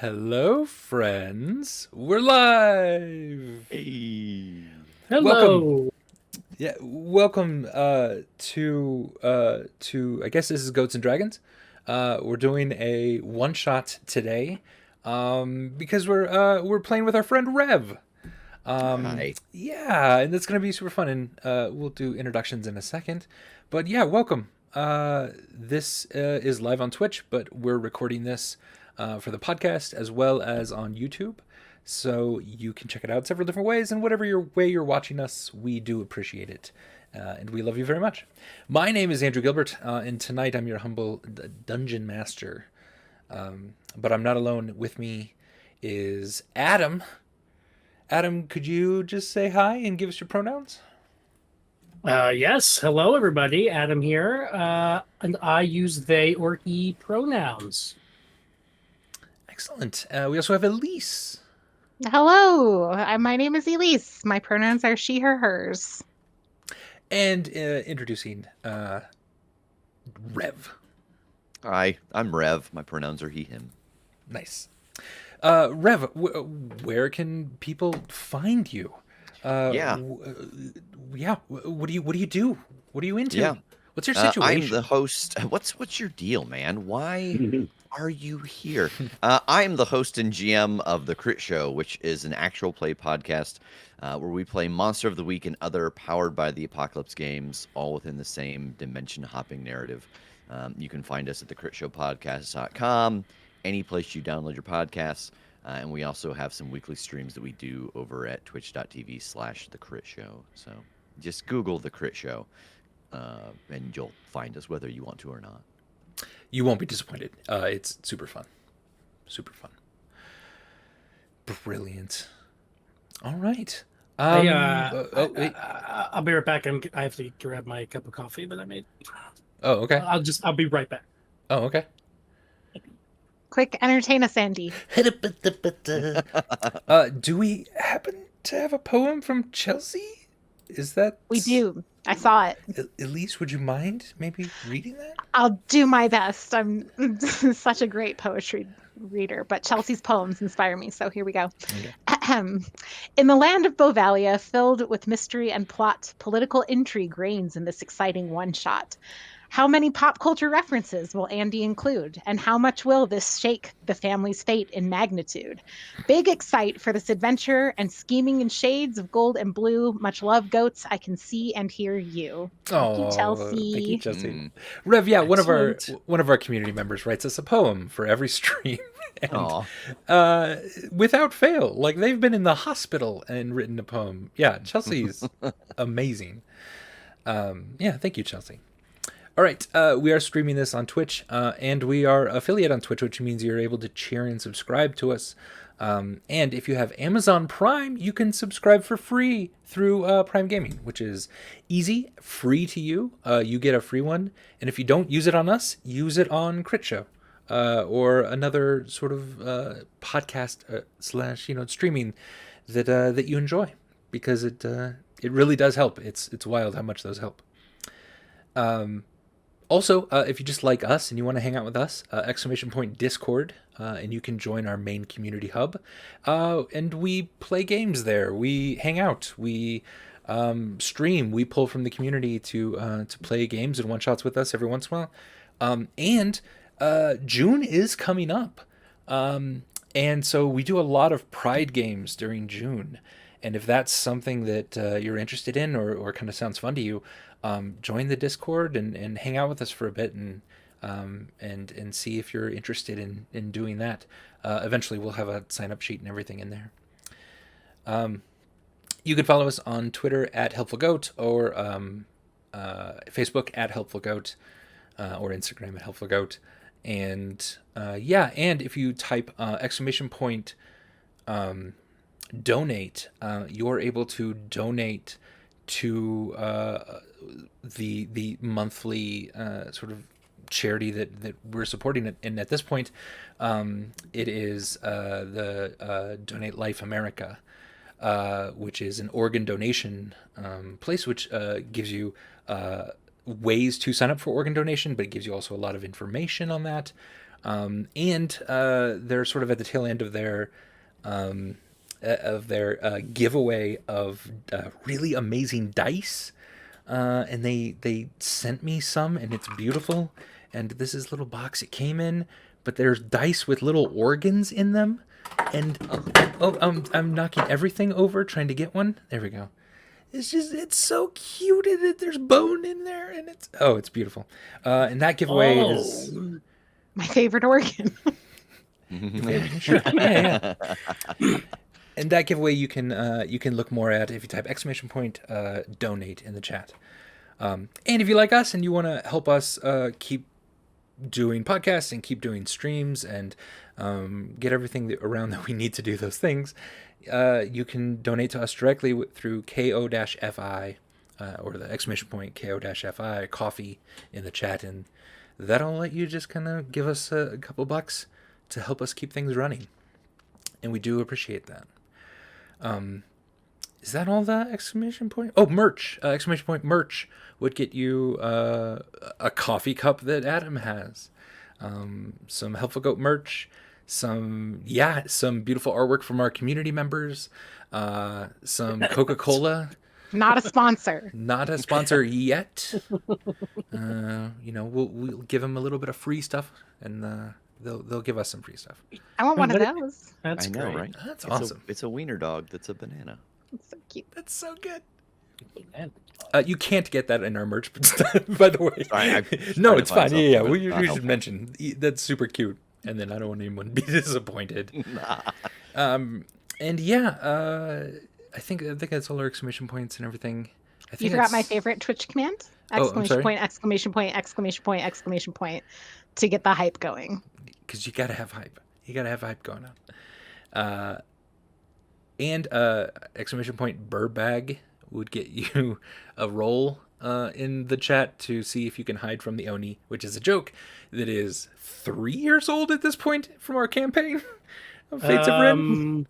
Hello, friends. We're live. Hey. Welcome. Hello. Yeah, welcome to I guess this is Goats and Dragons. We're doing a one shot today because we're playing with our friend Rev. Hi. Yeah, and it's gonna be super fun, and we'll do introductions in a second. But yeah, welcome. This is live on Twitch, but we're recording this for the podcast as well as on YouTube, so you can check it out several different ways. And whatever way you're watching us, we do appreciate it, and we love you very much. My name is Andrew Gilbert, and tonight I'm your humble dungeon master. But I'm not alone. With me is Adam. Adam, could you just say hi and give us your pronouns? Yes. Hello, everybody. Adam here. And I use they or he pronouns. Excellent. We also have Elise. Hello, my name is Elise. My pronouns are she, her, hers. And introducing Rev. Hi, I'm Rev. My pronouns are he, him. Nice. Rev, where can people find you? Yeah. What do you do? What are you into? Yeah. What's your situation? I'm the host. What's your deal, man? Why are you here? I'm the host and GM of The Crit Show, which is an actual play podcast where we play Monster of the Week and other powered by the Apocalypse games, all within the same dimension hopping narrative. You can find us at thecritshowpodcast.com, any place you download your podcasts. And we also have some weekly streams that we do over at twitch.tv/The Crit Show. So just Google The Crit Show, and you'll find us whether you want to or not. You won't be disappointed. It's super fun. Super fun. Brilliant. All right. Wait. Wait. I'll be right back. I have to grab my cup of coffee that I made. Oh, okay. I'll be right back. Oh, okay. Quick, entertain us, Andy. Do we happen to have a poem from Chelsea? Is that... We do. I saw it. Elise, would you mind maybe reading that? I'll do my best. I'm such a great poetry reader, but Chelsea's poems inspire me, so here we go. Okay. In the land of Bovalia, filled with mystery and plot, political intrigue reigns in this exciting one-shot. How many pop culture references will Andy include? And how much will this shake the family's fate in magnitude? Big excite for this adventure and scheming in shades of gold and blue. Much love, goats. I can see and hear you. Thank you, Chelsea. Thank you, Chelsea. Rev, yeah, one of our community members writes us a poem for every stream. And, without fail. Like, they've been in the hospital and written a poem. Yeah, Chelsea's amazing. Yeah, thank you, Chelsea. All right, we are streaming this on Twitch, and we are affiliate on Twitch, which means you're able to cheer and subscribe to us. And if you have Amazon Prime, you can subscribe for free through Prime Gaming, which is easy, free to you. You get a free one, and if you don't use it on us, use it on Crit Show or another sort of podcast slash streaming that you enjoy, because it really does help. It's wild how much those help. Also, if you just like us and you want to hang out with us, !Discord, and you can join our main community hub. And we play games there. We hang out. We stream. We pull from the community to play games and one-shots with us every once in a while. And June is coming up. And so we do a lot of Pride games during June. And if that's something that you're interested in or kind of sounds fun to you, join the Discord and hang out with us for a bit and see if you're interested in doing that. Eventually, we'll have a sign-up sheet and everything in there. You can follow us on Twitter @HelpfulGoat or Facebook @HelpfulGoat or Instagram @HelpfulGoat. And and if you type donate, you're able to donate to the monthly sort of charity that we're supporting it. And at this point, it is the Donate Life America, which is an organ donation place, which gives you ways to sign up for organ donation, but it gives you also a lot of information on that. And they're sort of at the tail end of their giveaway of really amazing dice. And they sent me some, and it's beautiful. And this is a little box it came in, but there's dice with little organs in them. And I'm knocking everything over trying to get one. There we go. It's so cute. There's bone in there, and it's beautiful. And that giveaway is my favorite organ. Sure. Yeah. And that giveaway you can look more at if you type !donate in the chat. And if you like us and you want to help us keep doing podcasts and keep doing streams and get everything around that we need to do those things, you can donate to us directly through KO-FI or the !KO-FI coffee in the chat, and that'll let you just kind of give us a couple bucks to help us keep things running, and we do appreciate that. Is that all the exclamation point? Oh, merch! Exclamation point merch would get you a coffee cup that Adam has, some Helpful Goat merch, some beautiful artwork from our community members, some Coca-Cola. Not a sponsor. Not a sponsor yet. We'll give them a little bit of free stuff, and they'll give us some free stuff. I want one of those. That's I know, great. right? That's awesome. It's a wiener dog that's a banana. It's so cute. That's so good. Man. You can't get that in our merch, by the way. Sorry, No, it's fine. Yeah. something, We but, should mention that's super cute, and then I don't want anyone to be disappointed. And yeah, I think that's all our exclamation points and everything. I think You forgot my favorite Twitch command? Exclamation point, exclamation point, exclamation point, exclamation point, to get the hype going. Because you gotta have hype. You gotta have hype going on. And exclamation point Burbag would get you a roll in the chat to see if you can hide from the Oni, which is a joke that is 3 years old at this point from our campaign of Fates of Ryn.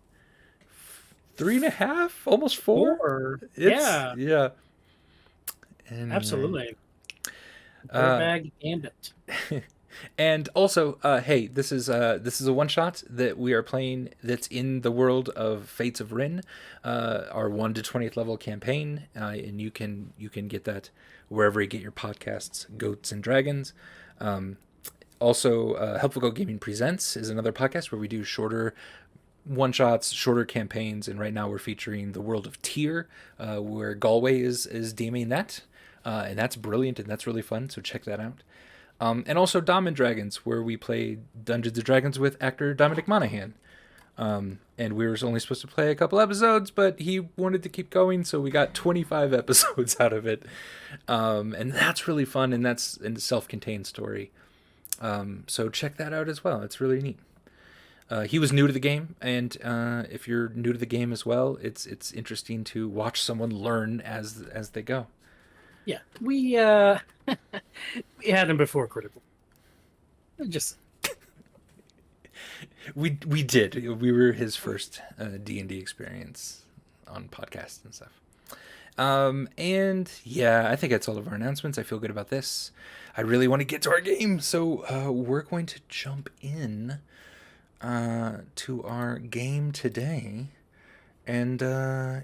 3.5, almost 4. Yeah. And, Absolutely. Bag Gambit. And also, hey, this is a one shot that we are playing that's in the world of Fates of Ryn, our 1 to 20th level campaign, and you can get that wherever you get your podcasts, Goats and Dragons. Also, Helpful Goat Gaming Presents is another podcast where we do shorter one shots, shorter campaigns, and right now we're featuring the world of Tyr, where Galway is DMing that, and that's brilliant and that's really fun. So check that out. And also Dom and Dragons, where we play Dungeons & Dragons with actor Dominic Monaghan. And we were only supposed to play a couple episodes, but he wanted to keep going, so we got 25 episodes out of it. And that's really fun, and that's a self-contained story. So check that out as well. It's really neat. He was new to the game, and if you're new to the game as well, it's interesting to watch someone learn as they go. Yeah, we had him before Critical. Just we did. We were his first D&D experience on podcasts and stuff. And yeah, I think that's all of our announcements. I feel good about this. I really want to get to our game, so we're going to jump in to our game today. And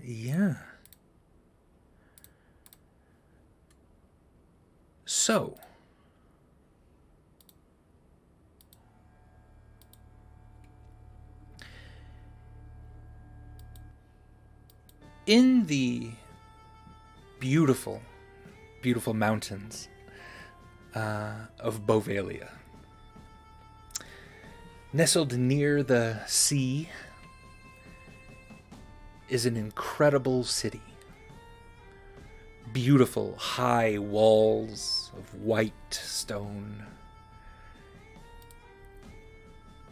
yeah. So, in the beautiful, beautiful mountains of Bovalia, nestled near the sea, is an incredible city. Beautiful high walls of white stone.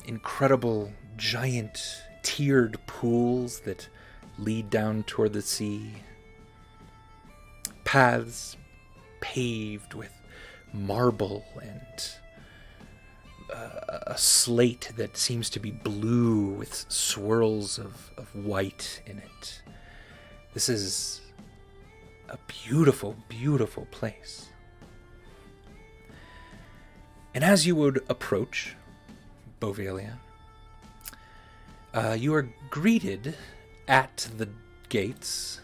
Incredible giant tiered pools that lead down toward the sea. Paths paved with marble and a slate that seems to be blue with swirls of white in it. This is a beautiful, beautiful place. And as you would approach, Bovalia. You are greeted at the gates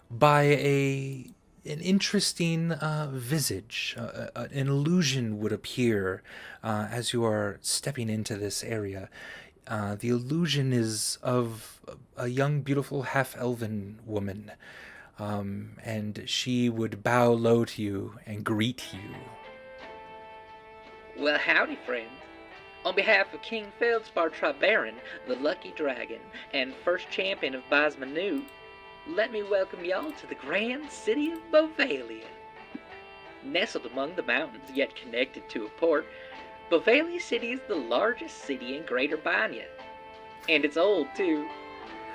by an interesting visage. An illusion would appear as you are stepping into this area. The illusion is of a young, beautiful, half-elven woman, and she would bow low to you and greet you. Well, howdy, friends. On behalf of King Feldspar Tribaron, the Lucky Dragon, and first champion of Bosmanu, let me welcome y'all to the grand city of Bovalia. Nestled among the mountains, yet connected to a port, Bovalia City is the largest city in Greater Banya. And it's old, too.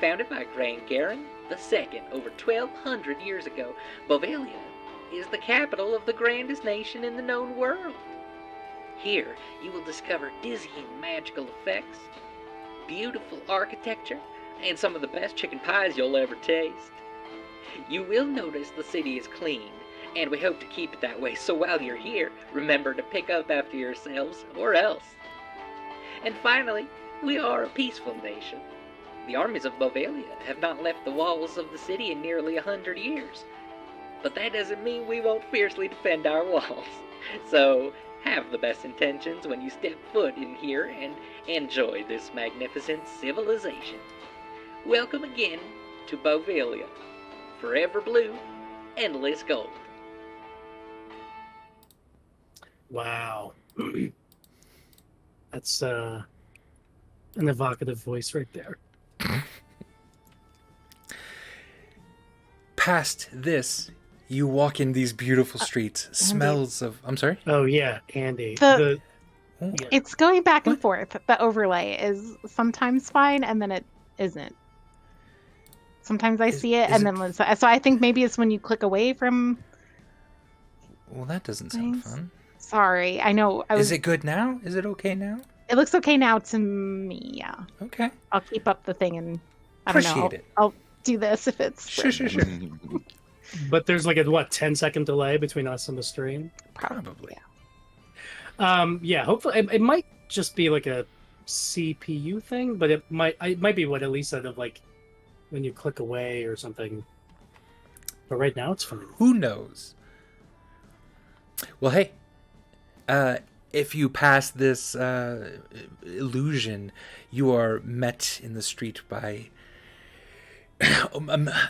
Founded by Grand Garen II over 1,200 years ago, Bovalia is the capital of the grandest nation in the known world. Here, you will discover dizzying magical effects, beautiful architecture, and some of the best chicken pies you'll ever taste. You will notice the city is clean, and we hope to keep it that way, so while you're here, remember to pick up after yourselves, or else. And finally, we are a peaceful nation. The armies of Bovalia have not left the walls of the city in nearly 100 years. But that doesn't mean we won't fiercely defend our walls. So, have the best intentions when you step foot in here and enjoy this magnificent civilization. Welcome again to Bovalia. Forever blue, endless gold. Wow. That's an evocative voice right there. Past this, you walk in these beautiful streets. Smells of... I'm sorry? Oh, yeah, Andy. It's going back and forth. The overlay is sometimes fine, and then it isn't. Sometimes I see it, and then... So I think maybe it's when you click away from... Well, that doesn't sound fun. Sorry, I know. Is it good now? Is it okay now? It looks okay now to me, yeah. Okay. I'll keep up the thing, and I don't know. Appreciate it. I'll do this if it's... Sure. But there's like a, 10-second delay between us and the stream? Probably. Yeah, hopefully. It might just be like a CPU thing, but it might be what Elise said of like when you click away or something. But right now it's fine. Who knows? Well, hey, if you pass this illusion, you are met in the street by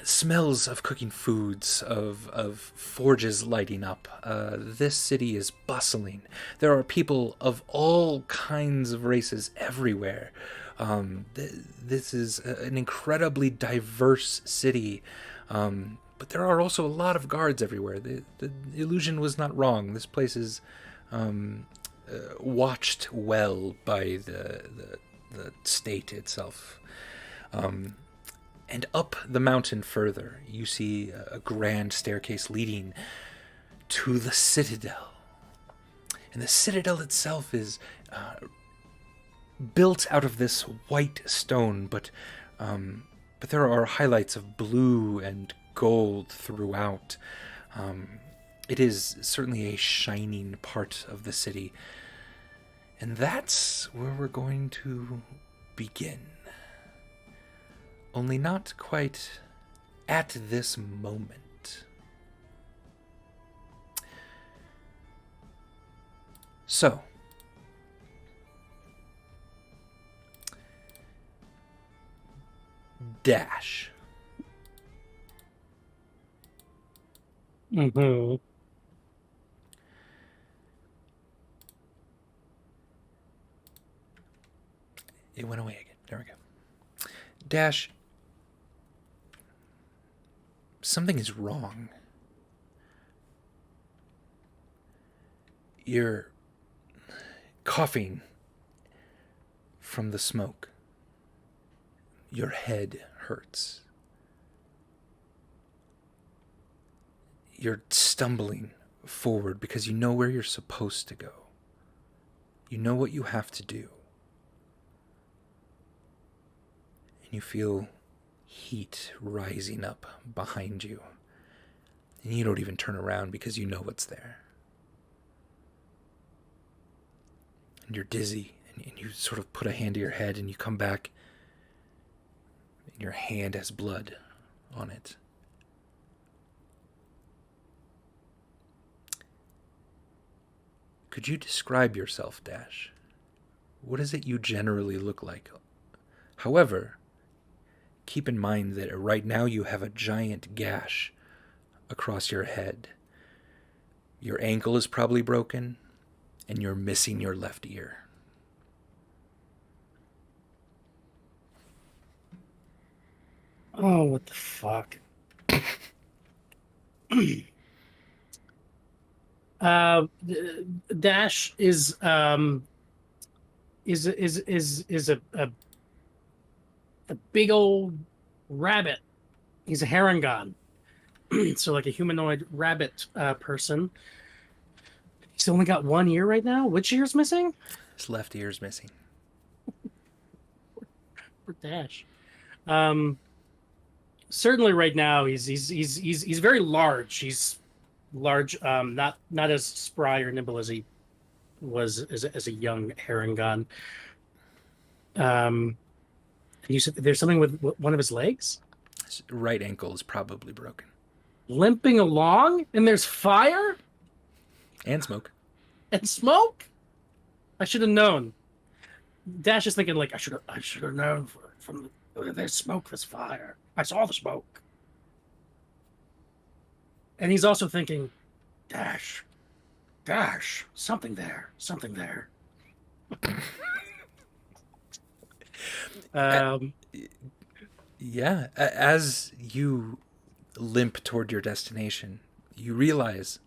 smells of cooking foods, of forges lighting up. This city is bustling. There are people of all kinds of races everywhere. This is an incredibly diverse city. But there are also a lot of guards everywhere. The illusion was not wrong. This place is watched well by the state itself. And up the mountain further, you see a grand staircase leading to the citadel. And the citadel itself is built out of this white stone, but there are highlights of blue and gold throughout. It is certainly a shining part of the city. And that's where we're going to begin. Only not quite at this moment. So, Dash. Mm-hmm. It went away again. There we go. Dash. Something is wrong. You're coughing from the smoke. Your head hurts. You're stumbling forward because you know where you're supposed to go. You know what you have to do. And you feel heat rising up behind you. And you don't even turn around because you know what's there. And you're dizzy and you sort of put a hand to your head, and you come back, and your hand has blood on it. Could you describe yourself, Dash? What is it you generally look like? However, keep in mind that right now you have a giant gash across your head. Your ankle is probably broken, and you're missing your left ear. Oh, what the fuck? Dash is a big old rabbit. He's a Harangon. So like a humanoid rabbit person. He's only got one ear right now. Which ear's missing? His left ear's missing. Poor Dash. Certainly right now he's very large. He's large, not as spry or nimble as he was as a young Harangon. You said there's something with one of his legs? His right ankle is probably broken. Limping along, and there's fire? And smoke. And smoke? I should have known. Dash is thinking, like, I should have known from there's smoke, there's fire. I saw the smoke. And he's also thinking, Dash, something there. Yeah, as you limp toward your destination, you realize,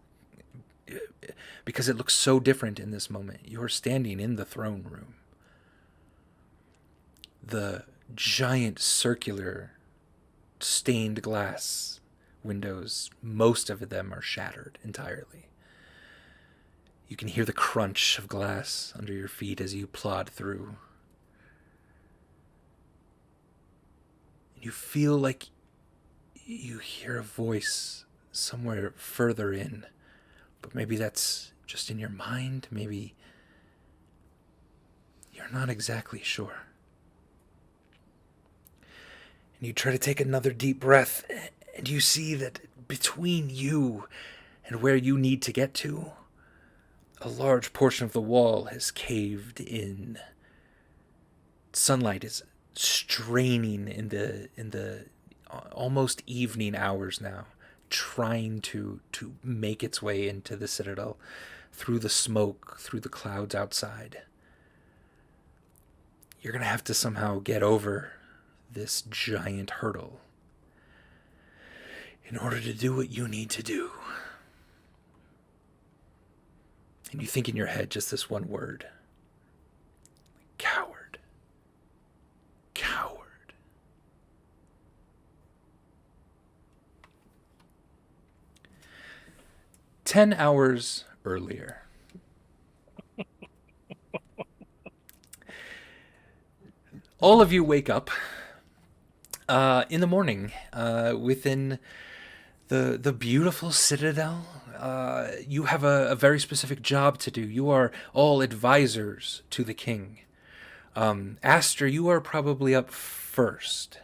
because it looks so different in this moment, you're standing in the throne room. The giant circular stained glass windows, most of them are shattered entirely. You can hear the crunch of glass under your feet as you plod through. You feel like you hear a voice somewhere further in, but maybe that's just in your mind. Maybe you're not exactly sure. And you try to take another deep breath, and you see that between you and where you need to get to, a large portion of the wall has caved in. Sunlight is straining in the almost evening hours now, trying to make its way into the citadel through the smoke, through the clouds outside. You're gonna have to somehow get over this giant hurdle in order to do what you need to do. And you think in your head just this one word: coward. Coward. 10 hours earlier. All of you wake up in the morning within the beautiful citadel. You have a very specific job to do. You are all advisors to the king. Aster, you are probably up first.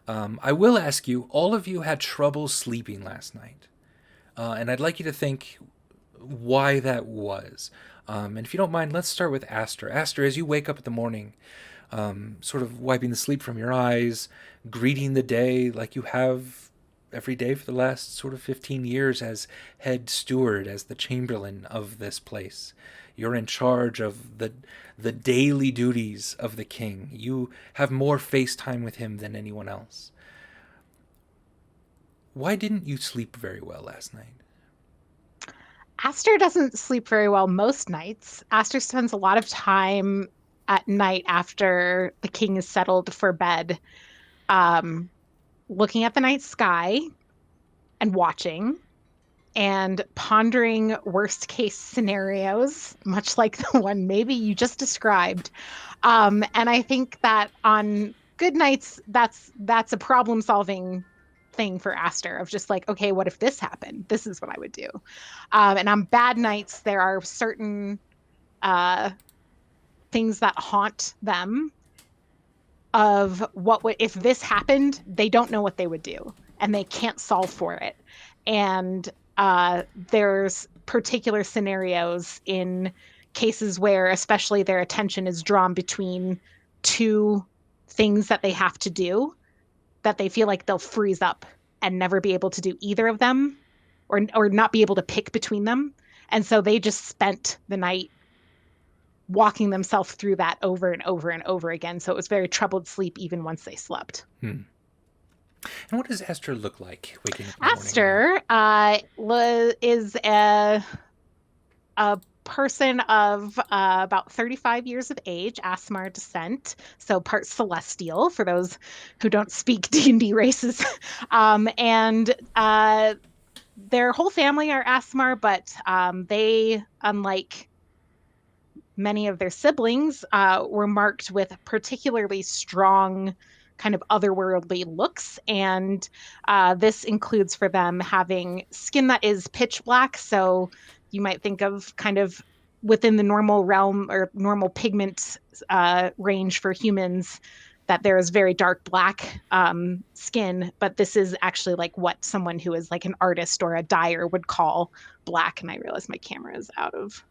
I will ask you, all of you had trouble sleeping last night. And I'd like you to think why that was. And if you don't mind, let's start with Aster. Aster, as you wake up in the morning, sort of wiping the sleep from your eyes, greeting the day like you have every day for the last sort of 15 years as head steward, as the chamberlain of this place. You're in charge of the daily duties of the king. You have more face time with him than anyone else. Why didn't you sleep very well last night? Aster doesn't sleep very well most nights. Aster spends a lot of time at night after the king is settled for bed, looking at the night sky and watching and pondering worst case scenarios, much like the one maybe you just described. And I think that on good nights, that's a problem solving thing for Aster, of just like, okay, what if this happened? This is what I would do. And on bad nights, there are certain things that haunt them of what would, if this happened, they don't know what they would do and they can't solve for it. And there's particular scenarios in cases where especially their attention is drawn between two things that they have to do, that they feel like they'll freeze up and never be able to do either of them, or not be able to pick between them. And so they just spent the night walking themselves through that over and over and over again. So it was very troubled sleep even once they slept. And what does Aster look like waking up in the Aster is a person of about 35 years of age, Asmar descent, so part celestial for those who don't speak D&D races. And their whole family are Asmar, but they, unlike many of their siblings, were marked with particularly strong kind of otherworldly looks. And this includes for them having skin that is pitch black. So you might think of kind of within the normal realm or normal pigment range for humans, that there is very dark black skin, but this is actually like what someone who is like an artist or a dyer would call black. And I realize my camera is out of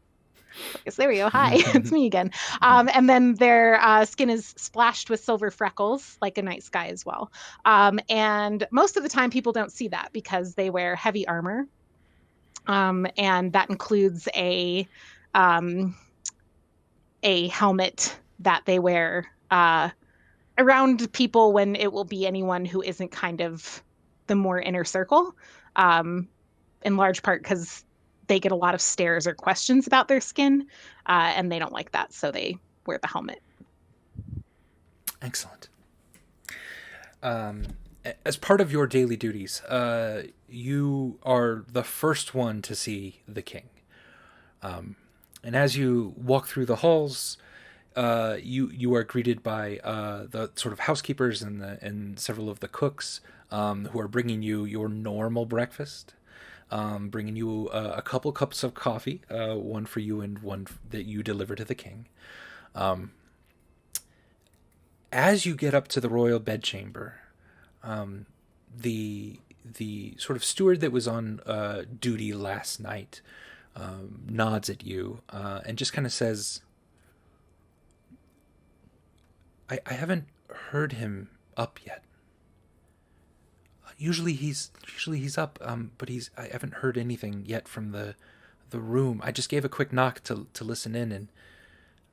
focus. There we go. Hi, it's me again. And then their skin is splashed with silver freckles, like a night sky as well. And most of the time people don't see that because they wear heavy armor. And that includes a helmet that they wear around people when it will be anyone who isn't kind of the more inner circle, in large part because they get a lot of stares or questions about their skin, and they don't like that, so they wear the helmet. Excellent. As part of your daily duties, you are the first one to see the king. And as you walk through the halls, you are greeted by the sort of housekeepers and several of the cooks who are bringing you your normal breakfast, bringing you a couple cups of coffee, one for you and one that you deliver to the king. As you get up to the royal bedchamber, the sort of steward that was on duty last night nods at you and just kind of says, I haven't heard him up yet. Usually he's up, but I haven't heard anything yet from the room. I just gave a quick knock to listen in, and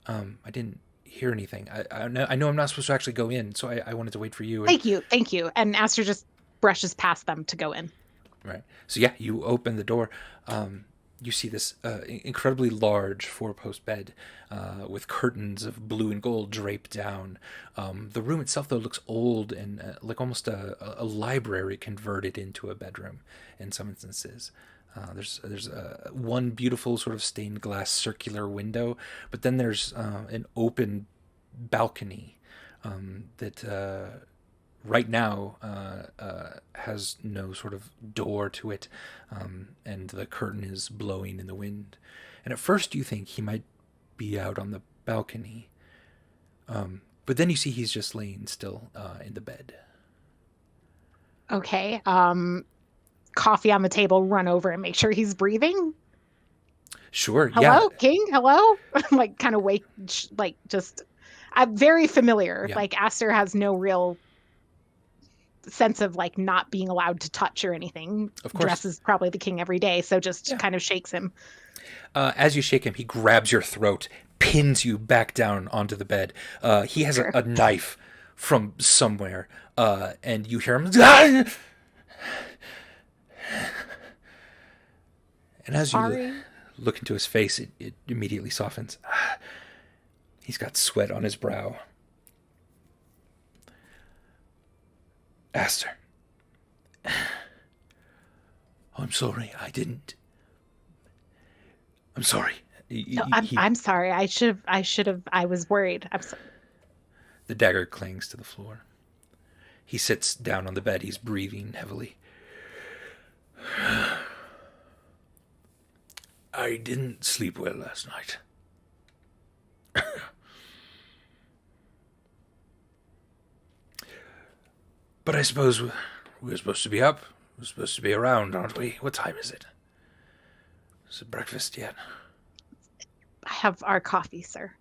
I didn't hear anything. I know I'm not supposed to actually go in, so I wanted to wait for you. Thank you. And Aster just brushes past them to go in. Right. So yeah, you open the door. You see this incredibly large 4-post bed with curtains of blue and gold draped down. The room itself, though, looks old and like almost a library converted into a bedroom in some instances. There's one beautiful sort of stained glass circular window, but then there's an open balcony that right now has no sort of door to it, and the curtain is blowing in the wind. And at first you think he might be out on the balcony, but then you see he's just laying still in the bed. Okay. Coffee on the table, run over and make sure he's breathing. Sure. Hello, yeah. King. Hello. Like kind of wake, like just, I'm very familiar. Yeah. Like Aster has no real sense of like not being allowed to touch or anything. Of course. Dresses probably the king every day, so just kind of shakes him. As you shake him, he grabs your throat, pins you back down onto the bed. He has a knife from somewhere, and you hear him. And as you look into his face, it immediately softens. He's got sweat on his brow. Aster. I'm sorry, I didn't. I'm sorry. I'm sorry. I should have. I was worried. I'm sorry. The dagger clings to the floor. He sits down on the bed. He's breathing heavily. I didn't sleep well last night. But I suppose we're supposed to be up. We're supposed to be around, aren't we? What time is it? Is it breakfast yet? I have our coffee, sir.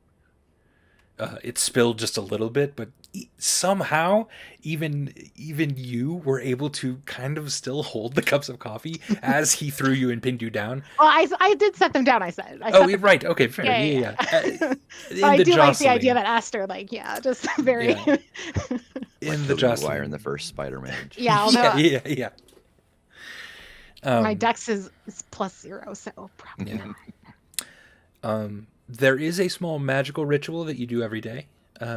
It spilled just a little bit, but somehow even you were able to kind of still hold the cups of coffee as he threw you and pinned you down. Well, I did set them down. I said. You're right. Okay, fair. Yeah. But I do like the idea that Aster, just very. Yeah. In the jostling. Wire in the first Spider-Man. Yeah, although, yeah. My dex is +0, so probably. Yeah. There is a small magical ritual that you do every day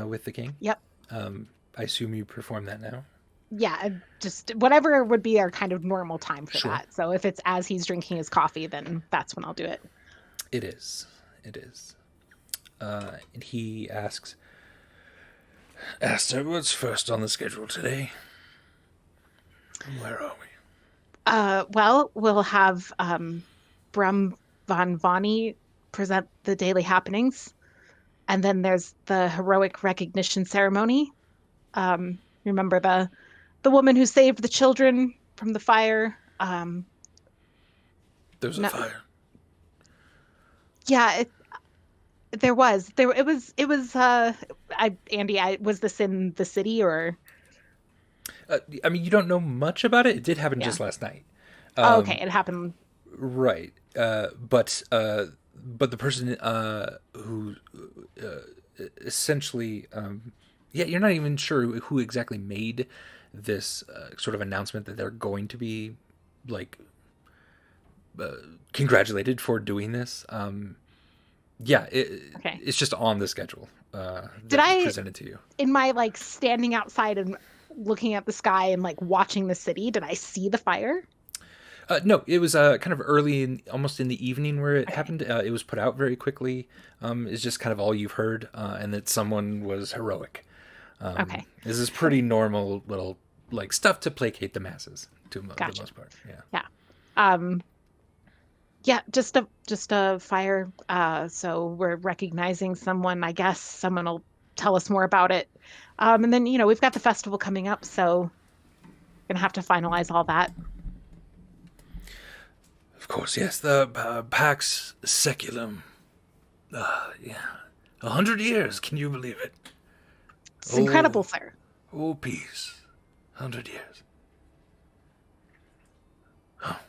with the king. Yep. I assume you perform that now. Yeah, just whatever would be our kind of normal time for that. So if it's as he's drinking his coffee, then that's when I'll do it. It is. And he asks, Aster, what's first on the schedule today? Where are we? Well, we'll have Brum Von Vani present the daily happenings. And then there's the heroic recognition ceremony. Remember the woman who saved the children from the fire? There's a fire. Yeah, there was. It was Andy, was this in the city or? I mean, you don't know much about it. It did happen just last night. Okay, it happened. Right. But the person who essentially, you're not even sure who exactly made this sort of announcement that they're going to be congratulated for doing this. It's just on the schedule. Did I present it to you in my standing outside and looking at the sky and watching the city? Did I see the fire? No, it was kind of early, almost in the evening where it happened. It was put out very quickly. It's just kind of all you've heard, and that someone was heroic. Okay. This is pretty normal little stuff to placate the masses to the most part. Yeah. Yeah. Just a fire. So we're recognizing someone. I guess someone will tell us more about it. And then we've got the festival coming up, so we're gonna have to finalize all that. Of course, yes. The Pax Seculum. 100 years. Can you believe it? It's incredible, sir. Oh, peace. 100 years. Oh.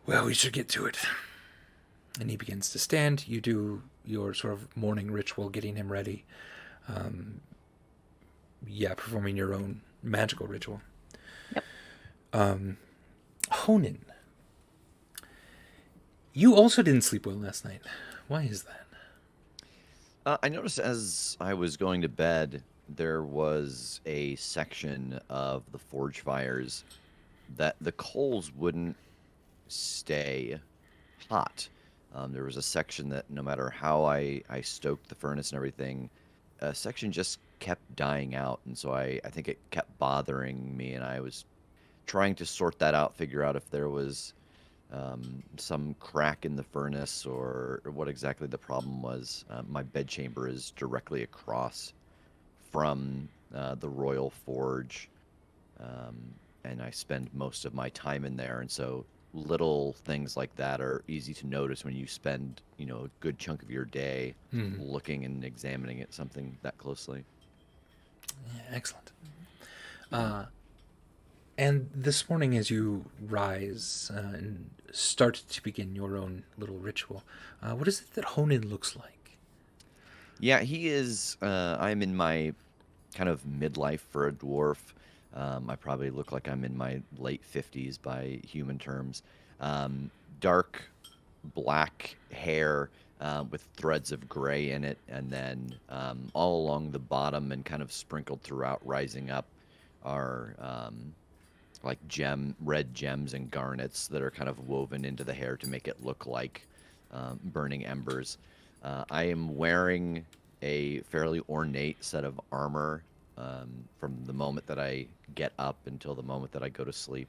Well, we should get to it. And he begins to stand. You do your sort of morning ritual, getting him ready. Performing your own magical ritual. Yep. Honin. You also didn't sleep well last night. Why is that? I noticed as I was going to bed, there was a section of the forge fires that the coals wouldn't stay hot. There was a section that no matter how I stoked the furnace and everything, a section just kept dying out. And so I think it kept bothering me, and I was trying to sort that out, figure out if there was some crack in the furnace or what exactly the problem was. My bedchamber is directly across from the Royal Forge, and I spend most of my time in there, and so little things like that are easy to notice when you spend a good chunk of your day looking and examining it something that closely. Yeah, excellent. And this morning, as you rise and start to begin your own little ritual, what is it that Honin looks like? Yeah, he is. I'm in my kind of midlife for a dwarf. I probably look like I'm in my late 50s by human terms. Dark black hair with threads of gray in it, and then all along the bottom and kind of sprinkled throughout, rising up, are like red gems and garnets that are kind of woven into the hair to make it look like burning embers. I am wearing a fairly ornate set of armor from the moment that I get up until the moment that I go to sleep.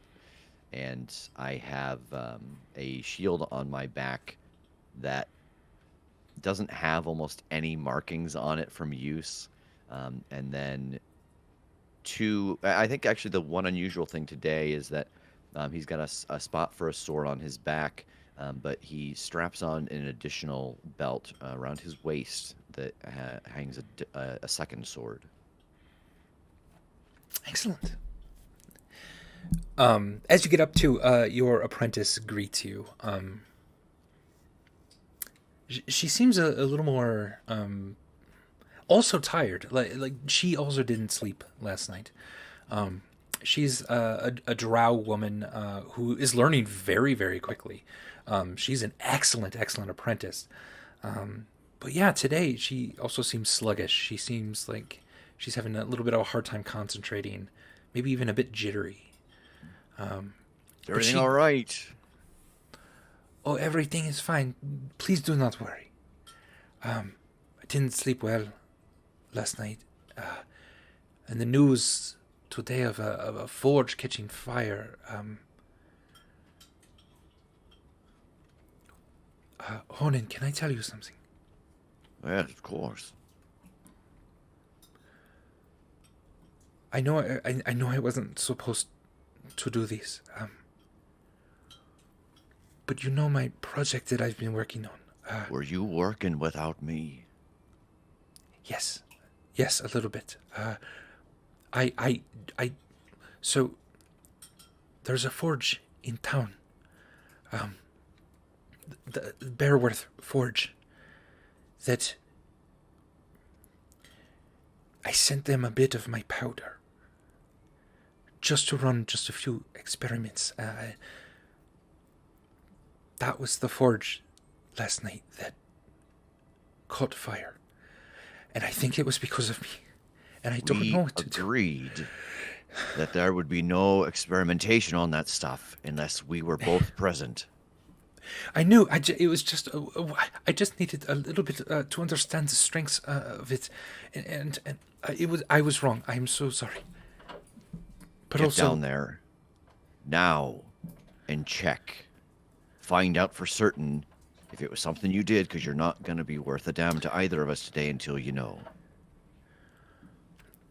And I have a shield on my back that doesn't have almost any markings on it from use. And then I think actually the one unusual thing today is that he's got a spot for a sword on his back, but he straps on an additional belt around his waist that hangs a second sword. Excellent. As you get up to, your apprentice greets you. She seems a little more also tired. Like she also didn't sleep last night. She's a drow woman who is learning very, very quickly. She's an excellent apprentice. But yeah, today she also seems sluggish. She seems like she's having a little bit of a hard time concentrating, maybe even a bit jittery. Everything all right? Oh, everything is fine. Please do not worry. I didn't sleep well last night. And the news today of a forge catching fire. Honan, can I tell you something? Yes, of course. I know I wasn't supposed to do this. But you know my project that I've been working on. Were you working without me? Yes, a little bit. So there's a forge in town. The Bearworth Forge. That I sent them a bit of my powder. Just to run just a few experiments. That was the forge last night that caught fire. And I think it was because of me. And I don't know what to do. We agreed that there would be no experimentation on that stuff unless we were both present. I knew. It was just. I just needed a little bit to understand the strengths of it, and it was. I was wrong. I am so sorry. But Get also down there now and check. Find out for certain if it was something you did, because you're not going to be worth a damn to either of us today until you know.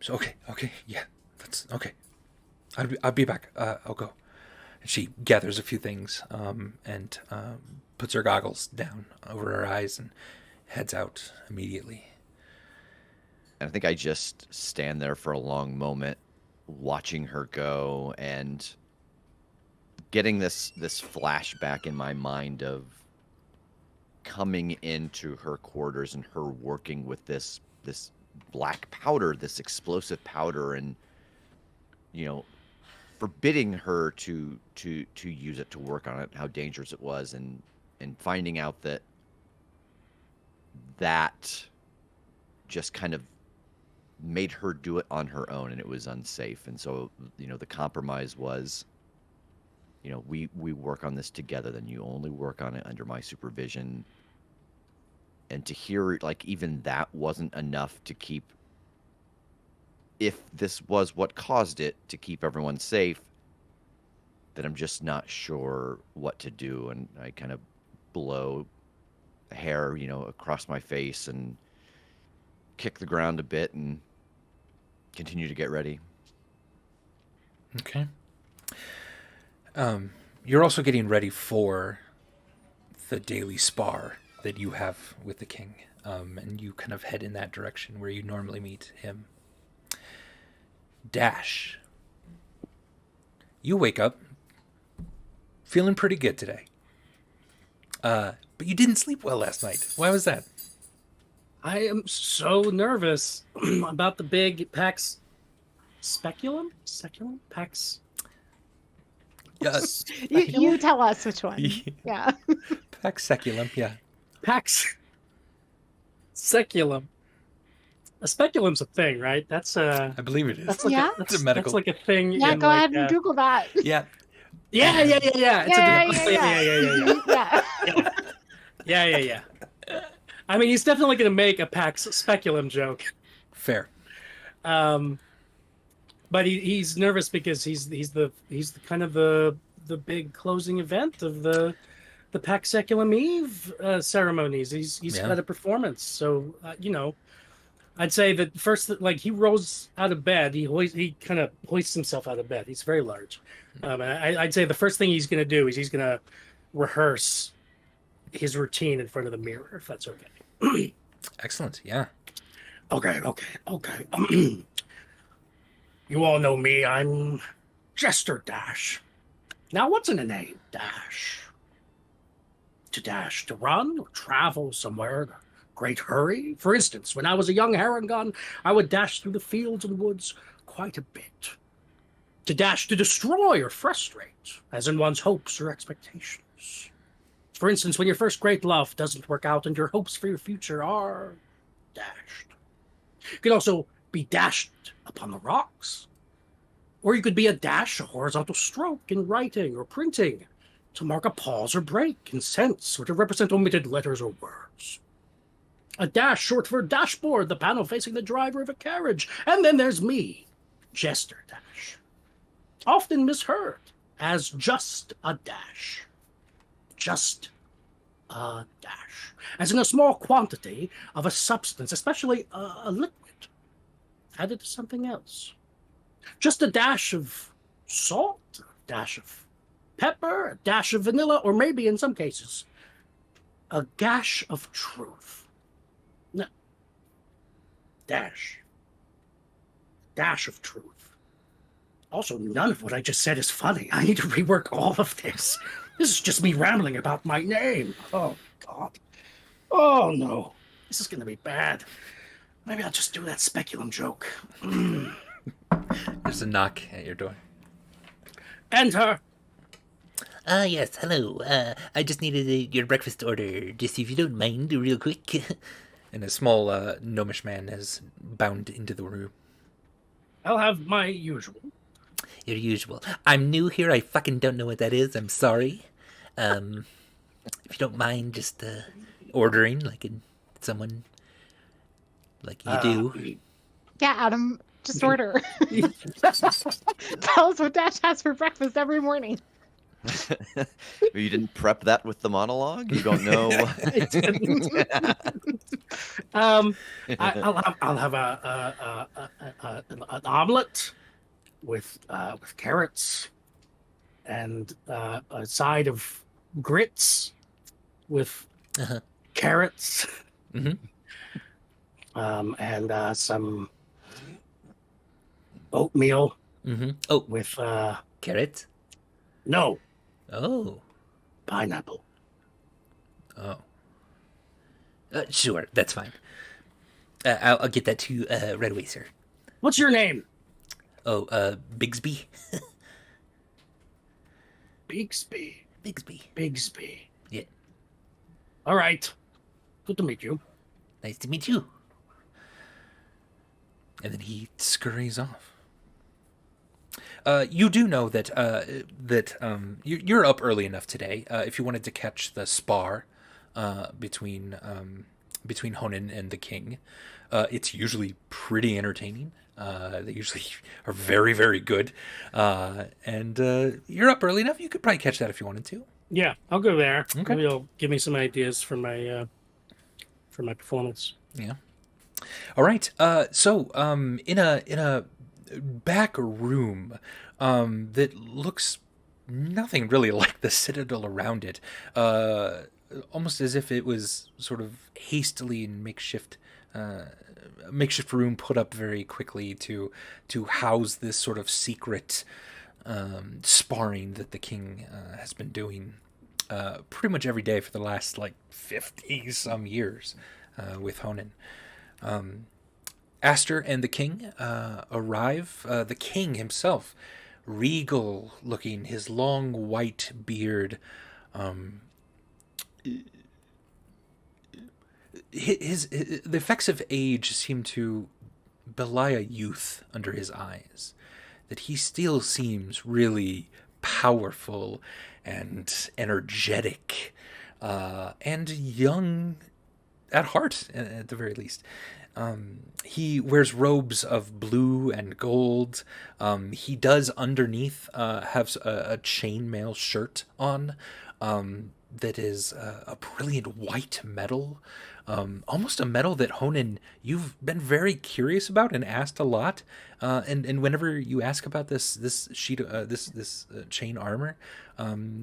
So okay, yeah, that's okay. I'll be back. I'll go. And she gathers a few things and puts her goggles down over her eyes and heads out immediately. And I think I just stand there for a long moment, watching her go and getting this flashback in my mind of coming into her quarters and her working with this black powder, this explosive powder, and forbidding her to use it, to work on it, how dangerous it was, and finding out that just kind of made her do it on her own, and it was unsafe. And so the compromise was, we work on this together, then you only work on it under my supervision. And to hear like even that wasn't enough to keep, if this was what caused it, to keep everyone safe, then I'm just not sure what to do. And I kind of blow hair, across my face and kick the ground a bit and continue to get ready. Okay. You're also getting ready for the daily spar that you have with the king. And you kind of head in that direction where you normally meet him. Dash. You wake up feeling pretty good today. But you didn't sleep well last night. Why was that? I am so nervous about the big PAX Speculum? PAX. You tell us which one. Yeah. Pax Seculum, yeah. PAX Seculum. A speculum's a thing, right? That's I believe it is. That's like Yeah. It's a medical. That's like a thing. Yeah, go ahead and Google that. Yeah. Yeah. Yeah. I mean, he's definitely going to make a PAX Speculum joke. Fair. But he's nervous because he's the kind of the big closing event of the PAX Seculum Eve ceremonies. He's got a performance, so I'd say that first, like he rose out of bed, he kind of hoists himself out of bed. He's very large. And I'd say the first thing he's going to do is he's going to rehearse his routine in front of the mirror, if that's okay. Excellent. Yeah. Okay. You all know me. I'm Jester Dash. Now, what's in a name? Dash. To dash, to run, or travel somewhere in a great hurry. For instance, when I was a young Harangon, I would dash through the fields and woods quite a bit. To dash, to destroy or frustrate, as in one's hopes or expectations. For instance, when your first great love doesn't work out and your hopes for your future are dashed. You could also be dashed upon the rocks. Or you could be a dash, a horizontal stroke in writing or printing, to mark a pause or break in sense, or to represent omitted letters or words. A dash short for dashboard, the panel facing the driver of a carriage. And then there's me, Jester Dash. Often misheard as just a dash. Just a dash. As in a small quantity of a substance, especially a liquid, added to something else. Just a dash of salt, a dash of pepper, a dash of vanilla, or maybe in some cases, a gash of truth. No. Dash. Dash of truth. Also, none of what I just said is funny. I need to rework all of this. This is just me rambling about my name. Oh, God. Oh, no. This is going to be bad. Maybe I'll just do that speculum joke. There's a knock at your door. Enter. Yes, hello. I just needed your breakfast order, just if you don't mind, real quick. And a small gnomish man has bound into the room. I'll have my usual. Your usual. I'm new here, I fucking don't know what that is, I'm sorry. If you don't mind just ordering like someone like you do. Yeah, Adam, just order. Tell us what Dash has for breakfast every morning. You didn't prep that with the monologue? You don't know? I'll have an omelet with carrots and a side of grits with carrots. Mm-hmm. And some oatmeal Mm-hmm. Oh, with carrots? no Oh. pineapple. Oh. Sure, that's fine. I'll get that to you right away, sir. What's your name? Oh, Bigsby? Bigsby. Bigsby. Yeah. All right. Good to meet you. Nice to meet you. And then he scurries off. You do know that you're up early enough today. If you wanted to catch the spar between Honan and the king, it's usually pretty entertaining. They usually are very, very good. And you're up early enough. You could probably catch that if you wanted to. Yeah, I'll go there. Okay. Maybe it'll give me some ideas for my performance. Yeah. All right. So in a back room that looks nothing really like the citadel around it, almost as if it was sort of hastily and makeshift room put up very quickly to house this sort of secret sparring that the king has been doing pretty much every day for the last like 50 some years with Honan. Aster and the king arrive. The king himself, regal looking, his long white beard, the effects of age seem to belie a youth under his eyes, that he still seems really powerful and energetic and young at heart, at the very least. He wears robes of blue and gold. He does underneath have a chainmail shirt on. that is a brilliant white metal, almost a metal that Honan, you've been very curious about and asked a lot. And whenever you ask about this sheet, this chain armor,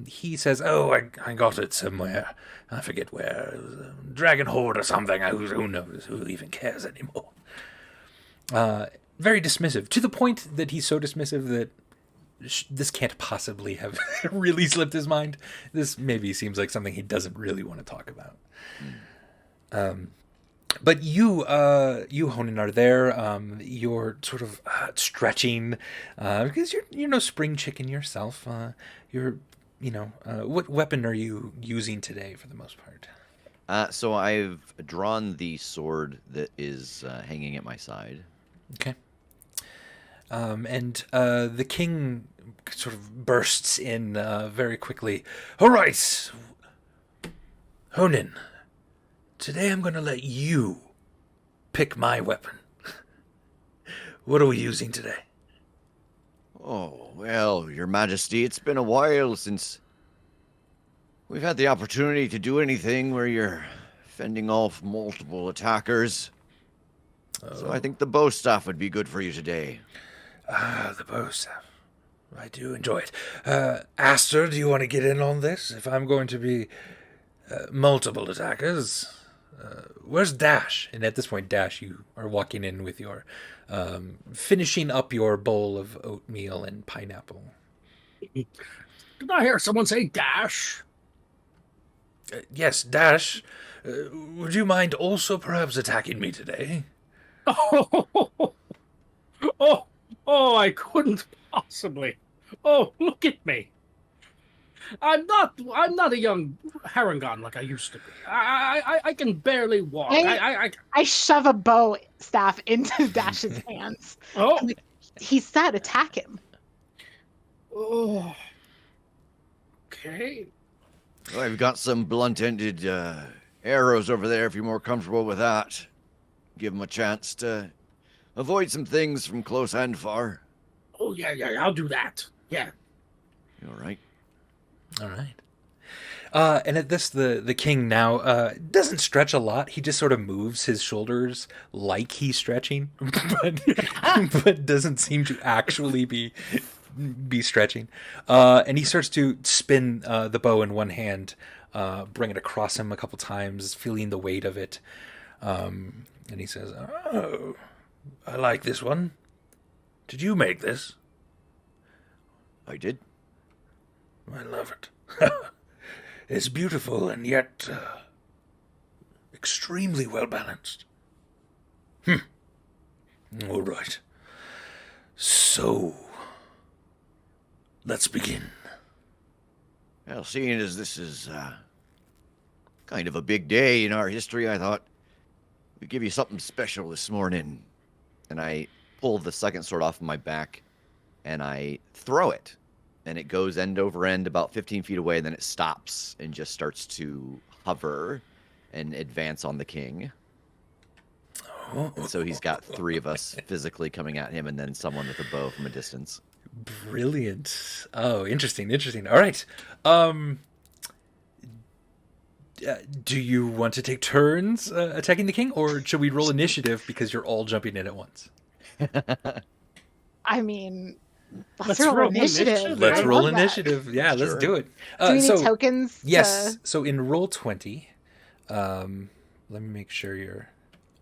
he says, "Oh, I got it somewhere. I forget where. It was a Dragon Horde or something. Who knows? Who even cares anymore?" Very dismissive, to the point that he's so dismissive that this can't possibly have really slipped his mind. This maybe seems like something he doesn't really want to talk about. But you Honan, are there. You're sort of stretching because you're no spring chicken yourself. What weapon are you using today for the most part? So I've drawn the sword that is hanging at my side. Okay. And the king sort of bursts in very quickly. All right, Honan, today I'm going to let you pick my weapon. What are we using today? Oh, well, Your Majesty, it's been a while since we've had the opportunity to do anything where you're fending off multiple attackers. So I think the bow staff would be good for you today. The bow staff. I do enjoy it. Aster, do you want to get in on this? If I'm going to be multiple attackers, where's Dash? And at this point, Dash, you are walking in with your, finishing up your bowl of oatmeal and pineapple. Did I hear someone say Dash? Yes, Dash. Would you mind also perhaps attacking me today? Oh, I couldn't possibly. Oh, look at me. I'm not a young Harangon like I used to be. I can barely walk. I shove a bow staff into Dash's hands. Oh, He said attack him. oh. Okay. Well, I've got some blunt-ended arrows over there if you're more comfortable with that. Give them a chance to avoid some things from close and far. Oh, yeah, I'll do that. Yeah. You all right? All right. And at this, the king now doesn't stretch a lot. He just sort of moves his shoulders like he's stretching, but doesn't seem to actually be stretching. And he starts to spin the bow in one hand, bring it across him a couple times, feeling the weight of it. And he says, "Oh, I like this one. Did you make this?" I did. I love it. It's beautiful and yet extremely well balanced. All right. So, let's begin. Well, seeing as this is kind of a big day in our history, I thought we'd give you something special this morning. And I pull the second sword off of my back, and I throw it. And it goes end over end about 15 feet away, and then it stops and just starts to hover and advance on the king. And so he's got three of us physically coming at him, and then someone with a bow from a distance. Brilliant. Oh, interesting. All right. Do you want to take turns attacking the king, or should we roll initiative because you're all jumping in at once? I mean, let's Let's roll roll initiative. initiative. Let's I roll love that. initiative. Yeah, let's Sure. do it. Do we need So, tokens? yes. So in roll 20, let me make sure you're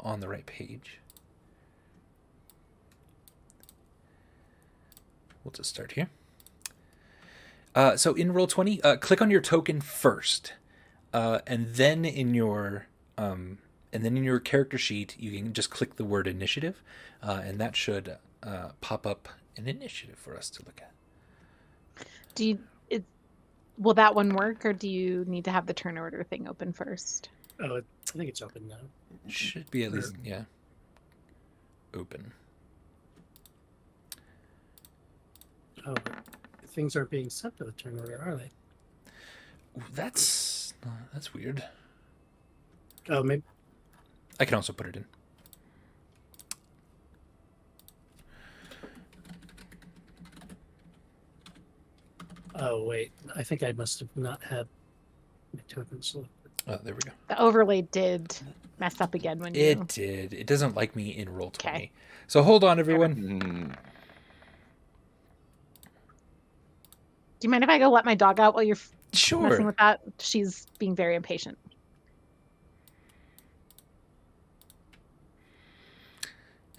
on the right page. We'll just start here. So in roll 20, click on your token first, and then in your character sheet, you can just click the word initiative, and that should pop up an initiative for us to look at. Will that one work, or do you need to have the turn order thing open first? Oh, I think it's open now. Should be at least, yeah, open. Oh, things aren't being set to the turn order, are they? That's weird. Oh, maybe. I can also put it in. Oh, wait. I think I must have not had Oh, there we go. The overlay did mess up again when you... It did. It doesn't like me in Roll20. Okay. So hold on, everyone. Do you mind if I go let my dog out while you're Sure. messing with that? She's being very impatient.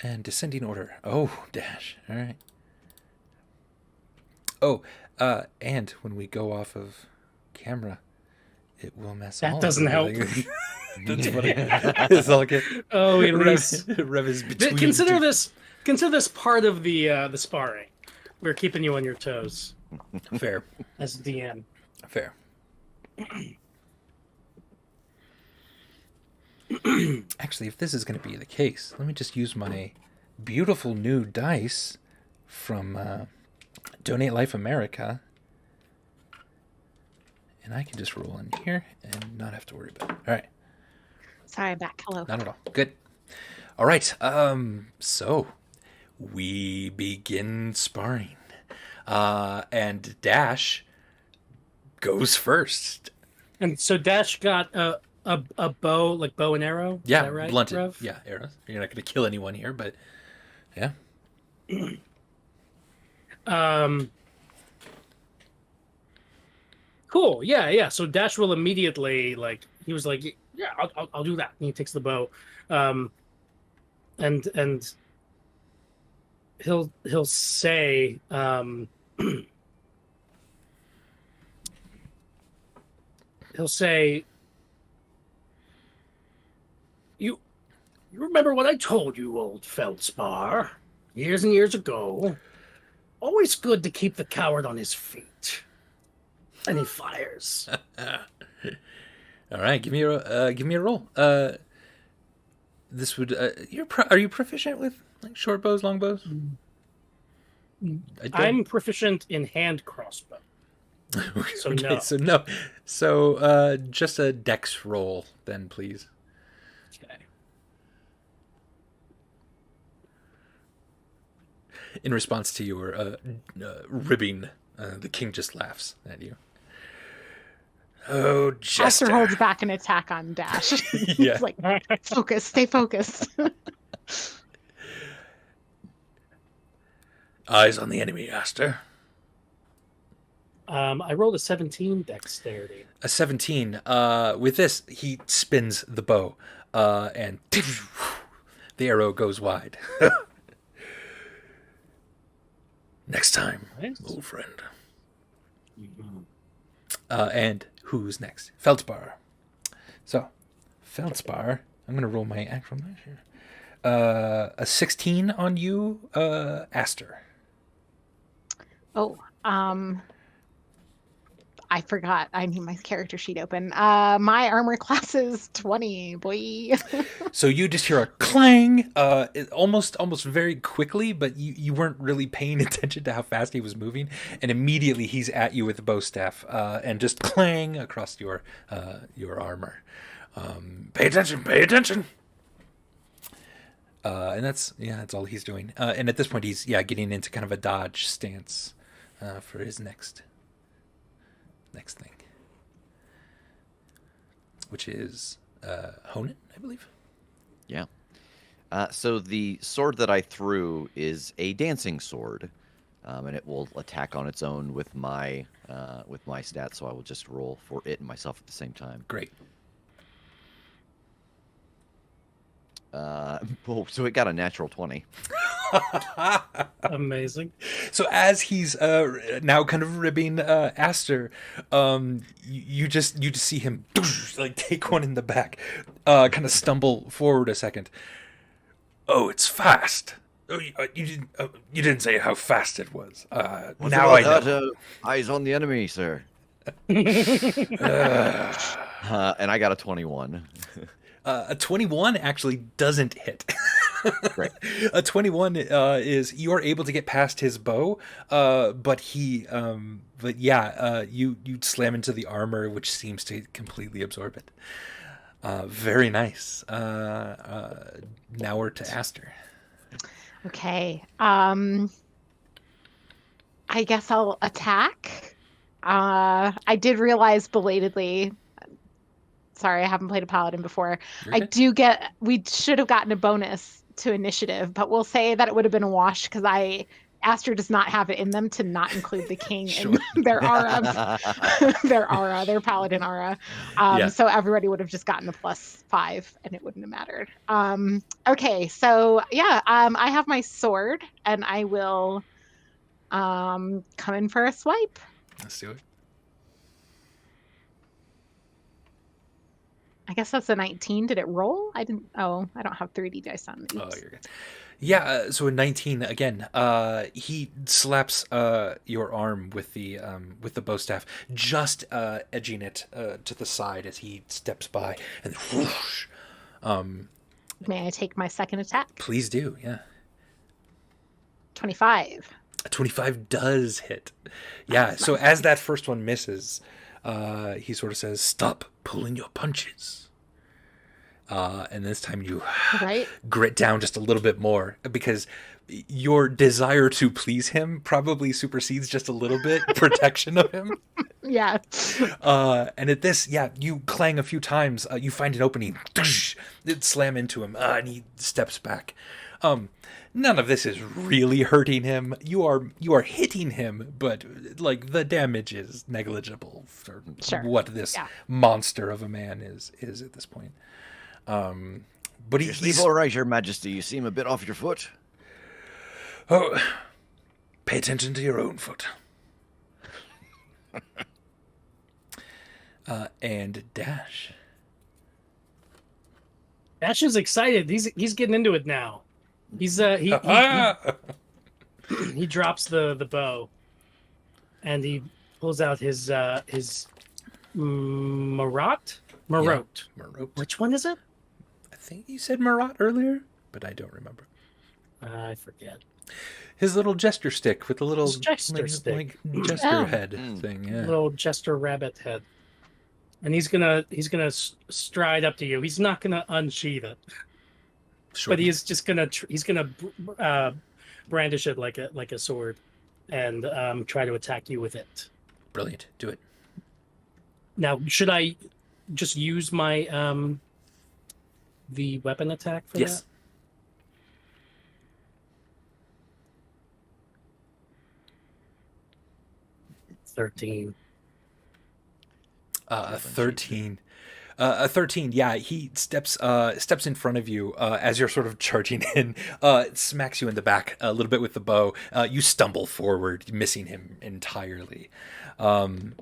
And descending order. Oh, dash. All right. Oh, and when we go off of camera, it will mess all That doesn't help. everything. That's funny. It's all good. Oh, Elise. Rev is between. Consider this part of the sparring. We're keeping you on your toes Fair. as DM. Fair. Actually, if this is going to be the case, let me just use my beautiful new dice from Donate Life America. And I can just roll in here and not have to worry about it. All right. Sorry, I'm back. Hello. Not at all. Good. All right. So we begin sparring. And Dash goes first. And so Dash got a bow, like bow and arrow? Yeah, Is that right, blunted. Rev? Yeah, arrows. You're not going to kill anyone here, but yeah. Cool. Yeah. So Dash will immediately he was like, yeah, I'll do that. And he takes the bow, and he'll say, you remember what I told you, old Feldspar, years and years ago? Always good to keep the coward on his feet. And he fires. All right, give me a roll. This would are you proficient with short bows, long bows? I'm proficient in hand crossbow. So okay, no. so no. So just a dex roll then, please. Okay. In response to your ribbing, the king just laughs at you. Oh, Jester. Aster holds back an attack on Dash. Yeah. He's like, focus, stay focused. Eyes on the enemy, Aster. I rolled a 17 dexterity. A 17. With this, he spins the bow, and the arrow goes wide. Next time, Nice. old friend. And who's next? Feldspar. So, Feldspar, I'm going to roll my actual dice here. A 16 on you, Aster. Oh, I forgot. I need my character sheet open. My armor class is 20, boy. So you just hear a clang, almost very quickly, but you weren't really paying attention to how fast he was moving, and immediately he's at you with the bow staff, and just clang across your armor. Pay attention. And that's all he's doing. And at this point, he's getting into kind of a dodge stance for his next thing, which is Honan, I believe. Yeah. So the sword that I threw is a dancing sword, and it will attack on its own with my stats. So I will just roll for it and myself at the same time. Great. So it got a natural 20. Amazing. So as he's now kind of ribbing Aster, you just see him take one in the back, kind of stumble forward a second. Oh, it's fast. Oh, you didn't say how fast it was. Now I know. Eyes on the enemy, sir. And I got a 21. A 21 actually doesn't hit. Right. A 21 is you are able to get past his bow, but you slam into the armor, which seems to completely absorb it. Very nice. Now we're to Aster. Okay. I guess I'll attack. I did realize belatedly Sorry, I haven't played a paladin before. You're I good. do get. We should have gotten a bonus to initiative, but we'll say that it would have been a wash because Aster does not have it in them to not include the king Sure. in their aura, their paladin aura. Yeah. So everybody would have just gotten a +5, and it wouldn't have mattered. Okay, so yeah, I have my sword, and I will come in for a swipe. Let's do it. I guess that's a 19. Did it roll? I don't have 3D dice on. Oops. Oh, you're good. Yeah, so a 19 again. He slaps your arm with the bow staff, just edging it to the side as he steps by, and whoosh. May I take my second attack? Please do, yeah. 25. A 25 does hit. Yeah, so as that first one misses, he sort of says, "Stop pulling your punches." And this time you grit down just a little bit more because your desire to please him probably supersedes just a little bit protection of him. Yeah. And at this, you clang a few times. You find an opening, slam into him, and he steps back. None of this is really hurting him. You are hitting him, but like the damage is negligible for what this monster of a man is at this point. But he's all right, Your Majesty. You seem a bit off your foot. Oh, pay attention to your own foot. And Dash. Dash is excited. He's getting into it now. He drops the bow, and he pulls out his Marotte. Which one is it? I think you said Marotte earlier, but I don't remember. I forget. His little gesture stick with the little gesture head thing. Yeah. Little jester rabbit head. And he's gonna stride up to you. He's not gonna unsheath it, but he's just gonna brandish it like a sword, and try to attack you with it. Brilliant. Do it. Now, should I just use my the weapon attack for that? 13. 13. A 13, yeah. He steps in front of you as you're sort of charging in, smacks you in the back a little bit with the bow. You stumble forward, missing him entirely. And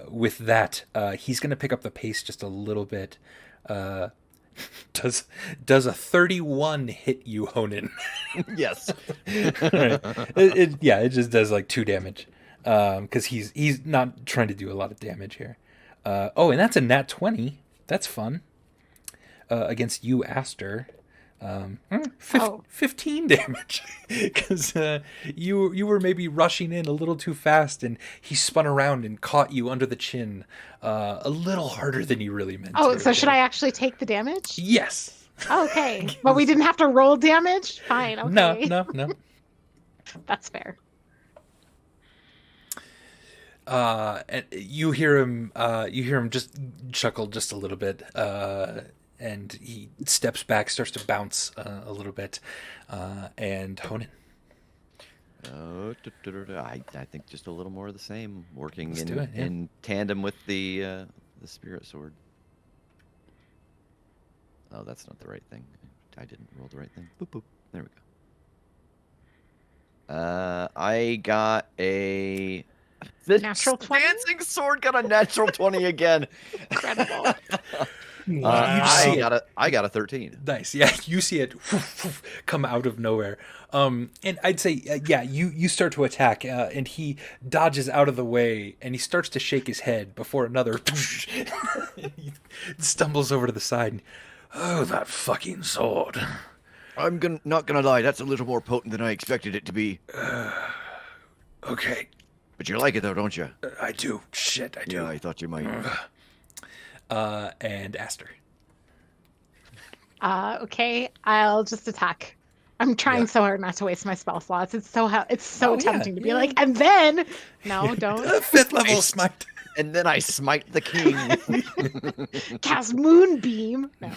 with that, he's going to pick up the pace just a little bit. Does a 31 hit you, Honan? Yes. Right. It just does like 2 damage. Because he's not trying to do a lot of damage here. And that's a nat 20. That's fun. Against you, Aster. 15 damage. Because you were maybe rushing in a little too fast, and he spun around and caught you under the chin a little harder than you really meant to. So should I actually take the damage? Yes. Okay. But we didn't have to roll damage? Fine, okay. No. That's fair. And you hear him just chuckle just a little bit, and he steps back, starts to bounce a little bit, and Honan. I think just a little more of the same, working in in tandem with the spirit sword. Oh, that's not the right thing. I didn't roll the right thing. Boop boop. There we go. I got a. The natural 20? Dancing sword got a natural 20 again. Incredible. I got a 13. Nice. Yeah, you see it come out of nowhere. And I'd say, you start to attack, and he dodges out of the way, and he starts to shake his head before another he stumbles over to the side. And, oh, that fucking sword. I'm not gonna lie, that's a little more potent than I expected it to be. Okay. But you like it though, don't you? I do. Shit, I do. Yeah, I thought you might. And Aster. Okay, I'll just attack. I'm trying so hard not to waste my spell slots. It's so tempting to be like, and then no, don't. 5th level smite. And then I smite the king. Cast Moonbeam. No.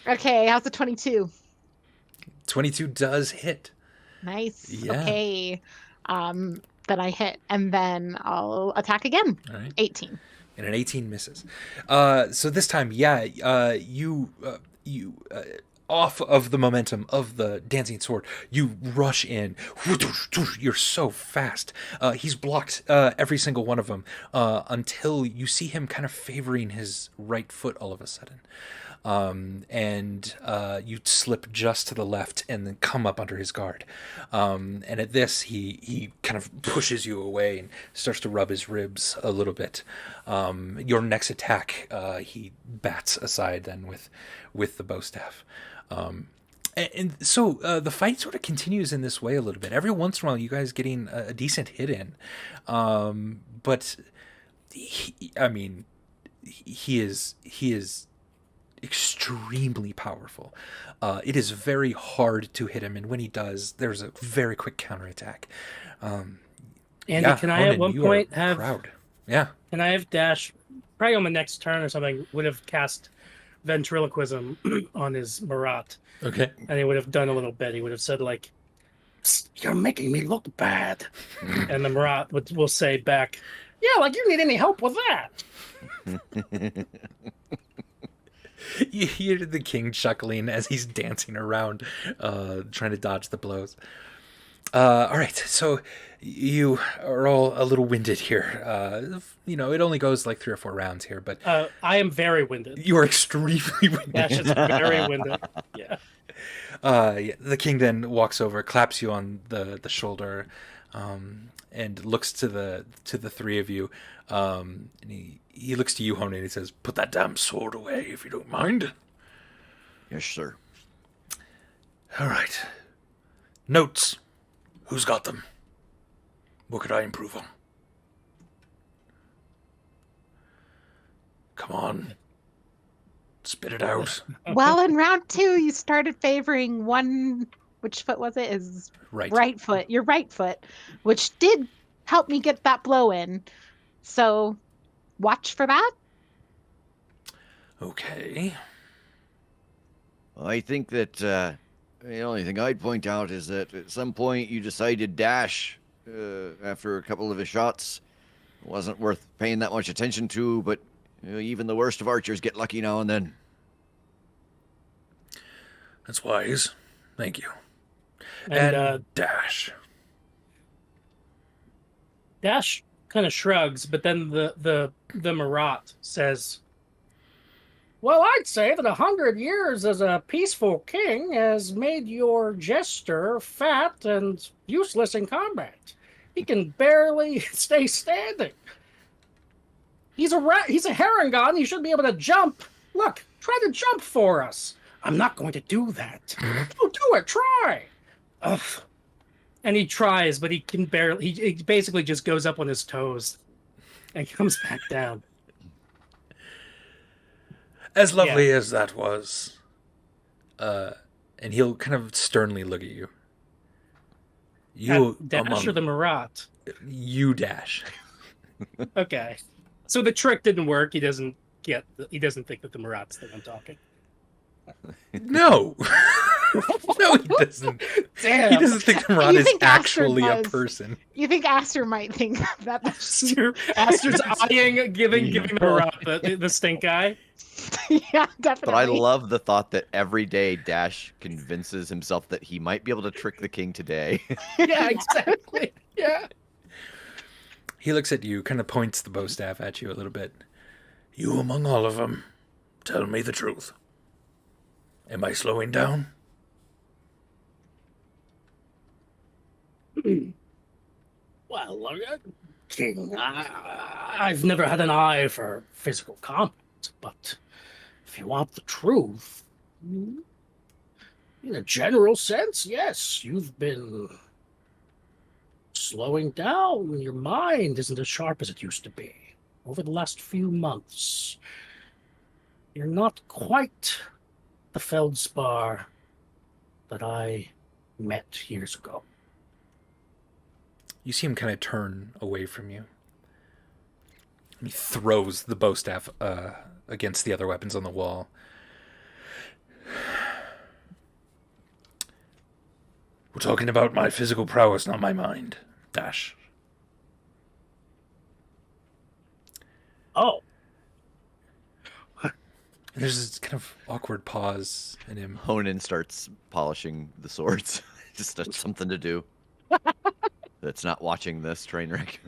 Okay, how's the 22? 22 does hit. Nice. Yeah. Okay. Then I hit, and then I'll attack again. All right. 18. And an 18 misses. So this time, you off of the momentum of the dancing sword, you rush in. You're so fast. He's blocked every single one of them until you see him kind of favoring his right foot all of a sudden. And you slip just to the left and then come up under his guard. And at this, he kind of pushes you away and starts to rub his ribs a little bit. Your next attack, he bats aside then with the bowstaff. And so the fight sort of continues in this way a little bit. Every once in a while, you guys getting a decent hit in. But he is extremely powerful. It is very hard to hit him, and when he does, there's a very quick counterattack. Andy, can I at one point have proud? Yeah. Can I have Dash? Probably on the next turn or something. Would have cast ventriloquism on his Marat. Okay. And he would have done a little bit. He would have said like, "You're making me look bad," and the Marat will say back, "Yeah, like you need any help with that." You hear the king chuckling as he's dancing around, trying to dodge the blows. All right, so you are all a little winded here. It only goes like 3 or 4 rounds here, but I am very winded. You are extremely winded. Dash is very winded. Yeah. The king then walks over, claps you on the shoulder, and looks to the 3 of you. And he looks to you, Hone, and he says, "Put that damn sword away, if you don't mind." Yes, sir. All right. Notes. Who's got them? What could I improve on? Come on. Spit it out. Well, in round 2, you started favoring one. Which foot was it? Is right foot. Your right foot, which did help me get that blow in. So, watch for that. Okay. I think that the only thing I'd point out is that at some point you decided Dash, after a couple of his shots, wasn't worth paying that much attention to, but even the worst of archers get lucky now and then. That's wise. Thank you. And Dash. Dash kind of shrugs, but then the Marat says, "Well, I'd say that 100 years as a peaceful king has made your jester fat and useless in combat. He can barely stay standing. He's a Harangon. He should be able to jump. Look, try to jump for us." "I'm not going to do that." "Oh, do it. Try." Ugh. And he tries, but he can barely. He basically just goes up on his toes and comes back down. As lovely as that was, and he'll kind of sternly look at you. You Dash or the Marat? You, Dash. Okay, so the trick didn't work. He doesn't think that the Marat's the one talking. No. No, he doesn't. Damn. He doesn't think the Marat is actually a person. You think Aster might think that? Aster's eyeing, giving the Marat the stink eye. Yeah, definitely. But I love the thought that every day Dash convinces himself that he might be able to trick the king today. Yeah, exactly. Yeah. He looks at you, kind of points the bowstaff at you a little bit. You among all of them, tell me the truth. Am I slowing down? Well, King, I've never had an eye for physical combat, but if you want the truth, in a general sense, yes, you've been slowing down. Your mind isn't as sharp as it used to be over the last few months. You're not quite the feldspar that I met years ago. You see him kind of turn away from you. He throws the bow staff against the other weapons on the wall. We're talking about my physical prowess, not my mind. Dash. Oh. And there's this kind of awkward pause in him. Honan starts polishing the swords. Just something to do. That's not watching this train wreck.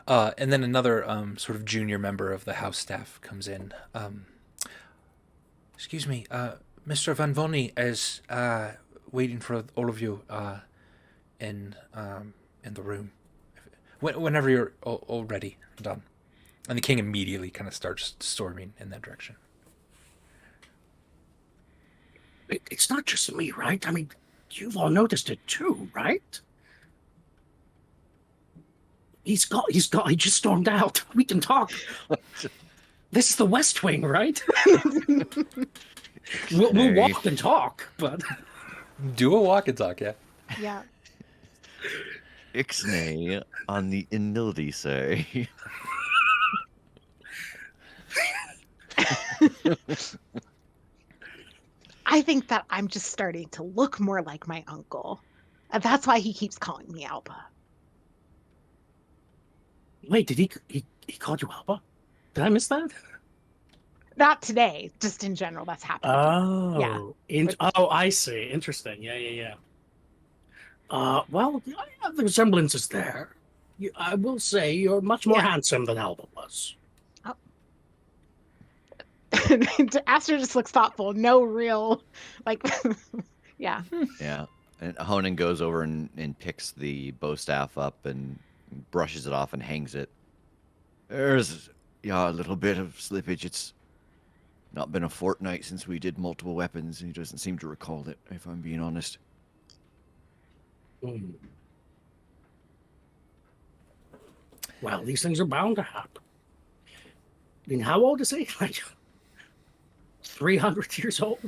And then another sort of junior member of the house staff comes in. Excuse me, Mr. Van Vonny is waiting for all of you in the room. Whenever you're all ready, done. And the king immediately kind of starts storming in that direction. It's not just me, right? I mean, you've all noticed it too, right? He just stormed out. We can talk. This is the West Wing, right? we'll walk and talk, but... Do a walk and talk, yeah. Yeah. Ixnay on the Inildi say. I think that I'm just starting to look more like my uncle. And that's why he keeps calling me Alba. Wait, did he called you Alba? Did I miss that? Not today, just in general. That's happening. Oh, yeah. Oh, I see. Interesting. Yeah. Well, the resemblance is there. I will say you're much more handsome than Alba was. Oh. Aster just looks thoughtful. No real, yeah. Yeah. And Honan goes over and picks the bow staff up and brushes it off and hangs it. There's a little bit of slippage. It's not been a fortnight since we did multiple weapons. He doesn't seem to recall it, if I'm being honest. Well, these things are bound to happen. I mean, how old is he? 300 years old?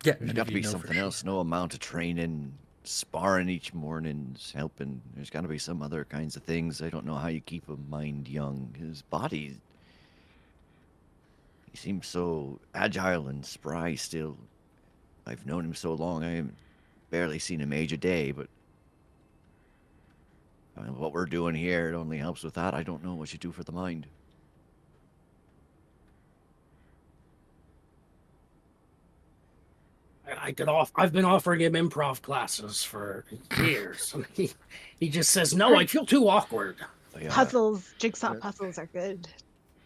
Yeah, there's got to be something else. No amount of training, sparring each morning's helping. There's got to be some other kinds of things. I don't know how you keep a mind young. His body, he seems so agile and spry still. I've known him so long. I haven't barely seen him age a day, but what we're doing here, it only helps with that. I don't know what you do for the mind. I've been offering him improv classes for years. He just says, no, I feel too awkward. Puzzles, jigsaw puzzles are good.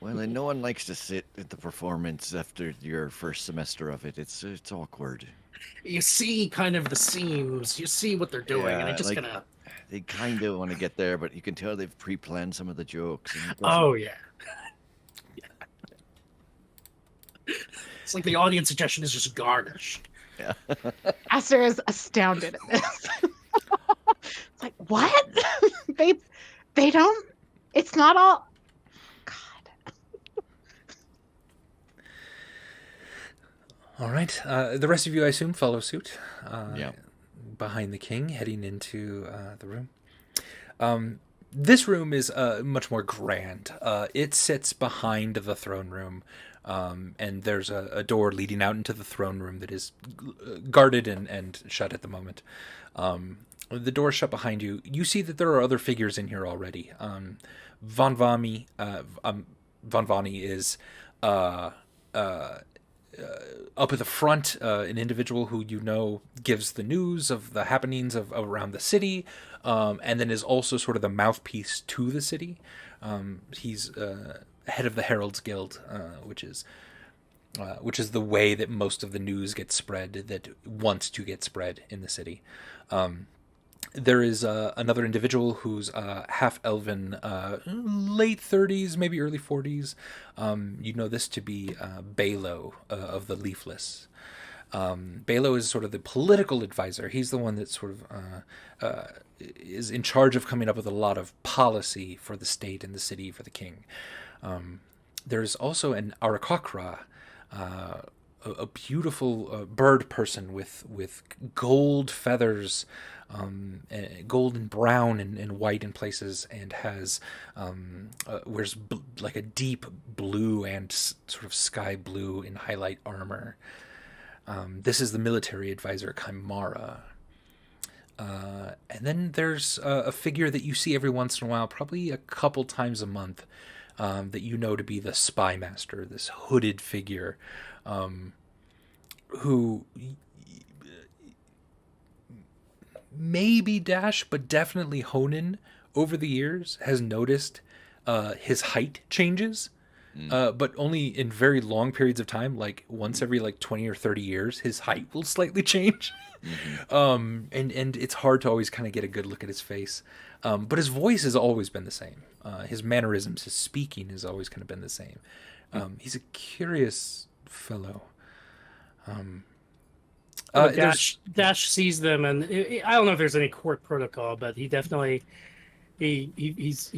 Well, and no one likes to sit at the performance after your first semester of it. It's awkward. You see kind of the seams. You see what they're doing, and it just kind of... They kind of want to get there, but you can tell they've pre-planned some of the jokes. Oh, yeah. It's like the audience suggestion is just garnished. Yeah. Aster is astounded at this. It's like, what? They don't... It's not all... God. All right. The rest of you, I assume, follow suit. Yeah. Behind the king, heading into the room. This room is much more grand. It sits behind the throne room, and there's a door leading out into the throne room that is guarded and shut at the moment. The door shut behind you. You see that there are other figures in here already. Von Vani is up at the front, an individual who you know gives the news of the happenings of around the city, and then is also sort of the mouthpiece to the city. He's head of the Herald's Guild, which is the way that most of the news gets spread, that wants to get spread in the city. There is another individual who's half-elven, late 30s, maybe early 40s. You know this to be Balo of the Leafless. Balo is sort of the political advisor. He's the one that sort of is in charge of coming up with a lot of policy for the state and the city for the king. There's also an Arakokra, a beautiful bird person with gold feathers, gold and brown and white in places, and has wears like a deep blue and sort of sky blue in highlight armor. This is the military advisor Chimara. And then there's a figure that you see every once in a while, probably a couple times a month, that you know to be the spy master, this hooded figure, who maybe Dash, but definitely Honan over the years has noticed his height changes. But only in very long periods of time, like once every like 20 or 30 years, his height will slightly change. And it's hard to always kind of get a good look at his face. But his voice has always been the same. His mannerisms, his speaking has always kind of been the same. He's a curious fellow. Dash sees them, and I don't know if there's any court protocol, but he definitely he's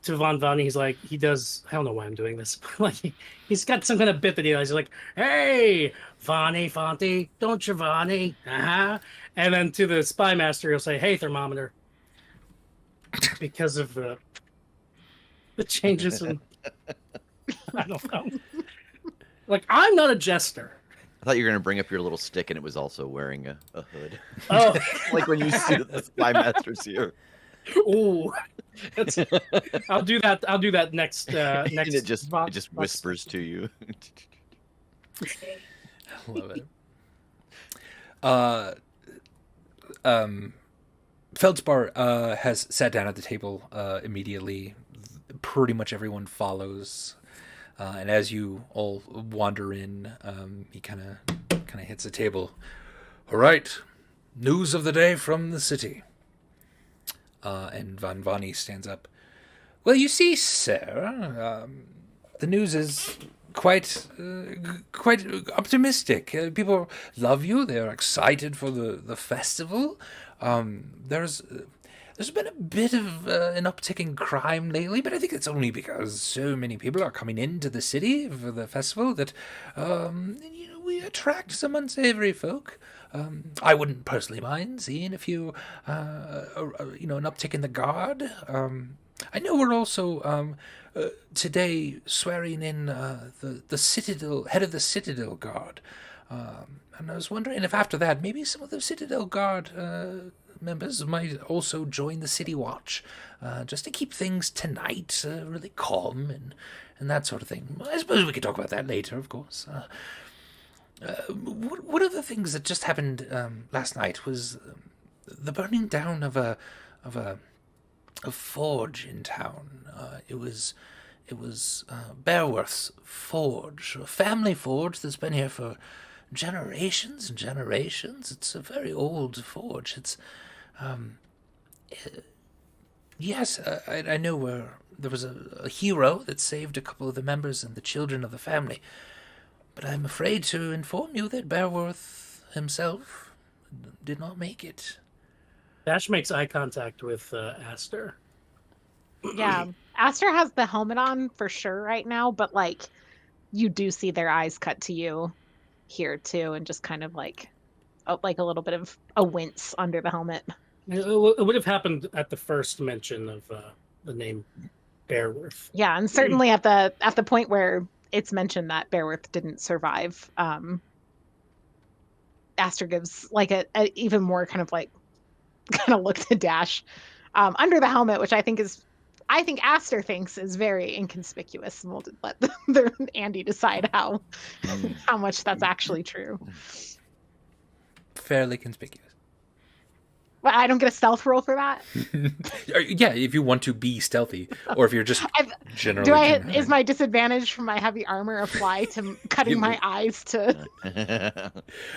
to Von Vani, he's like, he does, I don't know why I'm doing this, but like he's got some kind of bit that he does. He's like, hey, Vani, Fonty, don't you, Vani? Uh-huh. And then to the spy master, he'll say, hey, thermometer. Because of the changes in, I don't know. Like, I'm not a jester. I thought you were going to bring up your little stick, and it was also wearing a hood. Oh. Like when you see the spy masters here. Ooh. I'll do that. I'll do that next. Next. And it just whispers to you. I love it. Feldspar has sat down at the table immediately. Pretty much everyone follows, and as you all wander in, he kind of hits the table. All right, news of the day from the city. And Von Vani stands up. Well, you see, sir, the news is quite optimistic. People love you. They're excited for the festival. There's been a bit of an uptick in crime lately, but I think it's only because so many people are coming into the city for the festival that we attract some unsavory folk. I wouldn't personally mind seeing a few, an uptick in the guard. I know we're also today swearing in the Citadel head of the Citadel Guard, and I was wondering if after that maybe some of the Citadel Guard members might also join the City Watch, just to keep things tonight really calm and that sort of thing. I suppose we could talk about that later, of course. One of the things that just happened last night was the burning down of a forge in town. It was Bearworth's forge, a family forge that's been here for generations and generations. It's a very old forge. It's yes, I know where there was a hero that saved a couple of the members and the children of the family. But I'm afraid to inform you that Bearworth himself did not make it. Dash makes eye contact with Aster. Yeah, Aster has the helmet on for sure right now, but like you do see their eyes cut to you here too, and just kind of like a little bit of a wince under the helmet. It would have happened at the first mention of the name Bearworth. Yeah, and certainly at the point where it's mentioned that Bearworth didn't survive, Aster gives like a even more kind of look to Dash under the helmet, which I think Aster thinks is very inconspicuous, and we'll let Andy decide how much that's actually true. Fairly conspicuous. Well, I don't get a stealth roll for that. Yeah, if you want to be stealthy, or if you're just generally. Is my disadvantage from my heavy armor apply to cutting my eyes to?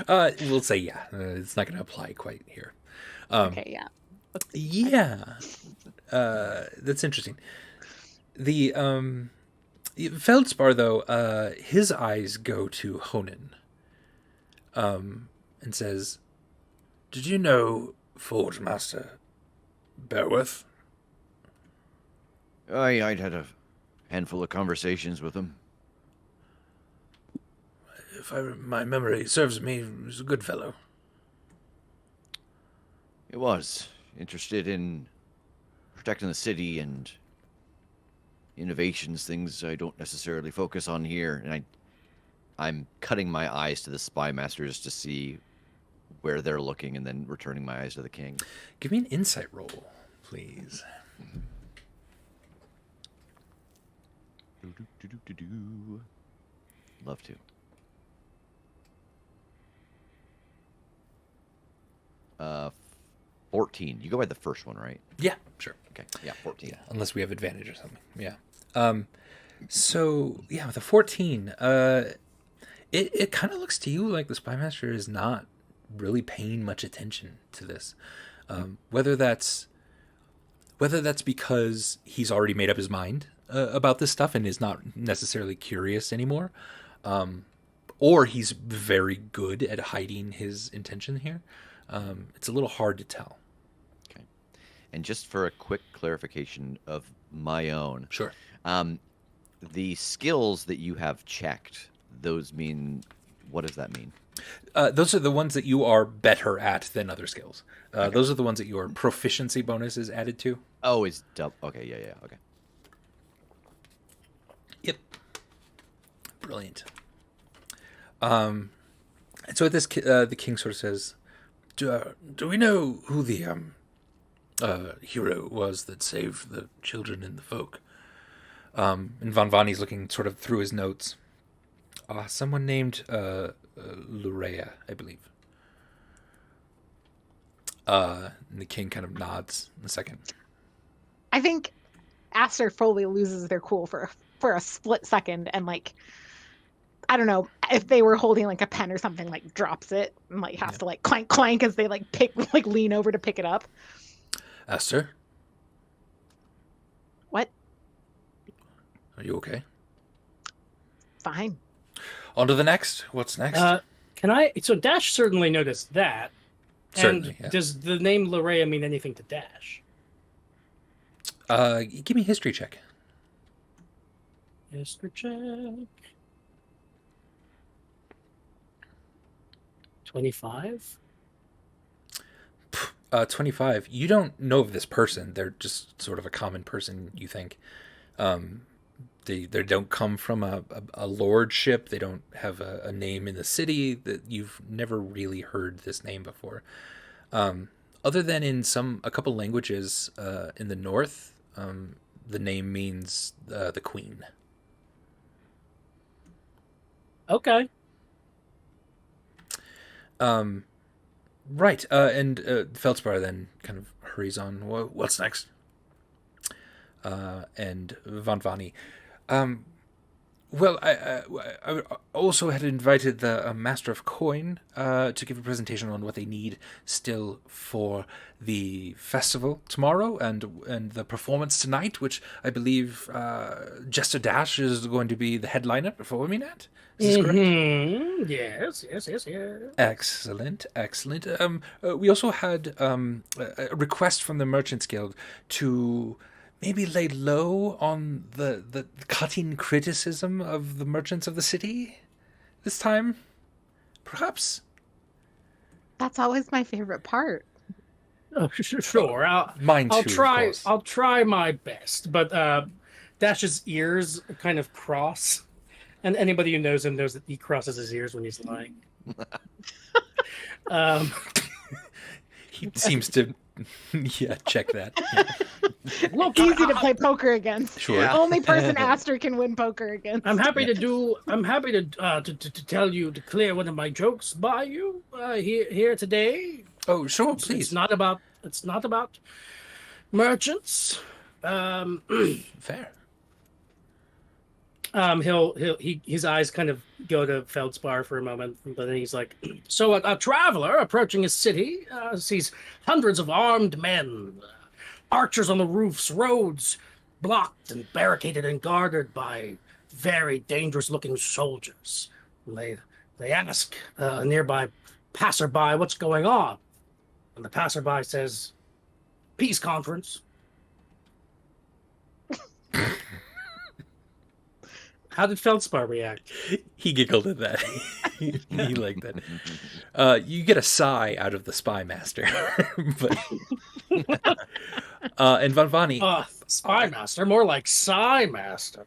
We'll say yeah. It's not going to apply quite here. Okay, yeah. Yeah, that's interesting. The Feldspar, though, his eyes go to Honan, and says, "Did you know Forge Master Bearworth?" I'd had a handful of conversations with him. if my memory serves me, he was a good fellow. It was interested in protecting the city and innovations, things I don't necessarily focus on here. And I'm cutting my eyes to the spy master just to see where they're looking, and then returning my eyes to the king. Give me an insight roll, please. Love to. 14. You go by the first one, right? Yeah, sure. Okay. Yeah, 14. Yeah, unless we have advantage or something. Yeah. So yeah, with a 14, it kind of looks to you like the spy master is not really paying much attention to this. Whether that's because he's already made up his mind about this stuff and is not necessarily curious anymore, or he's very good at hiding his intention here. It's a little hard to tell. Okay. And just for a quick clarification of my own. Sure. The skills that you have checked, those mean, what does that mean? Those are the ones that you are better at than other skills. Okay. Those are the ones that your proficiency bonus is added to. Oh, it's double. Okay, yeah, okay. Yep. Brilliant. And so at this, the king sort of says, "Do we know who the hero was that saved the children and the folk?" And Von Vani's looking sort of through his notes. Someone named Lurea, I believe. And the king kind of nods in a second. I think Aster fully loses their cool for a split second, and like, I don't know, if they were holding like a pen or something, like drops it and like has to like clank clank as they like lean over to pick it up. Aster? What? Are you okay? Fine. On to the next. What's next? Can I? So Dash certainly noticed that. Certainly. And does the name Lorea mean anything to Dash? Give me a history check. History check. 25. 25. You don't know of this person. They're just sort of a common person, you think. They don't come from a lordship. They don't have a name in the city. That you've never really heard this name before. Other than in a couple languages in the north, the name means the queen. Okay. Right. And Feldspar then kind of hurries on. What's next? And Von Vani. Well, I also had invited the Master of Coin to give a presentation on what they need still for the festival tomorrow and the performance tonight, which I believe Jester Dash is going to be the headliner performing at. Is this correct? Yes. Excellent. We also had a request from the Merchants Guild to maybe lay low on the cutting criticism of the merchants of the city this time, perhaps. That's always my favorite part. Oh, sure. Mine too. I'll try my best. But Dash's ears kind of cross, and anybody who knows him knows that he crosses his ears when he's lying. He seems to, check that. Yeah. Look, Easy to play poker against. Sure. Yeah. Only person Aster can win poker against. I'm happy to tell you to clear one of my jokes by you here today. Oh, sure, It's please. not about merchants. Fair. His eyes kind of go to Feldspar for a moment, but then he's like, so a traveler approaching a city sees hundreds of armed men, archers on the roofs, roads blocked and barricaded and guarded by very dangerous looking soldiers. They ask a nearby passerby what's going on, and the passerby says, peace conference. How did Feldspar react? He giggled at that. he like that. You get a sigh out of the spy master, but and Vanvani. Spy master, more like Psy master.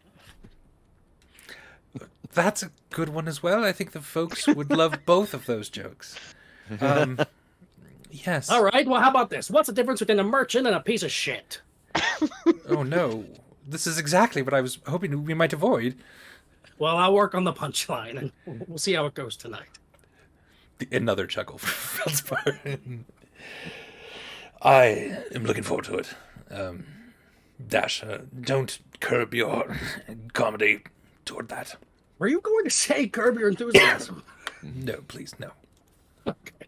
That's a good one as well. I think the folks would love both of those jokes. Yes. All right. Well, how about this? What's the difference between a merchant and a piece of shit? Oh no, this is exactly what I was hoping we might avoid. Well, I'll work on the punchline, and we'll see how it goes tonight. Another chuckle from Feldspar. I am looking forward to it. Dash, don't curb your comedy toward that. Were you going to say curb your enthusiasm? No, please, no. Okay.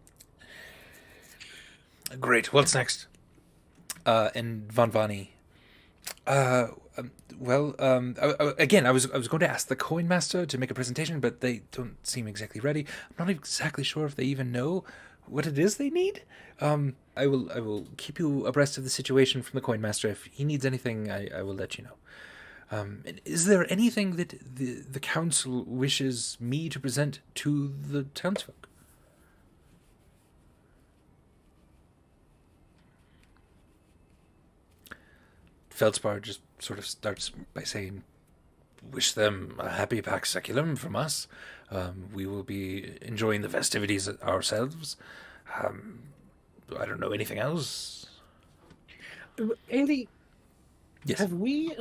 Great. What's next? And Vanvani. Again, I was going to ask the coin master to make a presentation, but they don't seem exactly ready. I'm not exactly sure if they even know what it is they need. I will keep you abreast of the situation from the coin master. If he needs anything, I will let you know. Is there anything that the council wishes me to present to the townsfolk? Feldspar just sort of starts by saying, wish them a happy Pax Seculum from us. We will be enjoying the festivities ourselves. I don't know anything else. Andy, Yes. have we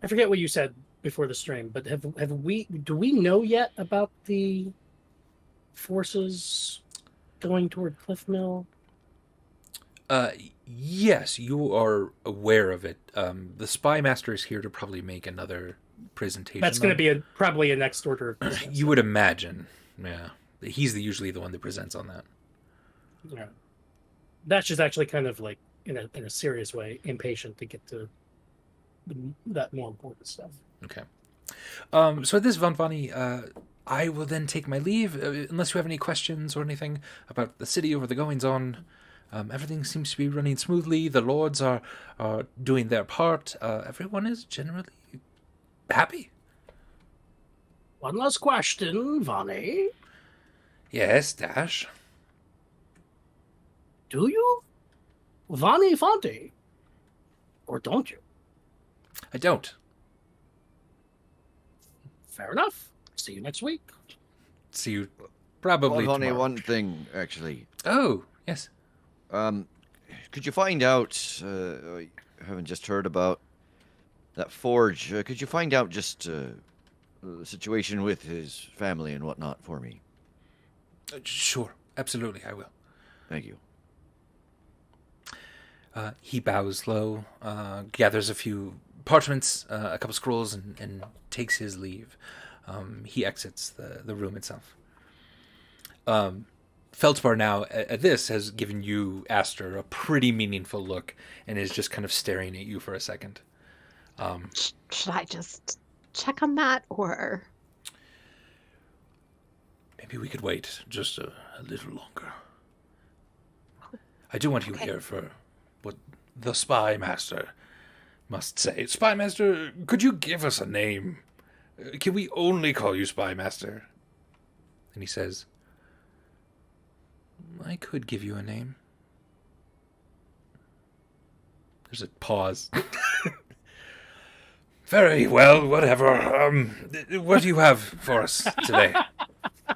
I forget what you said before the stream, but do we know yet about the forces going toward Cliff Mill? Yes, you are aware of it. The spy master is here to probably make another presentation. That's going to be probably a next order of business. You would imagine. Yeah. He's usually the one that presents on that. Yeah. That's just actually kind of like, in a serious way, impatient to get to that more important stuff. Okay. So at this, Vanvani, I will then take my leave, unless you have any questions or anything about the city or the goings-on. Everything seems to be running smoothly. The lords are doing their part. Everyone is generally happy. One last question, Vonnie. Yes, Dash. Do you Vonnie Fonte? Or don't you? I don't. Fair enough. See you next week. See you probably Only tomorrow. one thing, actually. Oh, yes. Could you find out, I haven't just heard about that forge, could you find out just the situation with his family and whatnot for me? Sure, absolutely, I will. Thank you. He bows low, gathers a few parchments, a couple scrolls, and takes his leave. He exits the room itself. Feldspar now, at this, has given you, Aster, a pretty meaningful look and is just kind of staring at you for a second. Should I just check on that, or? Maybe we could wait just a little longer. I do want you here for what the Spy Master must say. Spy Master, could you give us a name? Can we only call you Spy Master? And he says, I could give you a name. There's a pause. Very well, whatever. What do you have for us today? I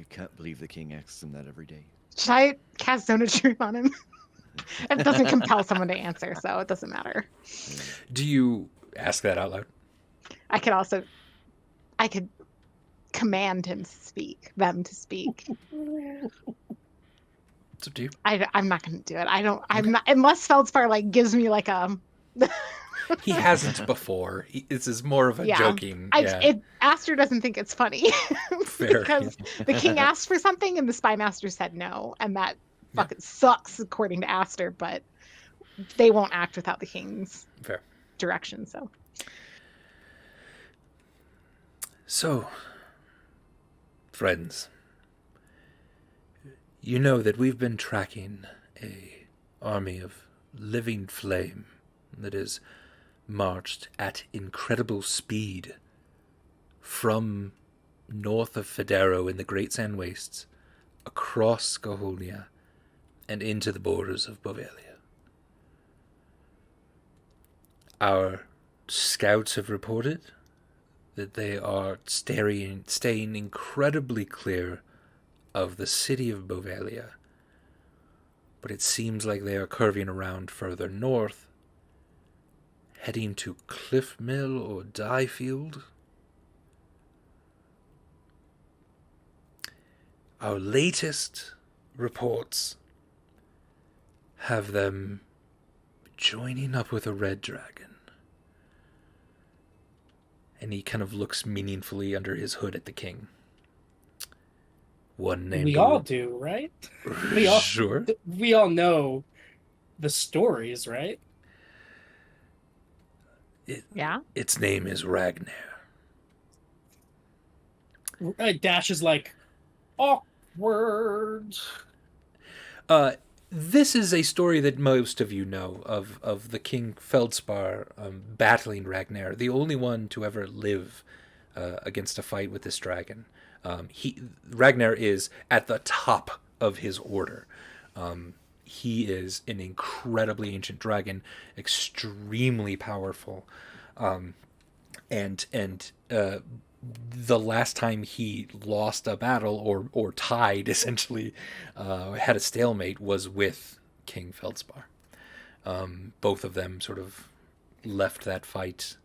can't believe the king asks him that every day. Should I cast Zone of Truth on him? It doesn't compel someone to answer, so it doesn't matter. Do you ask that out loud? I could command them to speak. It's up to you. I'm not going to do it. I'm not, unless Feldspar gives me a. He hasn't before. This is more of a joking. Aster doesn't think it's funny. Fair. Because the king asked for something and the spy master said no, and that fucking sucks according to Aster, but they won't act without the king's direction, so. So, friends, you know that we've been tracking a army of living flame that is marched at incredible speed from north of Phidero in the Great Sand Wastes, across Gaholia, and into the borders of Bovalia. Our scouts have reported that they are staying incredibly clear of the city of Bovalia, but it seems like they are curving around further north, heading to Cliff Mill or Diefield. Our latest reports have them joining up with a red dragon. And he kind of looks meaningfully under his hood at the king. One named... We all do, right? Sure. We all know the stories, right? Yeah. Its name is Ragnar. Dash is like, awkward. This is a story that most of you know of the King Feldspar battling Ragnar, the only one to ever live against a fight with this dragon. Ragnar is at the top of his order. He is an incredibly ancient dragon, extremely powerful, and the last time he lost a battle or tied, essentially, had a stalemate, was with King Feldspar. Both of them sort of left that fight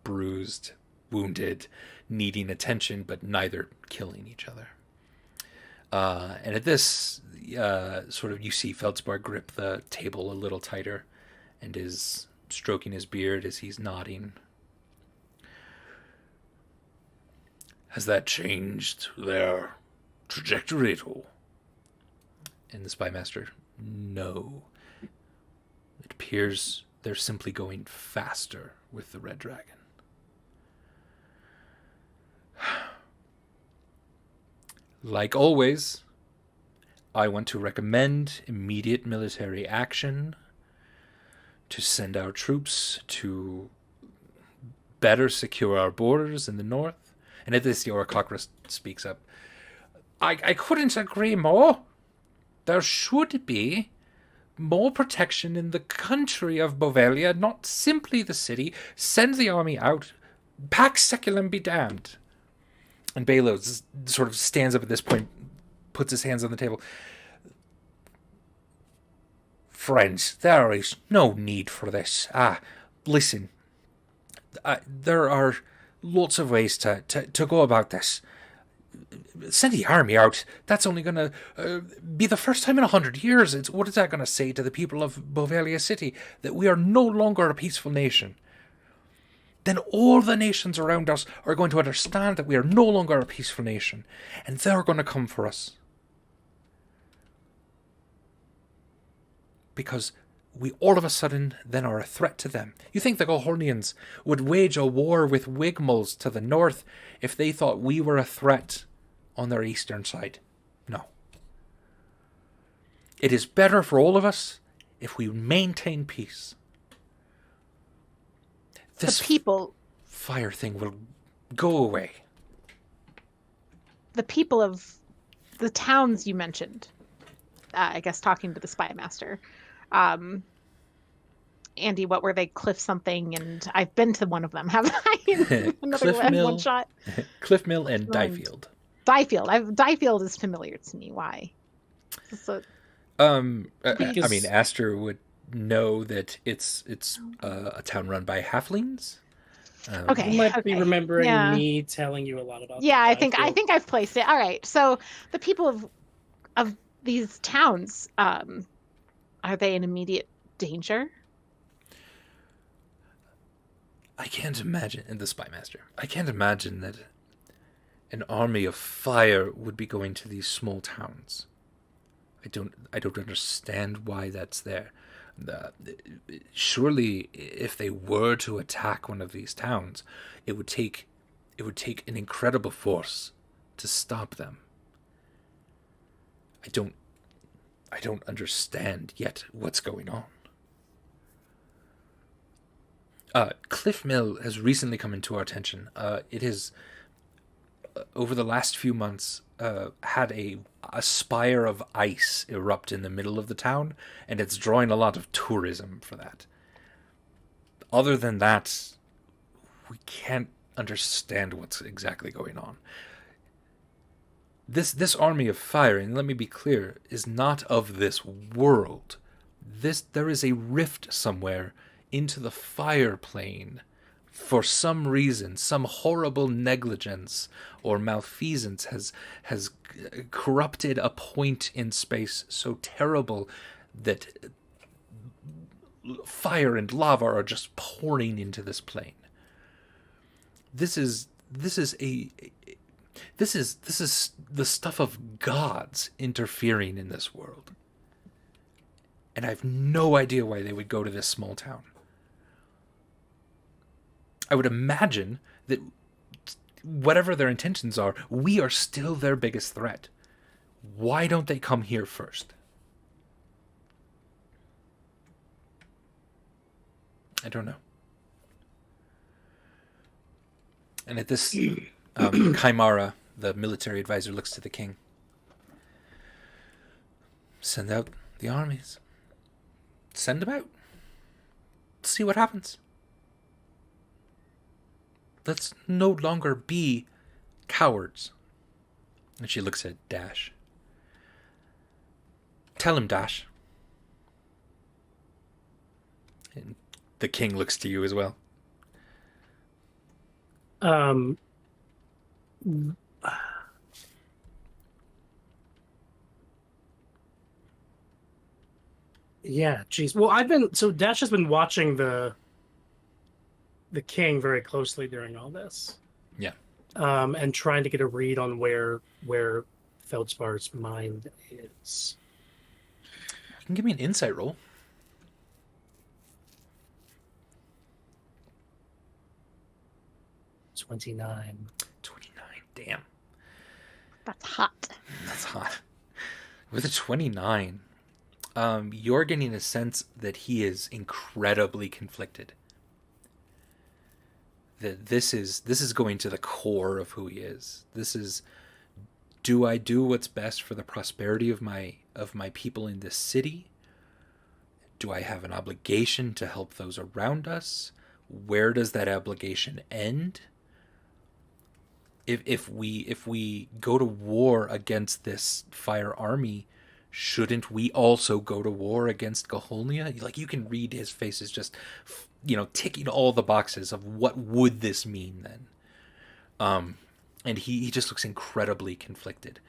bruised, wounded, needing attention, but neither killing each other. And at this, sort of, you see Feldspar grip the table a little tighter and is stroking his beard as he's nodding. Has that changed their trajectory at all? And the Spymaster, no. It appears they're simply going faster with the Red Dragon. Like always, I want to recommend immediate military action to send our troops to better secure our borders in the north. And at this, the Orococra speaks up. I couldn't agree more. There should be more protection in the country of Bovalia, not simply the city. Send the army out. Pax Seculum be damned. And Balos sort of stands up at this point, puts his hands on the table. Friends, there is no need for this. Listen. There are lots of ways to go about this. Send the army out. That's only going to be the first time in 100 years. What is that going to say to the people of Bovalia City? That we are no longer a peaceful nation. Then all the nations around us are going to understand that we are no longer a peaceful nation. And they're going to come for us. Because we all of a sudden then are a threat to them. You think the Gohornians would wage a war with Wigmals to the north if they thought we were a threat on their eastern side? No. It is better for all of us if we maintain peace. This the people... fire thing will go away. The people of the towns you mentioned, I guess talking to the Spymaster, Andy, what were they? Cliff something, and I've been to one of them, haven't I? Another Cliff Mill, one shot. Cliff Mill and Diefield. Diefield is familiar to me. Why? So, I mean, Aster would know that it's a town run by halflings. Okay, you might be remembering yeah. me telling you a lot about. Yeah, that. I think I've placed it. All right, so the people of these towns, are they in immediate danger? I can't imagine, and the Spymaster, I can't imagine that an army of fire would be going to these small towns. I don't understand why that's there. Surely, if they were to attack one of these towns, it would take an incredible force to stop them. I don't understand yet what's going on. Cliff Mill has recently come into our attention. It is over the last few months, had a spire of ice erupt in the middle of the town, and it's drawing a lot of tourism for that. Other than that, we can't understand what's exactly going on. This army of fire, and let me be clear, is not of this world. There is a rift somewhere into the fire plane. For some reason, some horrible negligence or malfeasance has corrupted a point in space so terrible that fire and lava are just pouring into this plane. This is the stuff of gods interfering in this world. And I have no idea why they would go to this small town. I would imagine that whatever their intentions are, we are still their biggest threat. Why don't they come here first? I don't know. And at this, Kaimara, the military advisor, looks to the king. Send out the armies. Send them out. See what happens. Let's no longer be cowards. And she looks at Dash. Tell him, Dash. And the king looks to you as well. Yeah, geez. Well, Dash has been watching the king very closely during all this. Yeah. And trying to get a read on where Feldspar's mind is. You can give me an insight roll. 29. 29. Damn. That's hot. That's hot. With a 29, you're getting a sense that he is incredibly conflicted. That this is going to the core of who he is. This is, do I do what's best for the prosperity of my people in this city? Do I have an obligation to help those around us? Where does that obligation end? If we go to war against this fire army, shouldn't we also go to war against Gaholnia? Like, you can read his face is just, ticking all the boxes of what would this mean then. And he just looks incredibly conflicted.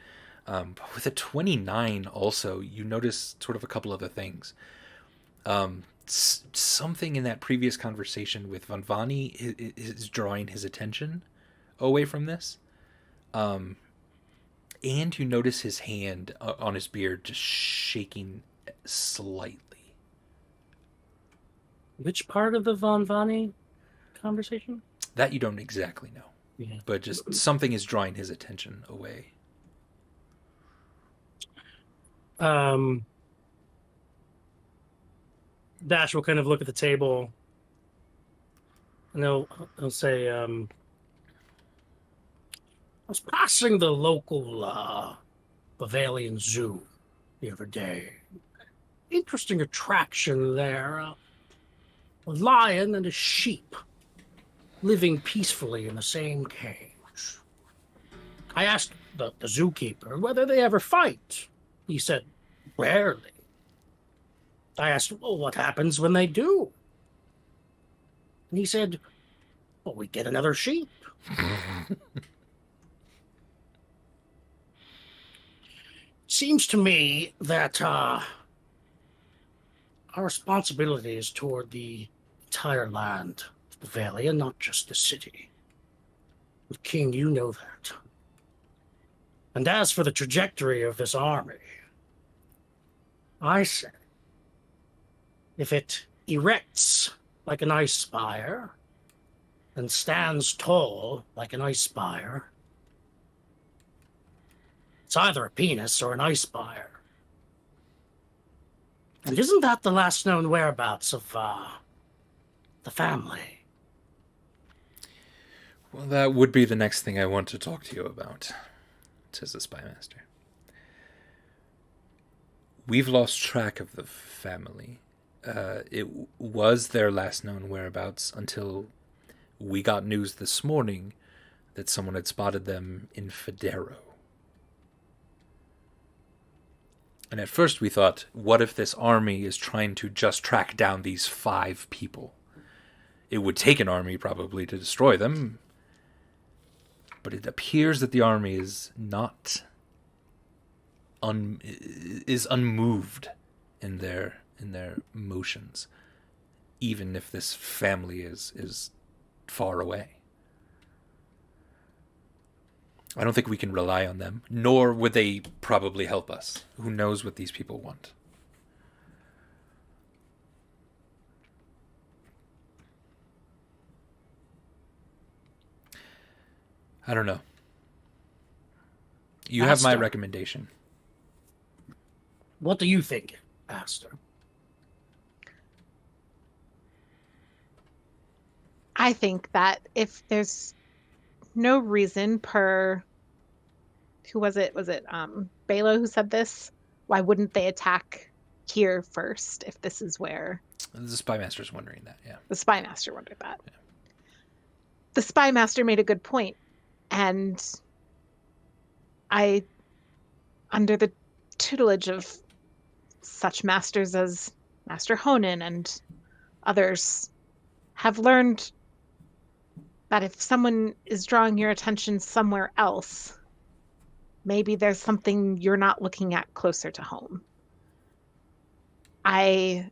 But with a 29 also, you notice sort of a couple other things. Something in that previous conversation with Vanvani is drawing his attention away from this. And you notice his hand on his beard just shaking slightly. Which part of the Vanvani conversation? That you don't exactly know. Yeah. But just something is drawing his attention away. Dash will kind of look at the table and he'll say, I was passing the local Bavalian Zoo the other day. Interesting attraction there. A lion and a sheep living peacefully in the same cage. I asked the zookeeper whether they ever fight. He said, rarely. I asked, well, what happens when they do? And he said, well, we get another sheep. Seems to me that our responsibility is toward the entire land of Bovalia, not just the city. But King, you know that. And as for the trajectory of this army, I say, if it erects like an ice spire and stands tall like an ice spire, it's either a penis or an ice spire. And isn't that the last known whereabouts of the family? Well, that would be the next thing I want to talk to you about, says the spymaster. We've lost track of the family. It was their last known whereabouts until we got news this morning that someone had spotted them in Phidero. And at first we thought, what if this army is trying to just track down these 5 people? It would take an army probably to destroy them, but it appears that the army is not unmoved in their motions, even if this family is far away. I don't think we can rely on them, nor would they probably help us. Who knows what these people want? I don't know. You have my Aster. recommendation. What do you think, Aster? I think that if there's no reason per, who was it? Was it Balo who said this? Why wouldn't they attack here first if this is where The spymaster's wondering that, yeah. the spymaster wondered that? Yeah. The spymaster made a good point, and I, under the tutelage of such masters as Master Honan and others, have learned that if someone is drawing your attention somewhere else, maybe there's something you're not looking at closer to home. I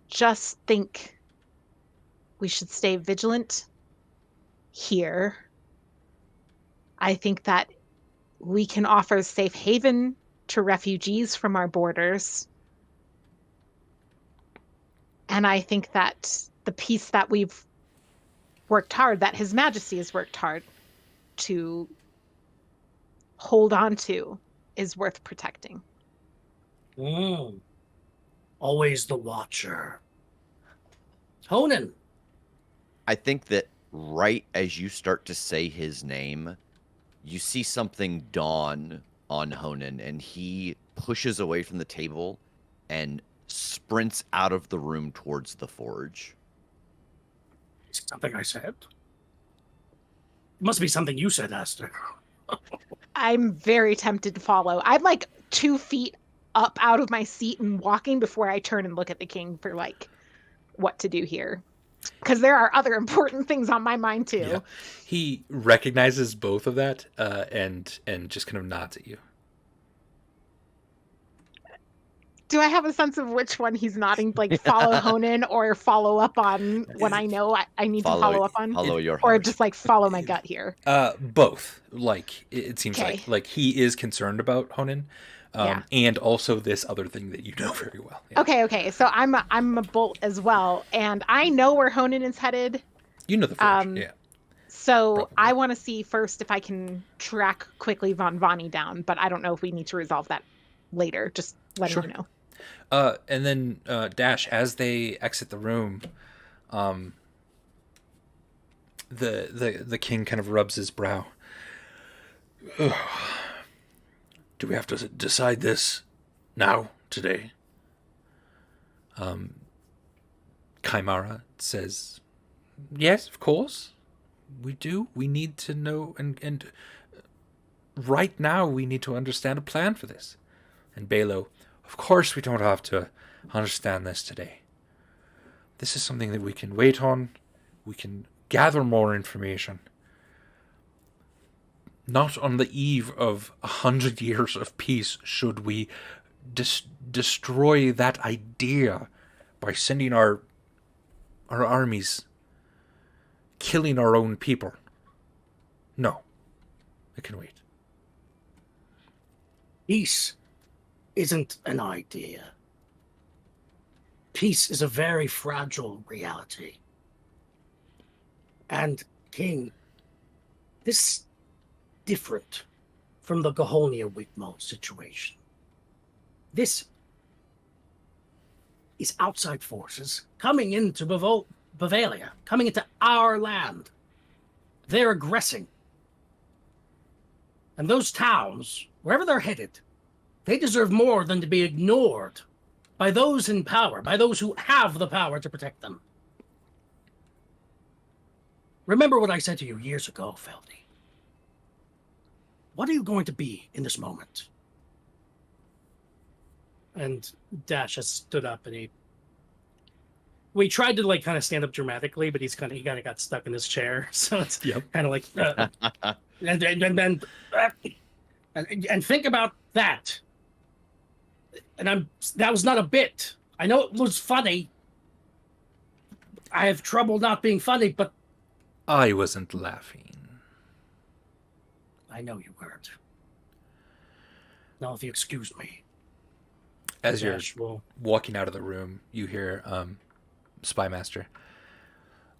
just think we should stay vigilant here. I think that we can offer safe haven to refugees from our borders. And I think that the peace that we've worked hard, that His Majesty has worked hard to hold on to, is worth protecting. Always the watcher. Honan. I think that right as you start to say his name, you see something dawn on Honan, and he pushes away from the table and sprints out of the room towards the forge. Is it something I said? It must be something you said, Aster. I'm very tempted to follow. I'm like 2 feet up out of my seat and walking before I turn and look at the king for like what to do here. Because there are other important things on my mind too. Yeah. He recognizes both of that and just kind of nods at you. Do I have a sense of which one he's nodding? Like follow Honan or follow up on what I know I need to follow up on? Follow your or heart. just like follow my gut here? Both. Like it seems Okay. like he is concerned about Honan, Yeah. and also this other thing that you know very well. Yeah. Okay. So I'm a bolt as well, and I know where Honan is headed. You know the forge, yeah. So Probably. I want to see first if I can track quickly Von Vani down, but I don't know if we need to resolve that later. Just letting Sure. you know. And then Dash, as they exit the room, the king kind of rubs his brow. Do we have to decide this now, today? Kaimara says, yes, of course. We do. We need to know, and right now we need to understand a plan for this. And Balo, of course we don't have to understand this today. This is something that we can wait on. We can gather more information. Not on the eve of 100 years of peace should we destroy that idea by sending our armies, killing our own people. No, it can wait. Peace isn't an idea. Peace is a very fragile reality. And, King, this is different from the Gahonia Wigmo situation. This is outside forces coming into Bovalia, coming into our land. they're aggressing. And those towns, wherever they're headed, they deserve more than to be ignored by those in power, by those who have the power to protect them. Remember what I said to you years ago, Feldy. What are you going to be in this moment? And Dash has stood up, and we tried to like kind of stand up dramatically, but he kind of got stuck in his chair, so it's kind of like and think about that. And that was not a bit. I know it was funny. I have trouble not being funny, but I wasn't laughing. I know you weren't. Now, if you excuse me. As you're walking out of the room, you hear Spymaster.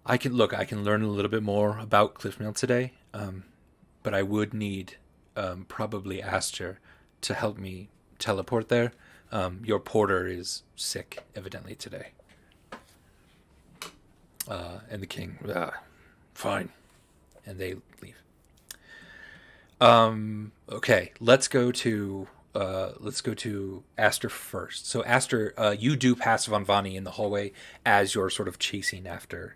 I can learn a little bit more about Cliffmill today, but I would need probably Aster to help me teleport there. Your porter is sick, evidently, today. And the king, fine. And they leave. Okay, let's go to Aster first. So Aster, you do pass Von Vani in the hallway as you're sort of chasing after.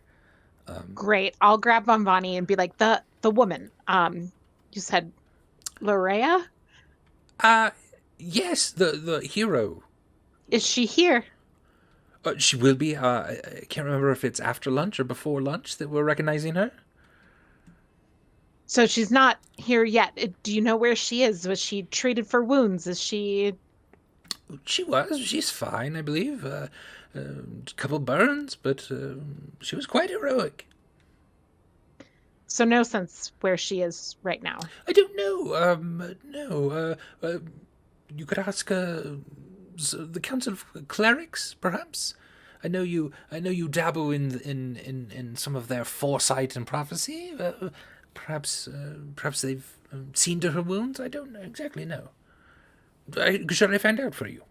Great. I'll grab Von Vani and be like, the woman. You said Lorea? Yes, the hero. Is she here? She will be. I can't remember if it's after lunch or before lunch that we're recognizing her. So she's not here yet. Do you know where she is? Was she treated for wounds? Is she... She was. She's fine, I believe. A couple burns, but she was quite heroic. So no sense where she is right now. I don't know. No. You could ask the Council of Clerics, perhaps. I know you dabble in some of their foresight and prophecy. Perhaps they've seen to her wounds. I don't exactly know. Should I find out for you?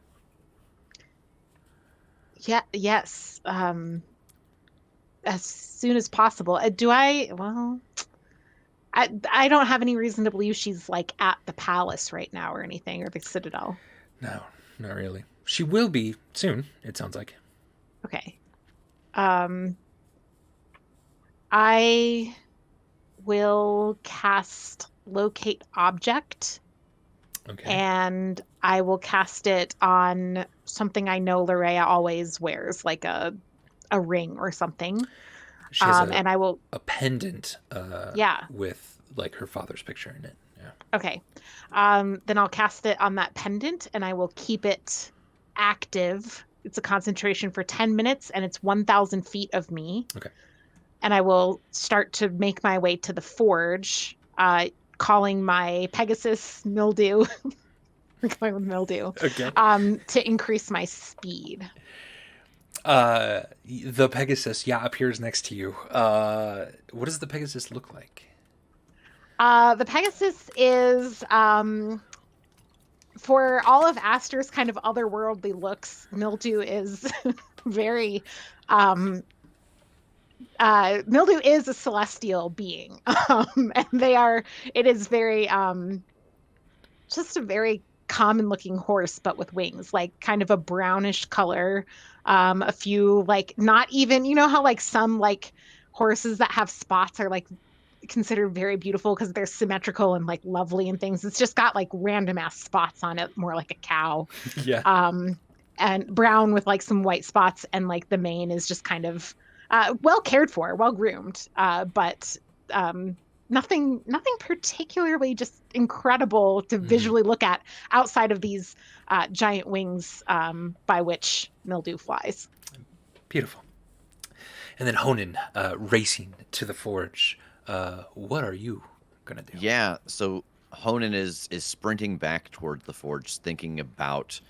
Yeah. Yes. As soon as possible. Do I? Well, I don't have any reason to believe she's like at the palace right now or anything, or the Citadel. No, not really. She will be soon. It sounds like. Okay. I will cast Locate Object. Okay. And I will cast it on something I know Lorea always wears, like a ring or something. She has and I will a pendant. Yeah. With like her father's picture in it. Yeah. Okay. Then I'll cast it on that pendant, and I will keep it active. It's a concentration for 10 minutes, and it's 1,000 feet of me. Okay. And I will start to make my way to the forge, calling my Pegasus Mildew. We're going with Mildew. Okay. To increase my speed. The Pegasus, appears next to you. What does the Pegasus look like? The Pegasus is, for all of Aster's kind of otherworldly looks, Mildew is very, Mildew is a celestial being. And it is very, just a very common looking horse, but with wings, like kind of a brownish color. A few, like, not even, you know how like some like horses that have spots are like considered very beautiful because they're symmetrical and like lovely and things. It's just got like random ass spots on it, more like a cow. Yeah. And brown with like some white spots, and like the mane is just kind of well cared for, well groomed, but nothing particularly just incredible to visually look at outside of these giant wings by which Mildew flies. Beautiful. And then Honan racing to the forge. What are you gonna do? Yeah, so Honan is sprinting back toward the forge, thinking about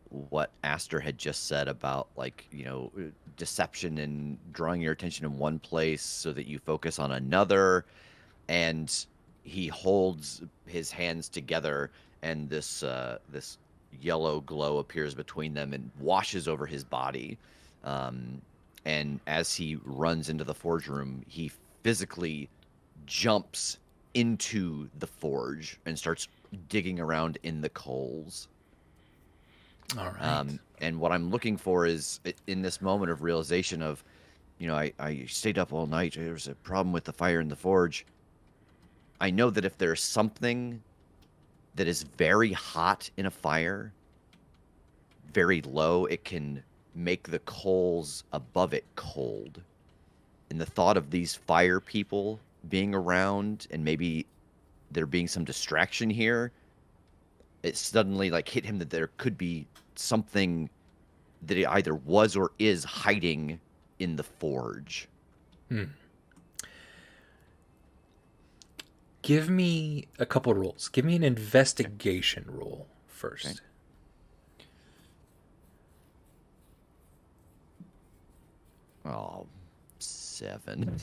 what Aster had just said about, like, deception and drawing your attention in one place so that you focus on another. And he holds his hands together, and this yellow glow appears between them and washes over his body. And as he runs into the forge room, he physically jumps into the forge and starts digging around in the coals. All right. And what I'm looking for is in this moment of realization of, I stayed up all night. There was a problem with the fire in the forge. I know that if there's something that is very hot in a fire, very low, it can make the coals above it cold. And the thought of these fire people being around and maybe there being some distraction here, it suddenly like hit him that there could be something that it either was or is hiding in the forge. Give me a couple rolls. Give me an investigation roll first. Okay. Oh, 7.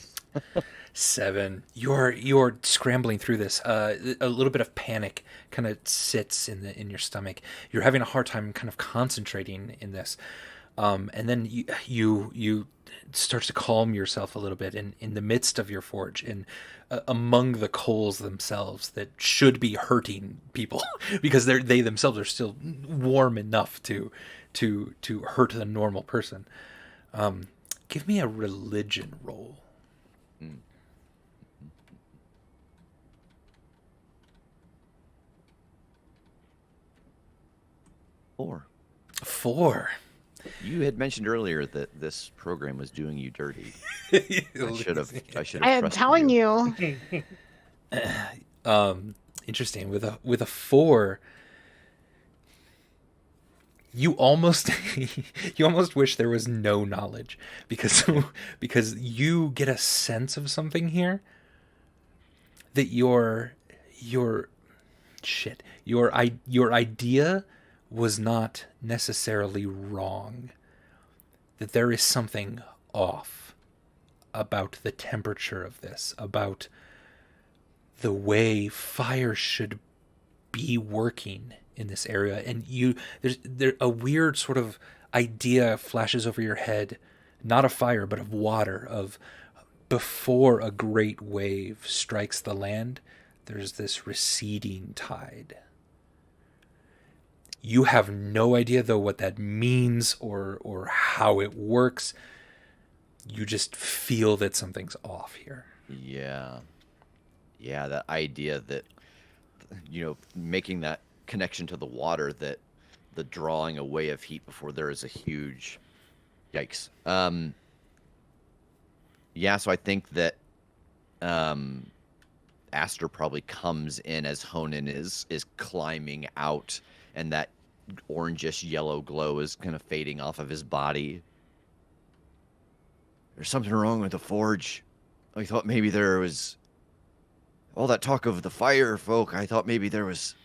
7. You're scrambling through this. A little bit of panic kind of sits in your stomach. You're having a hard time kind of concentrating in this, and then you start to calm yourself a little bit in the midst of your forge and among the coals themselves that should be hurting people because they themselves are still warm enough to hurt a normal person. Give me a religion roll. 4. You had mentioned earlier that this program was doing you dirty. I should have. I am telling you. Interesting. With a 4, you almost wish there was no knowledge because you get a sense of something here that your idea was not necessarily wrong, that there is something off about the temperature of this, about the way fire should be working in this area. And there's a weird sort of idea flashes over your head, not of fire, but of water, of before a great wave strikes the land, there's this receding tide. You have no idea, though, what that means or how it works. You just feel that something's off here. Yeah, that idea that, making that connection to the water, that the drawing away of heat before there is a huge yikes. So I think that Aster probably comes in as Honan is climbing out, and that orangish yellow glow is kind of fading off of his body. There's something wrong with the forge. I thought maybe there was all that talk of the fire folk. I thought maybe there was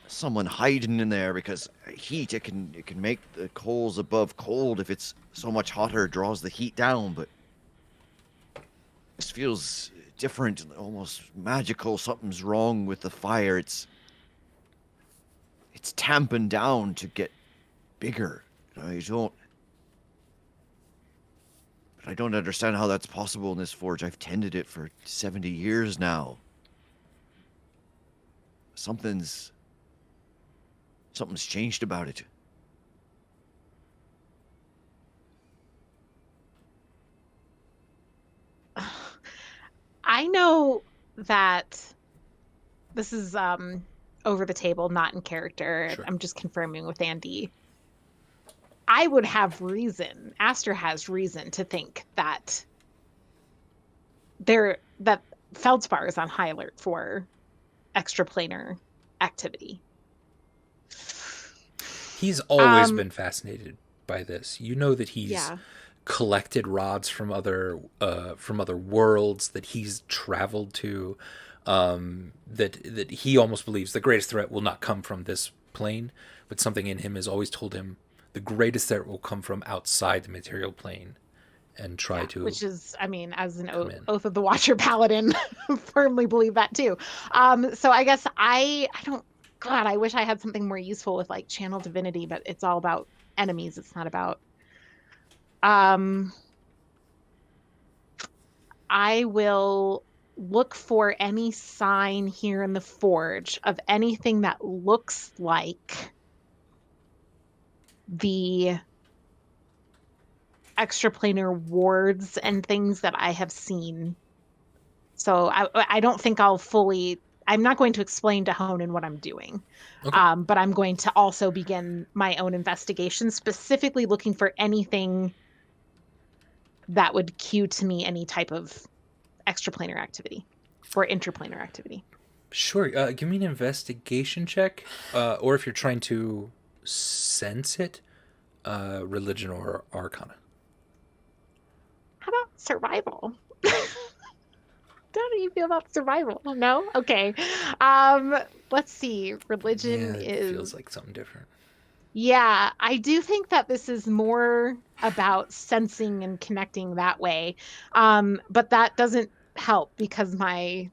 someone hiding in there, because heat, it can make the coals above cold. If it's so much hotter, it draws the heat down. But this feels different, almost magical. Something's wrong with the fire. It's tamping down to get bigger. I don't understand how that's possible in this forge. I've tended it for 70 years now. Something's changed about it. I know that this is over the table, not in character. Sure. I'm just confirming with Andy. I would have reason, Aster has reason to think that Feldspar is on high alert for extraplanar activity. He's always been fascinated by this. You know that he's Yeah. collected rods from other worlds, that he's traveled to, that he almost believes the greatest threat will not come from this plane, but something in him has always told him the greatest threat will come from outside the material plane, and try to. Which is, I mean, as an come in. Oath of the Watcher paladin, firmly believe that too. So I guess I don't. God, I wish I had something more useful with like channel divinity, but it's all about enemies. It's not about. I will look for any sign here in the forge of anything that looks like the extraplanar wards and things that I have seen. So I don't think I'm not going to explain to Honan what I'm doing. Okay. But I'm going to also begin my own investigation, specifically looking for anything that would cue to me any type of extraplanar activity or interplanar activity. Sure. Give me an investigation check, or if you're trying to sense it, religion or arcana. How about survival? How do you feel about survival? No? Okay. Let's see. Religion It feels like something different. Yeah, I do think that this is more about sensing and connecting that way. But that doesn't help because my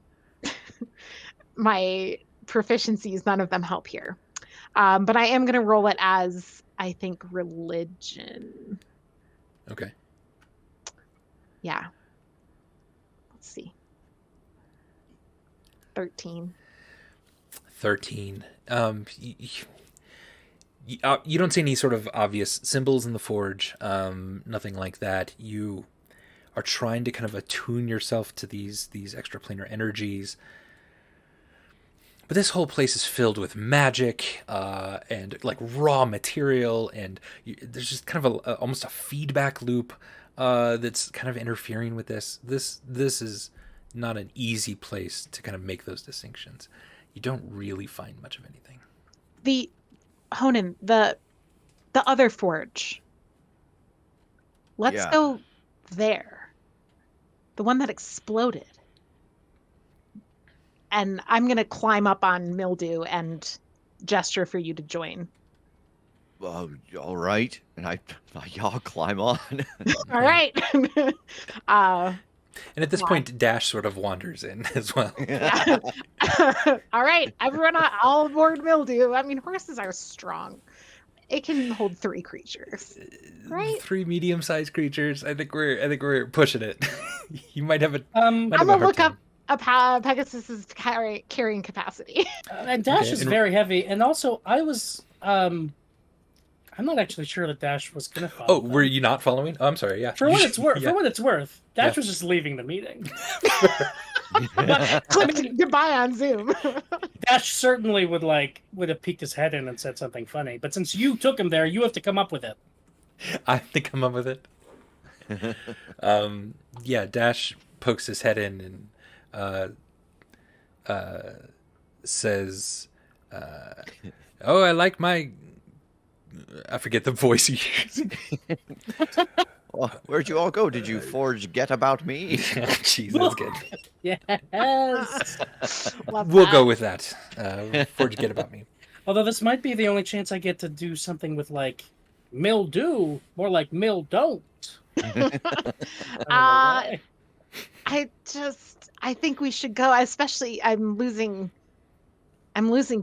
my proficiencies, none of them help here. But I am going to roll it as, I think, religion. Okay. Yeah. Let's see. 13. 13. You don't see any sort of obvious symbols in the forge, nothing like that. You are trying to kind of attune yourself to these extraplanar energies. But this whole place is filled with magic and like raw material, and there's just kind of almost a feedback loop that's kind of interfering with this. This is not an easy place to kind of make those distinctions. You don't really find much of anything. Honan, the other forge. Let's go there. The one that exploded. And I'm going to climb up on Mildew and gesture for you to join. Well, all right. And y'all climb on. All right. And at this point, Dash sort of wanders in as well. Yeah. All right, everyone all aboard Mildew. I mean, horses are strong. It can hold 3 creatures, right? 3 medium-sized creatures. I think we're pushing it. You might have a. I'm gonna look up Pegasus's carrying capacity. And Dash is very heavy, and also I was. I'm not actually sure that Dash was going to follow. Oh, were you not following? Oh, I'm sorry. Yeah. For what it's worth, Dash was just leaving the meeting. Click goodbye on Zoom. Dash certainly would have peeked his head in and said something funny, but since you took him there, you have to come up with it. I have to come up with it. Yeah, Dash pokes his head in and says, "Oh, I like my." I forget the voice you use. Well, where'd you all go? Did you forge Get About Me? Jeez, that's good. Yes. We'll go with that. Forge Get About Me. Although this might be the only chance I get to do something with like mildew, more like mill don't. I think we should go, especially I'm losing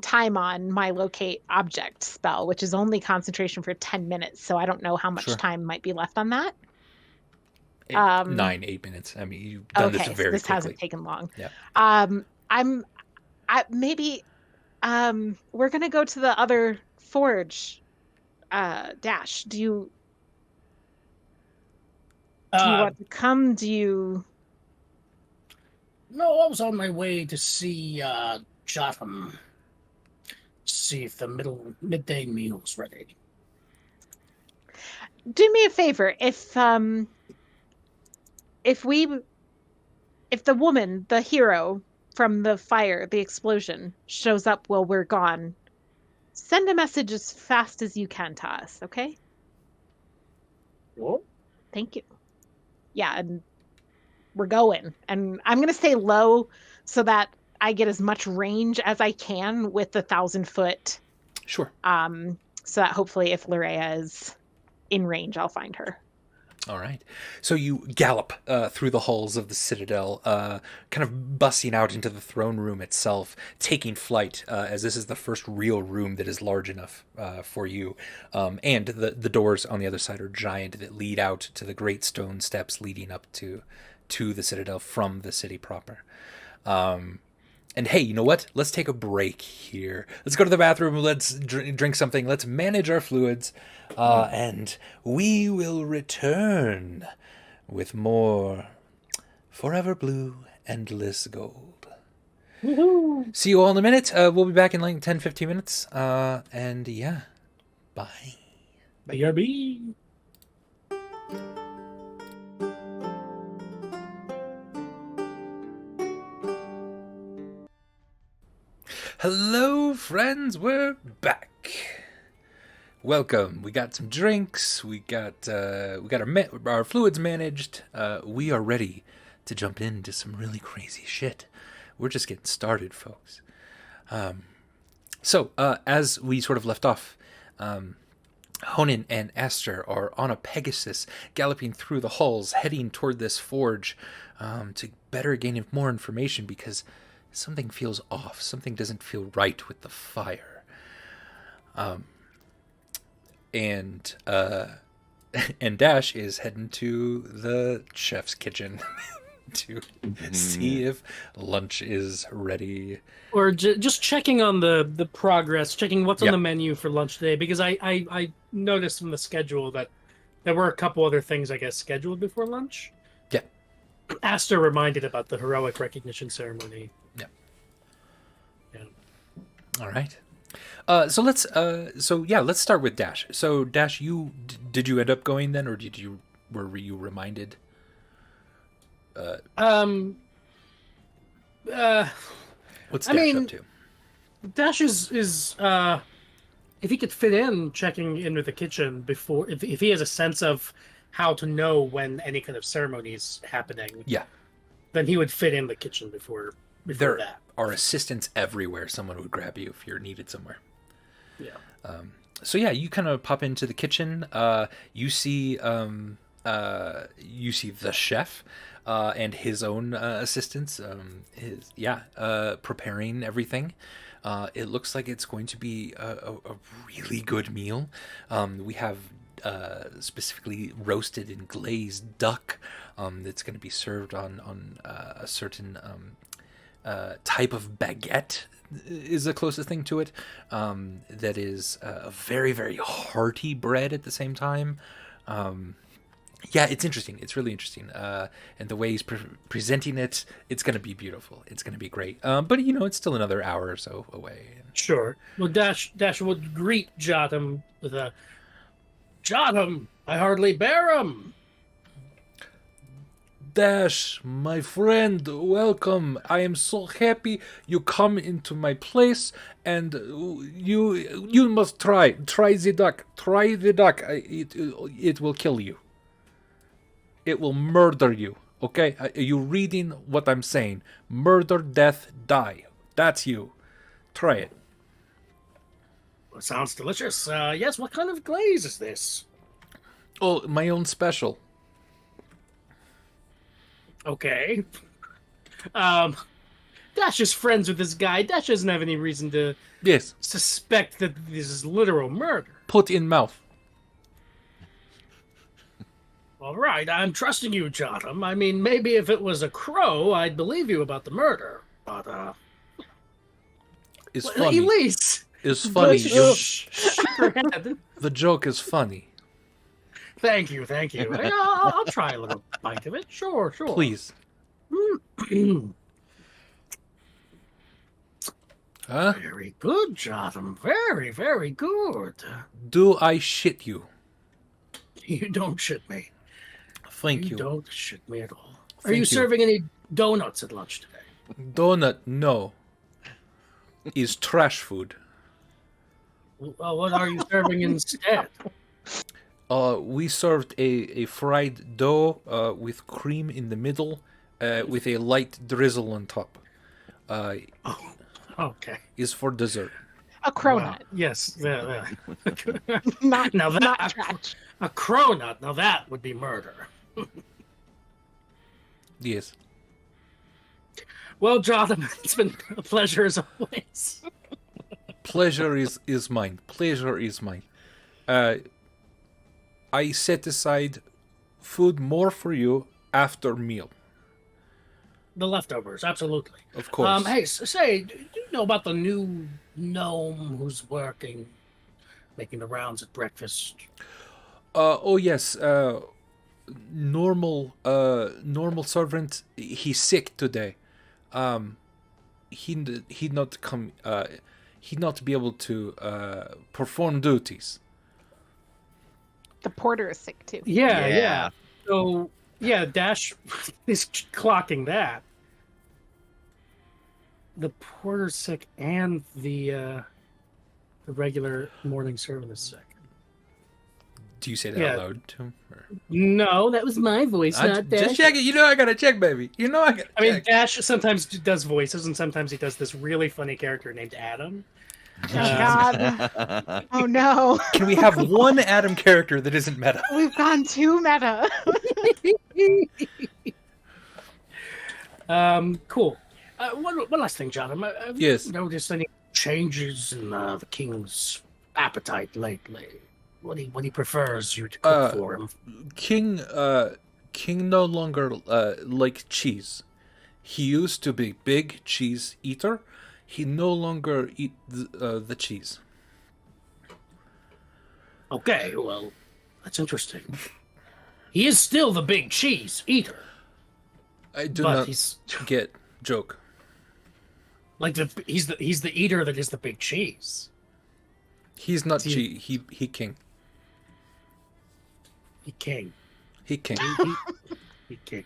time on my locate object spell, which is only concentration for 10 minutes. So I don't know how much time might be left on that. 8 minutes. I mean, you've done this very quickly. This hasn't taken long. Yeah. We're going to go to the other forge. Dash, do you want to come? No, I was on my way to see Jotham. See if the midday meal's ready. Do me a favor. If the woman, the hero from the fire, the explosion, shows up while we're gone, send a message as fast as you can to us, okay? What? Thank you. Yeah, and we're going. And I'm going to stay low so that I get as much range as I can with the 1,000-foot. Sure. So that hopefully if Lurea is in range, I'll find her. All right. So you gallop through the halls of the Citadel, kind of busting out into the throne room itself, taking flight, as this is the first real room that is large enough for you. And the doors on the other side are giant that lead out to the great stone steps leading up to to the Citadel from the city proper. And hey, you know what? Let's take a break here. Let's go to the bathroom. Let's drink something. Let's manage our fluids. And we will return with more Forever Blue, Endless Gold. Woohoo! See you all in a minute. We'll be back in like 10, 15 minutes. And yeah, bye. BRB. Hello, friends. We're back. Welcome. We got some drinks. We got our fluids managed. We are ready to jump into some really crazy shit. We're just getting started, folks. So as we sort of left off, Honan and Aster are on a Pegasus, galloping through the halls, heading toward this forge to better gain more information because something feels off. Something doesn't feel right with the fire. And Dash is heading to the chef's kitchen to see if lunch is ready. Or just checking on the progress, checking what's on the menu for lunch today, because I noticed from the schedule that there were a couple other things, I guess, scheduled before lunch. Yeah. Aster reminded about the heroic recognition ceremony. Yeah. Yeah. All right. So let's start with Dash. So Dash, did you end up going then, or were you reminded? What's Dash up to? Dash is if he could fit in checking into the kitchen before, if he has a sense of how to know when any kind of ceremony is happening, then he would fit in the kitchen before there that. Are assistants everywhere. Someone would grab you if you're needed somewhere. Yeah. So yeah, you kind of pop into the kitchen. You see the chef and his own assistants. Preparing everything. It looks like it's going to be a really good meal. We have specifically roasted and glazed duck that's going to be served on a certain type of baguette is the closest thing to it. That is a very, very hearty bread at the same time. It's interesting. It's really interesting. And the way he's presenting it, it's going to be beautiful. It's going to be great. But, it's still another hour or so away. Sure. Well, Dash would greet Jotham with a, "Jotham, I hardly bear him." Dash, my friend, welcome. I am so happy you come into my place, and you must try the duck. Try the duck. It will kill you. It will murder you. Okay? Are you reading what I'm saying? Murder, death, die. That's you. Try it. Well, sounds delicious. Yes. What kind of glaze is this? Oh, my own special. Okay. Dash is friends with this guy. Dash doesn't have any reason to suspect that this is literal murder. Put in mouth. All right, I'm trusting you, Jotham. I mean, maybe if it was a crow, I'd believe you about the murder. But, It's funny. Elise! It's funny. Her head. The joke is funny. Thank you. I'll try a little bite of it. Sure. Please. Huh? Very good, Jotham. Very, very good. Do I shit you? You don't shit me. Thank you. You don't shit me at all. Are Thank you you. serving any donuts at lunch today? Donut, no. Is trash food. Well, what are you serving instead? We served a fried dough with cream in the middle, with a light drizzle on top. Okay. Is for dessert. A cronut. Yes. Yeah. Not, Now that- not trash. A cronut. Now that would be murder. Yes. Well, Jonathan, it's been a pleasure as always. Pleasure is mine. Pleasure is mine. I set aside food more for you after meal. the leftovers, absolutely. Of course. Hey, say, do you know about the new gnome who's making the rounds at breakfast? Oh yes. Normal servant. He's sick today. He not come. He not be able to perform duties. The porter is sick too. Yeah. So, yeah, Dash is clocking that. The porter's sick and the regular morning servant is sick. Do you say that Yeah. out loud to him? Or? No, that was my voice, not Dash. Just check it. You know I gotta check, baby. You know I gotta I mean, check. Dash sometimes does voices, and sometimes he does this really funny character named Adam. Oh, God. Oh no. Can we have one Adam character that isn't meta? We've gone too meta. Cool. One last thing, John. Have Yes. you noticed any changes in the king's appetite lately? What he prefers you to cook for him? King no longer like cheese. He used to be big cheese eater. He no longer eat the cheese. Okay, well, that's interesting. He is still the big cheese eater. I do But not he's get joke. like he's the eater that is the big cheese. He's not See- cheese. He king. He king. He king. He king.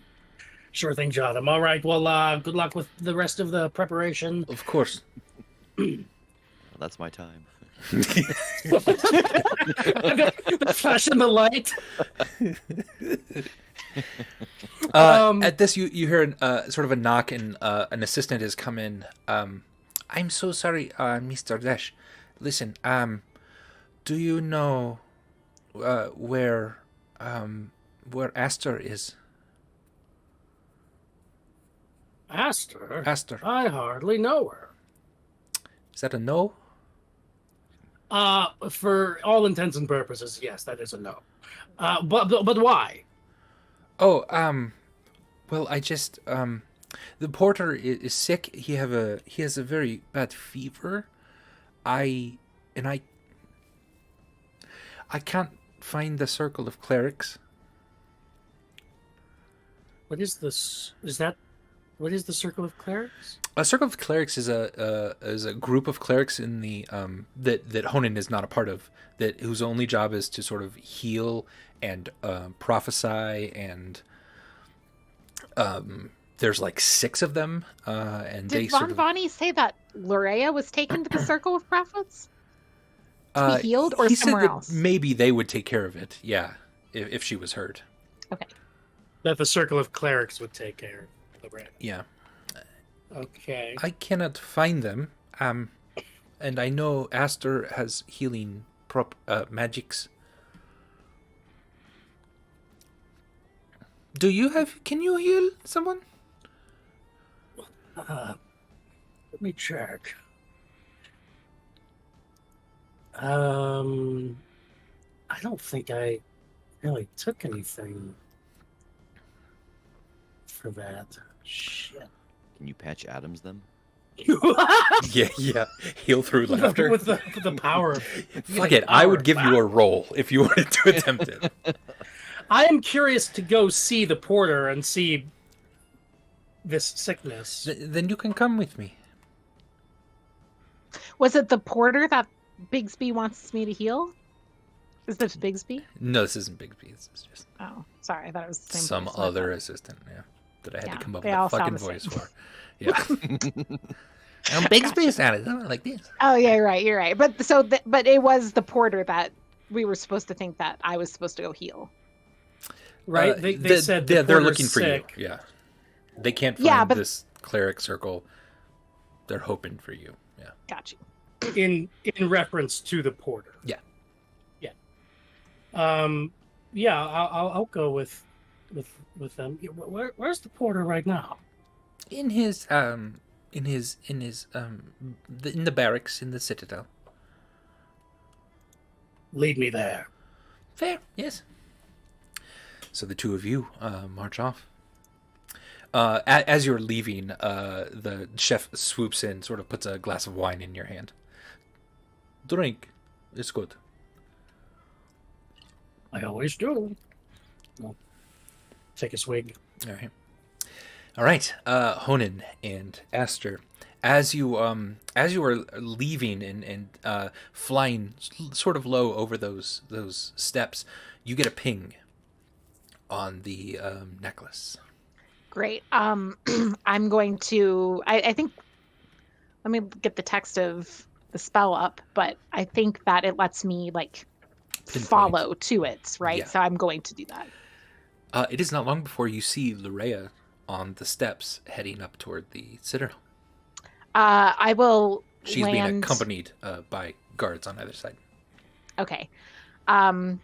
Sure thing, John. All right. Well, good luck with the rest of the preparation. Of course. Well, that's my time. Flashing the light. At this, you hear sort of a knock, and an assistant has come in. I'm so sorry, Mr. Dash. Listen, do you know where Aster is? Aster? Aster. I hardly know her. Is that a no? For all intents and purposes, yes, that is a no. But why? Oh, well, I just the porter is sick. He has a very bad fever. I can't find the circle of clerics. What is this? What is the Circle of Clerics? A circle of clerics is a group of clerics in the that Honan is not a part of. That whose only job is to sort of heal and prophesy, and there's like 6 of them. And they Did sort Von of, Vonnie say that Lorea was taken to the Circle of Prophets to be healed, or he said somewhere that else? maybe they would take care of it. Yeah, if she was hurt. Okay. That the Circle of Clerics would take care of the brand. Yeah. Okay. I cannot find them. And I know Aster has healing magics. Can you heal someone? Let me check. I don't think I really took anything for that. Shit. Can you patch Adams them? Yeah. Heal through laughter. with the power of Fuck it. I would give you a roll if you wanted to attempt it. I am curious to go see the porter and see this sickness. Then you can come with me. Was it the porter that Bigsby wants me to heal? Is this Bigsby? No, this isn't Bigsby. This is just Oh, sorry. I thought it was the same some person. other assistant. Yeah, that I had Yeah, to come up they with all a fucking sound the voice same. for. Yeah. Bigsby sounded something like this. Oh yeah, you're right. But but it was the porter that we were supposed to think that I was supposed to go heal. Right? They said the they're porter's looking for sick. you. Yeah, they can't find Yeah, but- this cleric circle. They're hoping for you. Yeah. Got you. in reference to the porter. Yeah. Yeah. I'll go with them. Where's the porter right now? In the barracks in the citadel. Lead me there. Fair, yes. So the two of you march off. As you're leaving, the chef swoops in, sort of puts a glass of wine in your hand. Drink. It's good. I always do. Well, take a swig. All right. Honan and Aster, as you are leaving and flying sort of low over those steps, you get a ping on the necklace. Great. I'm going to. I think. Let me get the text of the spell up, but I think that it lets me like follow to it, right? Yeah. So I'm going to do that. It is not long before you see Lurea on the steps heading up toward the citadel. I will. She's being accompanied by guards on either side. Okay. I'll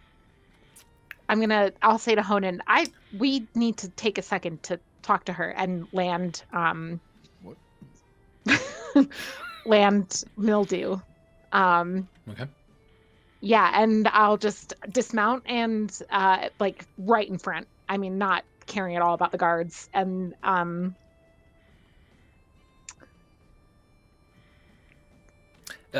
say to Honan, we need to take a second to talk to her and land What? land mildew. Okay. Yeah, and I'll just dismount and like right in front. I mean, not caring at all about the guards. And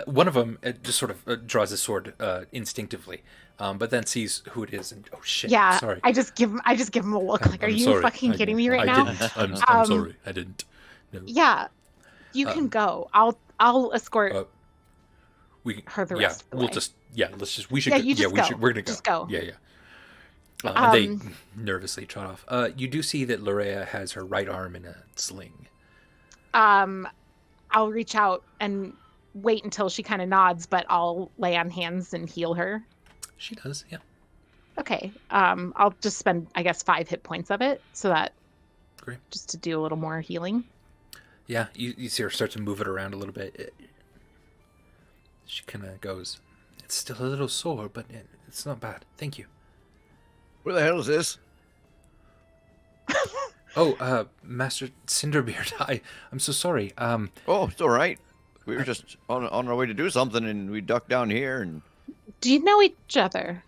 one of them just sort of draws his sword instinctively, but then sees who it is and oh shit! yeah, Sorry. I just give him a look like, are I'm you sorry. fucking kidding me right I now? didn't. I'm sorry. I didn't. No. Yeah, you can go. I'll escort her the rest of the way. Let's just we should Yeah, go. you just go. We're gonna go. Just go. Yeah. And they nervously trot off. You do see that Lurea has her right arm in a sling. I'll reach out and wait until she kind of nods, but I'll lay on hands and heal her. She does, yeah. Okay. I'll just spend, I guess, 5 hit points of it, so that Great. just to do a little more healing. Yeah, you see her start to move it around a little bit. She kind of goes, "It's still a little sore, but it's not bad. Thank you." Where the hell is this? Oh, Master Cinderbeard, I'm so sorry. Oh, it's all right. We were just on our way to do something, and we ducked down here, and... Do you know each other?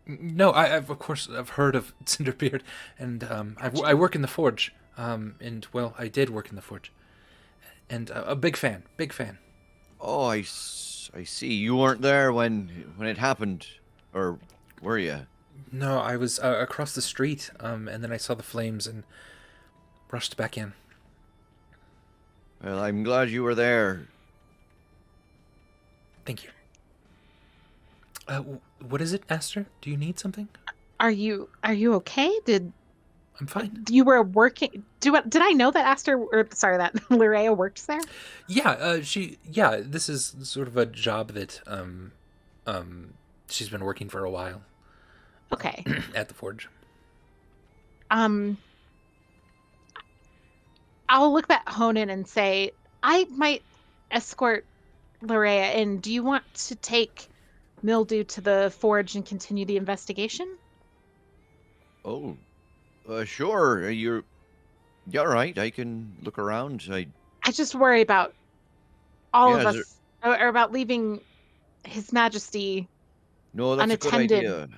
No, I've of course I've heard of Cinderbeard, and I work in the forge. And well, I did work in the forge, and a big fan. Oh, I see. You weren't there when it happened, or were you? No, I was across the street, and then I saw the flames and rushed back in. Well, I'm glad you were there. Thank you. What is it, Aster? Do you need something? Are you okay? I'm fine. You were working? Did I know that that Lurea works there? Yeah, this is sort of a job that she's been working for a while. Okay. At the forge. I'll look at Honan and say, I might escort Lurea in. Do you want to take Mildew to the forge and continue the investigation? Oh, sure. You're all right. I can look around. I just worry about all of us, or about leaving His Majesty No, that's unattended. a good idea.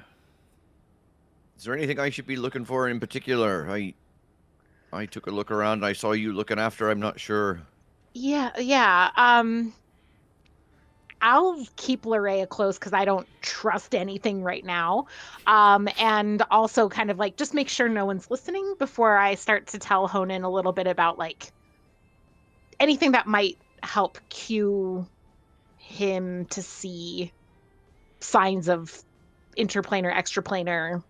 Is there anything I should be looking for in particular? I took a look around. I saw you looking after. I'm not sure. Yeah. I'll keep Lurea close because I don't trust anything right now. And also kind of like just make sure no one's listening before I start to tell Honan a little bit about like anything that might help cue him to see signs of interplanar, extraplanar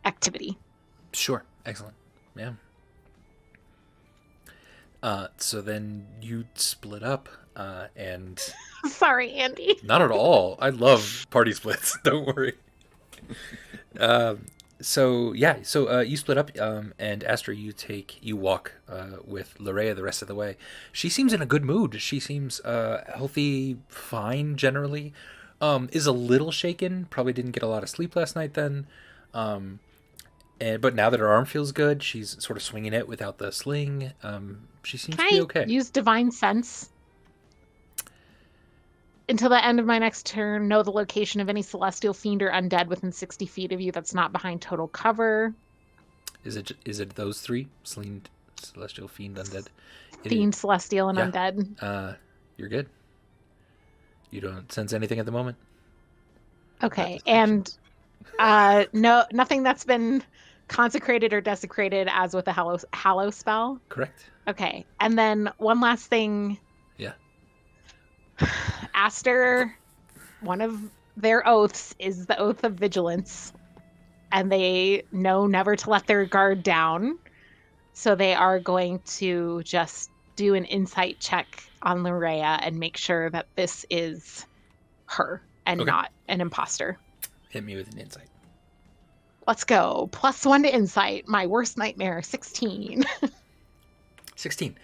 activity. Sure. Excellent. Yeah. So then you split up, and... Sorry, Andy. Not at all. I love party splits. Don't worry. So you split up, and Aster, you walk with Lurea the rest of the way. She seems in a good mood. She seems healthy, fine generally. Is a little shaken. Probably didn't get a lot of sleep last night then. But now that her arm feels good, she's sort of swinging it without the sling. She seems to be okay. Use Divine Sense? Until the end of my next turn, know the location of any celestial fiend or undead within 60 feet of you that's not behind total cover. Is it those three? Fiend, Celestial, Fiend, Undead? Fiend, Celestial, and Undead. You're good. You don't sense anything at the moment? Okay, and nothing that's been consecrated or desecrated as with a hallow spell? Correct. Okay, and then one last thing. Yeah. Aster, one of their oaths is the Oath of Vigilance, and they know never to let their guard down, so they are going to just do an insight check on Larea and make sure that this is her and not an imposter. Hit me with an insight. Let's go. +1 to insight. My worst nightmare, 16. 16.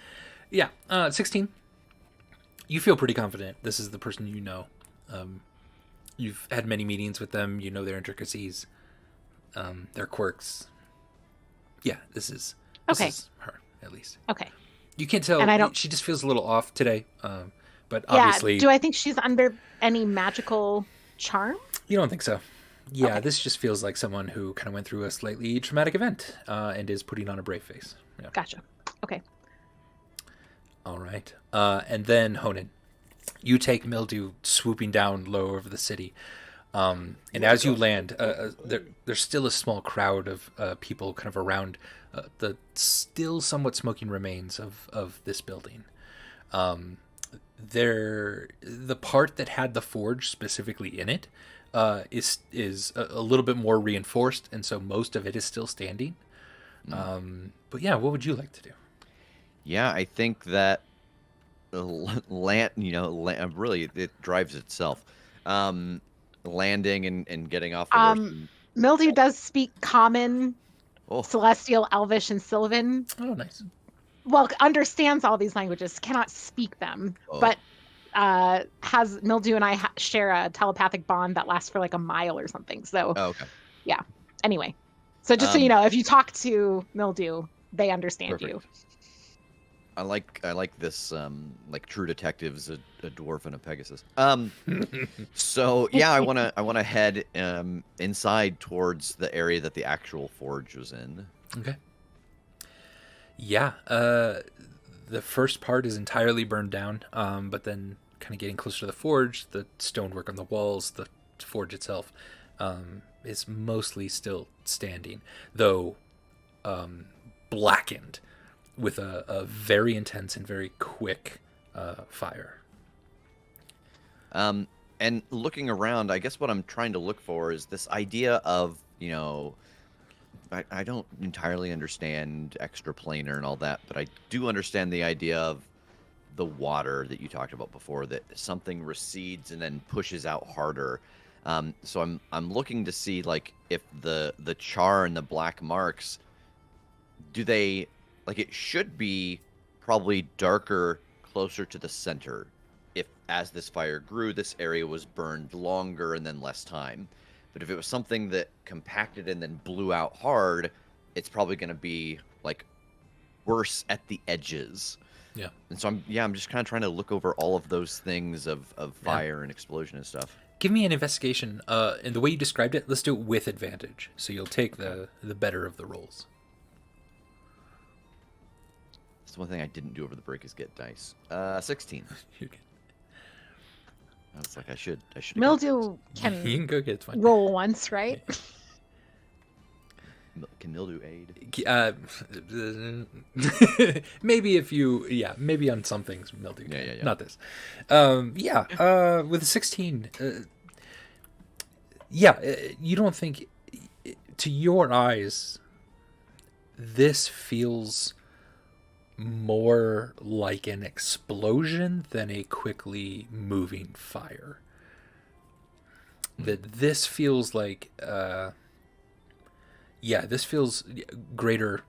Yeah, 16. You feel pretty confident. This is the person you know. You've had many meetings with them. You know their intricacies, their quirks. Yeah, this is her, at least. Okay. You can't tell. And she just feels a little off today. But obviously... Do I think she's under any magical charm? You don't think so? Yeah, This just feels like someone who kind of went through a slightly traumatic event and is putting on a brave face. Yeah. Gotcha. Okay. All right. And then, Honan, you take Mildew swooping down low over the city. And as you land, there's still a small crowd of people kind of around the still somewhat smoking remains of this building. The part that had the forge specifically in it is a little bit more reinforced, and so most of it is still standing. But yeah, what would you like to do? Yeah, I think that really it drives itself. Landing and getting off the horse. Mildew does speak Common, Celestial, Elvish, and Sylvan. Oh, nice. Well, understands all these languages, cannot speak them, but has Mildew and I share a telepathic bond that lasts for like a mile or something. So, yeah. Anyway, so just so you know, if you talk to Mildew, they understand you. I like this like True Detectives, a dwarf and a Pegasus. So yeah, I wanna head inside towards the area that the actual forge was in. Okay. Yeah, the first part is entirely burned down, but then kind of getting closer to the forge, the stonework on the walls, the forge itself is mostly still standing, though blackened with a very intense and very quick fire. And looking around, I guess what I'm trying to look for is this idea of, I don't entirely understand extraplanar and all that, but I do understand the idea of the water that you talked about before, that something recedes and then pushes out harder. So I'm looking to see like if the char and the black marks, do they, like, it should be probably darker closer to the center. If as this fire grew, this area was burned longer and then less time. But if it was something that compacted and then blew out hard, it's probably going to be like worse at the edges. Yeah. And so I'm just kind of trying to look over all of those things of fire and explosion and stuff. Give me an investigation. And the way you described it, let's do it with advantage. So you'll take the better of the rolls. That's one thing I didn't do over the break is get dice. 16. You're good. I was like, I should. Mildew You can go get it. Fine. roll once, right? Can Mildew aid? Maybe if you, maybe on some things, Mildew. Yeah. Not this. With a 16, you don't think, to your eyes, this feels more like an explosion than a quickly moving fire. That this feels like, this feels greater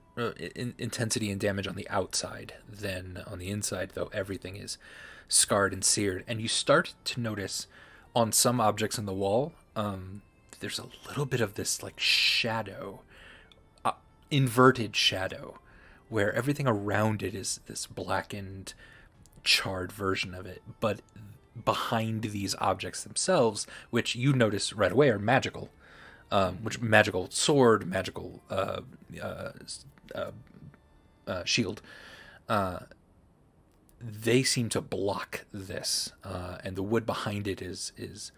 intensity and damage on the outside than on the inside, though everything is scarred and seared. And you start to notice on some objects on the wall, there's a little bit of this like shadow, inverted shadow, where everything around it is this blackened, charred version of it. But behind these objects themselves, which you notice right away are magical, which magical sword, magical shield. They seem to block this, and the wood behind it is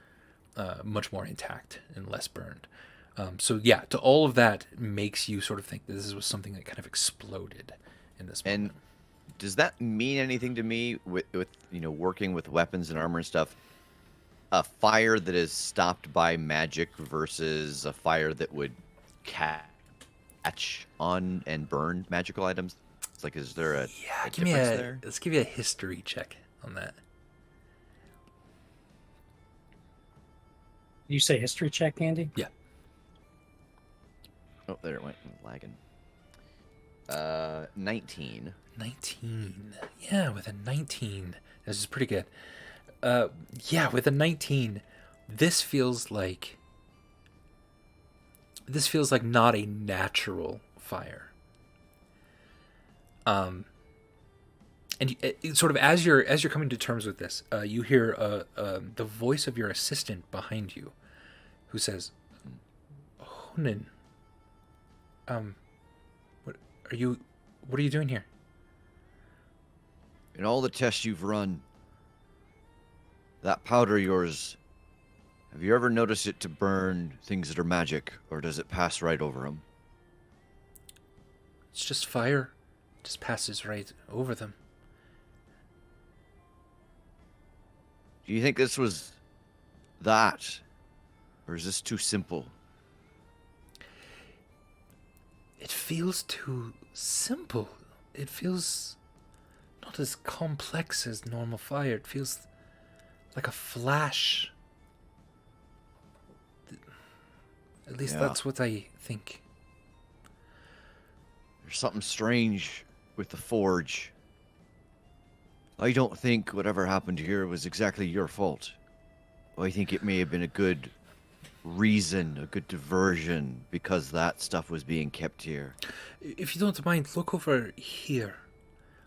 much more intact and less burned. So yeah, to all of that makes you sort of think that this was something that kind of exploded in this moment. And does that mean anything to me with working with weapons and armor and stuff? A fire that is stopped by magic versus a fire that would catch on and burn magical items? It's like, is there a difference there? Let's give you a history check on that. You say history check, Andy? Yeah. Oh, there it went. Lagging. 19. 19. Yeah, with a 19. This is pretty good. Yeah, with a 19, this feels like not a natural fire. And sort of as you're coming to terms with this, you hear the voice of your assistant behind you, who says, "Honan, what are you doing here?" In all the tests you've run, that powder of yours, have you ever noticed it to burn things that are magic, or does it pass right over them? It's just fire. It just passes right over them. Do you think this was that, or is this too simple? It feels too simple. It feels not as complex as normal fire. It feels like a flash. At least that's what I think. There's something strange with the forge. I don't think whatever happened here was exactly your fault. I think it may have been a good reason, a good diversion, because that stuff was being kept here. If you don't mind, look over here.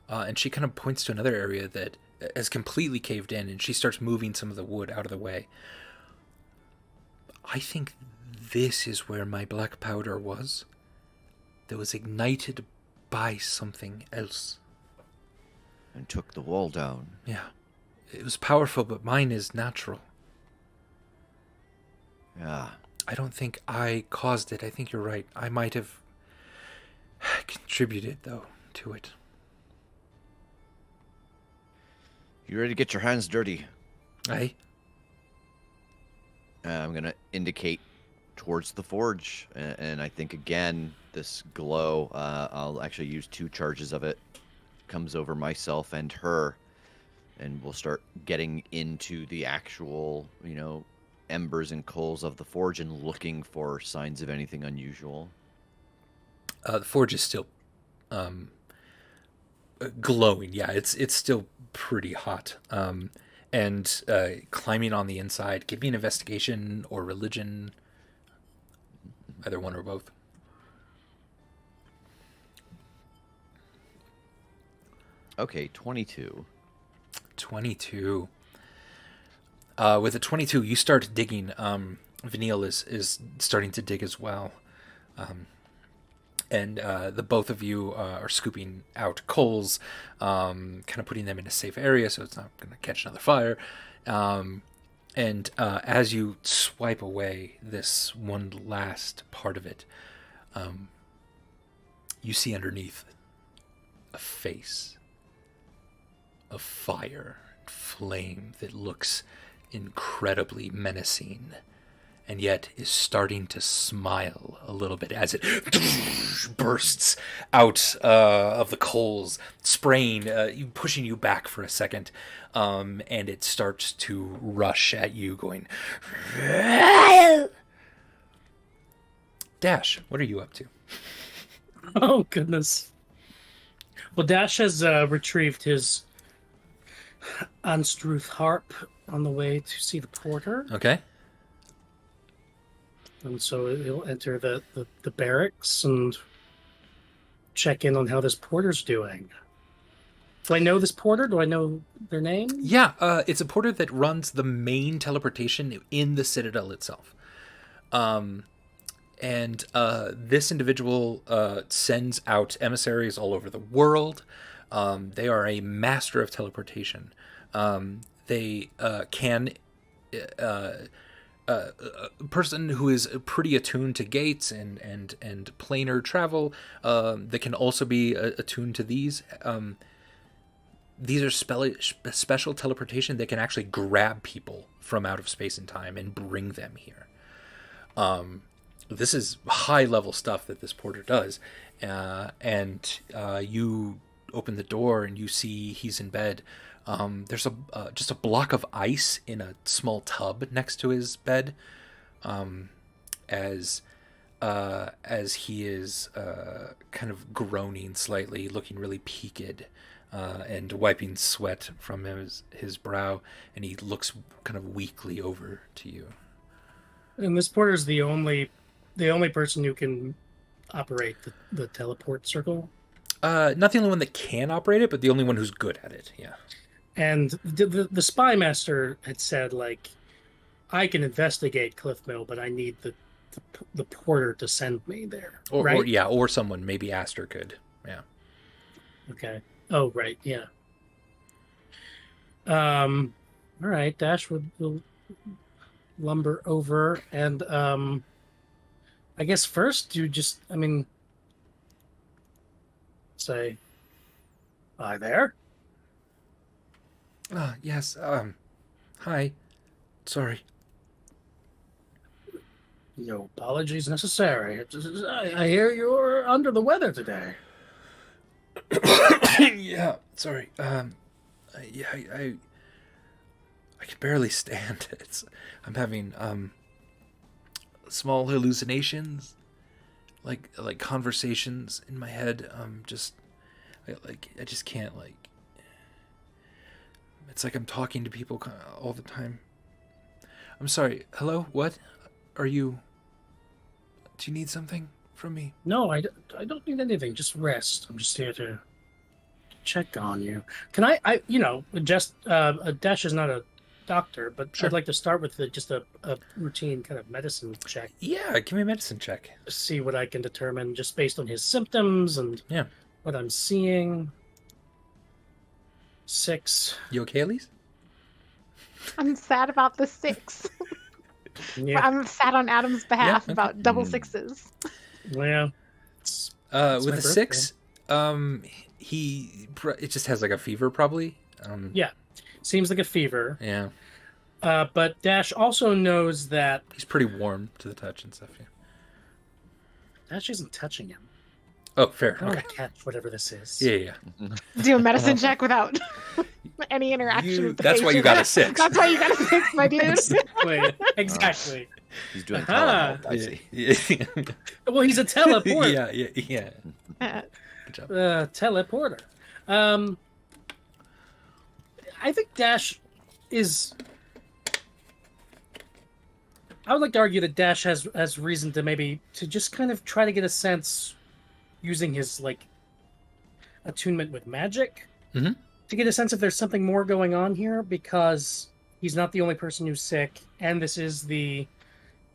And she kind of points to another area that has completely caved in, and she starts moving some of the wood out of the way. I think this is where my black powder was. That was ignited by something else. And took the wall down. Yeah. It was powerful, but mine is natural. Yeah. I don't think I caused it. I think you're right. I might have contributed, though, to it. You ready to get your hands dirty? Aye. I'm going to indicate towards the forge. And I think, again, this glow, I'll actually use 2 charges of it. Comes over myself and her. And we'll start getting into the actual, embers and coals of the forge and looking for signs of anything unusual. The forge is still glowing. Yeah, it's still pretty hot. And climbing on the inside. Give me an investigation or religion. Either one or both. Okay, 22. 22. With a 22, you start digging. Vanille is starting to dig as well. And the both of you are scooping out coals, kind of putting them in a safe area so it's not going to catch another fire. And as you swipe away this one last part of it, you see underneath a face of fire and flame that looks incredibly menacing, and yet is starting to smile a little bit as it bursts out of the coals, spraying, pushing you back for a second, and it starts to rush at you, going... Dash, what are you up to? Oh, goodness. Well, Dash has retrieved his Anstruth harp on the way to see the porter. Okay. And so he'll enter the barracks and check in on how this porter's doing. Do I know this porter? Do I know their name? Yeah, it's a porter that runs the main teleportation in the Citadel itself. And this individual sends out emissaries all over the world. They are a master of teleportation. They can... a person who is pretty attuned to gates and planar travel. They can also be attuned to these. These are special teleportation. They can actually grab people from out of space and time and bring them here. This is high level stuff that this porter does. And you open the door and you see he's in bed. There's just a block of ice in a small tub next to his bed, as he is kind of groaning slightly, looking really peaked, and wiping sweat from his brow, and he looks kind of weakly over to you. And this porter's the only person who can operate the teleport circle. Not the only one that can operate it, but the only one who's good at it. Yeah. And the spy master had said, like, I can investigate Cliff Mill, but I need the porter to send me there. Right? Or someone, maybe Aster could. Yeah. Okay. Oh, right. Yeah. All right. Dash will lumber over, and I guess first you just, say, hi there. Yes. Hi. Sorry. No apologies necessary. I hear you're under the weather today. Yeah. Sorry. Yeah. I can barely stand. I'm having small hallucinations, like conversations in my head. I just can't like. It's like I'm talking to people all the time. I'm sorry. Hello? What? Are you... Do you need something from me? No, I don't need anything. Just rest. I'm just here to check on you. Can I Dash is not a doctor, but Sure. I'd like to start with just a routine kind of medicine check. Yeah, give me a medicine check. See what I can determine just based on his symptoms and what I'm seeing. 6. You okay, Elise? I'm sad about the 6. Yeah. I'm sad on Adam's behalf about double 6s. Yeah. With a 6, it just has like a fever probably. Yeah. Seems like a fever. Yeah. But Dash also knows that He's pretty warm to the touch and stuff, yeah. Dash isn't touching him. Oh, fair. I want Okay. to catch whatever this is. Yeah. Do a medicine check without any interaction with the That's why you patient. got a 6. That's why you got a 6, my dude. Exactly. He's doing Aha. telehealth, I see. Yeah. Well, he's a teleporter. Yeah. Good job. Teleporter. I think Dash is... I would like to argue that Dash has reason to just kind of try to get a sense using his, like, attunement with magic to get a sense if there's something more going on here, because he's not the only person who's sick, and this is the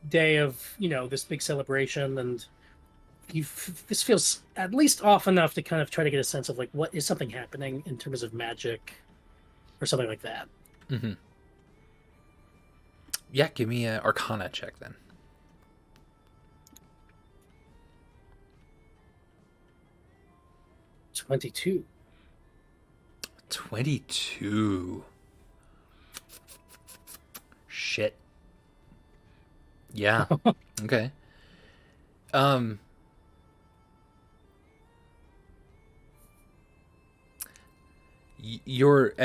day of, this big celebration, and this feels at least off enough to kind of try to get a sense of, like, what is something happening in terms of magic or something like that. Mm-hmm. Yeah, give me an Arcana check then. 22. 22. Shit. Yeah. Okay. As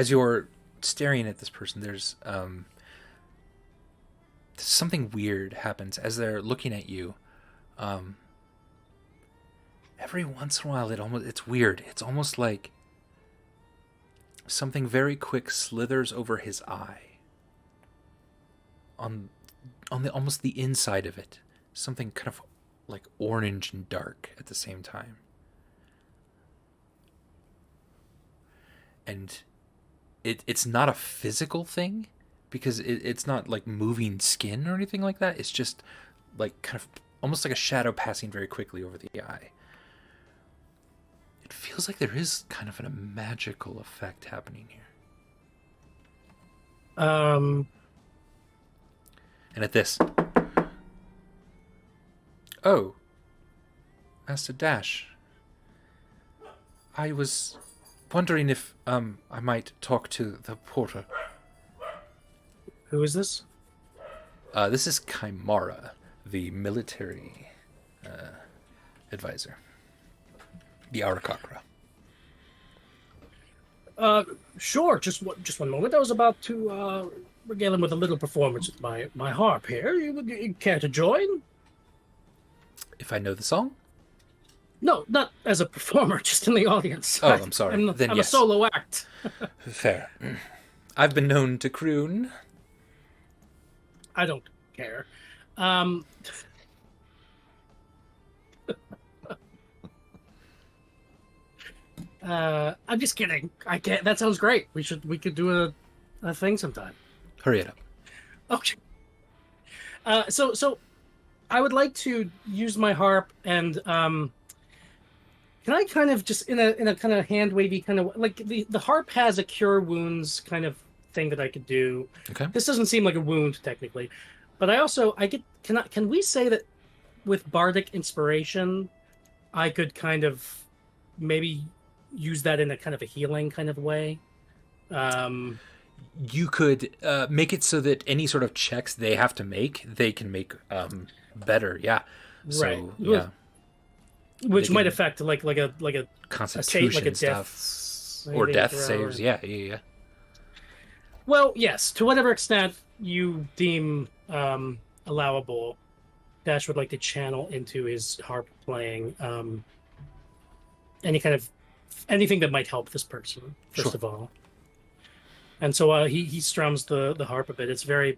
you're staring at this person, there's something weird happens as they're looking at you. Every once in a while, it's weird. It's almost like something very quick slithers over his eye. On almost the inside of it, something kind of like orange and dark at the same time. And it's not a physical thing, because it's not like moving skin or anything like that. It's just like kind of almost like a shadow passing very quickly over the eye. It feels like there is kind of a magical effect happening here. And at this, oh, Master Dash, I was wondering if I might talk to the porter. Who is this? This is Chimera, the military advisor. The Arakakra. Sure. Just one moment. I was about to regale him with a little performance with my harp here. You care to join? If I know the song? No, not as a performer, just in the audience. Oh, I'm sorry. I'm Then a yes. solo act. Fair. I've been known to croon. I don't care. I'm just kidding. I can't. That sounds great. We could do a thing sometime. Hurry it up. Okay. So I would like to use my harp and can I kind of just in a kind of hand wavy kind of like the harp has a cure wounds kind of thing that I could do. Okay. This doesn't seem like a wound technically, but can we say that with bardic inspiration, I could kind of maybe use that in a kind of a healing kind of way. You could make it so that any sort of checks they have to make, they can make better. Yeah. So, Right. yeah. Which They might can- affect like a Constitution death stuff. Or death saves. Yeah. Well, yes, to whatever extent you deem allowable, Dash would like to channel into his harp playing anything that might help this person, first Sure. of all. And so he strums the harp a bit. It's very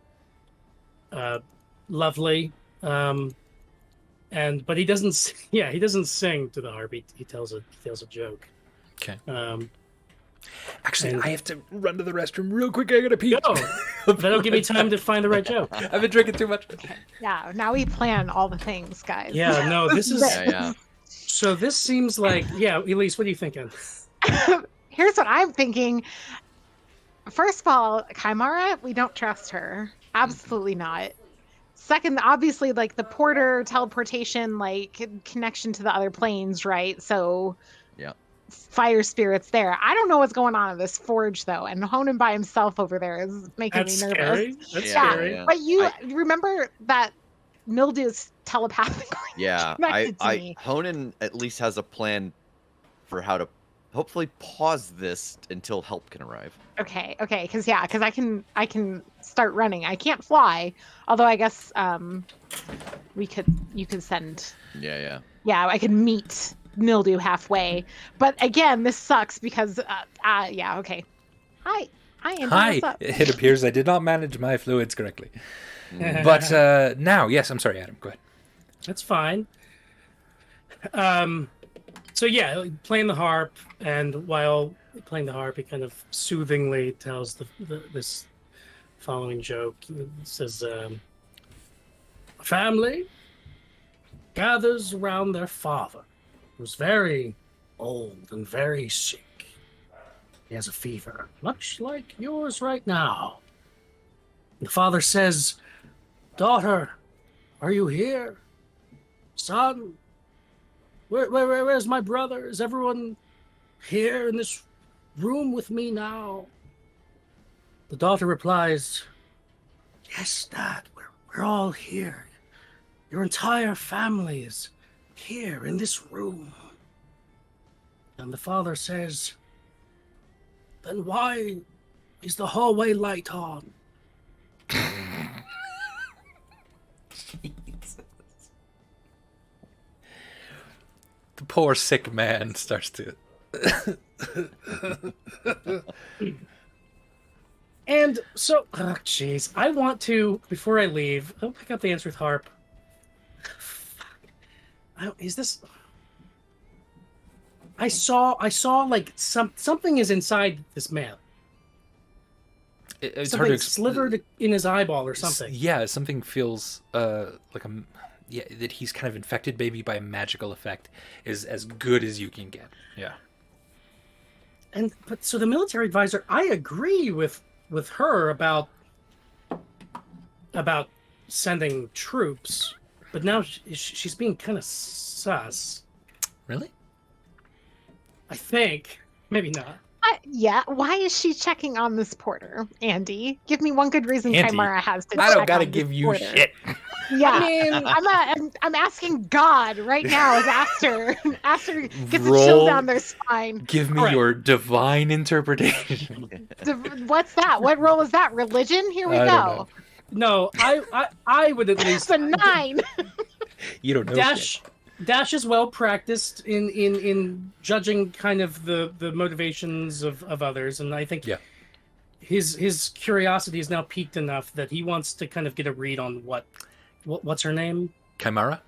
lovely, but he doesn't. Yeah, he doesn't sing to the harp. He tells a joke. Okay. Actually, I have to run to the restroom real quick. I gotta pee. That'll give me time to find the right joke. I've been drinking too much. Yeah, now we plan all the things, guys. Yeah, no, this is. Yeah. So this seems like, Elise, what are you thinking? Here's what I'm thinking. First of all, Chimera, we don't trust her. Absolutely not. Second, obviously, like the porter teleportation, like connection to the other planes, right? So, Yeah. fire spirits there. I don't know what's going on in this forge though, and Honan by himself over there is making That's me nervous. scary. That's Yeah, scary. yeah. But you remember that Mildew's telepathically Yeah, connected to me. Honan at least has a plan for how to hopefully pause this until help can arrive. Okay, because I can start running. I can't fly, although I guess you could send. Yeah. Yeah, I could meet Mildew halfway. But again, this sucks because okay. Hi, Andy, Hi. what's up? It appears I did not manage my fluids correctly. But now, yes, I'm sorry, Adam. Go ahead. That's fine. So yeah, playing the harp, and while playing the harp, he kind of soothingly tells this following joke. He says, "A family gathers around their father, who's very old and very sick. He has a fever, much like yours right now. The father says, 'Daughter, are you here? Son, where's my brother? Is everyone here in this room with me now?' The daughter replies, 'Yes, Dad, we're all here. Your entire family is here in this room.' And the father says, 'Then why is the hallway light on?' The poor sick man starts to. And so, jeez, I want to, before I leave, I'll pick up the Answerth harp. Is this? I saw like something is inside this man. It's Something hard to slivered in his eyeball or something. Yeah, something feels like a. that he's kind of infected maybe by a magical effect is as good as you can get. Yeah. But so the military advisor, I agree with her about sending troops, but now she's being kind of sus. Really? I think. Maybe not. Yeah. Why is she checking on this porter, Andy? Give me one good reason Andy, Chimera has to. I check don't gotta on give this you porter. shit. Yeah, I mean, I'm asking God right now. Is asked her get the Roll. chill down their spine. Give me Correct. your divine interpretation. What's that? What role is that? Religion? Here we I don't know. go. no, I would at least It's a 9. You don't know. Shit. Dash is well practiced in judging kind of the motivations of others, and I think Yeah. his curiosity is now piqued enough that he wants to kind of get a read on what's her name? Chimera?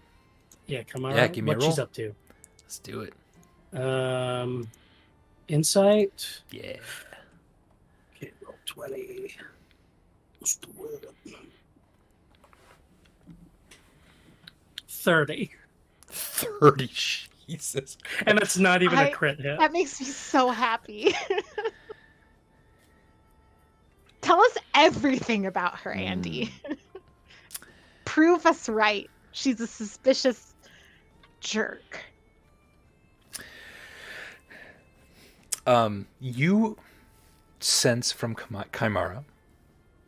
Yeah, Kamara. Yeah, give me a what she's roll. up to. Let's do it. Insight. Yeah. Okay, roll 20. Let's do it. 30. 30. Jesus. And that's not even a crit hit. That makes me so happy. Tell us everything about her, Andy. Prove us right. She's a suspicious jerk. You sense from Chimera,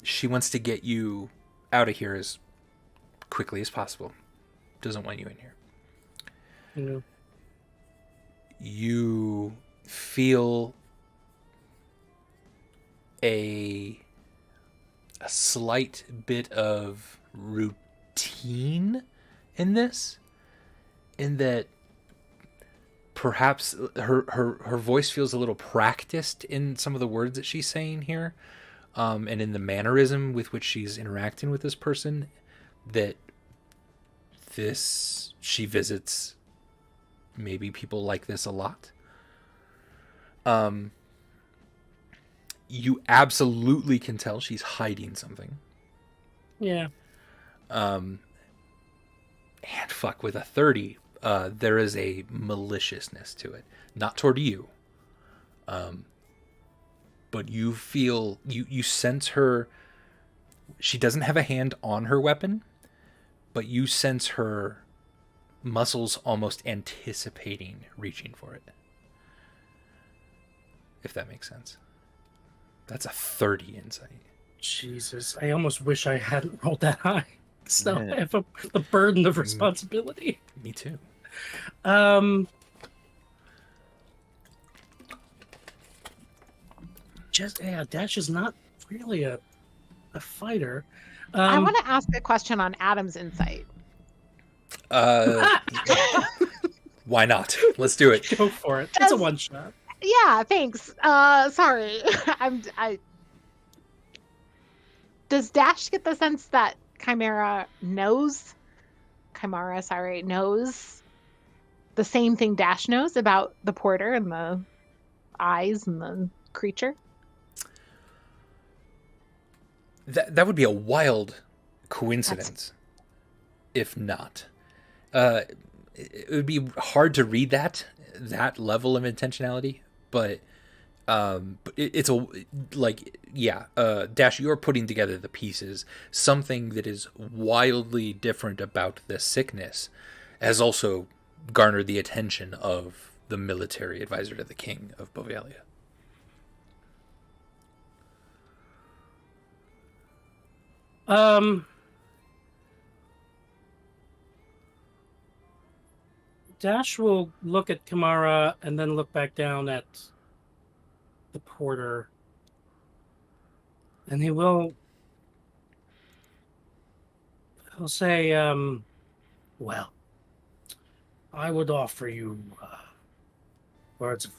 she wants to get you out of here as quickly as possible. Doesn't want you in here. No. You feel a slight bit of routine in this, in that perhaps her voice feels a little practiced in some of the words that she's saying here, and in the mannerism with which she's interacting with this person, that she visits maybe people like this a lot. You absolutely can tell she's hiding something. Yeah. And fuck, with a 30, there is a maliciousness to it. Not toward you. But you feel, you sense her, she doesn't have a hand on her weapon, but you sense her muscles almost anticipating reaching for it. If that makes sense. That's a 30 insight. Jesus, I almost wish I hadn't rolled that high. So I have the burden of responsibility. Me too. Dash is not really a fighter. I want to ask a question on Adam's insight. Why not? Let's do it. Go for it. It's a one shot. Yeah, thanks. Sorry. Does Dash get the sense that Chimera knows the same thing Dash knows about the porter and the eyes and the creature? That would be a wild coincidence, if not. It would be hard to read that level of intentionality, but it's Dash, you're putting together the pieces. Something that is wildly different about this sickness has also garnered the attention of the military advisor to the king of Bovalia. Dash will look at Kamara and then look back down at the porter. And he'll say, well, I would offer you words of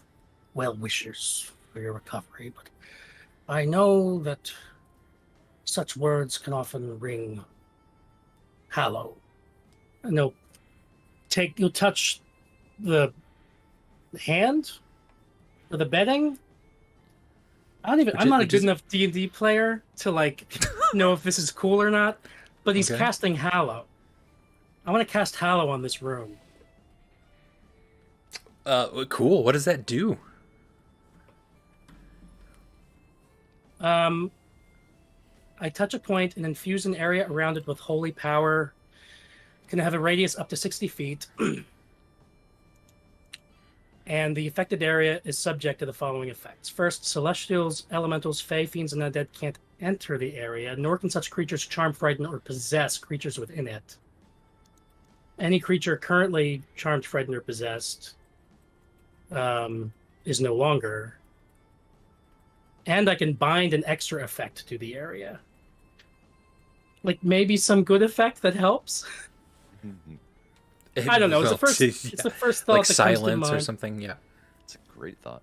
well wishes for your recovery, but I know that such words can often ring hollow. And you'll touch the hand or the bedding. I'm not a good enough D&D player to know if this is cool or not, but he's casting Hallow. I want to cast Hallow on this room. Cool. What does that do? I touch a point and infuse an area around it with holy power. Can have a radius up to 60 feet. And the affected area is subject to the following effects. First, celestials, elementals, fae, fiends, and undead can't enter the area, nor can such creatures charm, frighten, or possess creatures within it. Any creature currently charmed, frightened, or possessed is no longer. And I can bind an extra effect to the area. Like maybe some good effect that helps. I don't know. It's the first. It's the first thought like that silence comes to mind. or something. Yeah, It's a great thought.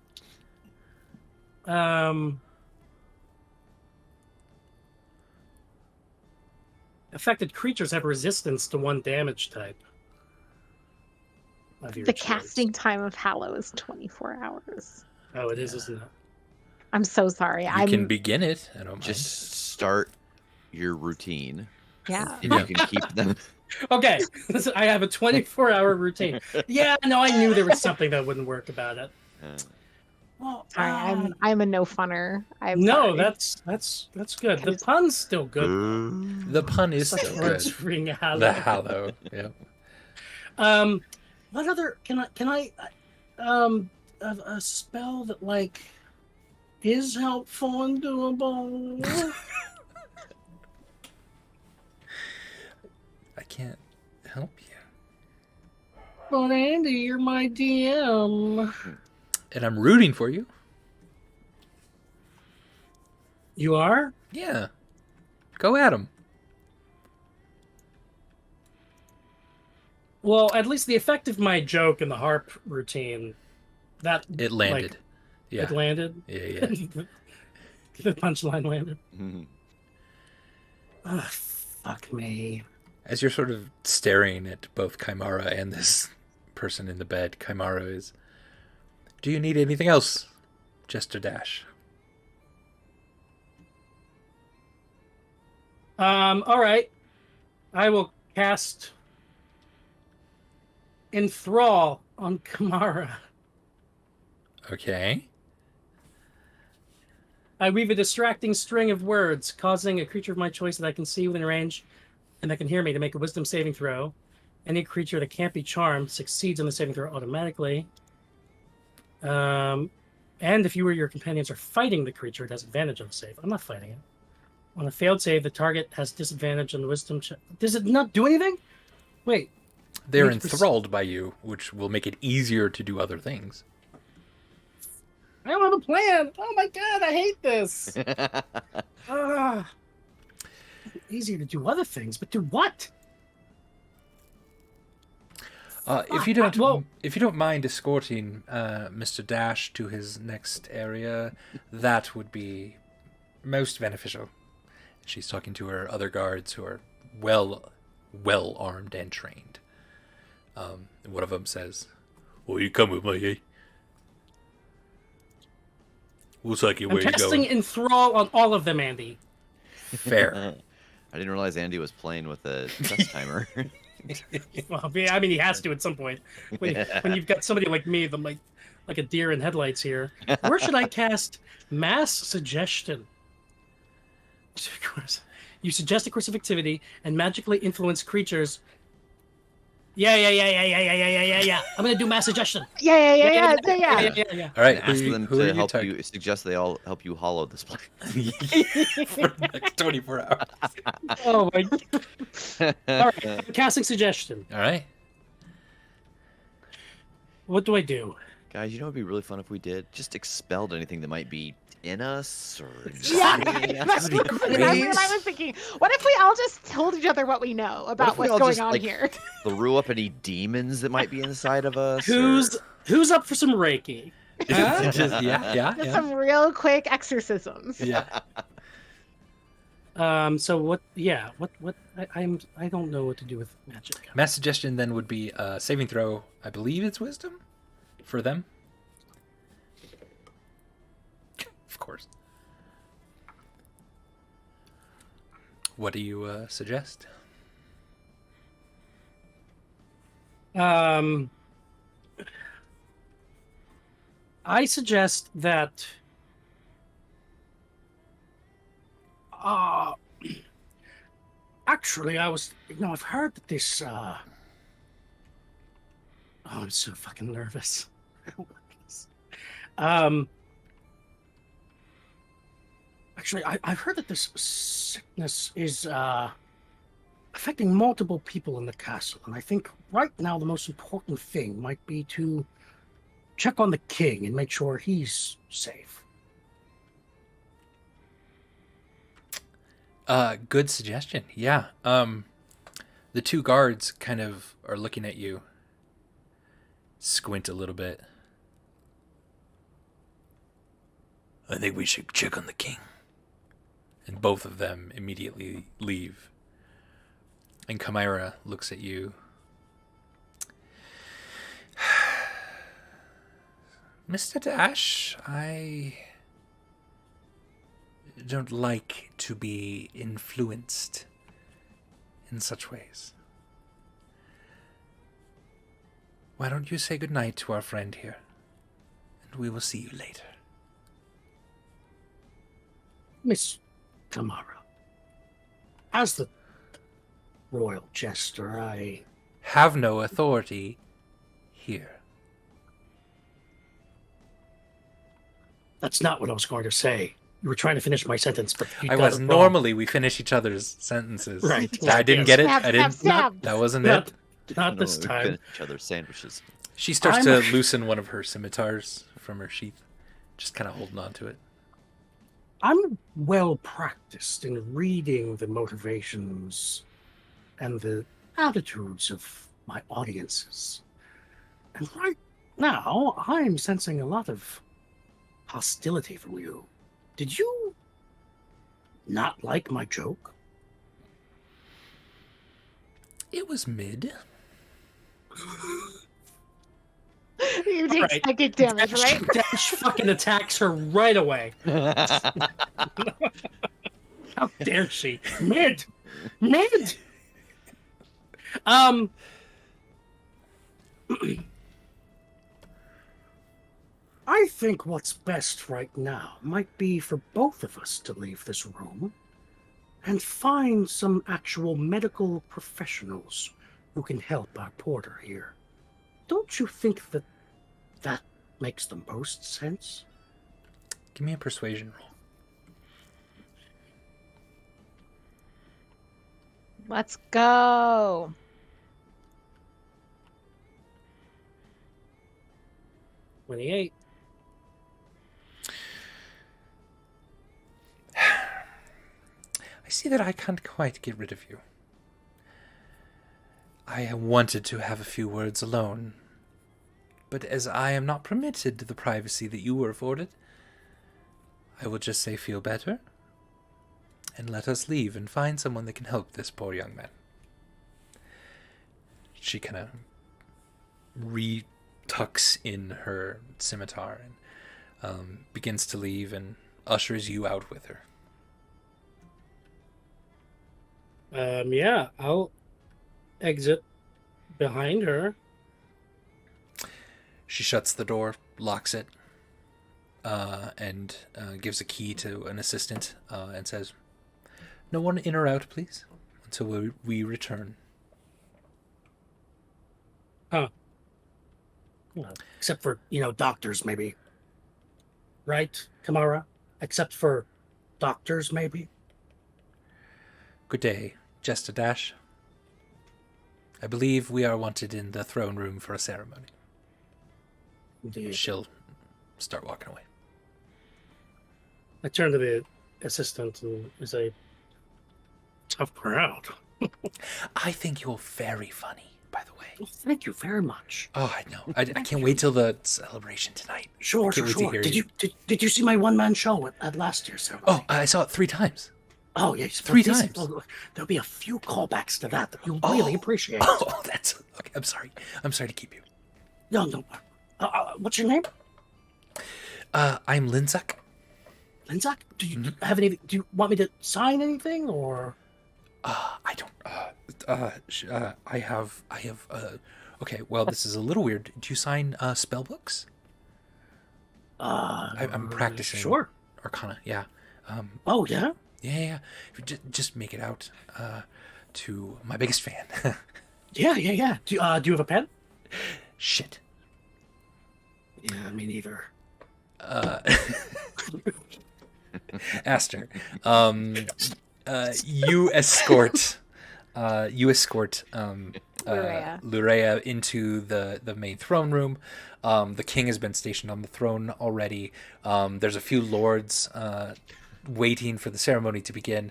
Affected creatures have resistance to one damage type. Of your The choice. casting time of Hallow is 24 hours. Oh, it is, isn't it? I'm so sorry. you can begin it. I don't mind. Just start your routine, Yeah. and you can keep them. Okay, I have a 24-hour routine. Yeah, no, I knew there was something that wouldn't work about it. Well, Sorry, I'm a no funner. no, that's good. The pun's still good. The pun is Such still words good. ring out. The Hallow. Yeah. What other can I a spell that like is helpful and doable? I can't help you. But Andy, you're my DM. And I'm rooting for you. You are? Yeah. Go at him. Well, at least the effect of my joke in the harp routine, that It landed. like, Yeah. it landed. Yeah. The punchline landed. Mhm. Oh, fuck me. As you're sort of staring at both Chimera and this person in the bed, Chimera is, do you need anything else? Jester Dash. All right. I will cast Enthrall on Kamara. Okay. I weave a distracting string of words, causing a creature of my choice that I can see within range and that can hear me to make a wisdom saving throw. Any creature that can't be charmed succeeds on the saving throw automatically. And if you or your companions are fighting the creature, it has advantage on the save. I'm not fighting it. On a failed save, the target has disadvantage on the wisdom check. Does it not do anything? Wait. They're Makes enthralled by you, which will make it easier to do other things. I don't have a plan. Oh my god, I hate this. Easier to do other things, but do what? If you don't mind escorting Mr. Dash to his next area, that would be most beneficial. She's talking to her other guards who are well armed and trained. And one of them says, "Well, you come with me, eh? We'll take you I'm where you're casting going." Enthrall on all of them, Andy. Fair. I didn't realize Andy was playing with a chess timer. Well, I mean, he has to at some point. When you've got somebody like me, like a deer in headlights here. Where should I cast Mass Suggestion? You suggest a course of activity and magically influence creatures. Yeah. I'm gonna do Mass Suggestion. Yeah. All right. Ask Who, them who are to help targeting? you. Suggest they all help you hollow this place. For the next 24 hours. Oh my god. All right, I'm casting Suggestion. All right. What do I do? Guys, you know, it'd be really fun if we did just expelled anything that might be in us or Yeah, inside us. that's what I was thinking. What if we all just told each other what we know What about if we what's all going just, on like, here? threw up any demons that might be inside of us? Who's up for some Reiki? Huh? Just, yeah. Just some real quick exorcisms. Yeah. So what? Yeah. What? I don't know what to do with magic. Mass suggestion then would be a saving throw. I believe it's wisdom for them. Of course. What do you suggest? I suggest that actually I've heard that this I'm so fucking nervous. Actually, I've heard that this sickness is affecting multiple people in the castle, and I think right now the most important thing might be to check on the king and make sure he's safe. Good suggestion. Yeah. The two guards kind of are looking at you, squint a little bit. I think we should check on the king. And both of them immediately leave. And Chimera looks at you. Mr. Dash, I don't like to be influenced in such ways. Why don't you say goodnight to our friend here, and we will see you later. Miss Tamara, as the royal jester, I have no authority here. That's not what I was going to say. You were trying to finish my sentence, but you I got was. it wrong. Normally, we finish each other's sentences. Right. I didn't get it. Stab, I didn't. stab. That wasn't Not, it. not this We time. finish each other's sandwiches. She starts I'm- to loosen one of her scimitars from her sheath, just kind of holding on to it. I'm well practiced in reading the motivations and the attitudes of my audiences. And right now, I'm sensing a lot of hostility from you. Did you not like my joke? It was mid. You take Right. psychic damage, right? Dash fucking attacks her right away. How dare she? Mid! I think what's best right now might be for both of us to leave this room and find some actual medical professionals who can help our porter here. Don't you think that that makes the most sense? Give me a persuasion roll. Let's go. $28. I see that I can't quite get rid of you. I wanted to have a few words alone, but as I am not permitted the privacy that you were afforded, I will just say feel better, and let us leave and find someone that can help this poor young man. She kind of retucks in her scimitar and begins to leave and ushers you out with her. Yeah, I'll exit behind her. She shuts the door, locks it, and gives a key to an assistant and says, "No one in or out, please, until we return." Huh. Except for, doctors, maybe. Right, Kamara? Except for doctors, maybe? Good day, Jester Dash. I believe we are wanted in the throne room for a ceremony. Indeed. She'll start walking away. I turn to the assistant and say, "Tough crowd." I think you're very funny, by the way. Well, thank you very much. Oh, I know. I can't wait till the celebration tonight. Sure. Can't wait to hear Did you. did you see my one-man show at last year's ceremony? Oh, I saw it 3 times. Oh, yes. 3 This- times. There'll be a few callbacks to that you'll really appreciate. Oh, that's... Okay, I'm sorry. I'm sorry to keep you. No. What's your name? I'm Linzak. Linzak? Do you have any? Do you want me to sign anything, or? I don't. I have Okay, well, this is a little weird. Do you sign spell books? I'm practicing. Sure. Arcana, yeah. Oh, yeah? Yeah. Just make it out to my biggest fan. Yeah. Do you have a pen? Shit. Yeah, me neither. Aster, you escort Lurea into the main throne room. The king has been stationed on the throne already. There's a few lords waiting for the ceremony to begin.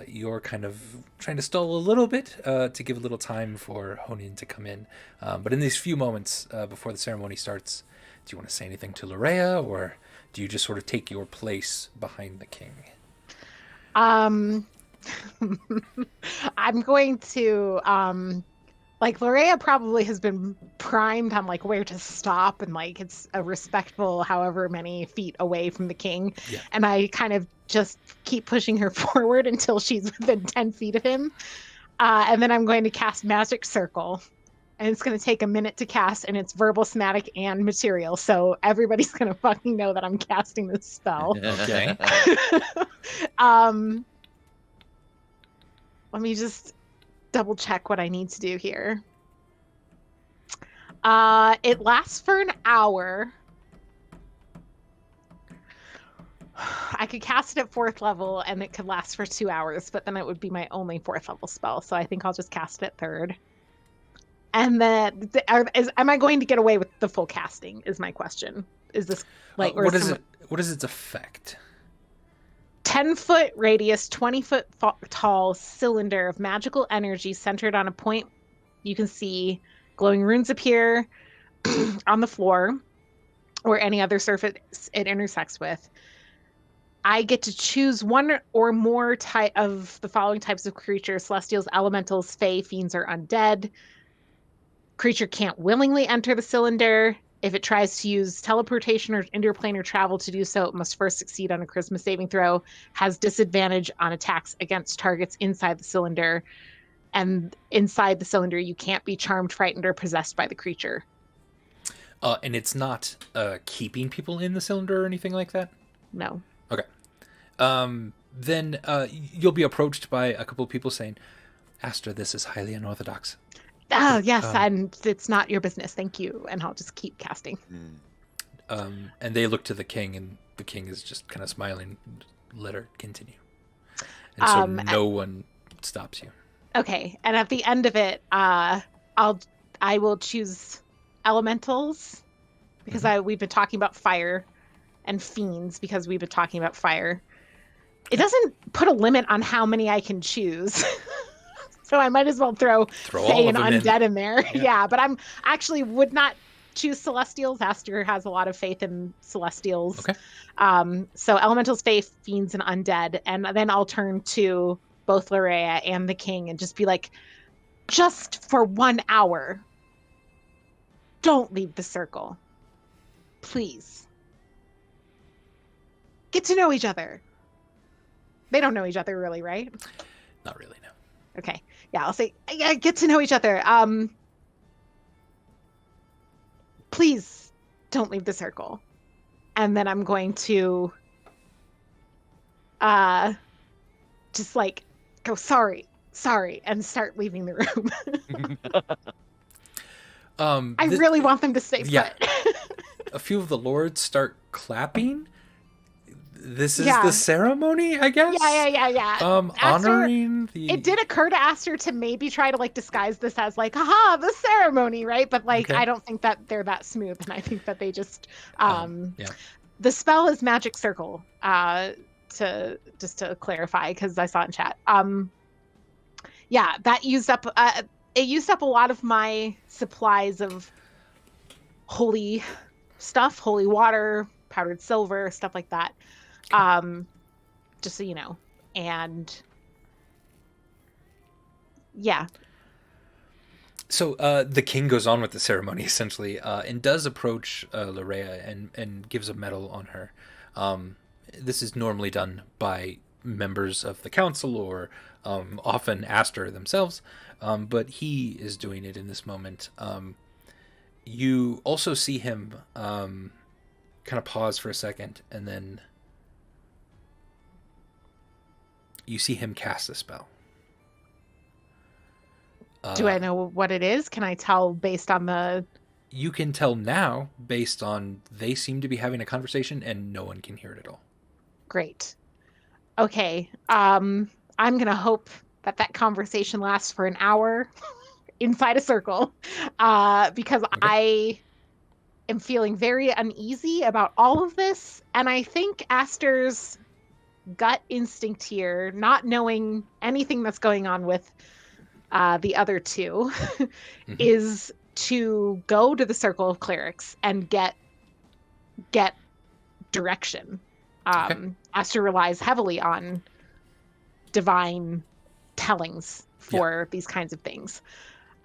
You're kind of trying to stall a little bit to give a little time for Honin to come in. But in these few moments before the ceremony starts, do you want to say anything to Lurea, or do you just sort of take your place behind the king? I'm going to like Lurea probably has been primed on like where to stop, and like it's a respectful however many feet away from the king. Yeah. And I kind of just keep pushing her forward until she's within 10 feet of him. And then I'm going to cast Magic Circle. And it's going to take a minute to cast, and it's verbal, somatic, and material. So everybody's going to fucking know that I'm casting this spell. Okay. Let me just double check what I need to do here. It lasts for an hour. I could cast it at 4th level, and it could last for 2 hours, but then it would be my only 4th level spell. So I think I'll just cast it 3rd. And then, am I going to get away with the full casting? Is my question. Is this like what is its effect? 10-foot radius, 20-foot tall cylinder of magical energy centered on a point you can see. Glowing runes appear on the floor or any other surface it intersects with. I get to choose one or more type of the following types of creatures: celestials, elementals, fae, fiends, or undead. Creature can't willingly enter the cylinder. If it tries to use teleportation or interplanar travel to do so, it must first succeed on a charisma saving throw, has disadvantage on attacks against targets inside the cylinder, and inside the cylinder, you can't be charmed, frightened, or possessed by the creature. And it's not keeping people in the cylinder or anything like that? No. Okay. Then you'll be approached by a couple of people saying, Astra, this is highly unorthodox. Oh, yes, and it's not your business. Thank you. And I'll just keep casting. And they look to the king, and the king is just kind of smiling. Let her continue. And so no one stops you. Okay. And at the end of it, I will choose elementals because we've been talking about fire, and fiends because we've been talking about fire. It doesn't put a limit on how many I can choose. So I might as well throw fae and undead in there. Yeah, but I'm actually would not choose celestials. Aster has a lot of faith in celestials. Okay. So elementals, fae, fiends, and undead. And then I'll turn to both Lurea and the king and just be like, just for 1 hour, don't leave the circle. Please. Get to know each other. They don't know each other really, right? Not really, no. Okay. Yeah, I'll say, yeah, get to know each other. Please don't leave the circle. And then I'm going to just like go, sorry, and start leaving the room. I really want them to stay put. Yeah. A few of the lords start clapping. This is the ceremony, I guess? Yeah. Honoring the... It did occur to Aster to maybe try to, like, disguise this as, like, haha, the ceremony, right? But, like, I don't think that they're that smooth, and I think that they just... The spell is Magic Circle, to clarify, because I saw it in chat. That used up... it used up a lot of my supplies of holy stuff, holy water, powdered silver, stuff like that. Just so you know. And yeah. So the king goes on with the ceremony essentially, and does approach Lurea and gives a medal on her. This is normally done by members of the council or often Aster themselves, but he is doing it in this moment. You also see him kind of pause for a second, and then you see him cast a spell. Do I know what it is? Can I tell based on the... You can tell now based on they seem to be having a conversation and no one can hear it at all. Great. Okay. I'm going to hope that conversation lasts for an hour inside a circle, because I am feeling very uneasy about all of this. And I think Aster's gut instinct here, not knowing anything that's going on with the other two, is to go to the circle of clerics and get direction. Aster relies heavily on divine tellings for these kinds of things,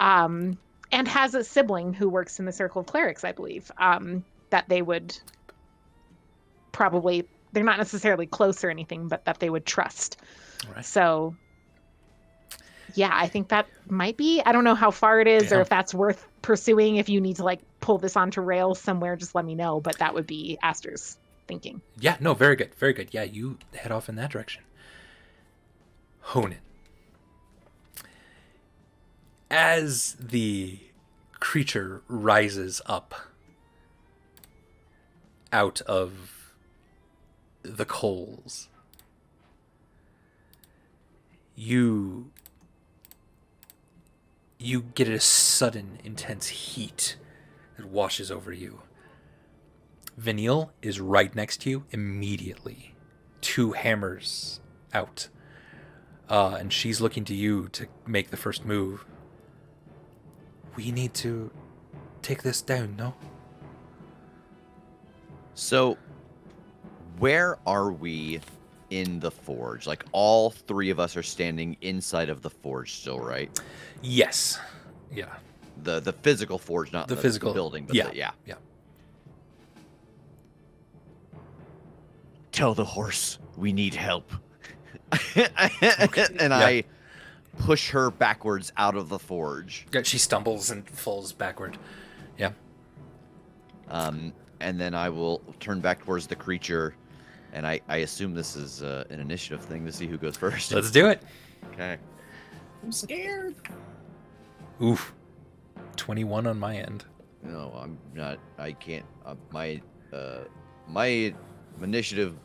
and has a sibling who works in the circle of clerics, I believe, that they would probably, they're not necessarily close or anything, but that they would trust. Right. So yeah, I think that might be, I don't know how far it is or if that's worth pursuing. If you need to like pull this onto rails somewhere, just let me know, but that would be Aster's thinking. Yeah, no, very good. Very good. Yeah, you head off in that direction. Honan. As the creature rises up out of the coals, you get a sudden intense heat that washes over you. Vanille is right next to you immediately. 2 hammers out. And she's looking to you to make the first move. We need to take this down, no? So, where are we in the forge? Like, all 3 of us are standing inside of the forge still, right? Yes. Yeah. The physical forge, not the physical building, but yeah. yeah. Tell the horse we need help. And I push her backwards out of the forge. She stumbles and falls backward. Yeah. And then I will turn back towards the creature, and I assume this is an initiative thing to see who goes first. Let's do it. Okay. I'm scared. Oof. 21 on my end. No, I'm not. I can't. My initiative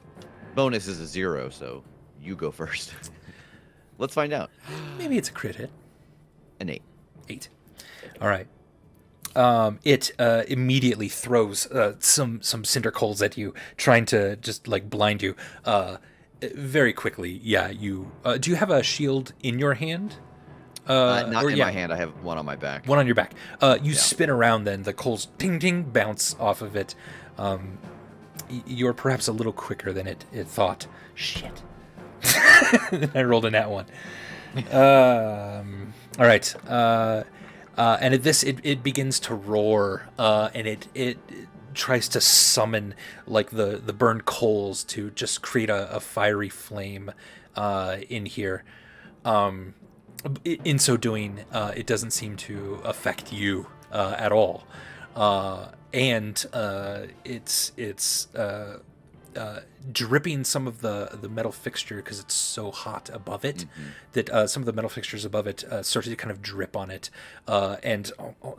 bonus is a 0, so you go first. Let's find out. Maybe it's a crit hit. An 8. 8. All right. It immediately throws some cinder coals at you, trying to just like blind you. Very quickly, yeah. You do you have a shield in your hand? Not in my hand. I have one on my back. One on your back. You spin around, then the coals ding ding bounce off of it. You're perhaps a little quicker than it thought. Shit. I rolled a nat 1. All right. And at this, it begins to roar, and it tries to summon like the burned coals to just create a fiery flame in here. In so doing, it doesn't seem to affect you at all, and it's dripping some of the metal fixture because it's so hot above it that some of the metal fixtures above it start to kind of drip on it and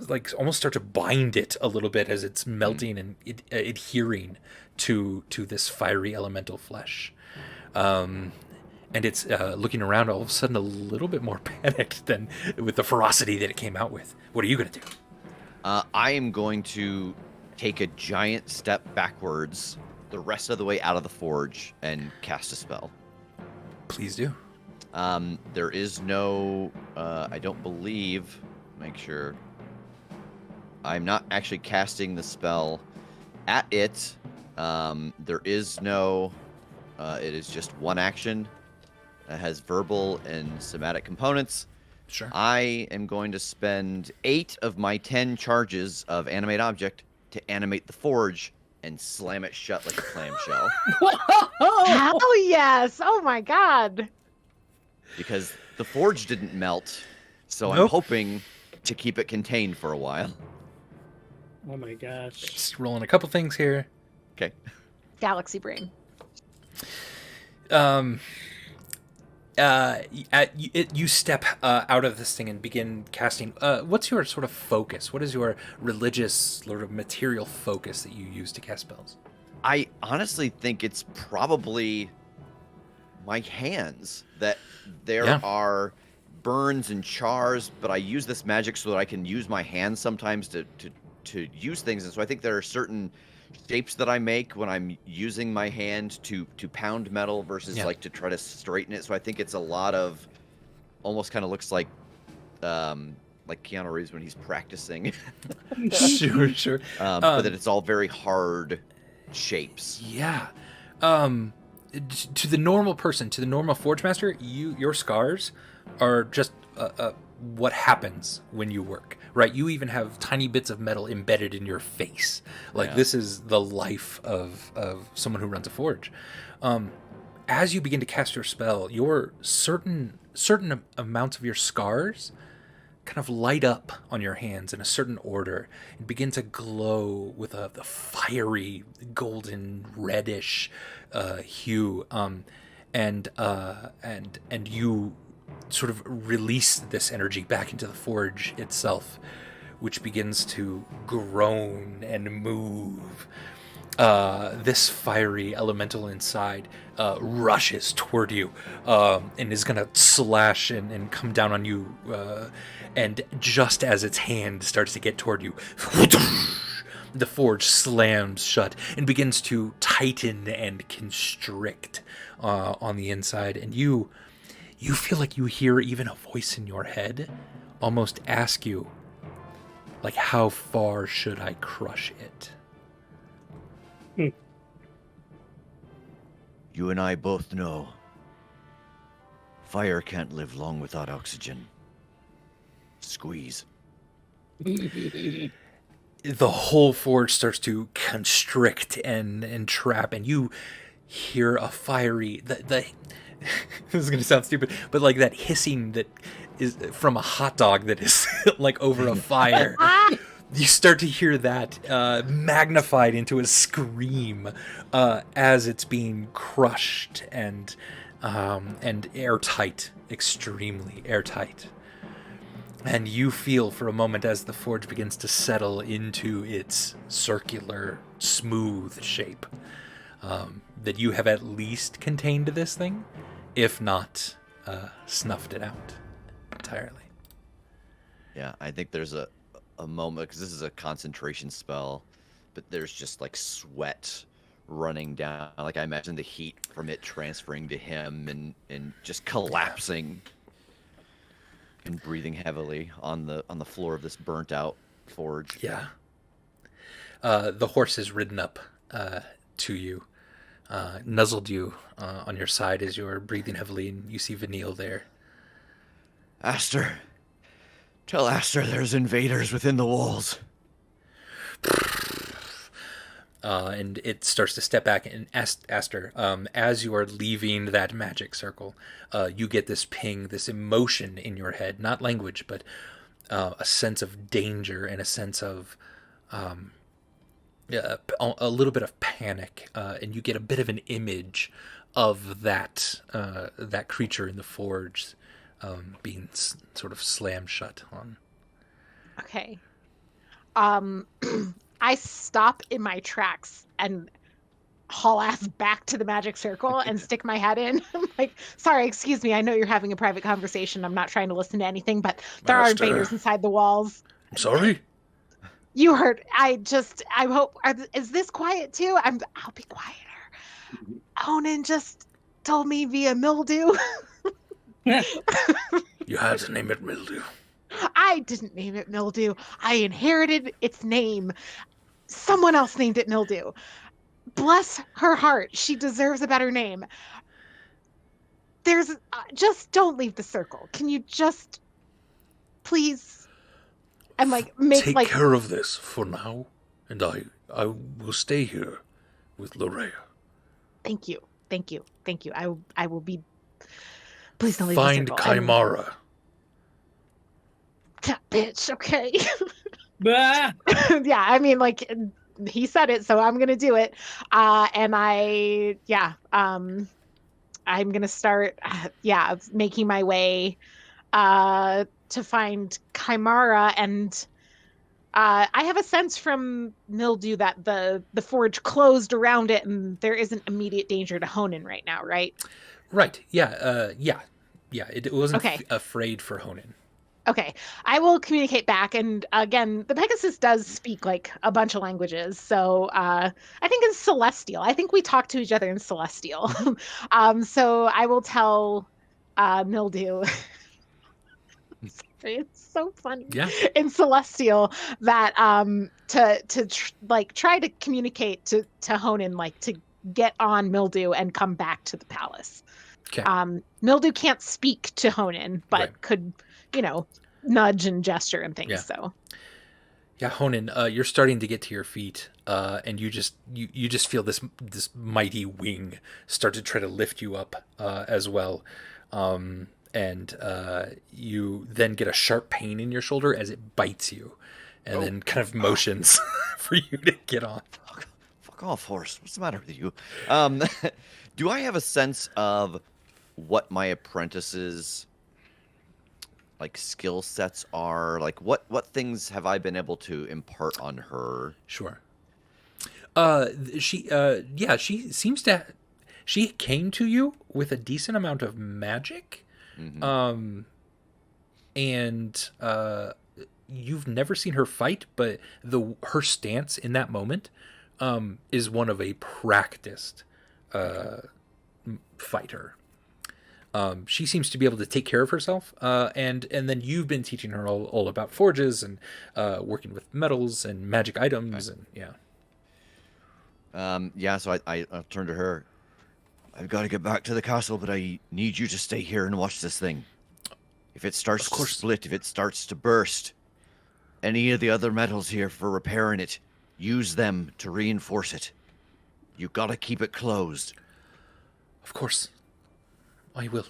like almost start to bind it a little bit as it's melting and adhering to this fiery elemental flesh. And it's looking around all of a sudden a little bit more panicked than with the ferocity that it came out with. What are you going to do? I am going to take a giant step backwards the rest of the way out of the forge and cast a spell. Please do. There is no, I don't believe, make sure, I'm not actually casting the spell at it. There is no, it is just one action. It has verbal and somatic components. Sure. I am going to spend 8 of my 10 charges of animate object to animate the forge and slam it shut like a clamshell. Hell yes! Oh my god! because the forge didn't melt, so I'm Nope. hoping to keep it contained for a while. Oh my gosh. Just rolling a couple things here. Okay. Galaxy brain. You step out of this thing and begin casting. What's your sort of focus? What is your religious sort of material focus that you use to cast spells? I honestly think it's probably my hands, that there are burns and chars, but I use this magic so that I can use my hands sometimes to use things. And so I think there are certain shapes that I make when I'm using my hand to pound metal versus like to try to straighten it. So I think it's a lot of almost kind of looks like Keanu Reeves when he's practicing. Sure. But that it's all very hard shapes. Yeah. To the normal person, to the normal forge master, your scars are just what happens when you work, right? You even have tiny bits of metal embedded in your face. Like this is the life of someone who runs a forge. As you begin to cast your spell, your certain amounts of your scars kind of light up on your hands in a certain order and begin to glow with the fiery golden reddish hue, and you sort of release this energy back into the forge itself, which begins to groan and move. This fiery elemental inside rushes toward you and is going to slash and come down on you. And just as its hand starts to get toward you, the forge slams shut and begins to tighten and constrict on the inside. And you feel like you hear even a voice in your head almost ask you, like, how far should I crush it? You and I both know fire can't live long without oxygen. Squeeze. The whole forge starts to constrict and trap, and you hear a fiery... this is going to sound stupid, but like that hissing that is from a hot dog that is like over a fire. You start to hear that magnified into a scream as it's being crushed and airtight, extremely airtight. And you feel for a moment as the forge begins to settle into its circular, smooth shape, that you have at least contained this thing, if not snuffed it out entirely. Yeah, I think there's a moment, because this is a concentration spell, but there's just like sweat running down. Like I imagine the heat from it transferring to him and just collapsing and breathing heavily on the floor of this burnt out forge. Yeah. The horse has ridden up to you, nuzzled you on your side as you're breathing heavily, and you see Vanille there. Aster. Tell Aster there's invaders within the walls. And it starts to step back, and Aster, as you are leaving that magic circle, you get this ping, this emotion in your head, not language, but a sense of danger and a sense of a little bit of panic, and you get a bit of an image of that creature in the forge being sort of slammed shut on. Okay. I stop in my tracks and haul ass back to the magic circle and stick my head in. I'm like, sorry, excuse me. I know you're having a private conversation. I'm not trying to listen to anything, but there are invaders inside the walls. I'm sorry? You heard. I hope. Is this quiet too? I'll be quieter. Onan just told me via Mildew. You had to name it Mildew. I didn't name it Mildew. I inherited its name. Someone else named it Mildew. Bless her heart. She deserves a better name. There's just don't leave the circle. Can you just please? And like take care of this for now, and I will stay here with Lorea. Thank you. I will be Please don't leave the Find circle. Chimera. That bitch, okay. Bah! Yeah, I mean, like, he said it, so I'm gonna do it. And I'm gonna start, making my way to find Chimera, and I have a sense from Mildew that the forge closed around it, and there isn't immediate danger to Honan right now, right? Right. Yeah. It wasn't Okay. afraid for Honan. Okay, I will communicate back. And again, the Pegasus does speak like a bunch of languages. So I think in Celestial. I think we talk to each other in Celestial. So I will tell Mildew. It's so funny. Yeah. In Celestial that try to communicate to Honan, like to get on Mildew and come back to the palace. Okay. Mildew can't speak to Honan, but Right. could, nudge and gesture and things. Yeah. So Yeah, Honan, you're starting to get to your feet, and you just feel this mighty wing start to try to lift you up as well, and you then get a sharp pain in your shoulder as it bites you, and then kind of motions for you to get on. Fuck off, horse. What's the matter with you? Do I have a sense of what my apprentices' like skill sets are? Like what things have I been able to impart on her? Sure. She seems to. She came to you with a decent amount of magic, Mm-hmm. and you've never seen her fight, but her stance in that moment is one of a practiced fighter. She seems to be able to take care of herself, and then you've been teaching her all about forges and working with metals and magic items, and So I turned to her. I've got to get back to the castle, but I need you to stay here and watch this thing. If it starts to split, if it starts to burst, any of the other metals here for repairing it, use them to reinforce it. You got to keep it closed. Of course. I will.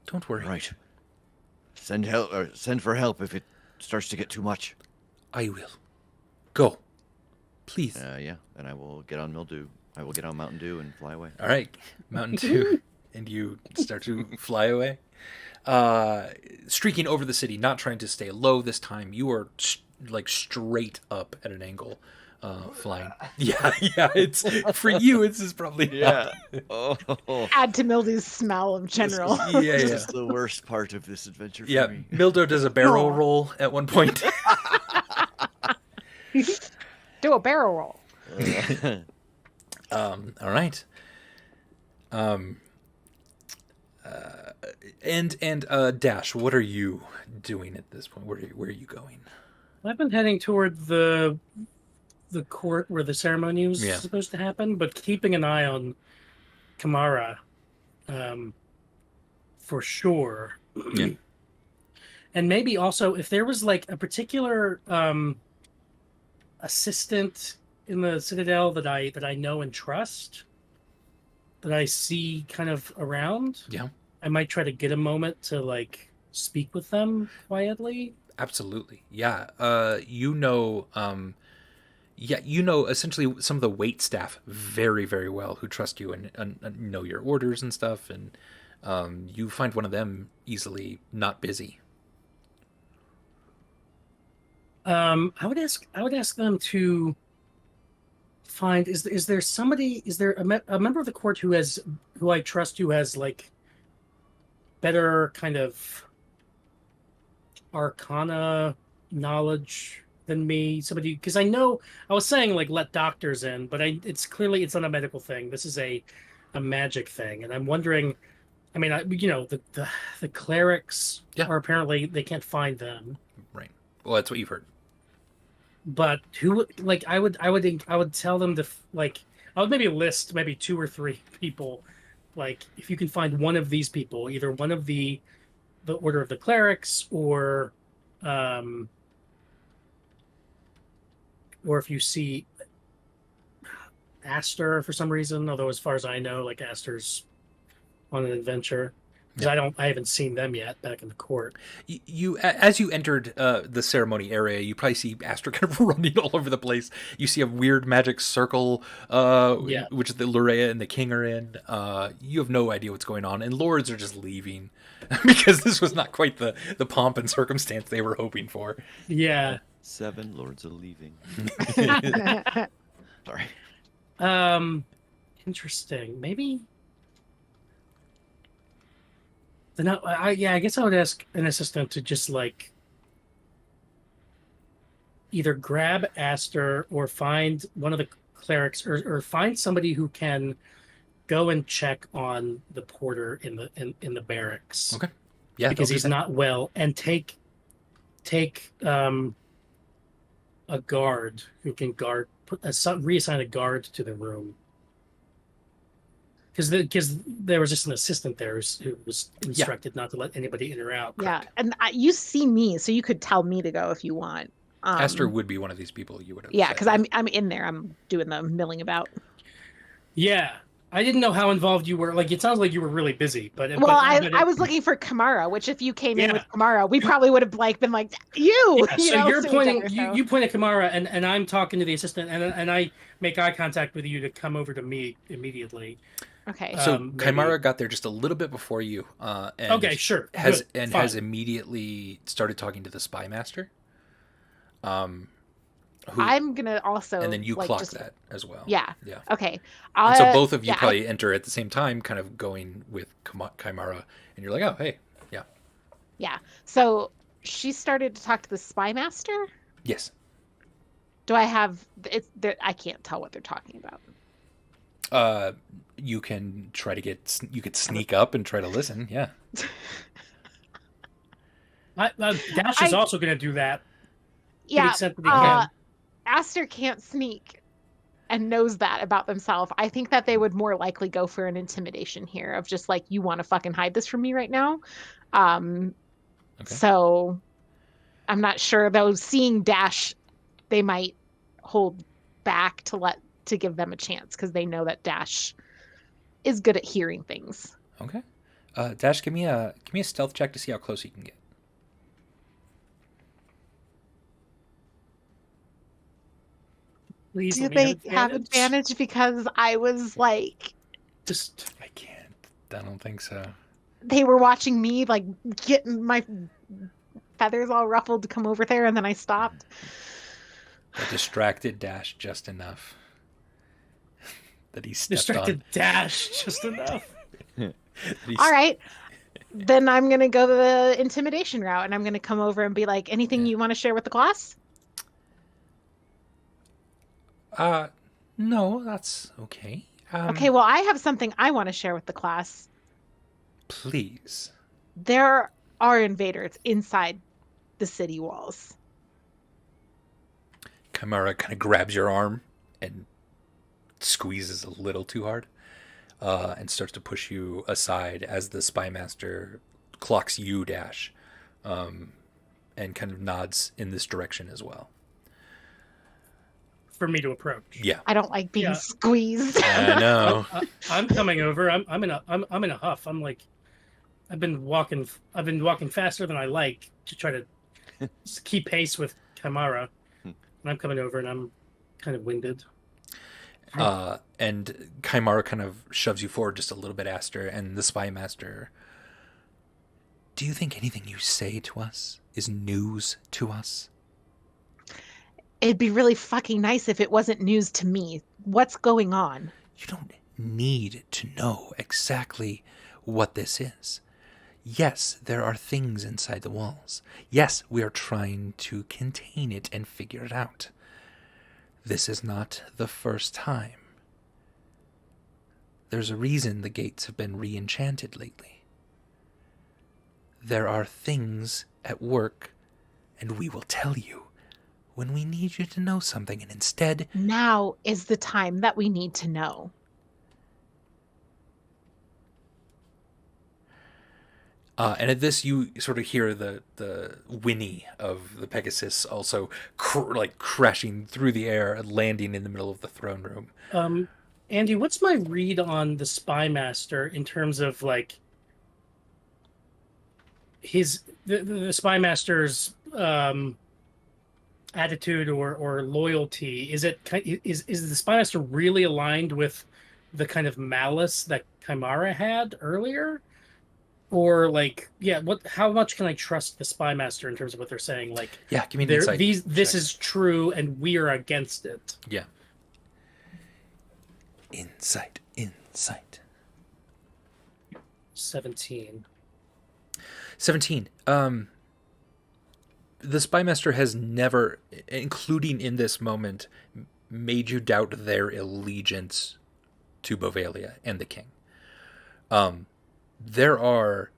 Don't worry. Right. Send help, or send for help if it starts to get too much. I will. Go. Please. And I will get on Mildew. I will get on Mountain Dew and fly away. All right. Mountain Dew. And you start to fly away. Streaking over the city, not trying to stay low this time. You are straight up at an angle. Flying. Yeah. It's for you. This is probably add to Mildew's smell of general. This is the worst part of this adventure for me. Mildew does a barrel roll at one point. Do a barrel roll. All right. And Dash, what are you doing at this point? Where are you going? I've been heading toward the court where the ceremony was supposed to happen, but keeping an eye on Kamara, for sure. Yeah. And maybe also if there was like a particular assistant in the Citadel that I know and trust, that I see kind of around. Yeah. I might try to get a moment to like speak with them quietly. Absolutely. Yeah. You know essentially some of the wait staff very, very well who trust you and know your orders and stuff, and you find one of them easily not busy. I would ask them to find is there a member of the court who I trust, who has like better kind of arcana knowledge than me, somebody, because I know I was saying like let doctors in, but it's clearly it's not a medical thing. This is a magic thing, and I'm wondering. I mean, the clerics are apparently they can't find them. Right. Well, that's what you've heard. But who like I would tell them to like I would maybe list maybe 2 or 3 people, like if you can find one of these people, either one of the Order of the Clerics or if you see Aster for some reason, although as far as I know, like Aster's on an adventure. because I haven't seen them yet back in the court. You as you entered the ceremony area, you probably see Aster kind of running all over the place. You see a weird magic circle, which the Lurea and the king are in. You have no idea what's going on, and lords are just leaving because this was not quite the pomp and circumstance they were hoping for. Yeah. 7 lords are leaving. Sorry. Interesting. Maybe. Then I guess I would ask an assistant to just like either grab Aster or find one of the clerics or find somebody who can go and check on the porter in the barracks. Okay. Yeah. Because he's not well, and take a guard who can reassign a guard to the room. Because there was just an assistant there who was instructed not to let anybody in or out. Yeah, and you see me, so you could tell me to go if you want. Aster would be one of these people you would have. Yeah, because I'm in there. I'm doing the milling about. Yeah, I didn't know how involved you were. Like, it sounds like you were really busy. I was looking for Kamara, which if you came in with Kamara, we probably would have been like you. Yeah, so you're pointing. You point at Kamara, and I'm talking to the assistant, and I make eye contact with you to come over to me immediately. Okay. So Chimera got there just a little bit before you. And okay, sure. Has immediately started talking to the spy master. I'm gonna also. And then you clock that as well. Yeah. Yeah. Okay. And so both of you probably enter at the same time, kind of going with Chimera, and you're like, oh, hey, yeah. Yeah. So she started to talk to the spy master. Yes. Do I have? I can't tell what they're talking about. You can try to you could sneak up and try to listen. Yeah. Dash is also going to do that. Yeah. Aster can't sneak and knows that about themselves. I think that they would more likely go for an intimidation here of just like, you want to fucking hide this from me right now. Okay. So I'm not sure though. Seeing Dash, they might hold back to give them a chance because they know that Dash is good at hearing things. Okay. Dash, give me a stealth check to see how close you can get. Please. Do they have advantage because I was like, I can't. I don't think so. They were watching me like getting my feathers all ruffled to come over there, and then I stopped. I distracted Dash just enough that he stepped distracted Dash just enough. All right. Then I'm going to go the intimidation route, and I'm going to come over and be like, anything you want to share with the class? No, that's okay. Okay, well, I have something I want to share with the class. Please. There are invaders inside the city walls. Chimera kind of grabs your arm and squeezes a little too hard and starts to push you aside as the spy master clocks you, Dash, and kind of nods in this direction as well. For me to approach. Yeah. I don't like being squeezed. I know. I'm coming over. I'm in a huff. I'm like, I've been walking faster than I like to try to keep pace with Chimera. And I'm coming over and I'm kind of winded. And Chimera kind of shoves you forward just a little bit, Aster, and the spy master. Do you think anything you say to us is news to us? It'd be really fucking nice if it wasn't news to me. What's going on? You don't need to know exactly what this is. Yes, there are things inside the walls. Yes, we are trying to contain it and figure it out. This is not the first time. There's a reason the gates have been re-enchanted lately. There are things at work, and we will tell you when we need you to know something, and instead... Now is the time that we need to know. And at this, you sort of hear the whinny of the Pegasus also crashing through the air and landing in the middle of the throne room. Andy, what's my read on the spy master in terms of like the spy master's attitude or loyalty, is the spy master really aligned with the kind of malice that Chimera had earlier? Or like, yeah, how much can I trust the spy master in terms of what they're saying? Like, Yeah, give me an insight. This is true and we are against it. Yeah. Insight. 17. 17. The spy master has never, including in this moment, made you doubt their allegiance to Bovalia and the king. There are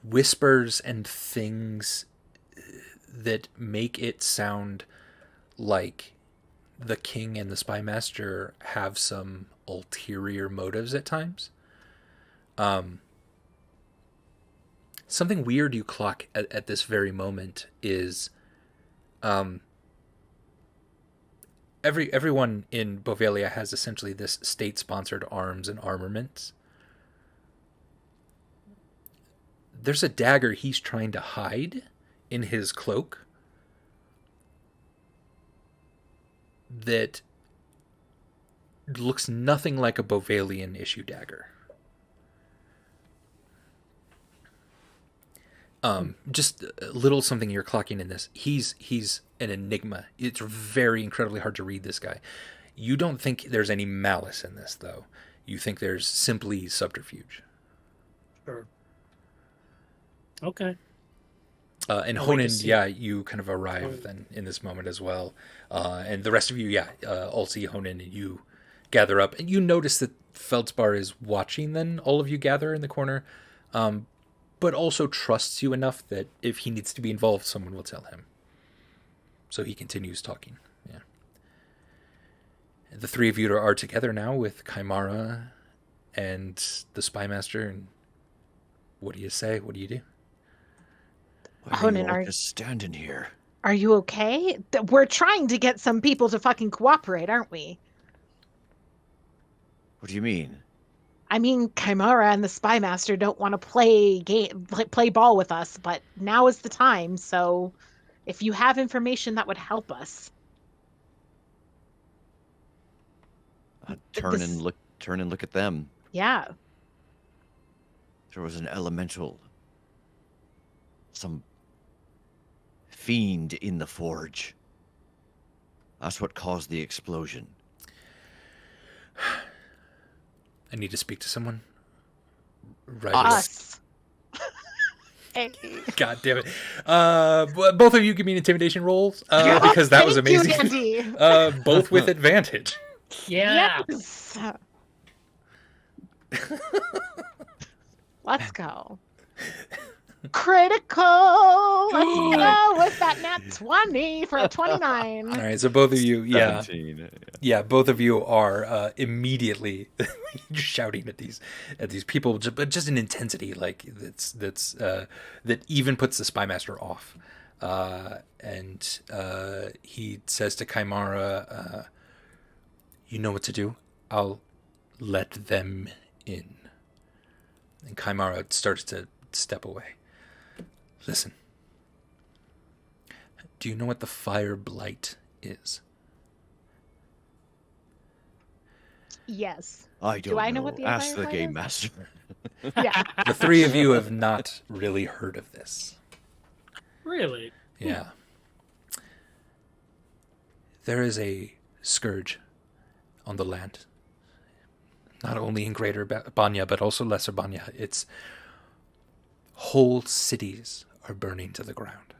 whispers and things that make it sound like the king and the spy master have some ulterior motives at times. Something weird you clock at this very moment is everyone in Bovalia has essentially this state-sponsored arms and armaments. There's a dagger he's trying to hide in his cloak that looks nothing like a Bovalian issue dagger. Just a little something you're clocking in this. He's an enigma. It's very incredibly hard to read this guy. You don't think there's any malice in this, though. You think there's simply subterfuge. Sure. Okay. And Honan, yeah, you kind of arrive then in this moment as well. And the rest of you, yeah, Ulti, Honan, and you gather up. And you notice that Feldspar is watching then, all of you gather in the corner, but also trusts you enough that if he needs to be involved, someone will tell him. So he continues talking. Yeah. The three of you are together now with Chimera and the spy master. And what do you say? What do you do? Honan, are just standing here? Are you okay? We're trying to get some people to fucking cooperate, aren't we? What do you mean? I mean, Chimera and the spy master don't want to play ball with us, but now is the time. So, if you have information that would help us, turn and look at them. Yeah. There was an elemental, some fiend in the forge. That's what caused the explosion. I need to speak to someone. Right. Us. God damn it. Both of you give me intimidation rolls because that was amazing. You, both with advantage. Yeah. Yes. Let's go. Critical. Let's go with that nat 20 for a 29. All right, so both of you, yeah, 17, yeah, both of you are immediately shouting at these people, but just an intensity like that even puts the spy master off. And he says to Chimera, "You know what to do. I'll let them in." And Chimera starts to step away. Listen. Do you know what the fire blight is? Yes. I don't Do I know what the Ask fire the blight game is? master. Yeah. The three of you have not really heard of this. Really? Yeah. There is a scourge on the land. Not only in Greater Banya, but also Lesser Banya. It's whole cities are burning to the ground.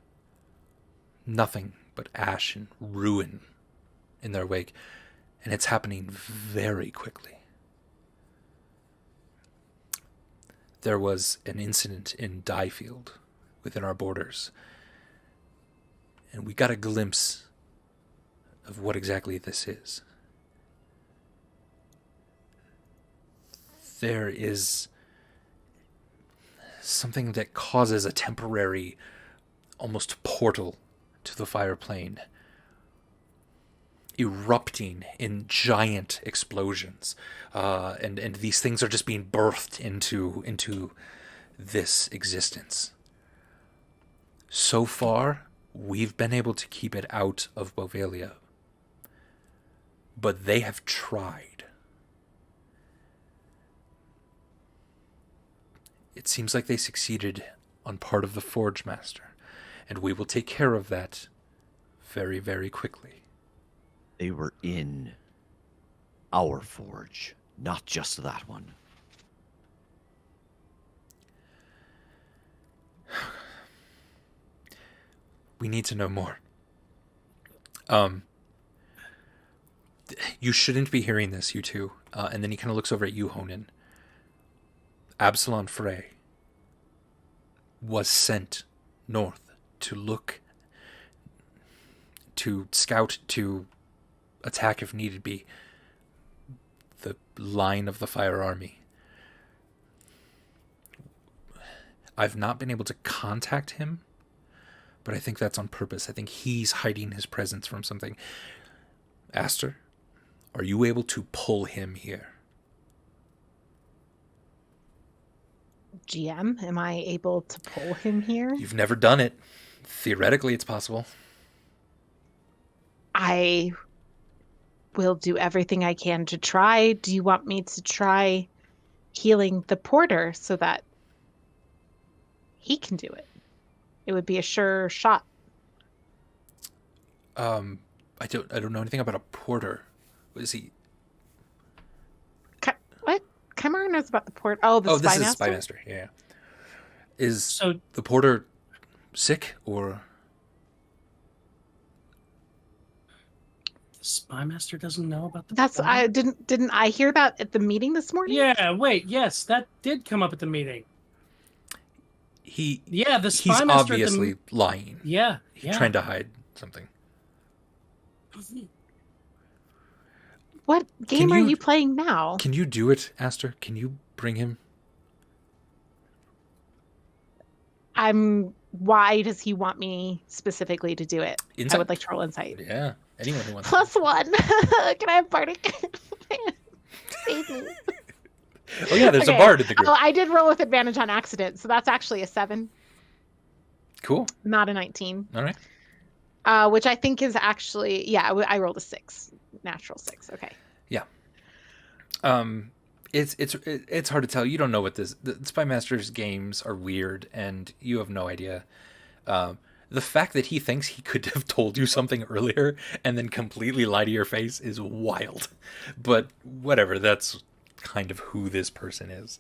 Nothing but ash and ruin in their wake. And it's happening very quickly. There was an incident in Diefield within our borders. And we got a glimpse of what exactly this is. There is something that causes a temporary, almost portal to the fire plane, erupting in giant explosions, and these things are just being birthed into this existence. So far, we've been able to keep it out of Bovalia. But they have tried. It seems like they succeeded on part of the Forge Master, and we will take care of that very, very quickly. They were in our forge, not just that one. We need to know more. You shouldn't be hearing this, you two. And then he kind of looks over at you, Honan. Absalom Frey was sent north to look, to scout, to attack if needed be, the line of the Fire Army. I've not been able to contact him, but I think that's on purpose. I think he's hiding his presence from something. Aster, are you able to pull him here? GM, am I able to pull him here? You've never done it. Theoretically, it's possible. I will do everything I can to try. Do you want me to try healing the porter so that he can do it? It would be a sure shot. I don't know anything about a porter. What is he? What? Kymar knows about the porter. Oh, the this spy is master? Spy Master. Yeah. Is So the porter sick or? the spy master doesn't know about the. That's I didn't I hear that at the meeting this morning? Yeah. Wait. Yes, that did come up at the meeting. He Yeah, the spy he's master. obviously lying. Yeah. Trying to hide something. What game are you- you playing now? Can you do it, Aster? Can you bring him? Why does he want me specifically to do it? Insight? I would like to roll insight. Yeah. Anyone who wants. +1. Can I have Bardic? Save me. Oh yeah, there's a Okay. bard in the group. Oh, I did roll with advantage on accident, so that's actually a 7, Cool. not a 19. All right. Which I think is actually, yeah, I rolled a 6, natural 6. Okay. It's hard to tell. You don't know what the Spy Master's games are weird, and you have no idea. The fact that he thinks he could have told you something earlier and then completely lie to your face is wild. But whatever, that's kind of who this person is.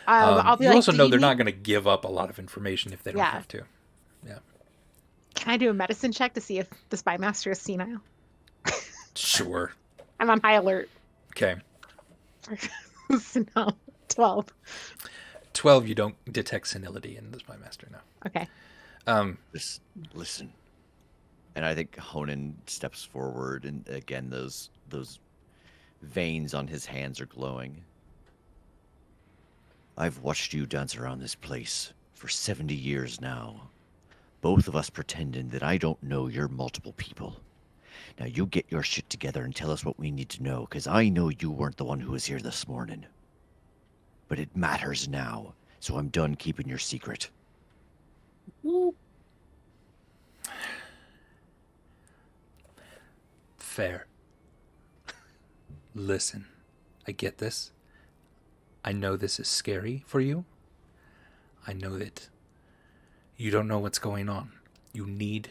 I'll be you like, also "Do know you they're not need- going to give up a lot of information if they don't Yeah. have to. Can I do a medicine check to see if the spy master is senile? Sure. I'm on high alert. Okay. So no, 12. 12, you don't detect senility in the Spy Master now. Okay. Listen. And I think Honan steps forward, and again, those veins on his hands are glowing. I've watched you dance around this place for 70 years now. Both of us pretending that I don't know you're multiple people. Now you get your shit together and tell us what we need to know, because I know you weren't the one who was here this morning. But it matters now, so I'm done keeping your secret. Fair. Listen, I get this. I know this is scary for you. I know that you don't know what's going on. You need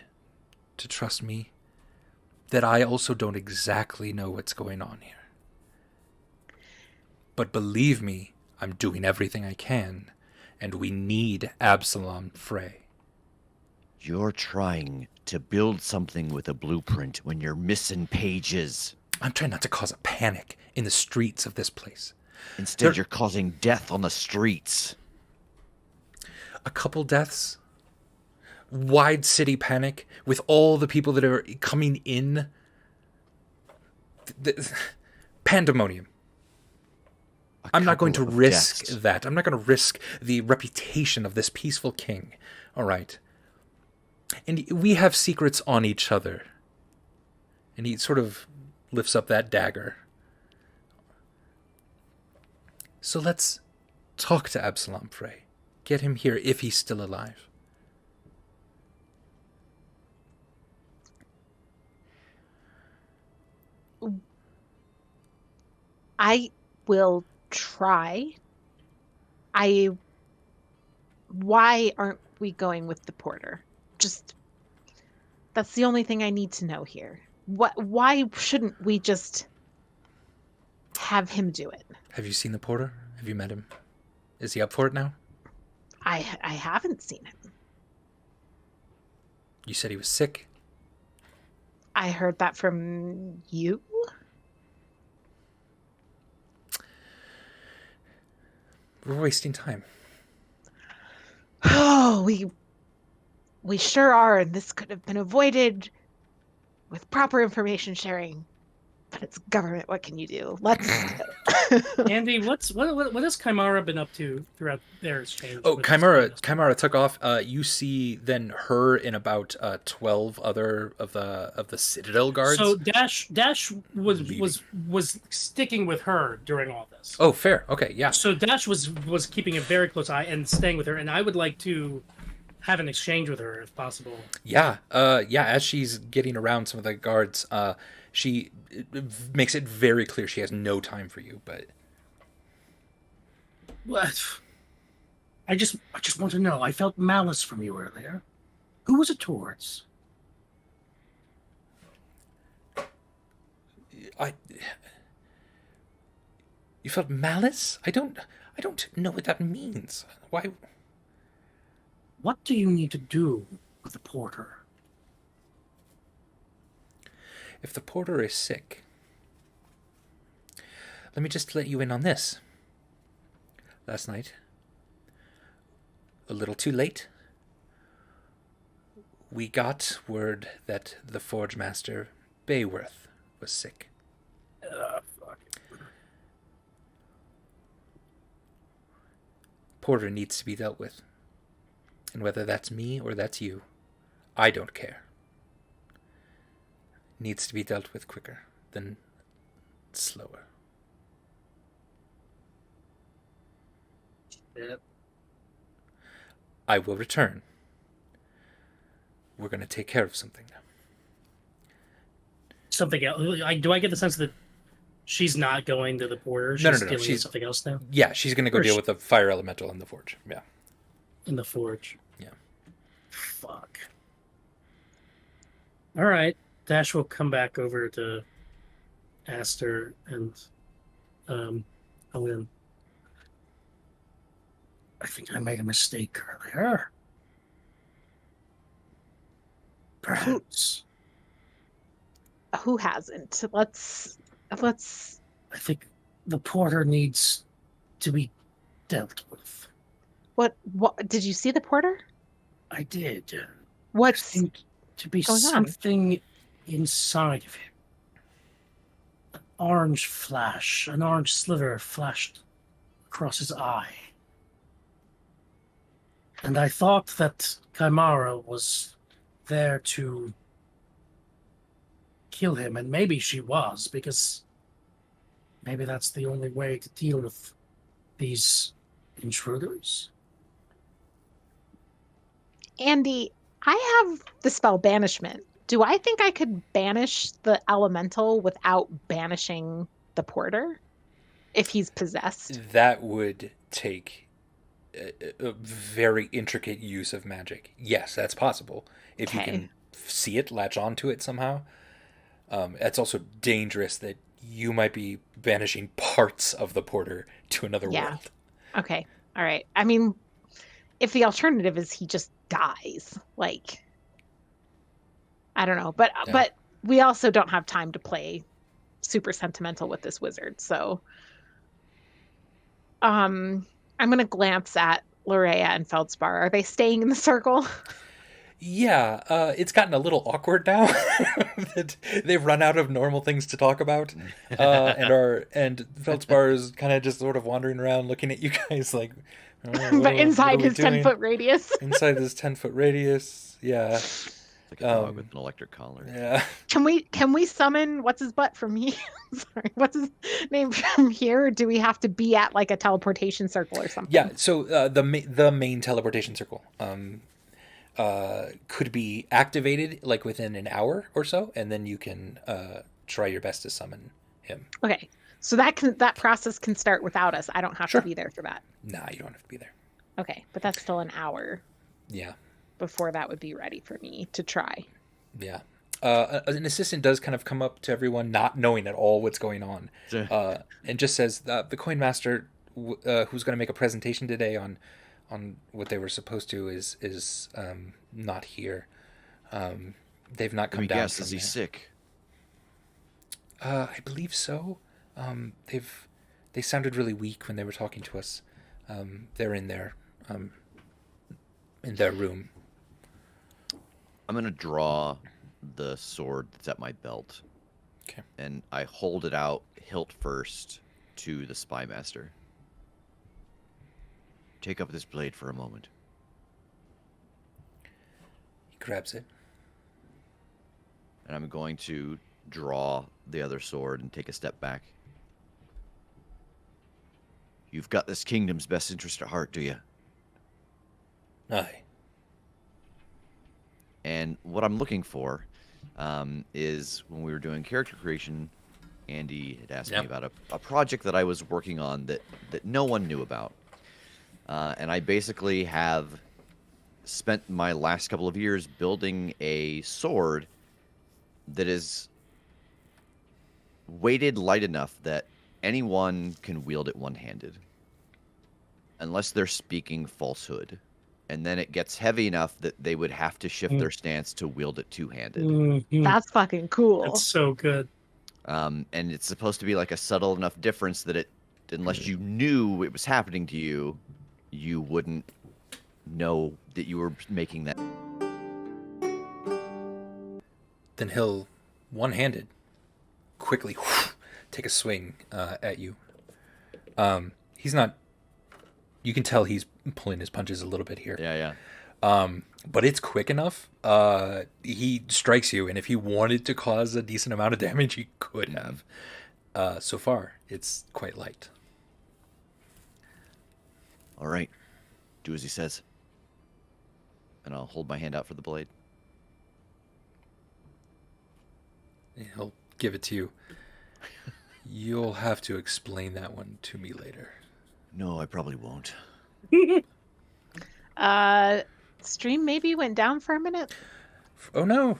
to trust me that I also don't exactly know what's going on here. But believe me, I'm doing everything I can, and we need Absalom Frey. You're trying to build something with a blueprint when you're missing pages. I'm trying not to cause a panic in the streets of this place. Instead, you're causing death on the streets. A couple deaths, wide city panic with all the people that are coming in. Pandemonium. I'm not going to couple of risk deaths. that. I'm not going to risk the reputation of this peaceful king. All right. And we have secrets on each other. And he sort of lifts up that dagger. So let's talk to Absalom Frey. get him here if he's still alive. I will try. Why aren't we going with the porter? Just, that's the only thing I need to know here. Why shouldn't we just have him do it? Have you seen the porter? Have you met him? Is he up for it now? I haven't seen him. You said he was sick. I heard that from you. We're wasting time. Oh, we sure are, and this could have been avoided with proper information sharing. But it's government. What can you do? Let's. Andy, what has Chimera been up to throughout their exchange? Oh, Chimera took off. You see then her and about 12 other of the Citadel guards. So Dash was sticking with her during all this. Oh, fair. Okay, yeah. So Dash was keeping a very close eye and staying with her, and I would like to have an exchange with her if possible. Yeah. As she's getting around some of the guards, she makes it very clear she has no time for you, but What? I just want to know. I felt malice from you earlier. Who was it towards? You felt malice? I don't know what that means. Why? What do you need to do with the porter? If the porter is sick, let me just let you in on this. Last night, a little too late, we got word that the Forge Master, Bayworth, was sick. Fuck. Porter needs to be dealt with. And whether that's me or that's you, I don't care. Needs to be dealt with quicker than slower. Yep. I will return. We're going to take care of something now. Something else. Do I get the sense that she's not going to the porter? She's No. dealing with She's something else now? Yeah, she's going to go deal with the fire elemental in the forge. Yeah. In the forge. Yeah. Fuck. All right. Dash will come back over to Aster and Helene. I think I made a mistake earlier. Perhaps. Who hasn't? Let's. I think the porter needs to be dealt with. What did you see the porter? I did. There What's seemed to be going on? something inside of him. An orange flash, an orange sliver flashed across his eye. And I thought that Chimera was there to kill him, and maybe she was, because maybe that's the only way to deal with these intruders. Andy, I have the spell banishment. Do I think I could banish the elemental without banishing the porter if he's possessed? That would take a very intricate use of magic. Yes, that's possible. If you can see it, latch onto it somehow. It's also dangerous that you might be banishing parts of the porter to another world. Okay. All right. I mean, if the alternative is he just dies, like, I don't know. But we also don't have time to play super sentimental with this wizard. So I'm going to glance at Lorea and Feldspar. Are they staying in the circle? Yeah, it's gotten a little awkward now that they've run out of normal things to talk about, and Feldspar is kind of just sort of wandering around looking at you guys like, but inside his 10-foot radius. Inside this 10-foot radius, yeah. like a dog with an electric collar. Yeah. Can we summon what's his butt from here? Sorry, what's his name from here? Or do we have to be at like a teleportation circle or something? Yeah. So the main teleportation circle could be activated like within an hour or so, and then you can try your best to summon him. Okay, so that process can start without us. I don't have Sure. to be there for that. Nah, you don't have to be there. Okay, but that's still an hour Yeah. before that would be ready for me to try. Yeah. An assistant does kind of come up to everyone, not knowing at all what's going on, and just says the coin master, who's going to make a presentation today on what they were supposed to, is not here. They've not come down. Yes, from is he there. sick? I believe so. They sounded really weak when they were talking to us. They're in their room. I'm gonna draw the sword that's at my belt. Okay. And I hold it out, hilt first, to the spy master. Take up this blade for a moment. He grabs it. And I'm going to draw the other sword and take a step back. You've got this kingdom's best interest at heart, do you? Aye. And what I'm looking for is when we were doing character creation, Andy had asked me about a project that I was working on that no one knew about. And I basically have spent my last couple of years building a sword that is weighted light enough that anyone can wield it one-handed. Unless they're speaking falsehood. And then it gets heavy enough that they would have to shift their stance to wield it two-handed. Mhm. That's fucking cool. That's so good. And it's supposed to be like a subtle enough difference that unless you knew it was happening to you, you wouldn't know that you were making that. Then he'll, one-handed, quickly take a swing at you. He's not... You can tell he's pulling his punches a little bit here. Yeah. But it's quick enough. He strikes you, and if he wanted to cause a decent amount of damage, he could have. So far, it's quite light. All right. Do as he says. And I'll hold my hand out for the blade. He'll give it to you. You'll have to explain that one to me later. No, I probably won't. Stream maybe went down for a minute. Oh no.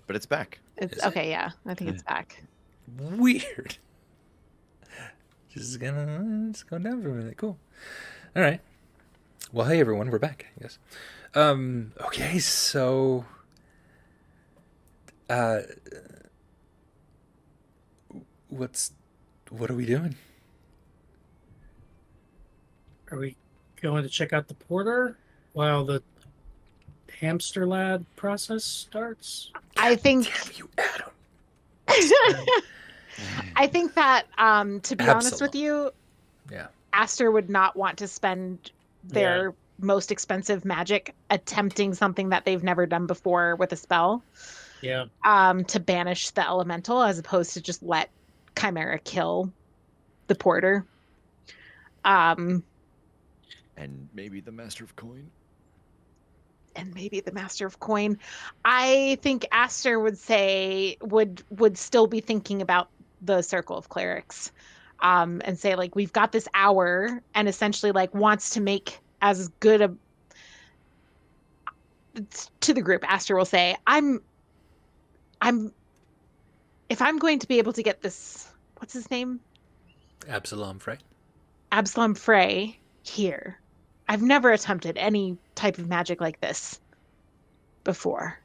But it's back. It's Is it? okay, yeah. I think it's back. Weird. Just gonna go down for a minute. Cool. All right. Well, hey everyone, we're back. I guess. Okay, so. What are we doing? Are we going to check out the porter while the hamster lad process starts? I think Damn you, Adam. I think that to be honest with Absalom. you, Yeah. Aster would not want to spend their most expensive magic attempting something that they've never done before with a spell. Yeah. To banish the elemental as opposed to just let Chimera kill the porter. And maybe the Master of Coin. And maybe the Master of Coin. I think Aster would say would still be thinking about the Circle of Clerics, and say like we've got this hour, and essentially like wants to make as good a to the group. Aster will say, I'm if I'm going to be able to get this, what's his name? Absalom Frey. Absalom Frey here. I've never attempted any type of magic like this before.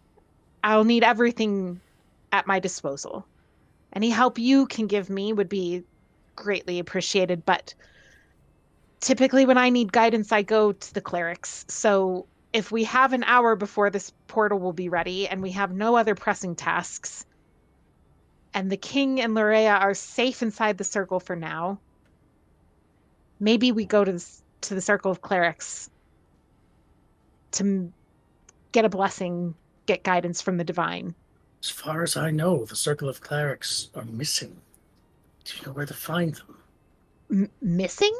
I'll need everything at my disposal. Any help you can give me would be greatly appreciated, but typically when I need guidance, I go to the clerics. So if we have an hour before this portal will be ready and we have no other pressing tasks, and the king and Lorea are safe inside the circle for now, maybe we go to the Circle of Clerics to get a blessing get guidance from the divine. As far as I know, the Circle of Clerics are missing. Do you know where to find them? Missing?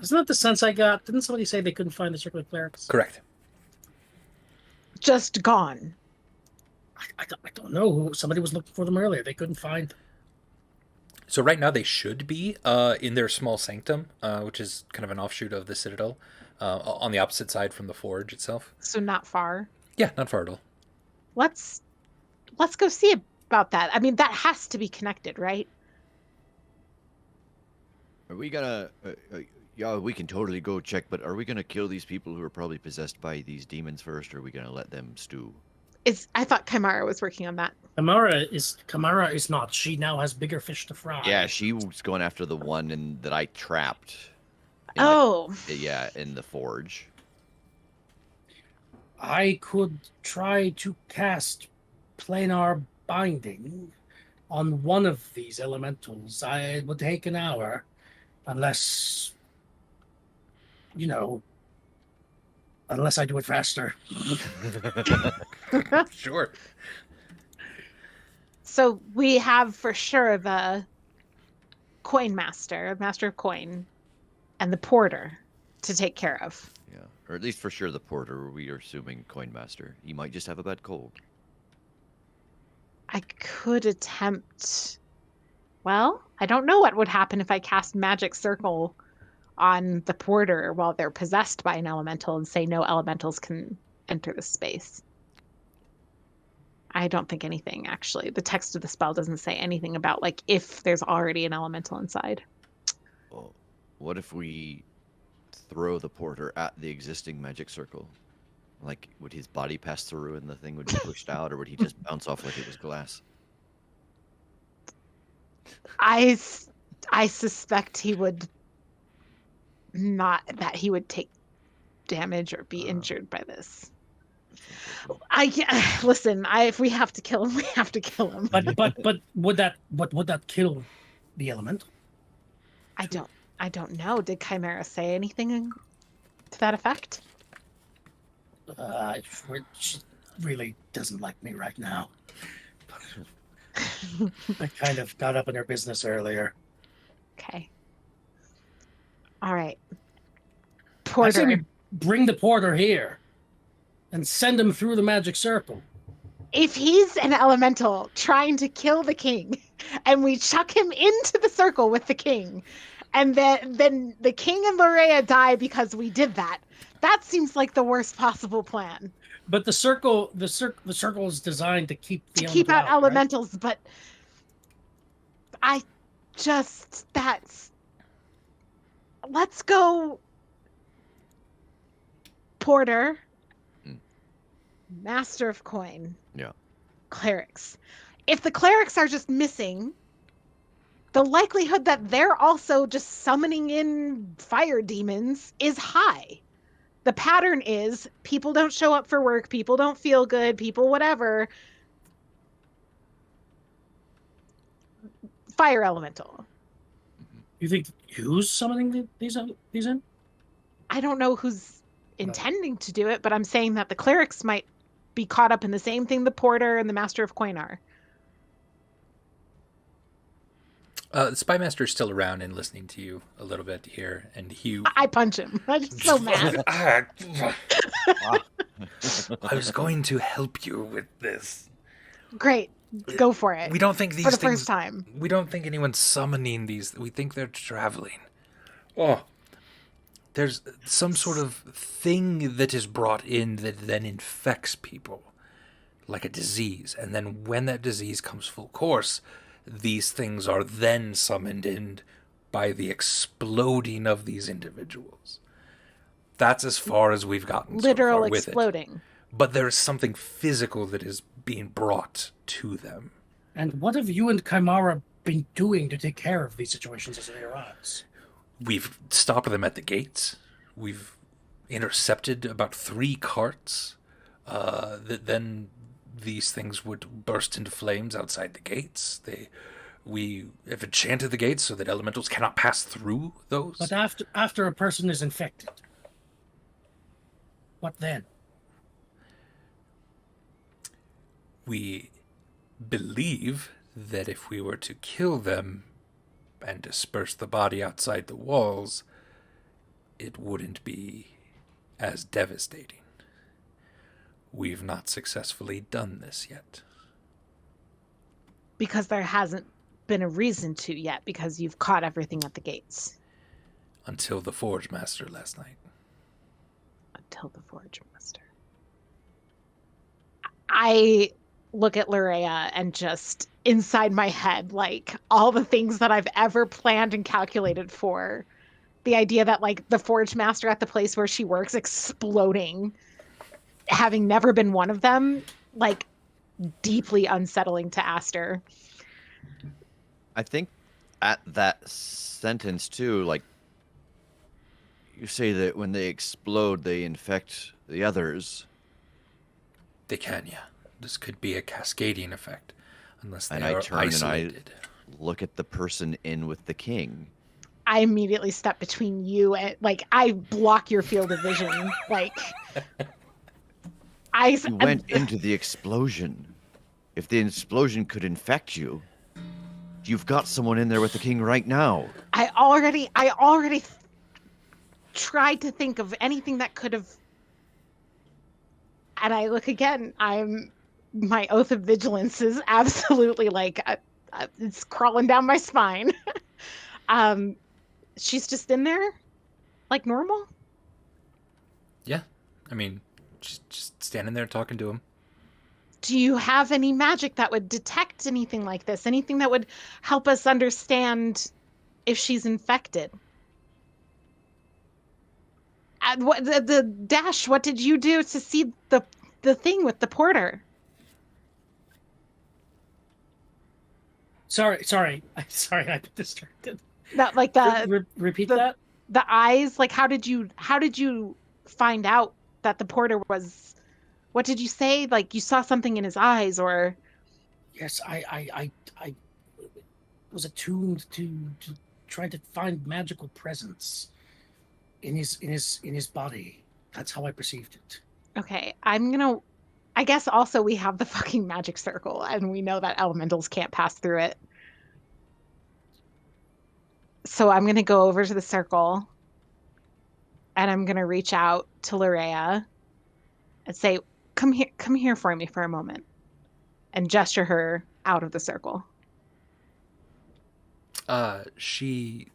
Isn't that the sense I got? Didn't somebody say they couldn't find the Circle of Clerics? Correct. Just gone. I don't know. Somebody was looking for them earlier. They couldn't find them. So right now they should be in their small sanctum, which is kind of an offshoot of the Citadel, on the opposite side from the forge itself. So not far. Yeah, not far at all. Let's go see about that. I mean, that has to be connected, right? Are we gonna? Yeah, we can totally go check, but are we gonna kill these people who are probably possessed by these demons first, or are we gonna let them stew? I thought Chimera was working on that. Chimera is not. She now has bigger fish to fry. Yeah, she was going after the one that I trapped. In the forge. I could try to cast planar binding on one of these elementals. It would take an hour, unless I do it faster. Sure. So we have for sure the coin master of coin, and the porter to take care of. Yeah, or at least for sure the porter. We are assuming coin master. He might just have a bad cold. I could attempt. Well, I don't know what would happen if I cast magic circle on the porter while they're possessed by an elemental and say no elementals can enter the space. I don't think anything, actually. The text of the spell doesn't say anything about, like, if there's already an elemental inside. Well, what if we throw the porter at the existing magic circle? Like, would his body pass through and the thing would be pushed out, or would he just bounce off like it was glass? I suspect he would not, that he would take damage or be injured by this. Listen, if we have to kill him, we have to kill him. But would that kill the elemental? I don't know. Did Chimera say anything to that effect? She really doesn't like me right now. I kind of got up in her business earlier. Okay. All right. I Porter. say we bring the porter here and send him through the magic circle. If he's an elemental trying to kill the king, and we chuck him into the circle with the king, and then the king and Lorea die because we did that, that seems like the worst possible plan. But the circle is designed to keep out out, elementals, right? But let's go porter, master of coin, clerics. If the clerics are just missing, the likelihood that they're also just summoning in fire demons is high. The pattern is people don't show up for work, people don't feel good, people whatever. Fire elemental. You think who's summoning these in? I don't know who's intending to do it, but I'm saying that the clerics might be caught up in the same thing the porter and the master of coin are. The spy master is still around and listening to you a little bit here, and Hugh. I punch him. I'm just so mad. I was going to help you with this. Great, go for it. We don't think these for the things, first time. We don't think anyone's summoning these. We think they're traveling. Oh, there's some sort of thing that is brought in that then infects people, like a disease, and then when that disease comes full course, these things are then summoned in by the exploding of these individuals. That's as far as we've gotten. Literal so far with exploding. It. But there is something physical that is being brought to them. And what have you and Chimera been doing to take care of these situations as they arise? We've stopped them at the gates. We've intercepted about 3 carts. That then these things would burst into flames outside the gates. We have enchanted the gates so that elementals cannot pass through those. But after a person is infected, what then? We believe that if we were to kill them and disperse the body outside the walls, it wouldn't be as devastating. We've not successfully done this yet. Because there hasn't been a reason to yet, because you've caught everything at the gates. Until the Forge Master last night. Until the Forge Master. I look at Lurea and just inside my head, like all the things that I've ever planned and calculated for. The idea that like the Forge Master at the place where she works exploding, having never been one of them, like deeply unsettling to Aster. I think at that sentence too, like you say that when they explode, they infect the others. They can, yeah. This could be a cascading effect, unless they And are I turn isolated. and I look at the person in with the king. I immediately step between you and like I block your field of vision. Like You went into the explosion. If the explosion could infect you, you've got someone in there with the king right now. I already tried to think of anything that could have. And I look again. My oath of vigilance is absolutely like it's crawling down my spine. She's just in there, like normal. Yeah, I mean, just standing there talking to him. Do you have any magic that would detect anything like this? Anything that would help us understand if she's infected? And what the Dash? What did you do to see the thing with the porter? Sorry, I'm distracted. That like the Repeat that. The eyes. Like how did you find out that the porter was? What did you say? Like you saw something in his eyes, or? Yes, I was attuned to try to find magical presence in his body. That's how I perceived it. Okay, I guess also we have the fucking magic circle, and we know that elementals can't pass through it. So I'm gonna go over to the circle, and I'm gonna reach out to Lurea and say, come here for me for a moment, and gesture her out of the circle. She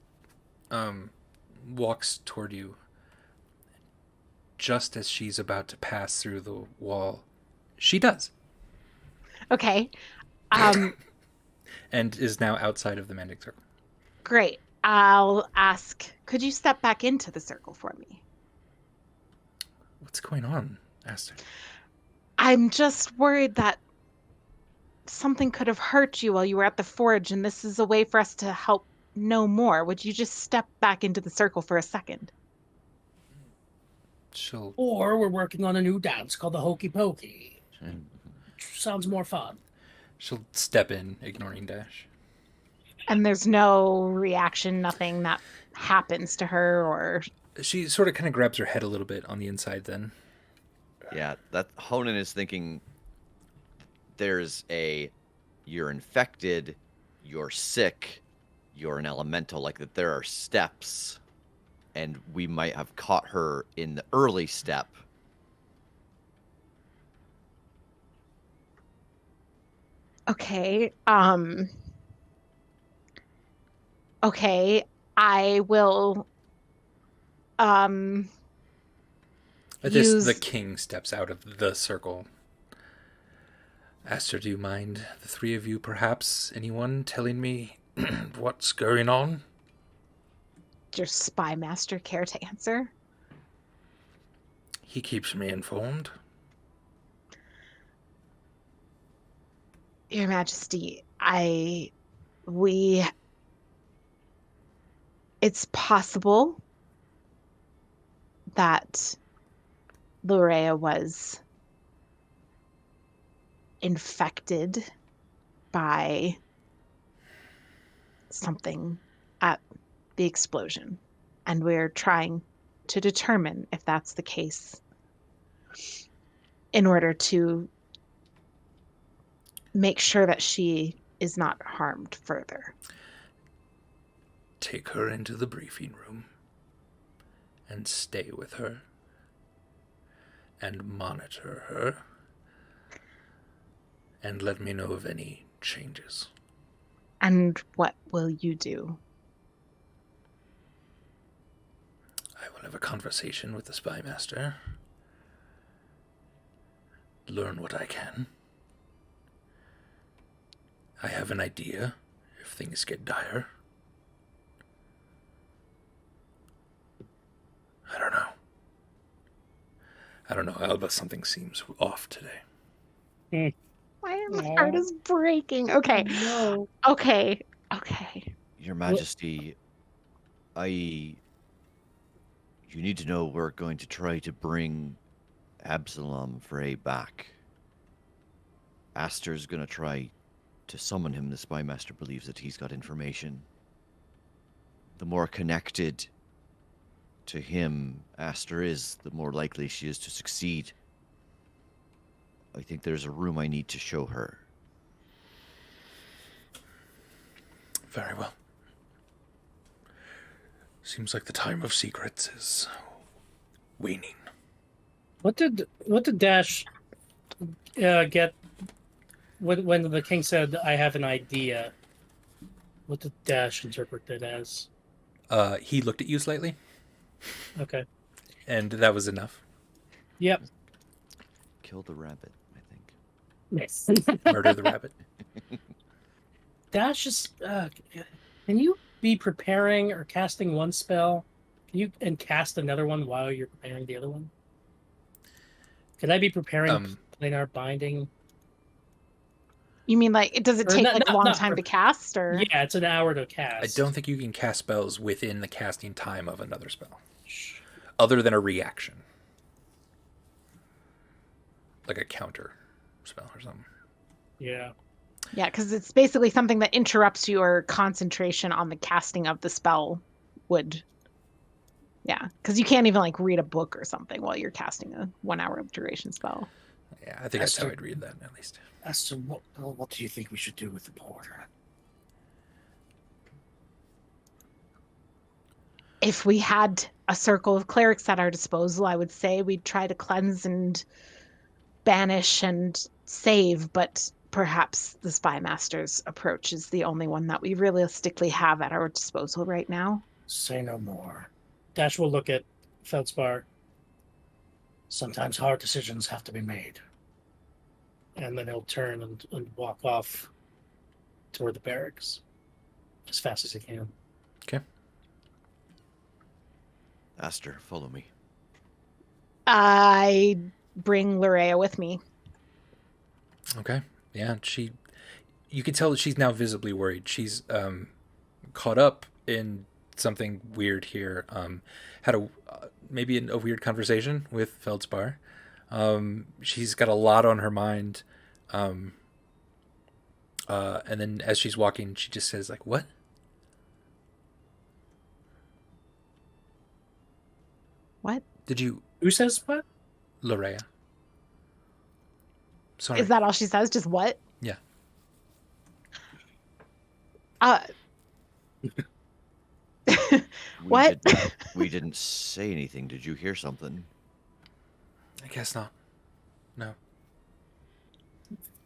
walks toward you. Just as she's about to pass through the wall, she does. Okay. And is now outside of the mending circle. Great. I'll ask, could you step back into the circle for me? What's going on, Aster? I'm just worried that something could have hurt you while you were at the forge, and this is a way for us to help know more. Would you just step back into the circle for a second? Or we're working on a new dance called the Hokey Pokey. Sounds more fun. She'll step in, ignoring Dash. And there's no reaction, nothing that happens to her, or... She sort of kind of grabs her head a little bit on the inside then. Yeah, that Honan is thinking there's you're infected, you're sick, you're an elemental, like that there are steps, and we might have caught her in the early step. Okay, okay, I will, At this, the king steps out of the circle. Aster, do you mind, the three of you, perhaps anyone telling me what's going on? Your spy master care to answer? He keeps me informed. Your Majesty, it's possible that Lurea was infected by something at the explosion, and we're trying to determine if that's the case in order to make sure that she is not harmed further. Take her into the briefing room and stay with her and monitor her and let me know of any changes. And what will you do? I will have a conversation with the spy master, learn what I can. I have an idea if things get dire. I don't know, Alba, something seems off today. My heart is breaking. Okay. No. Okay. Your Majesty, you need to know we're going to try to bring Absalom Frey back. Aster's going to try to summon him. The spy master believes that he's got information. The more connected to him Aster is, the more likely she is to succeed. I think there's a room I need to show her. Very well. Seems like the time of secrets is waning. What did Dash get when the king said, "I have an idea"? What did Dash interpret that as? He looked at you slightly, Okay. and that was enough. Yep. Kill the rabbit, I think. Yes. Murder the rabbit. Dash is. Can you be preparing or casting one spell? Can you cast another one while you're preparing the other one? Could I be preparing planar binding? You mean does it take a long time to to cast, or? Yeah, it's an hour to cast. I don't think you can cast spells within the casting time of another spell, other than a reaction, like a counter spell or something. Yeah. Yeah, because it's basically something that interrupts your concentration on the casting of the spell. Yeah, because you can't even read a book or something while you're casting a 1 hour duration spell. Yeah, I think that's how I'd read that, at least. As to what do you think we should do with the porter? If we had a circle of clerics at our disposal, I would say we'd try to cleanse and banish and save, but perhaps the spy master's approach is the only one that we realistically have at our disposal right now. Say no more. Dash will look at Feldspar, Sometimes hard decisions have to be made. and then he'll turn and walk off toward the barracks as fast as he can. Okay. Aster, follow me. I bring Larea with me. Okay. Yeah, you can tell that she's now visibly worried. She's caught up in something weird here. Had maybe a weird conversation with Feldspar. She's got a lot on her mind. And then as she's walking, she just says, what? What? Did you... Who says what? Larea. Sorry. Is that all she says? Just what? Yeah. What? We didn't say anything. Did you hear something? I guess not. No.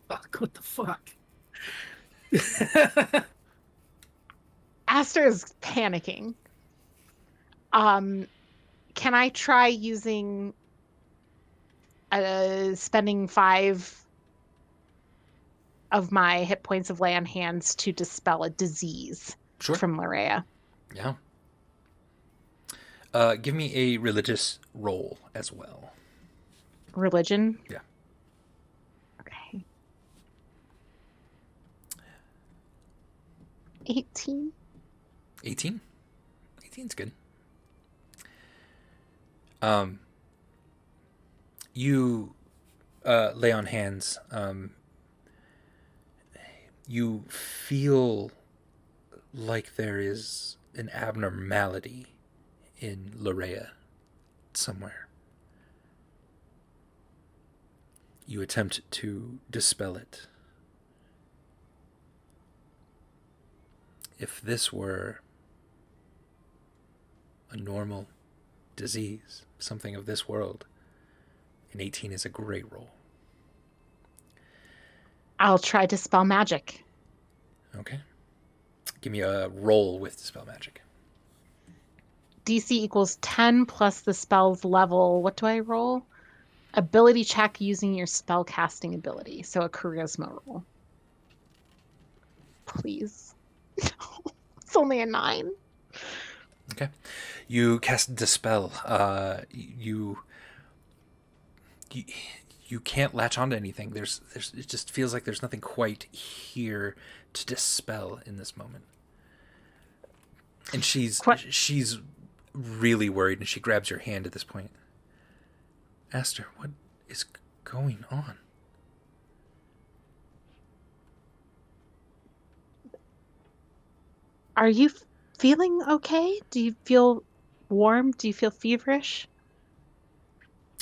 Fuck, what the fuck? Aster is panicking. Can I try using spending 5 of my hit points of lay on hands to dispel a disease from Larea? Yeah. Give me a religious roll as well. Religion? Yeah. Okay. 18? 18? 18's good. You lay on hands. You feel like there is an abnormality in Larea somewhere. You attempt to dispel it, if this were a normal disease, something of this world, an 18 is a great roll. I'll try Dispel Magic. Okay. Give me a roll with Dispel Magic. DC equals 10 plus the spell's level. What do I roll? Ability check using your spell casting ability. So a charisma roll. Please. No. It's only a 9. Okay. You cast Dispel. You can't latch onto anything. There's it just feels like there's nothing quite here to dispel in this moment. And she's really worried, and she grabs your hand at this point. Aster, what is going on? Are you feeling okay? Do you feel warm? Do you feel feverish?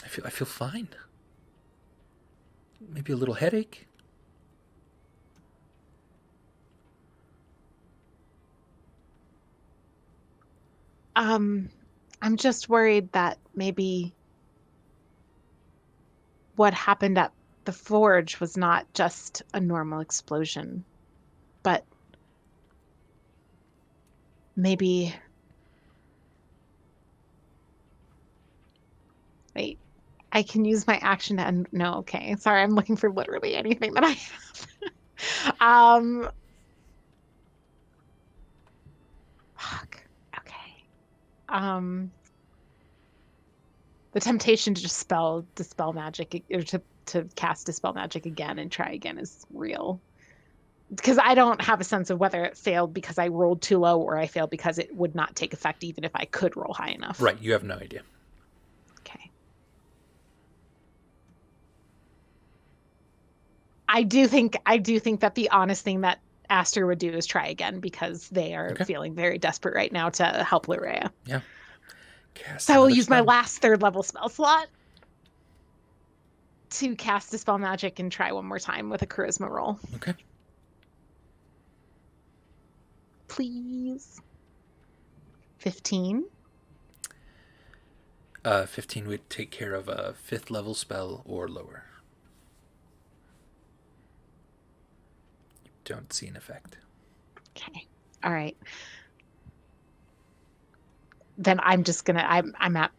I feel fine. Maybe a little headache. I'm just worried that maybe what happened at the forge was not just a normal explosion, but maybe... Wait, I can use my action to end... No, okay. Sorry, I'm looking for literally anything that I have. Fuck. Okay. The temptation to just dispel magic, or to cast Dispel Magic again and try again is real. Because I don't have a sense of whether it failed because I rolled too low or I failed because it would not take effect even if I could roll high enough. Right, you have no idea. Okay. I do think that the honest thing that Aster would do is try again because they are feeling very desperate right now to help Lurea. Yeah. So I will use my last 3rd level spell slot to cast Dispel Magic and try one more time with a charisma roll. Okay. Please. 15. 15 would take care of a 5th level spell or lower. You don't see an effect. Okay. All right. Then I'm just gonna. I'm at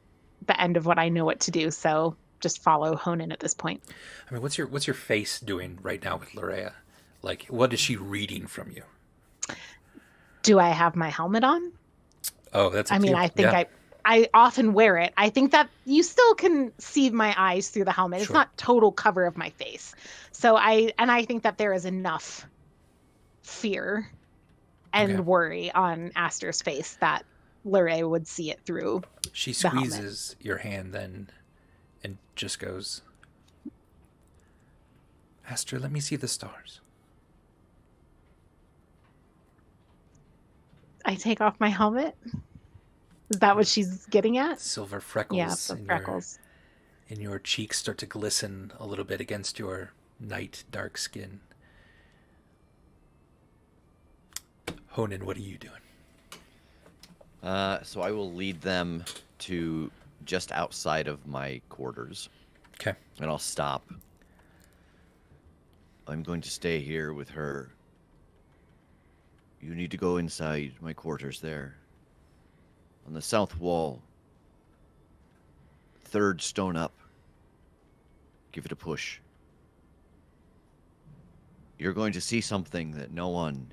the end of what I know what to do. So just follow Honan at this point. I mean, what's your face doing right now with Lurea? Like, what is she reading from you? Do I have my helmet on? Oh, that's. I mean, I think I often wear it. I think that you still can see my eyes through the helmet. It's not total cover of my face. So I think that there is enough fear and worry on Aster's face that Lurea would see it through. She squeezes your hand then and just goes, Aster, let me see the stars. I take off my helmet. Is that what she's getting at? Silver freckles. Yeah, the freckles. And your cheeks start to glisten a little bit against your night dark skin. Honan, what are you doing? So I will lead them to just outside of my quarters. Okay. And I'll stop. I'm going to stay here with her. You need to go inside my quarters there. On the south wall. 3rd stone up. Give it a push. You're going to see something that no one,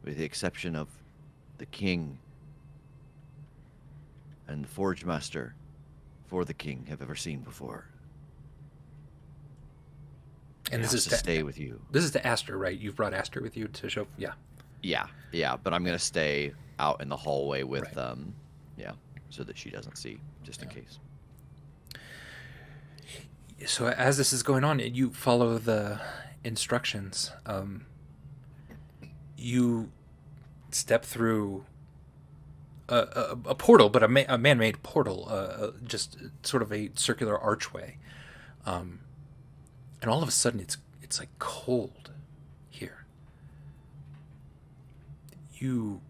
with the exception of the king and the Forge Master for the king, have ever seen before. And this is to stay with you. This is to Aster, right? You've brought Aster with you to show. Yeah. Yeah. But I'm gonna stay out in the hallway with so that she doesn't see, just in case. So as this is going on, you follow the instructions. You step through a portal, but a man-made portal, just sort of a circular archway, and all of a sudden it's like cold here.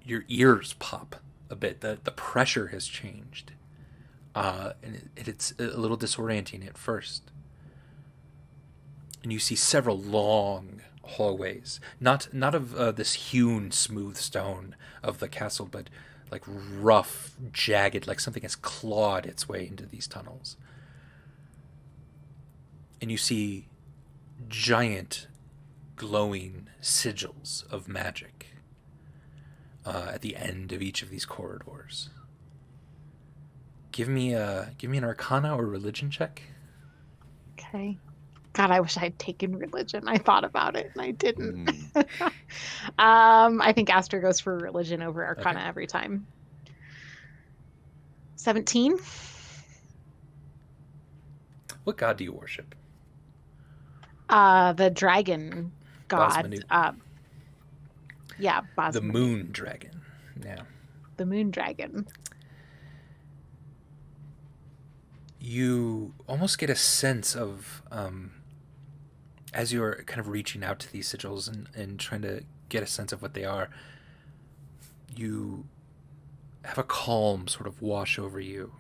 your ears pop a bit. The pressure has changed, and it's a little disorienting at first. And you see several long hallways, not of this hewn smooth stone of the castle, but like rough, jagged, like something has clawed its way into these tunnels. And you see giant glowing sigils of magic at the end of each of these corridors. Give me an Arcana or Religion check. Okay. God, I wish I had taken Religion. I thought about it and I didn't. I think Aster goes for Religion over Arcana every time. 17. What god do you worship? The dragon god. Bosmanute. Yeah, Bosmanute. The moon dragon. Yeah. The moon dragon. You almost get a sense of, as you're kind of reaching out to these sigils and trying to get a sense of what they are, you have a calm sort of wash over you.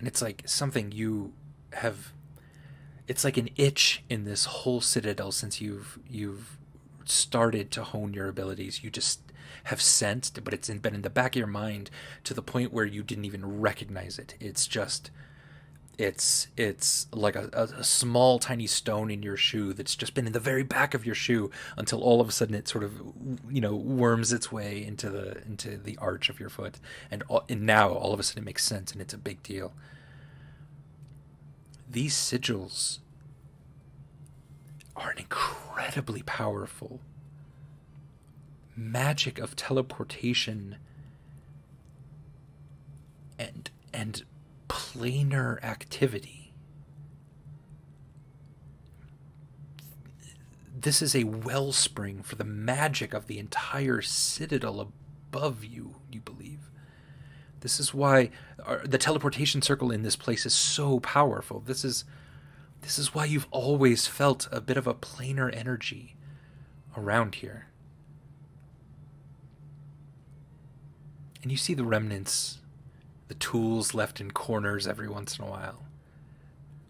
And it's like something you have... It's like an itch in this whole citadel since you've started to hone your abilities. You just have sensed, but it's been in the back of your mind to the point where you didn't even recognize it. It's just... It's like a small, tiny stone in your shoe that's just been in the very back of your shoe until all of a sudden it sort of, worms its way into the arch of your foot. And now all of a sudden it makes sense and it's a big deal. These sigils are an incredibly powerful magic of teleportation and planar activity. This is a wellspring for the magic of the entire citadel above you, you believe. This is why the teleportation circle in this place is so powerful. This is why you've always felt a bit of a planar energy around here. And you see the remnants, the tools left in corners every once in a while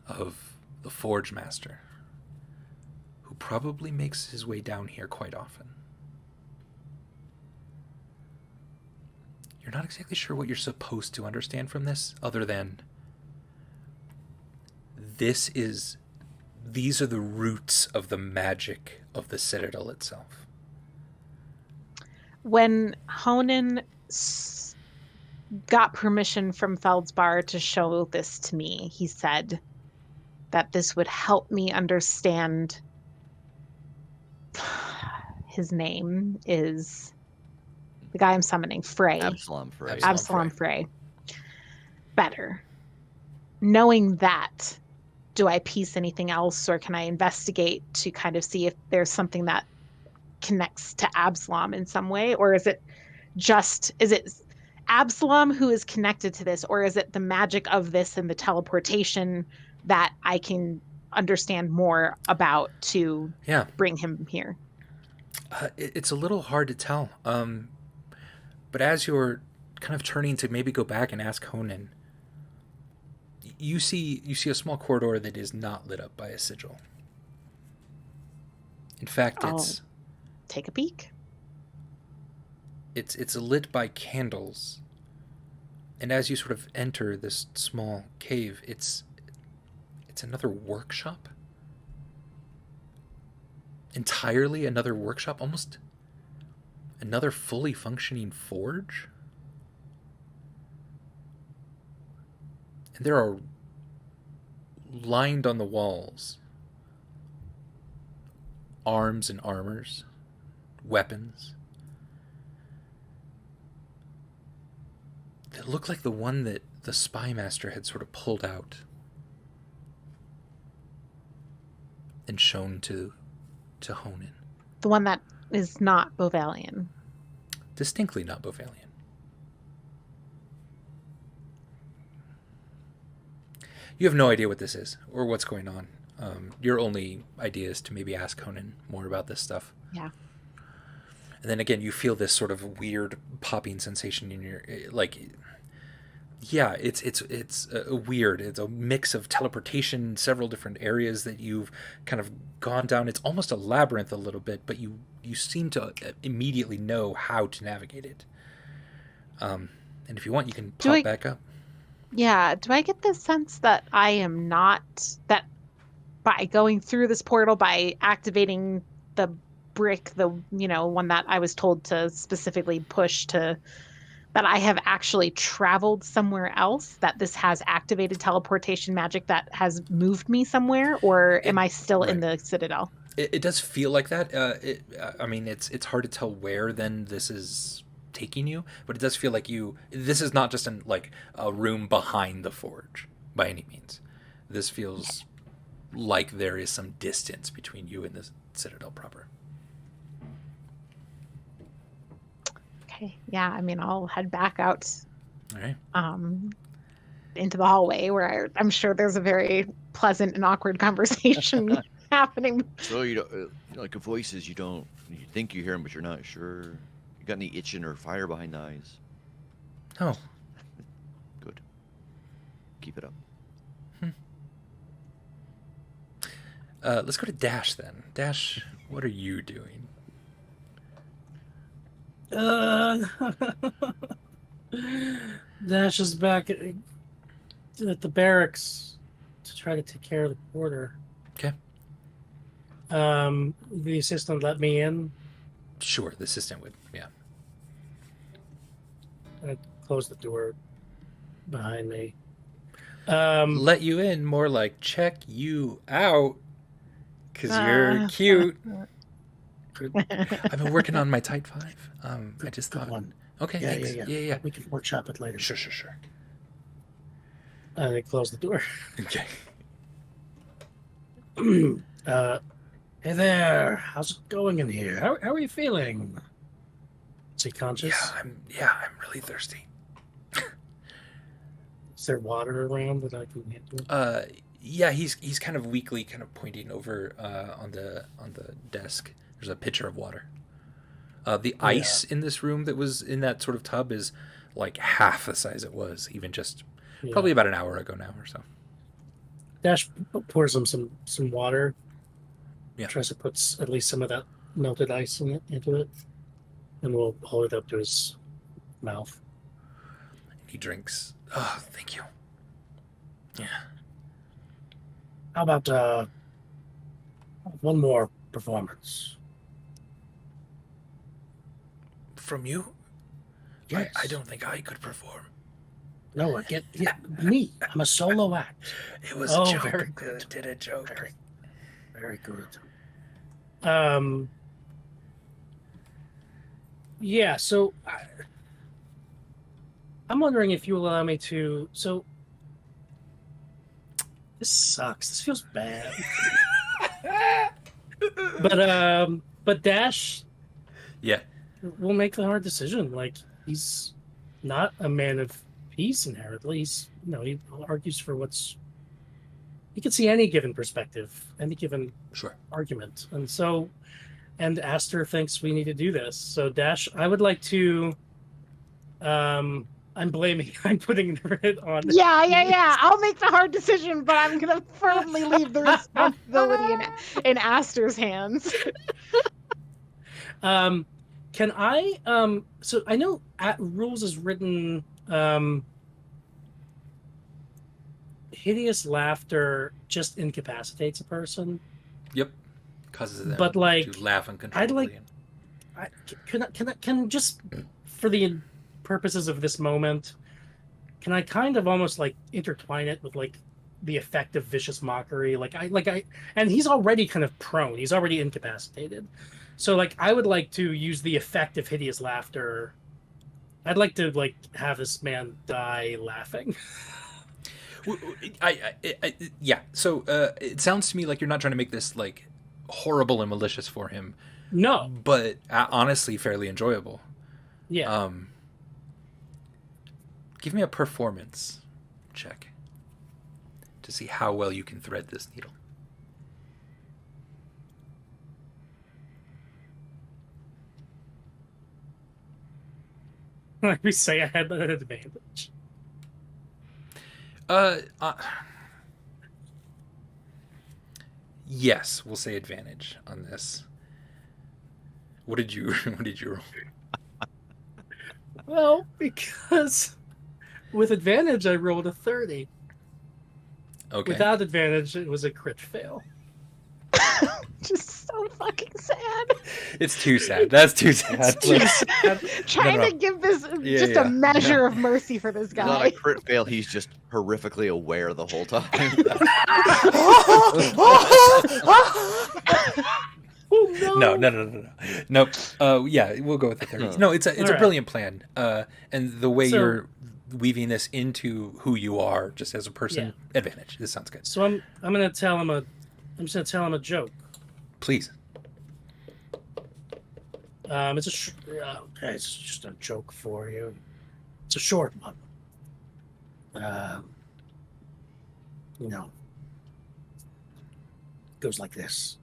of the Forge Master, who probably makes his way down here quite often. You're not exactly sure what you're supposed to understand from this, other than these are the roots of the magic of the Citadel itself. When Honan got permission from Feldspar to show this to me, he said that this would help me understand. His name is the guy I'm summoning, Frey. Absalom Frey. Absalom Frey. Better. Knowing that, do I piece anything else, or can I investigate to kind of see if there's something that connects to Absalom in some way? Or is it Absalom who is connected to this, or is it the magic of this and the teleportation that I can understand more about to bring him here? It's a little hard to tell. But as you're kind of turning to maybe go back and ask Honan, you see a small corridor that is not lit up by a sigil. In fact, it's... Take a peek. It's lit by candles. And as you sort of enter this small cave, it's another workshop. Entirely another workshop, almost another fully functioning forge. And there are lined on the walls arms and armors, weapons that look like the one that the spy master had sort of pulled out and shown to Honan. The one that is not Bovalian. Distinctly not Bovalian. You have no idea what this is or what's going on. Your only idea is to maybe ask Honan more about this stuff. Yeah. And then again, you feel this sort of weird popping sensation in your, like, yeah, it's weird. It's a mix of teleportation, several different areas that you've kind of gone down. It's almost a labyrinth a little bit, but you seem to immediately know how to navigate it. And if you want, you can pop back up. Yeah, do I get the sense that I am not, that by going through this portal, by activating the brick, the, one that I was told to specifically push to, that I have actually traveled somewhere else, that this has activated teleportation magic that has moved me somewhere, or am I still in the Citadel? It does feel like that. I mean, it's hard to tell where then this is taking you, but it does feel like this is not just like a room behind the forge by any means. This feels like there is some distance between you and the Citadel proper. Okay, yeah, I mean, I'll head back out. All right. Into the hallway where I'm sure there's a very pleasant and awkward conversation happening. So you don't like voices. You think you hear them, but you're not sure. You got any itching or fire behind the eyes? Oh, good. Keep it up. Let's go to Dash then. Dash, what are you doing? Dash is back at the barracks to try to take care of the porter. Okay. The assistant let me in. Sure, the assistant would. Yeah. I closed the door behind me. Let you in, more like check you out, because you're cute. I've been working on my tight 5. I just thought. One. Okay, thanks. Yeah. We can workshop it later. Sure. I closed the door. Okay. Hey there, how's it going in here? How are you feeling? Is he conscious? I'm really thirsty. Is there water around that I can handle? Yeah, he's kind of weakly kind of pointing over on the desk. There's a pitcher of water. The ice in this room that was in that sort of tub is like half the size it was even just probably about an hour ago now or so. Dash pours him some water. Yeah. Tries to put at least some of that melted ice into it, and we'll hold it up to his mouth. He drinks. Oh, thank you. Yeah. How about one more performance? From you? Yes. I don't think I could perform. No, me. I'm a solo act. It was a joke. Very good. Did a joke. Very good. Yeah, so I'm wondering if you allow me to. So this sucks. This feels bad. But Dash, Yeah. will make the hard decision. Like, he's not a man of peace inherently. He's, he argues for what's. He can see any given perspective, any given argument, and Aster thinks we need to do this. So Dash, I would like to. I'm putting it on. Yeah. I'll make the hard decision, but I'm gonna firmly leave the responsibility in Aster's hands. Can I? So I know rules is written. Hideous laughter just incapacitates a person. Yep. Causes them But, like, to laugh uncontrollably. Can just for the purposes of this moment, can I kind of almost like intertwine it with like the effect of vicious mockery? And he's already kind of prone. He's already incapacitated. So like I would like to use the effect of hideous laughter. I'd like to like have this man die laughing. Yeah. So it sounds to me like you're not trying to make this like horrible and malicious for him. No, but honestly, fairly enjoyable. Yeah. Give me a performance check to see how well you can thread this needle. Let me say I had an advantage. Yes, we'll say advantage on this. What did you roll? Well, because with advantage I rolled a 30. Okay. Without advantage, it was a crit fail. Just so fucking sad. It's too sad. That's too sad. Trying to give this a measure of mercy for this It's not guy. a crit fail. He's just horrifically aware the whole time. Oh, No. Nope. Yeah, we'll go with the 30. No, it's a All right. brilliant plan. And the way So- you're weaving this into who you are, just as a person, advantage. This sounds good. So I'm gonna tell him I'm just gonna tell him a joke. Please. It's just a joke for you. It's a short one. Goes like this.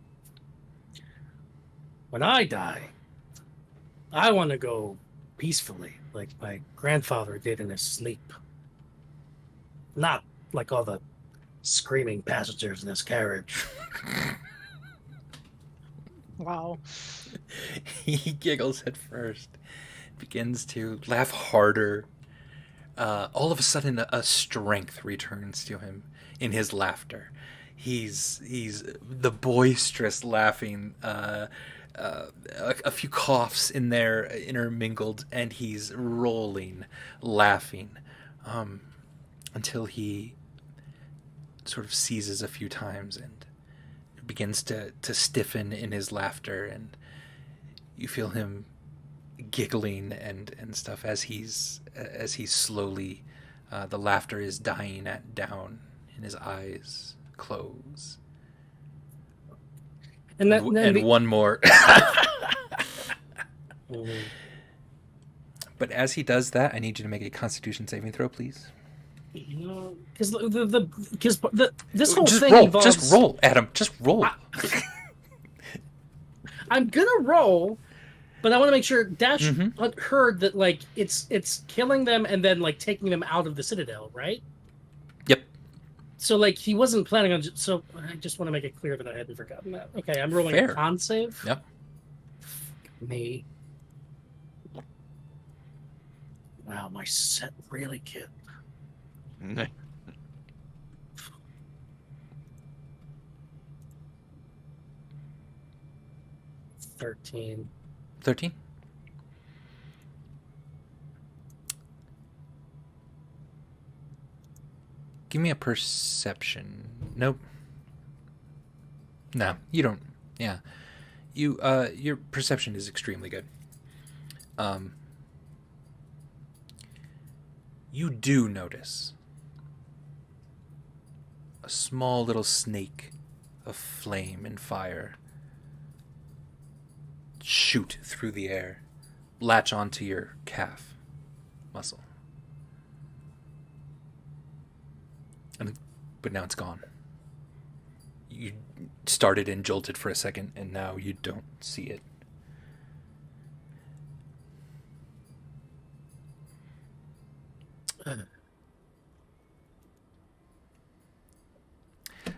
When I die, I want to go peacefully, like my grandfather did in his sleep. Not like all the screaming passengers in his carriage. Wow. He giggles at first, begins to laugh harder. All of a sudden, a strength returns to him in his laughter. He's the boisterous laughing, a few coughs in there intermingled, and he's rolling, laughing, until he sort of seizes a few times and begins to stiffen in his laughter, and you feel him giggling and stuff as he's slowly the laughter is dying down and his eyes close. And one more. But as he does that, I need you to make a Constitution saving throw, please. Because this whole Just thing roll. involves. Just roll, Adam. Just roll. I'm gonna roll, but I want to make sure Dash Mm-hmm. heard that like it's killing them and then like taking them out of the Citadel, right? Yep. So like he wasn't planning on. So I just want to make it clear that I hadn't forgotten that. Okay, I'm rolling Fair. a con save. Yep. Me. Wow, my set really kid. 13. 13. Give me a perception. Nope. No, you don't. Yeah. Your perception is extremely good. You do notice a small little snake of flame and fire shoot through the air, latch onto your calf muscle. But now it's gone. You started and jolted for a second, and now you don't see it.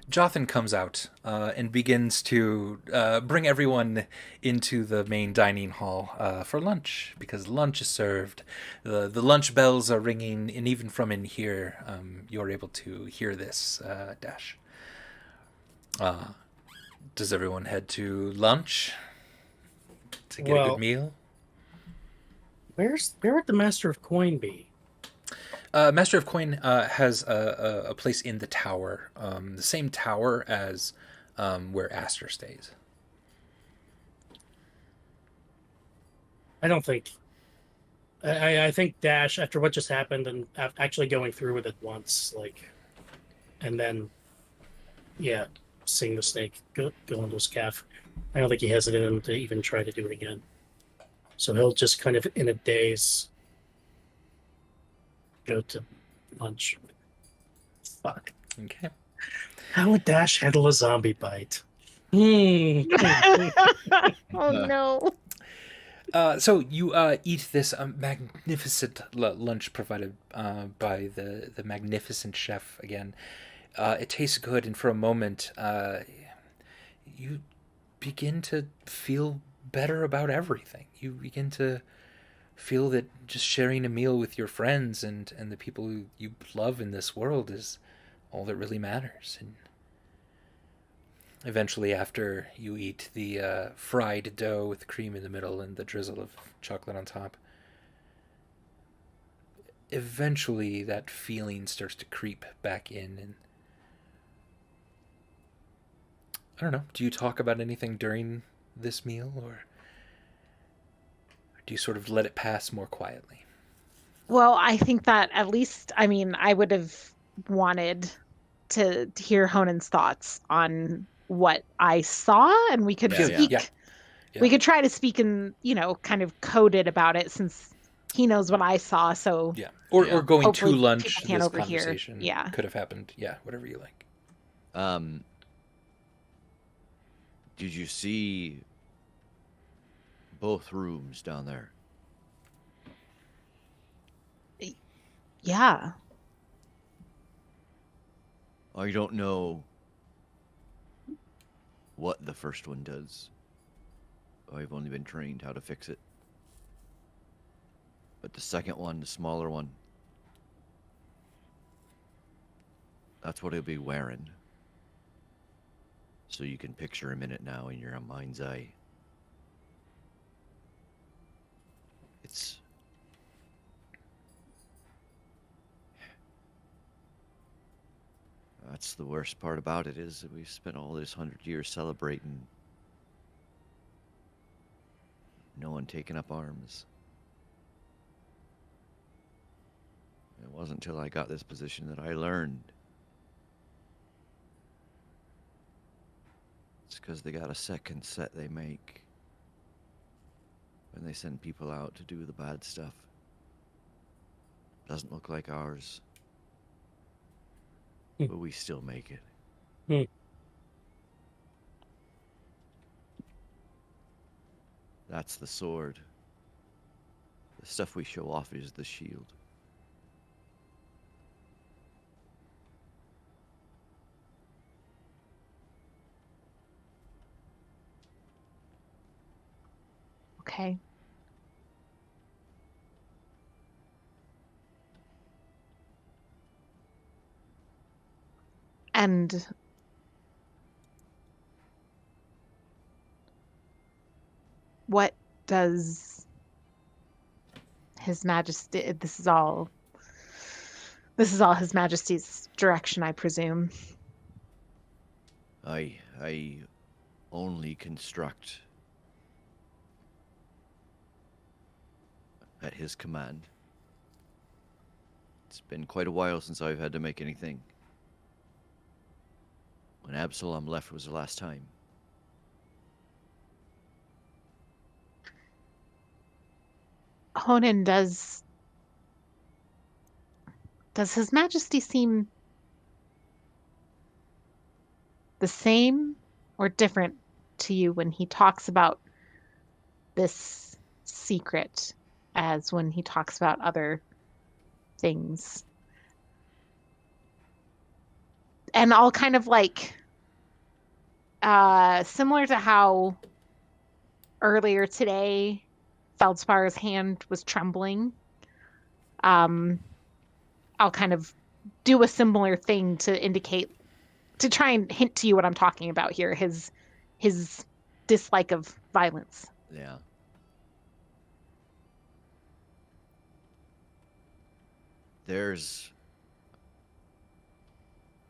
Jothan comes out and begins to bring everyone into the main dining hall for lunch, because lunch is served. The lunch bells are ringing, and even from in here, you're able to hear this, Dash. Does everyone head to lunch to get a good meal? Where would the Master of Coin be? Master of Coin has a place in the tower, the same tower as where Aster stays. I don't think. I think Dash, after what just happened, and actually going through with it once, and then, seeing the snake go into his calf, I don't think he has it in him to even try to do it again. So he'll just kind of, in a daze, go to lunch. Fuck. Okay. How would Dash handle a zombie bite? Oh no. So you eat this magnificent lunch provided by the magnificent chef again. It tastes good, and for a moment, you begin to feel better about everything. You begin to feel that just sharing a meal with your friends and the people who you love in this world is all that really matters. And eventually, after you eat the fried dough with cream in the middle and the drizzle of chocolate on top, eventually that feeling starts to creep back in. And I don't know, do you talk about anything during this meal, or do you sort of let it pass more quietly? Well, I think that at least, I mean, I would have wanted to hear Honan's thoughts on what I saw, and we could Yeah, speak. yeah. Yeah. We could try to speak in, kind of coded about it since he knows what I saw. So Yeah. Or going hopefully to lunch, people can't this overhear. conversation Yeah. could have happened. Yeah, whatever you like. Did you see both rooms down there? Yeah. I don't know what the first one does. I've only been trained how to fix it. But the second one, the smaller one, that's what he'll be wearing. So you can picture him in it now in your mind's eye. That's the worst part about it, is that we've spent all this 100 years celebrating. No one taking up arms. It wasn't until I got this position that I learned. It's because they got a second set they make when they send people out to do the bad stuff. Doesn't look like ours. But we still make it. That's the sword. The stuff we show off is the shield. Okay. And what does His Majesty, this is all His Majesty's direction, I presume. I only construct at his command. It's been quite a while since I've had to make anything. When Absalom left was the last time. Honan, does His Majesty seem the same or different to you when he talks about this secret as when he talks about other things? And I'll kind of like similar to how earlier today Feldspar's hand was trembling. I'll kind of do a similar thing to indicate, to try and hint to you what I'm talking about here. His dislike of violence. Yeah.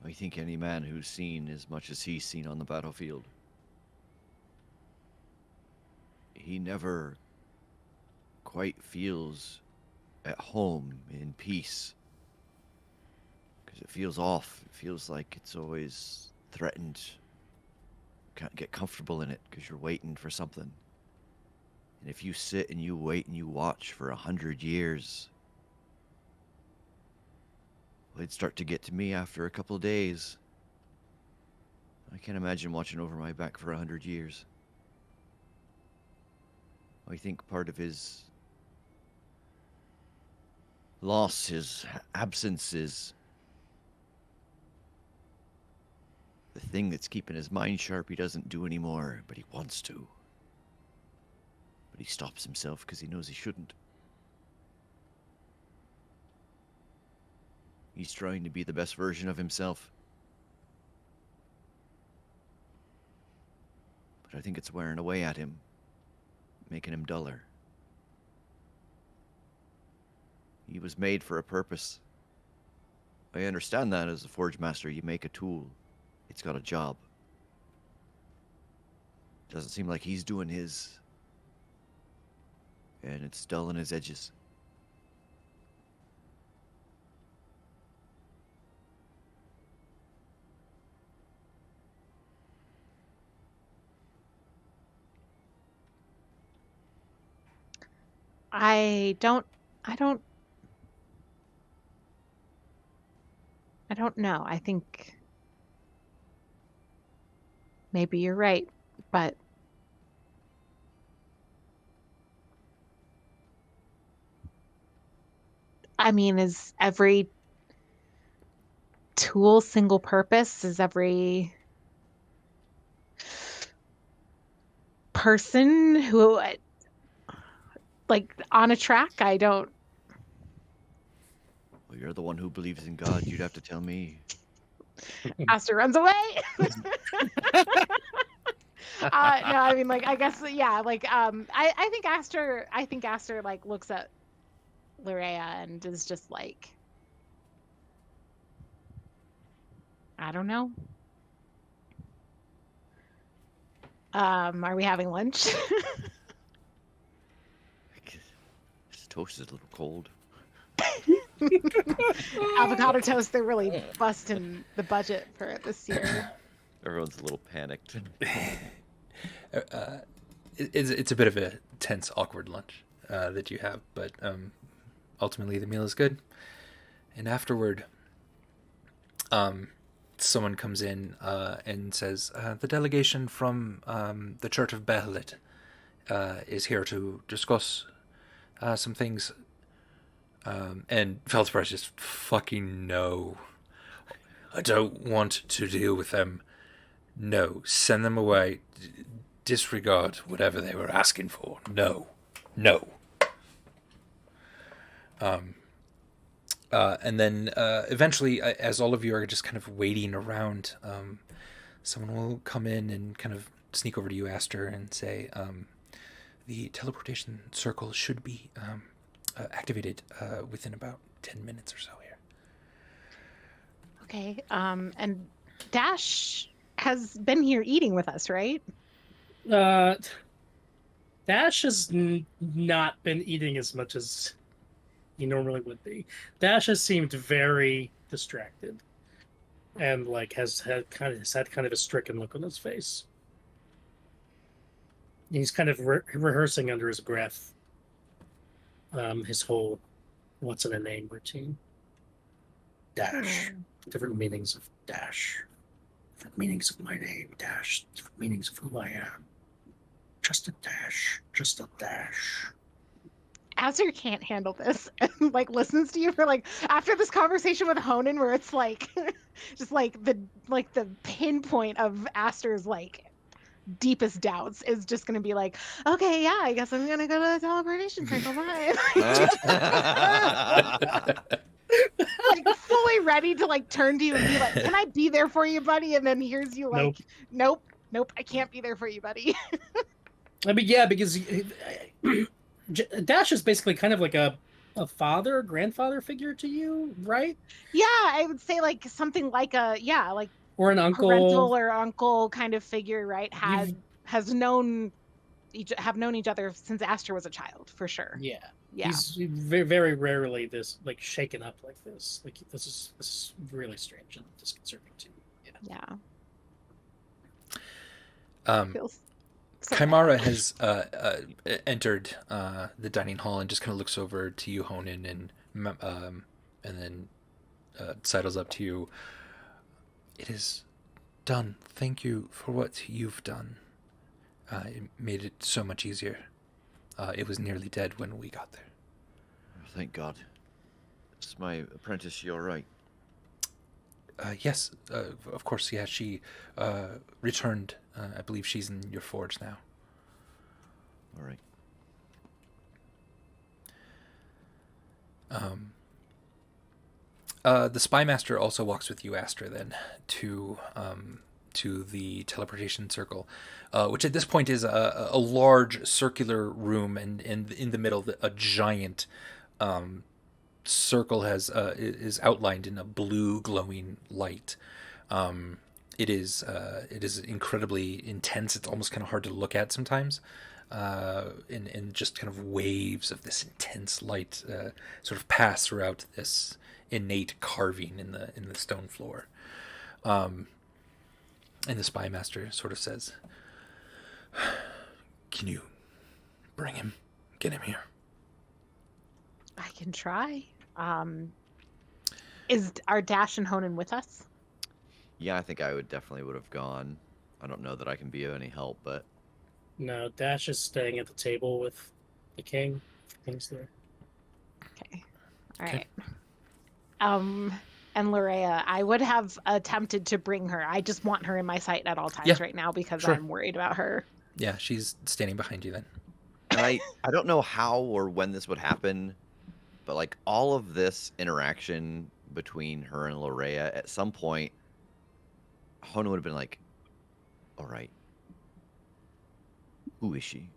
I think any man who's seen as much as he's seen on the battlefield, he never quite feels at home in peace. Because it feels off. It feels like it's always threatened. Can't get comfortable in it because you're waiting for something. And if you sit and you wait and you watch for 100 years, well, it'd start to get to me after a couple of days. I can't imagine watching over my back for 100 years. I think part of his loss, his absence, is the thing that's keeping his mind sharp. He doesn't do anymore, but he wants to. But he stops himself because he knows he shouldn't. He's trying to be the best version of himself. But I think it's wearing away at him, making him duller. He was made for a purpose. I understand that as a Forge Master. You make a tool. It's got a job. Doesn't seem like he's doing his. And it's dull in his edges. I don't know. I think maybe you're right, but I mean, is every tool single purpose? Is every person who like on a track? I don't. Well, you're the one who believes in God. You'd have to tell me. Aster runs away. No, I mean, like, I guess, yeah, like, I think Aster like looks at Larea and is just like, I don't know. Are we having lunch? This toast is a little cold. Avocado toast, they're really busting the budget for it this year. Everyone's a little panicked. It's a bit of a tense, awkward lunch that you have, but ultimately the meal is good. And afterward, someone comes in and says, the delegation from the Church of Bahamut is here to discuss some things. And Feldspar just fucking no. I don't want to deal with them. No, send them away. Disregard whatever they were asking for. No. And then eventually, as all of you are just kind of waiting around, someone will come in and kind of sneak over to you, Aster, and say, the teleportation circle should be activated within about 10 minutes or so here. Okay, and Dash has been here eating with us, right? Dash has not been eating as much as he normally would be. Dash has seemed very distracted, and like has had kind of a stricken look on his face. He's kind of rehearsing under his breath his whole "what's in a name" routine. Dash, different meanings of Dash, different meanings of my name. Dash, different meanings of who I am. Just a dash, just a dash. Aster can't handle this and like listens to you for like after this conversation with Honan where it's like just like the pinpoint of Aster's like deepest doubts is just gonna be like, okay, yeah, I guess I'm gonna go to the teleportation circle. Bye. Like fully ready to like turn to you and be like, can I be there for you, buddy? And then here's you like, nope, I can't be there for you, buddy. I mean, yeah, because Dash is basically kind of like a father, grandfather figure to you, right? Yeah, I would say like something like like or an uncle, parental or uncle kind of figure, right? Have known each other since Aster was a child, for sure. Yeah. Yeah. He's very, very rarely this like shaken up like this. Like this is really strange and disconcerting too. Yeah. Feels so Chimera has entered the dining hall and just kind of looks over to you, Honan, and then sidles up to you. It is done. Thank you for what you've done. It made it so much easier. It was nearly dead when we got there. Thank God. Is my apprentice, she all right? Yes, of course, yeah, she returned. I believe she's in your forge now. All right. The spy master also walks with you, Astra, then to the teleportation circle, which at this point is a large circular room, and in the middle, a giant circle is outlined in a blue glowing light. It is incredibly intense. It's almost kind of hard to look at sometimes. And just kind of waves of this intense light sort of pass throughout this innate carving in the stone floor. And the spy master sort of says, "Can you bring him? Get him here." I can try. Are Dash and Honan with us? Yeah, I think I would have gone. I don't know that I can be of any help, but No, Dash is staying at the table with the king. King's there. Okay. All right. And Larea, I would have attempted to bring her. I just want her in my sight at all times right now because sure. I'm worried about her. Yeah, she's standing behind you then. and I don't know how or when this would happen, but like all of this interaction between her and Larea, at some point, Hona would have been like, "All right, who is she?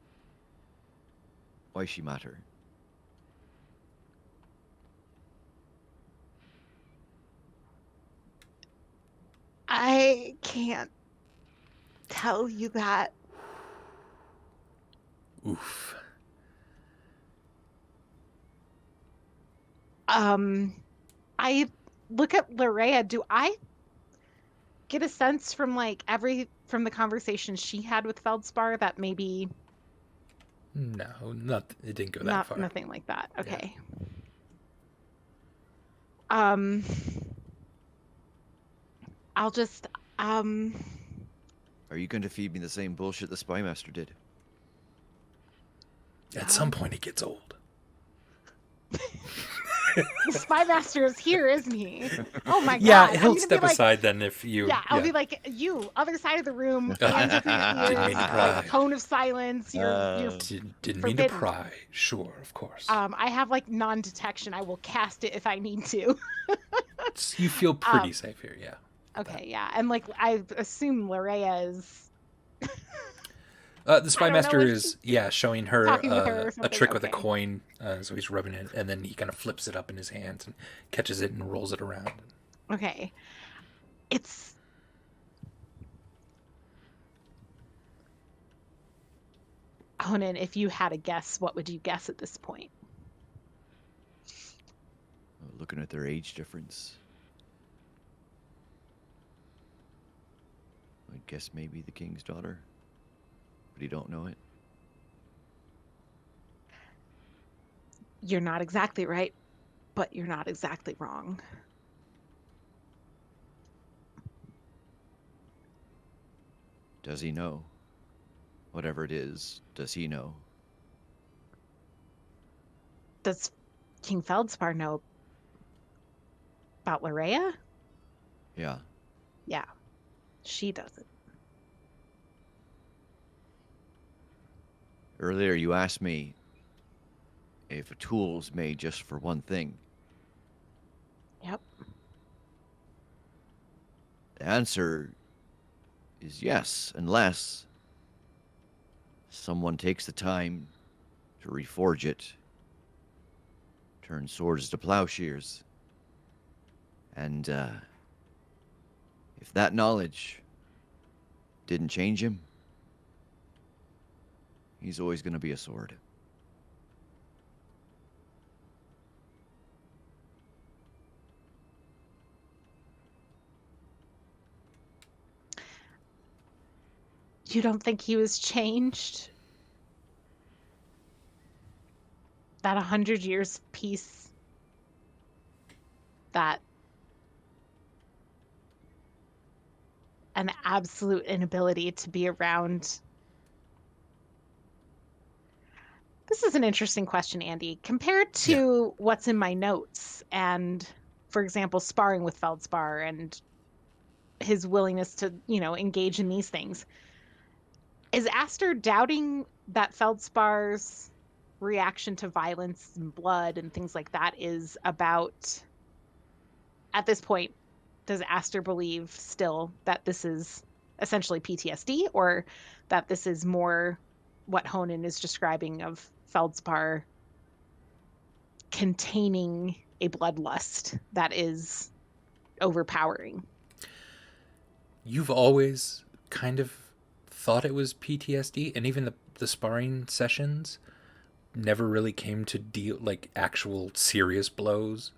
Why does she matter?" I can't tell you that. Oof. I look at Larea. Do I get a sense from from the conversation she had with Feldspar that maybe No, it didn't go that far. Nothing like that. Okay. I'll just Are you going to feed me the same bullshit the spy master did? At some point, it gets old. the spy master is here, isn't he? Oh my god. Yeah, he'll step aside then if you. Yeah, I'll be like, you, other side of the room, hands up your Didn't mean to ears, pry. Tone of silence. You're Didn't mean to pry. Sure, of course. I have non-detection. I will cast it if I need to. You feel pretty safe here, yeah. Okay, yeah, and I assume Larea is. The spy master is showing her a trick with a Okay. coin. So he's rubbing it, and then he kind of flips it up in his hands and catches it and rolls it around. Okay, it's. Honan, if you had a guess, what would you guess at this point? Looking at their age difference, I guess maybe the king's daughter, but you don't know it. You're not exactly right, but you're not exactly wrong. Does he know? Whatever it is, does he know? Does King Feldspar know about Larea? Yeah. Yeah, she doesn't. Earlier you asked me if a tool's made just for one thing. Yep. The answer is yes, unless someone takes the time to reforge it, turn swords to plowshares, and if that knowledge didn't change him, he's always going to be a sword. You don't think he was changed? That 100 years peace, that an absolute inability to be around This is an interesting question, Andy. Compared to what's in my notes and, for example, sparring with Feldspar and his willingness to, engage in these things, is Aster doubting that Feldspar's reaction to violence and blood and things like that is about, at this point, does Aster believe still that this is essentially PTSD, or that this is more what Honan is describing of Feldspar containing a bloodlust that is overpowering? You've always kind of thought it was PTSD, and even the sparring sessions never really came to deal like actual serious blows.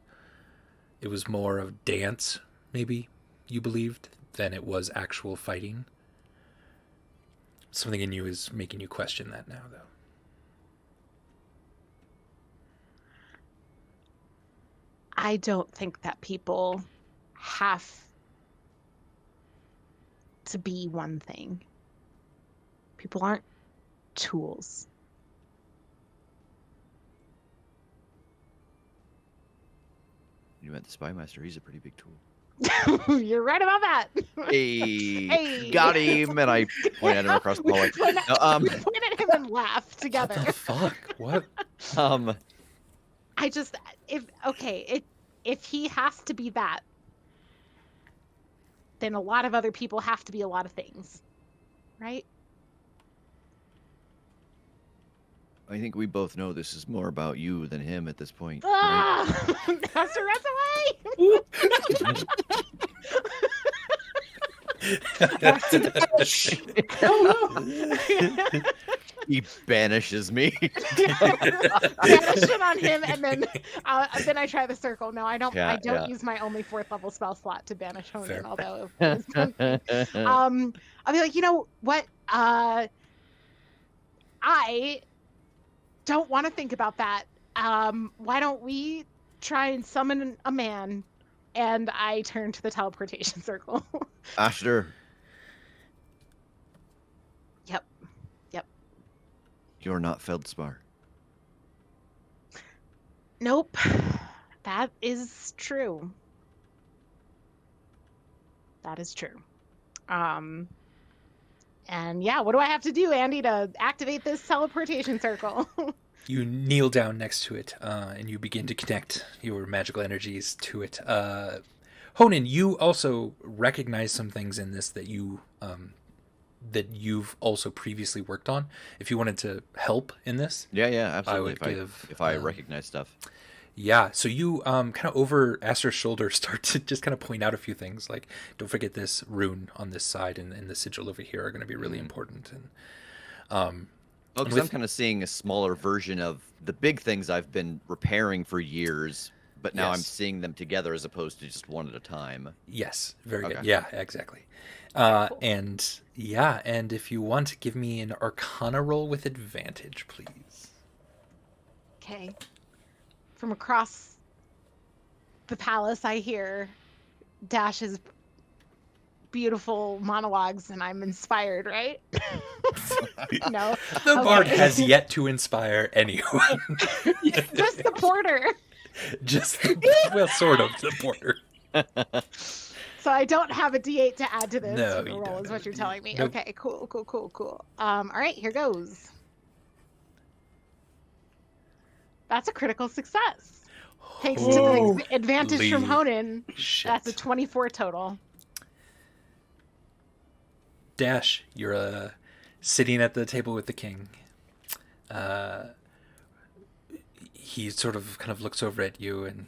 It was more of dance, maybe you believed, than it was actual fighting. Something in you is making you question that now, though. I don't think that people have to be one thing. People aren't tools. You met the Spy Master. He's a pretty big tool. You're right about that. Hey, got him, and I point at him across the hallway. We point at him and laugh together. What the fuck? What? I just, if he has to be that, then a lot of other people have to be a lot of things, right? I think we both know this is more about you than him at this point. Ah! Master runs away! He banishes me. Banish it on him, and then I try the circle. No, I don't. Yeah, I don't yeah. use my only 4th level spell slot to banish Honan. Fair. Although, I'll be like, you know what? I don't want to think about that. Why don't we try and summon a man? And I turn to the teleportation circle. Aster, Yep. you're not Feldspar. Nope. That is true. That is true. And yeah, what do I have to do, Andy, to activate this teleportation circle? You kneel down next to it, and you begin to connect your magical energies to it. Honan, you also recognize some things in this that that you've also previously worked on. If you wanted to help in this, Yeah, absolutely. would give, if I recognize stuff. yeah. So you kind of over Aster's shoulder start to just kind of point out a few things, like don't forget this rune on this side and the sigil over here are going to be really important. And Because I'm kind of seeing a smaller version of the big things I've been repairing for years, but now I'm Yes. seeing them together as opposed to just one at a time. yes, very Okay. good. Yeah, exactly. And if you want, give me an Arcana roll with advantage, please. Okay. From across the palace, I hear Dash's beautiful monologues, and I'm inspired, right? No. The bard Okay. has yet to inspire anyone. Just the porter. Just, well, sort of the porter. So I don't have a D8 to add to this No, to the you roll, don't is have what a you're D8. telling me. Nope. Okay, cool. All right, here goes. That's a critical success. Thanks to the advantage from Holy Honan, shit. that's a 24 total. Dash, you're sitting at the table with the king. He sort of kind of looks over at you and...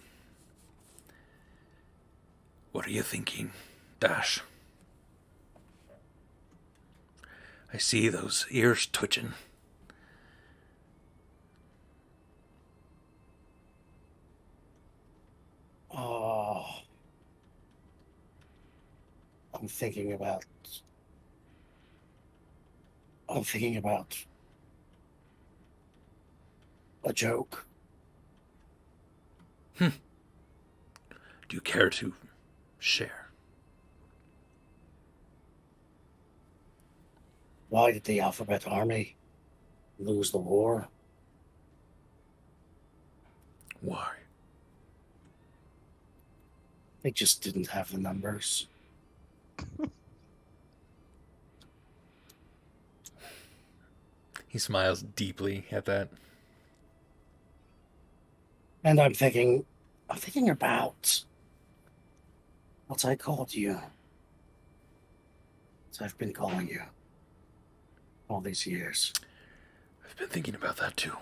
What are you thinking, Dash? I see those ears twitching. Oh, I'm thinking about a joke. Do you care to share? Why did the Alphabet Army lose the war? Why? They just didn't have the numbers. He smiles deeply at that. And I'm thinking about what I called you. What I've been calling you all these years. I've been thinking about that too.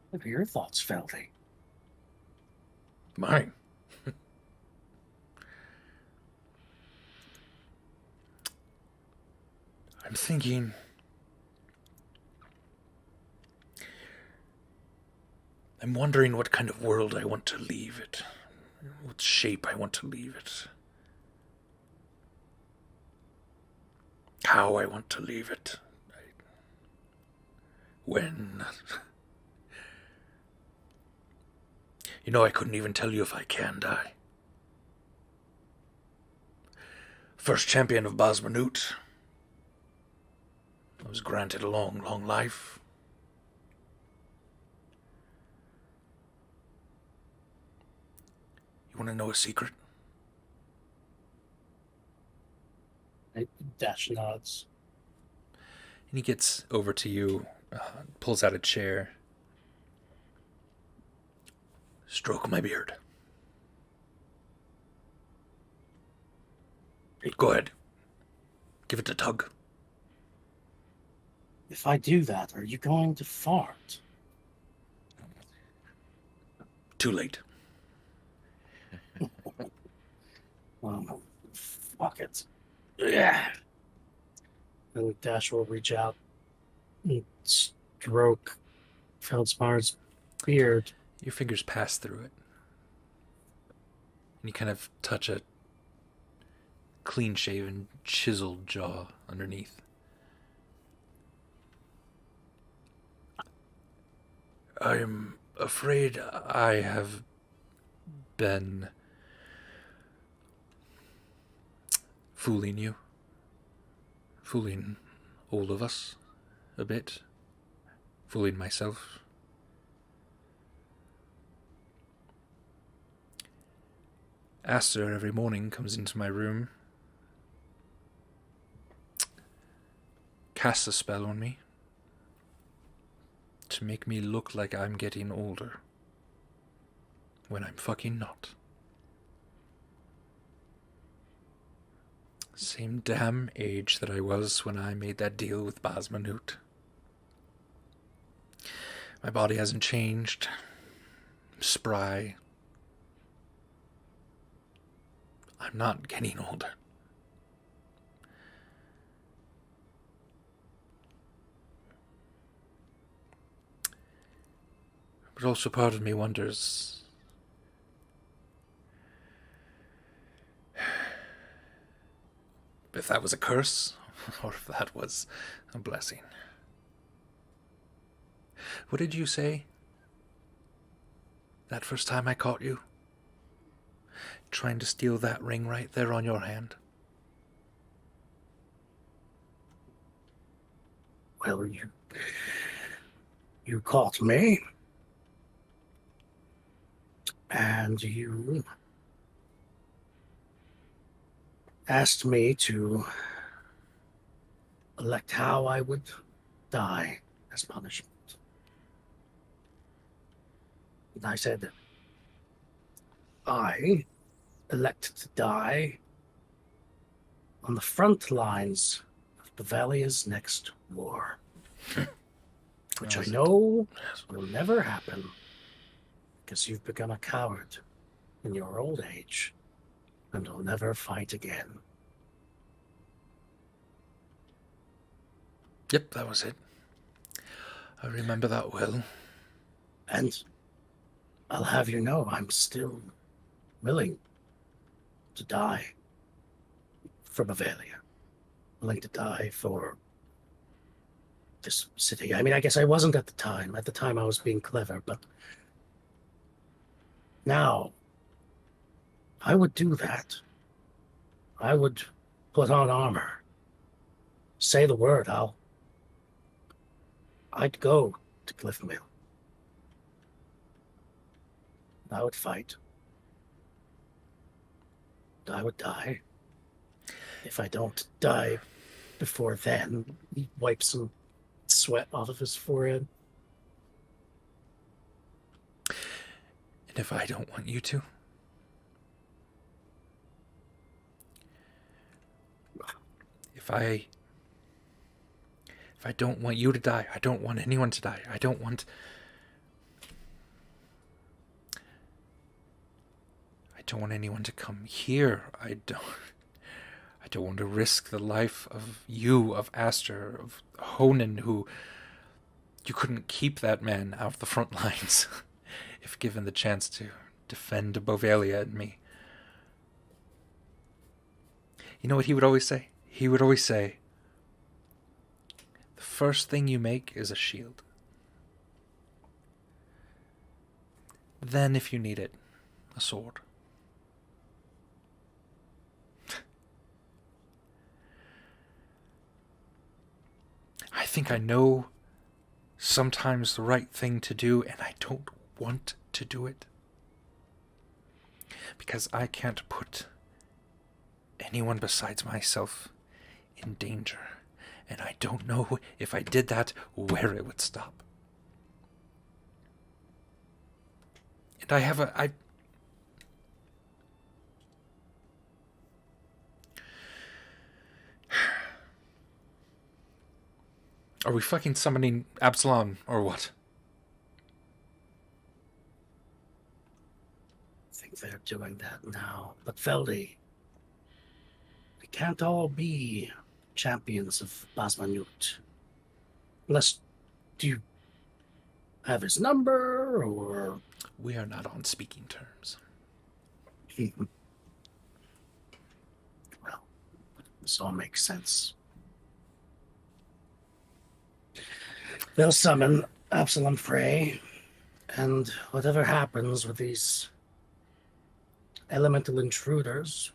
What are your thoughts, Feldy? Mine. I'm thinking... I'm wondering what kind of world I want to leave it. What shape I want to leave it. How I want to leave it. When... You know, I couldn't even tell you if I can die. First champion of Basmanut. I was granted a long, long life. You want to know a secret? Dash nods. And he gets over to you, pulls out a chair. Stroke my beard. Go ahead. Give it a tug. If I do that, are you going to fart? Too late. Fuck it. Yeah. And Dash will reach out and stroke Feldspar's beard. Your fingers pass through it. And you kind of touch a clean-shaven, chiseled jaw underneath. I'm afraid I have been fooling you. Fooling all of us a bit. Fooling myself. Aster every morning comes into my room, casts a spell on me to make me look like I'm getting older, when I'm fucking not. Same damn age that I was when I made that deal with Basmanut. My body hasn't changed. I'm spry. I'm not getting older. But also part of me wonders if that was a curse or if that was a blessing. What did you say that first time I caught you? Trying to steal that ring right there on your hand? Well, you caught me. And you asked me to elect how I would die as punishment. And I said, I elect to die on the front lines of Bovalia's next war, which I know will never happen because you've become a coward in your old age and will never fight again. Yep, that was it. I remember that well. And I'll have you know I'm still willing to die for Bovalia. Willing to die for this city. I mean, I guess I wasn't at the time. At the time I was being clever, but now I would do that. I would put on armor. Say the word, I'd go to Cliff Mill. I would fight. I would die. If I don't die before then, he wipes some sweat off of his forehead. And if I don't want you to? If I don't want you to die, I don't want anyone to die. I don't want anyone to come here. I don't want to risk the life of you, of Aster, of Honan, who you couldn't keep that man out of the front lines if given the chance to defend Bovalia and me. You know what he would always say? He would always say, the first thing you make is a shield. Then, if you need it, a sword. I think I know sometimes the right thing to do, and I don't want to do it. Because I can't put anyone besides myself in danger. And I don't know if I did that, where it would stop. And I have Are we fucking summoning Absalom, or what? I think they're doing that now. But Feldy, we can't all be champions of Basmanut. Unless, do you have his number, or... We are not on speaking terms. Well, this all makes sense. They'll summon Absalom Frey, and whatever happens with these elemental intruders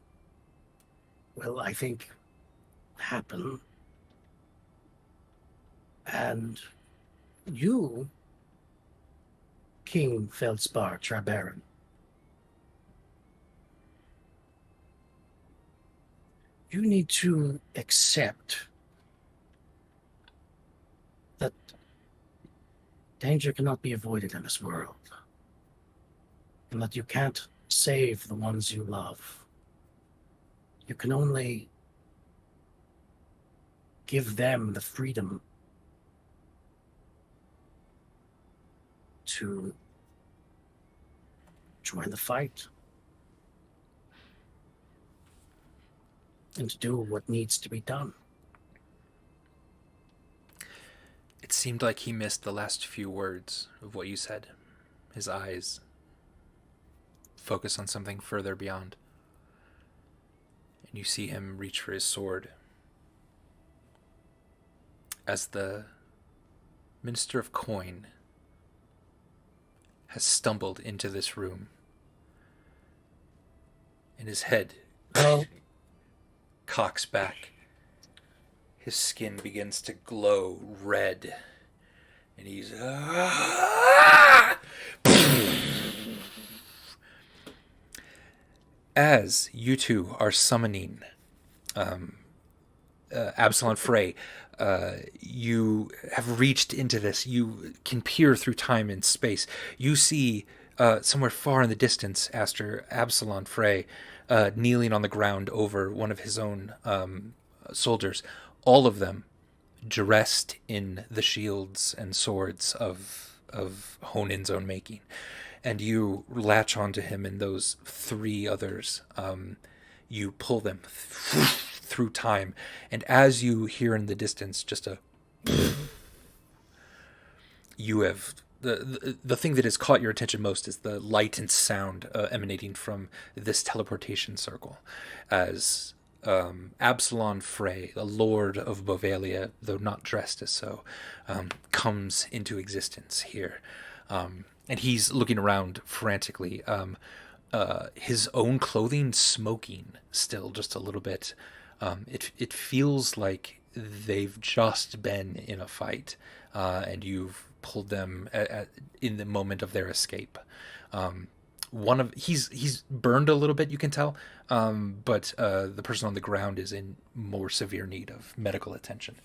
will, I think, happen. And you, King Feldspar Trabaron, you need to accept that danger cannot be avoided in this world, and that you can't save the ones you love. You can only give them the freedom to join the fight and to do what needs to be done. It seemed like he missed the last few words of what you said. His eyes focus on something further beyond. And you see him reach for his sword. As the Minister of Coin has stumbled into this room, and his head cocks back. His skin begins to glow red, and he's as you two are summoning Absalom Frey, you have reached into this. You can peer through time and space. You see somewhere far in the distance, Aster, Absalom Frey, kneeling on the ground over one of his own soldiers. All of them dressed in the shields and swords of Honan's own making. And you latch onto him and those three others. You pull them through time. And as you hear in the distance just a... you have... The thing that has caught your attention most is the light and sound emanating from this teleportation circle. As... Absalom Frey, the Lord of Bovalia, though not dressed as so, comes into existence here. And he's looking around frantically. His own clothing smoking still just a little bit. It feels like they've just been in a fight, and you've pulled them in the moment of their escape. he's burned a little bit, you can tell, but the person on the ground is in more severe need of medical attention.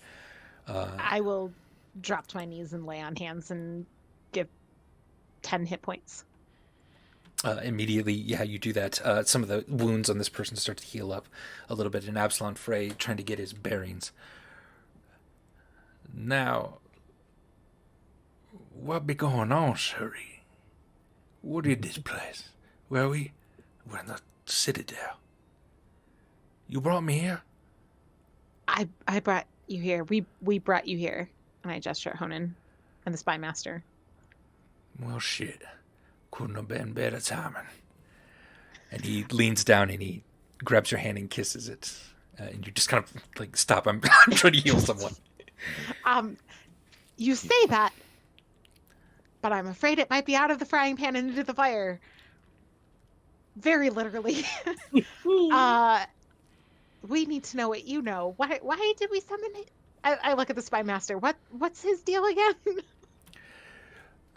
I will drop to my knees and lay on hands and give 10 hit points. Immediately, yeah, you do that. Some of the wounds on this person start to heal up a little bit, and Absalom Frey trying to get his bearings. Now, what be going on, Shuri? What is this place? We're in the Citadel. You brought me here? I brought you here. We brought you here. And I gesture at Honan and the spy master. Well, shit. Couldn't have been better timing. And he leans down and he grabs your hand and kisses it. And you just kind of like, stop. I'm trying to heal someone. You say that, but I'm afraid it might be out of the frying pan and into the fire. Very literally. We need to know what you know. Why did we summon it? I look at the spy master. What's his deal again?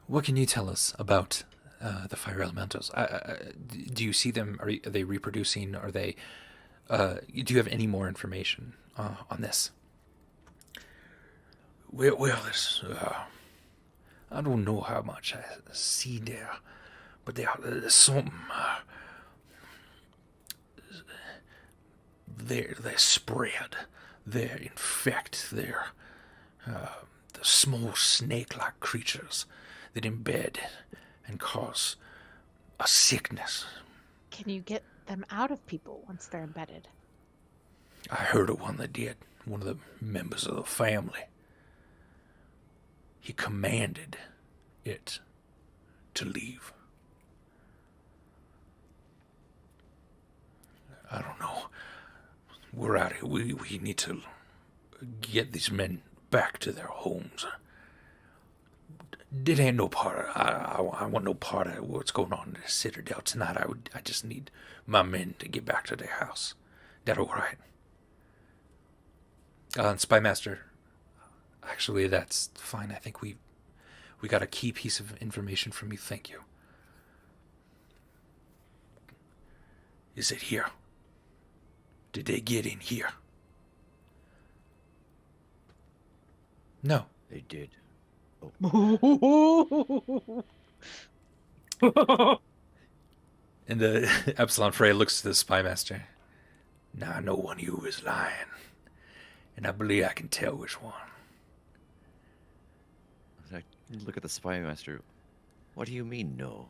What can you tell us about the fire elementals? Do you see them? Are they reproducing? Are they? Do you have any more information on this? Well, I don't know how much I see there, but there's something. They spread. They infect. They're the small snake-like creatures that embed and cause a sickness. Can you get them out of people once they're embedded? I heard of one that did. One of the members of the family. He commanded it to leave. I don't know. We're out here. We need to get these men back to their homes. It ain't no part of I want no part of what's going on in the Citadel tonight. I just need my men to get back to their house. That all right? Spy Master, actually, that's fine. I think we got a key piece of information from you. Thank you. Is it here? Did they get in here? No. They did. And the Epsilon Frey looks to the spy master. Now I know one of you is lying, and I believe I can tell which one. I look at the spy master. What do you mean, no?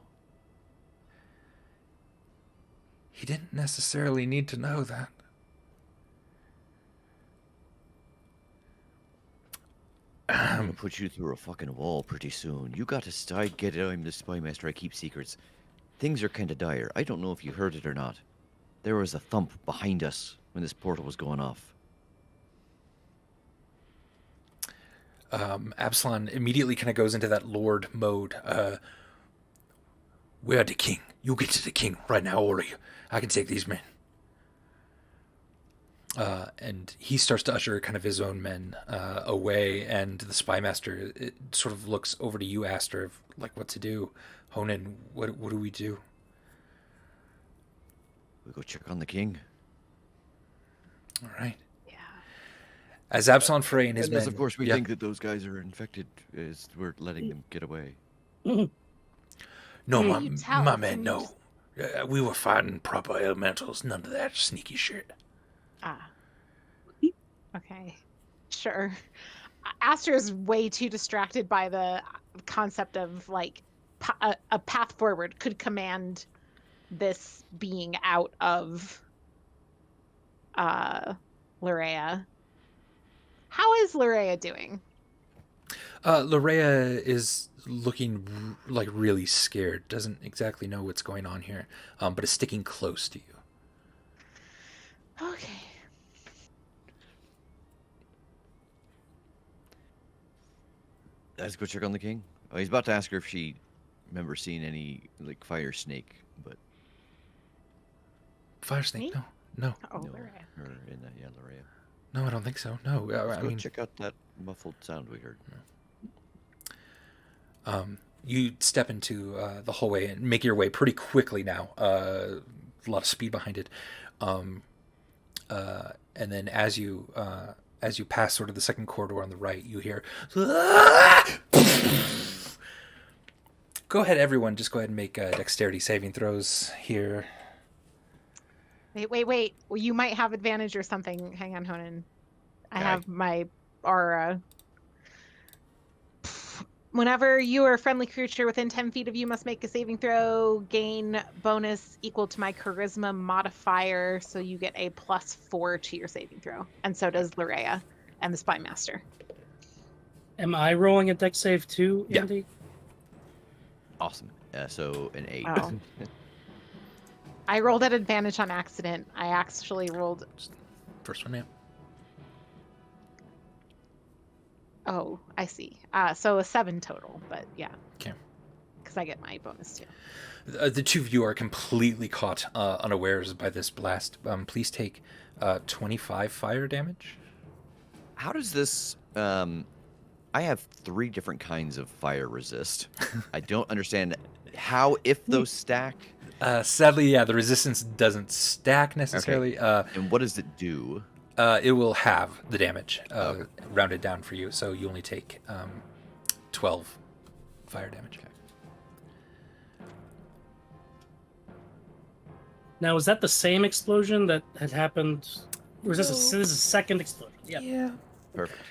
He didn't necessarily need to know that. I'm gonna put you through a fucking wall pretty soon. You gotta get it. I'm the spy master. I keep secrets. Things are kinda dire. I don't know if you heard it or not. There was a thump behind us when this portal was going off. Absalon immediately kind of goes into that lord mode. We're the king. You get to the king right now, or you. I can take these men. And he starts to usher kind of his own men away, and the spy master sort of looks over to you, Aster, of like what to do. Honan, what do we do? We go check on the king. All right. Yeah. As Absalon Frey and his Unless, men, of course, we yeah. think that those guys are infected, as we're letting them get away. No, Can you tell? my Can man, you no. just- We were fighting proper elementals. None of that sneaky shit. Ah. Okay. Sure. Aster is way too distracted by the concept of like a path forward could command this being out of Larea. How is Larea doing? Larea is looking like really scared. Doesn't exactly know what's going on here, but is sticking close to you. Okay. Let's go check on the king. Oh, he's about to ask her if she remembers seeing any like fire snake, but Fire snake? Me? No. Oh, no, Larea. her in that Larea. No, I don't think so. No, Let's I go mean, check out that muffled sound we heard. You step into the hallway and make your way pretty quickly now. A lot of speed behind it. And then as you pass sort of the second corridor on the right, you hear. Go ahead, everyone. Just go ahead and make dexterity saving throws here. Wait. Well, you might have advantage or something. Hang on, Honan. I Okay. have my aura. Whenever you or a friendly creature within 10 feet of you must make a saving throw, gain bonus equal to my charisma modifier, so you get a +4 to your saving throw. And so does Larea and the Spy Master. Am I rolling a dex save too, Yeah. Andy? Awesome. So an 8. Oh. I rolled at advantage on accident. I actually rolled... First one, yeah. Oh, I see. So a 7 total, but yeah. Okay. Because I get my bonus too. The two of you are completely caught unawares by this blast. Please take 25 fire damage. How does this? I have 3 different kinds of fire resist. I don't understand how, if those stack, Sadly, yeah, the resistance doesn't stack necessarily. and what does it do? It will have the damage Okay. rounded down for you, so you only take 12 fire damage. Now, was that the same explosion that had happened? Or was this No. this is a second explosion? Yeah. Yeah. Perfect.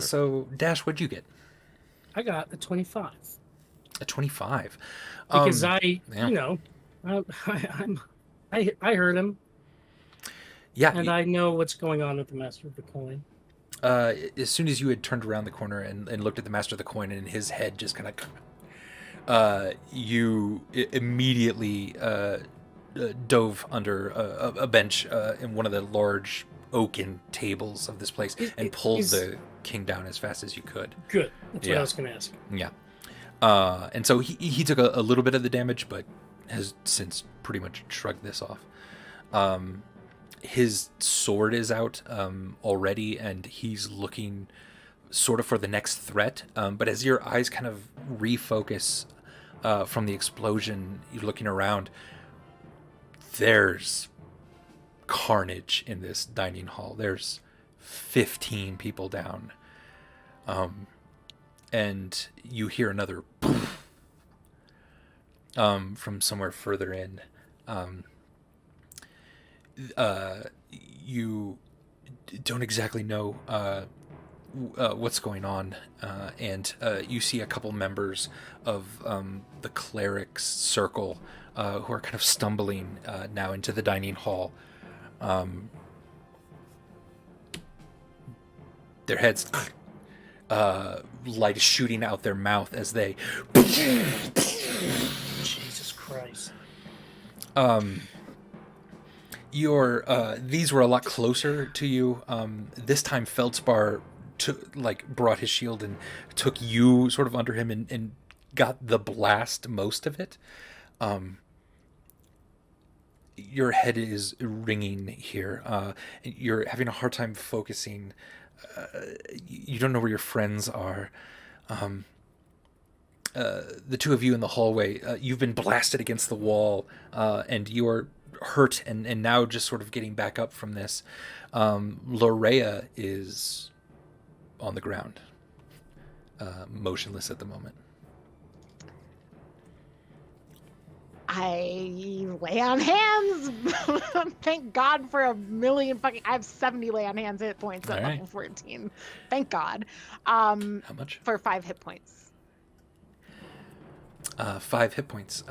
So, Dash, what'd you get? I got a 25. A 25. Because yeah. I heard him, Yeah. and I know what's going on with the Master of the Coin. As soon as you had turned around the corner and looked at the Master of the Coin, and his head just kind of, you immediately dove under a bench in one of the large oaken tables of this place and pulled the king down as fast as you could. Good. That's what Yeah. I was going to ask. Yeah. And so he took a little bit of the damage, but has since pretty much shrugged this off. His sword is out already, and he's looking sort of for the next threat. But as your eyes kind of refocus from the explosion, you're looking around, there's carnage in this dining hall. There's 15 people down. And you hear another poof, from somewhere further in. You don't exactly know what's going on, and you see a couple members of the cleric's circle who are kind of stumbling now into the dining hall. Their heads, light is shooting out their mouth as they. Jesus Christ. These were a lot closer to you. This time Feldspar brought his shield and took you sort of under him and got the blast most of it. Your head is ringing here. You're having a hard time focusing. You don't know where your friends are. The two of you in the hallway, you've been blasted against the wall, and you are hurt and now just sort of getting back up from this. Larea is on the ground, motionless at the moment. I lay on hands. Thank God for a million fucking. I have 70 lay on hands hit points at All right. level 14. Thank God. How much? For 5 hit points. 5 hit points.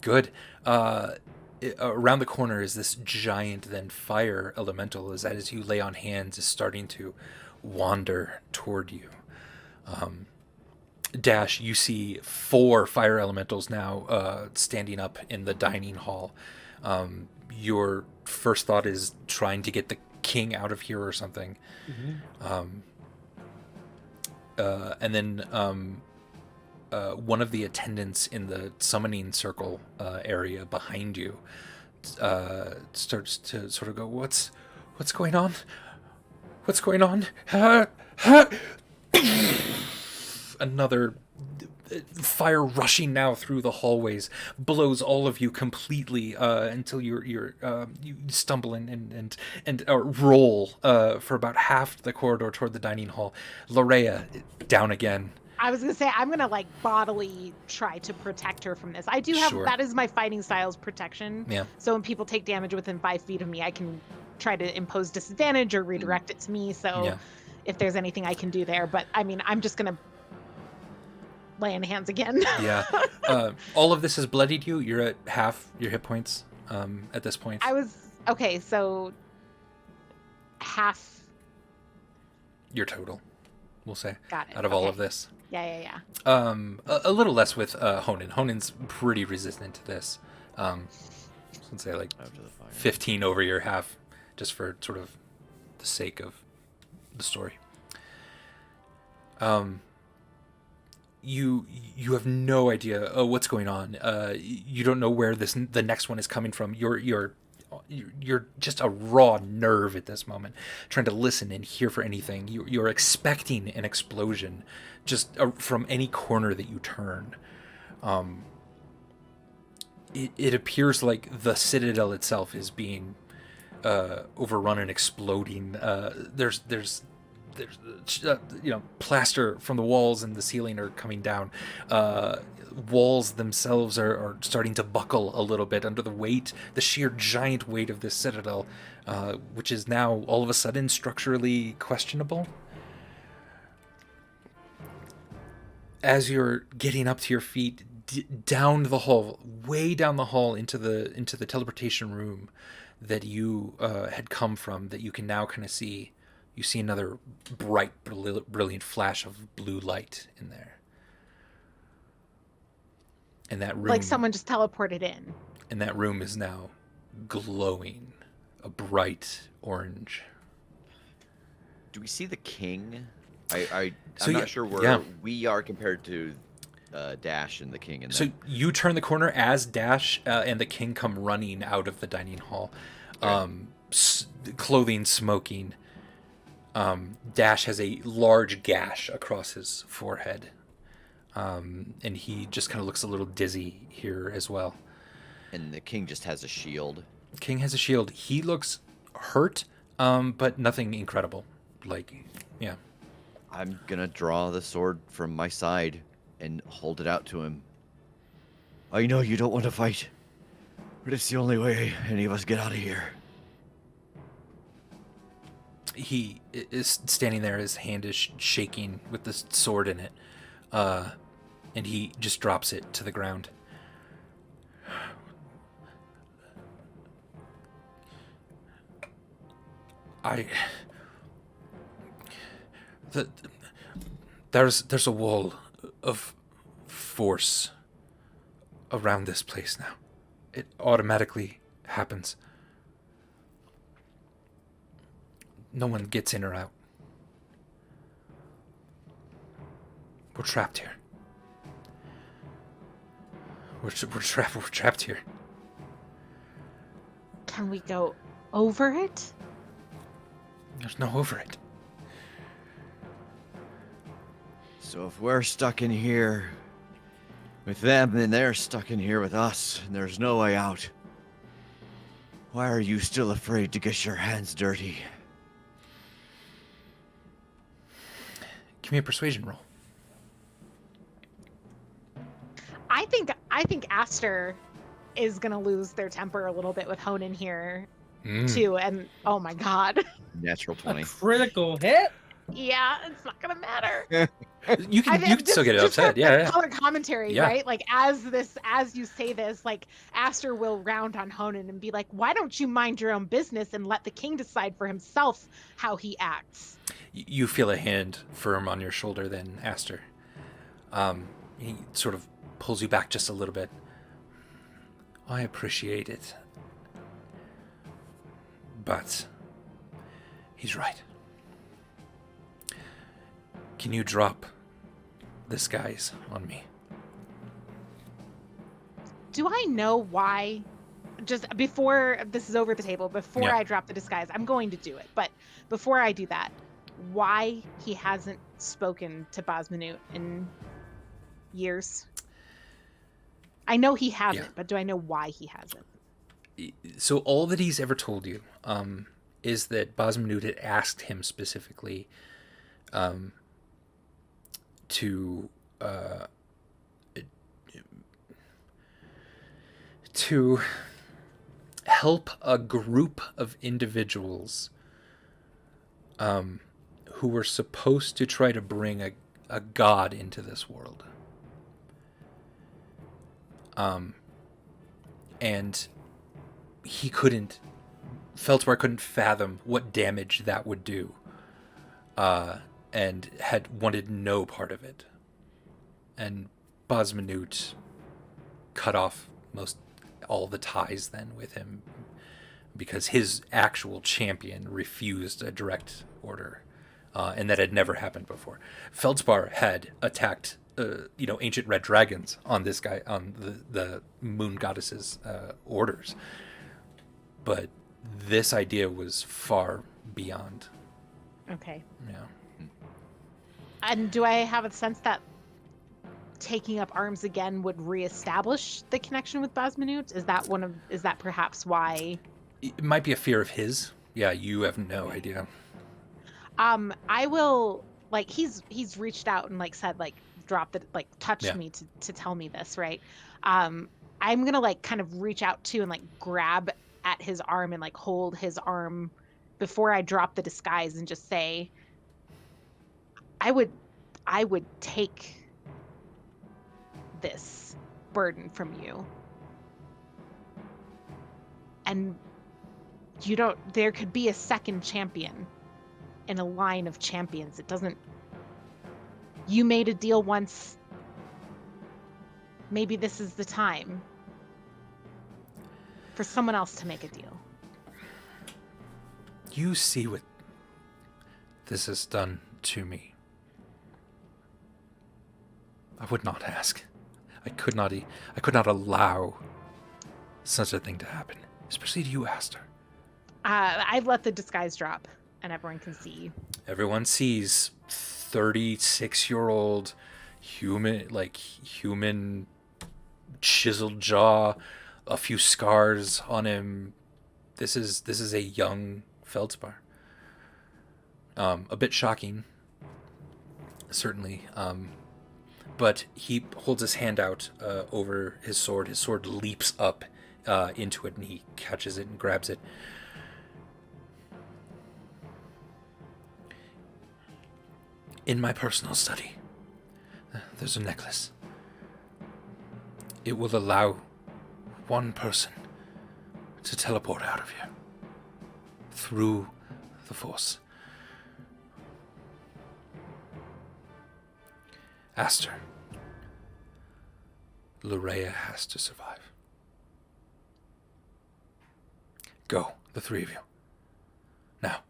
Good. Around the corner is this giant then fire elemental as you lay on hands is starting to wander toward you. Dash, you see 4 fire elementals now standing up in the dining hall. Your first thought is trying to get the king out of here or something. And then one of the attendants in the summoning circle area behind you starts to sort of go, what's going on? What's going on? Another fire rushing now through the hallways blows all of you completely until you stumble and roll for about half the corridor toward the dining hall. Lorea down again. I was gonna say I'm gonna like bodily try to protect her from this. I do have that is my fighting style's protection. Yeah. So when people take damage within 5 feet of me, I can try to impose disadvantage or redirect it to me. So if there's anything I can do there, but I mean, I'm just gonna lay in hands again. Yeah. All of this has bloodied you. You're at half your hit points at this point. Okay, so half your total, we'll say. Got it. Out of all of this. Yeah. A little less with Honan. Honan's pretty resistant to this. Let's say like 15 over your half, just for sort of the sake of the story. You have no idea what's going on. You don't know where the next one is coming from. You're just a raw nerve at this moment, trying to listen and hear for anything. You're expecting an explosion just from any corner that you turn. It appears like the citadel itself is being overrun and exploding. There's plaster from the walls and the ceiling are coming down. Walls themselves are starting to buckle a little bit under the sheer giant weight of this citadel, which is now all of a sudden structurally questionable. As you're getting up to your feet, down the hall, way down the hall into the teleportation room that you had come from, that you can now kind of see. You see another bright, brilliant flash of blue light in there. And that room... Like someone just teleported in. And that room is now glowing a bright orange. Do we see the king? I'm not sure where we are compared to Dash and the king. So you turn the corner as Dash and the king come running out of the dining hall. Clothing smoking. Dash has a large gash across his forehead. And he just kind of looks a little dizzy here as well. And the king just has a shield. King has a shield. He looks hurt, but nothing incredible. Yeah. I'm gonna draw the sword from my side and hold it out to him. I know you don't want to fight, but it's the only way any of us get out of here. He is standing there, his hand is shaking with the sword in it, and he just drops it to the ground. There's a wall of force around this place now. It automatically happens. No one gets in or out. We're trapped here. We're trapped here. Can we go over it? There's no over it. So if we're stuck in here with them, then they're stuck in here with us, and there's no way out. Why are you still afraid to get your hands dirty? Give me a persuasion roll. I think Aster is gonna lose their temper a little bit with Honan here too, and oh my god. Natural 20. A critical hit? Yeah, it's not gonna matter. You can still get upset. Yeah. Color commentary, right? Like as you say this, like Aster will round on Honan and be like, "Why don't you mind your own business and let the king decide for himself how he acts?" You feel a hand firm on your shoulder, then Aster. He sort of pulls you back just a little bit. I appreciate it, but he's right. Can you drop this guise on me? Do I know why? Just before this is over the table, before I drop the disguise, I'm going to do it. But before I do that, why he hasn't spoken to Basmanut in years? I know he has Yeah. it, but do I know why he has it? So all that he's ever told you is that Bosmanute had asked him specifically to help a group of individuals who were supposed to try to bring a god into this world. And Feldspar couldn't fathom what damage that would do, and had wanted no part of it. And Bosmanute cut off all the ties then with him, because his actual champion refused a direct order, and that had never happened before. Feldspar had attacked ancient red dragons on this guy, on the moon goddess's orders, but this idea was far beyond. Okay. Yeah. And do I have a sense that taking up arms again would reestablish the connection with Bosmanute? Is that perhaps why? It might be a fear of his. Yeah, you have no idea. I will, like, he's reached out and like said, like, dropped it, like touched me to tell me this, right? I'm gonna like kind of reach out to and like grab at his arm and like hold his arm before I drop the disguise and just say, I would take this burden from you. And there could be a second champion in a line of champions. You made a deal once. Maybe this is the time for someone else to make a deal. You see what this has done to me. I would not ask. I could not allow such a thing to happen, especially to you, Aster. I've let the disguise drop, and everyone can see. Everyone sees 36-year-old human chiseled jaw, a few scars on him. This is a young Feldspar. A bit shocking, certainly. But he holds his hand out over his sword. His sword leaps up into it, and he catches it and grabs it. In my personal study, there's a necklace. It will allow one person to teleport out of here through the Force. Aster, Lurea has to survive. Go, the three of you. Now.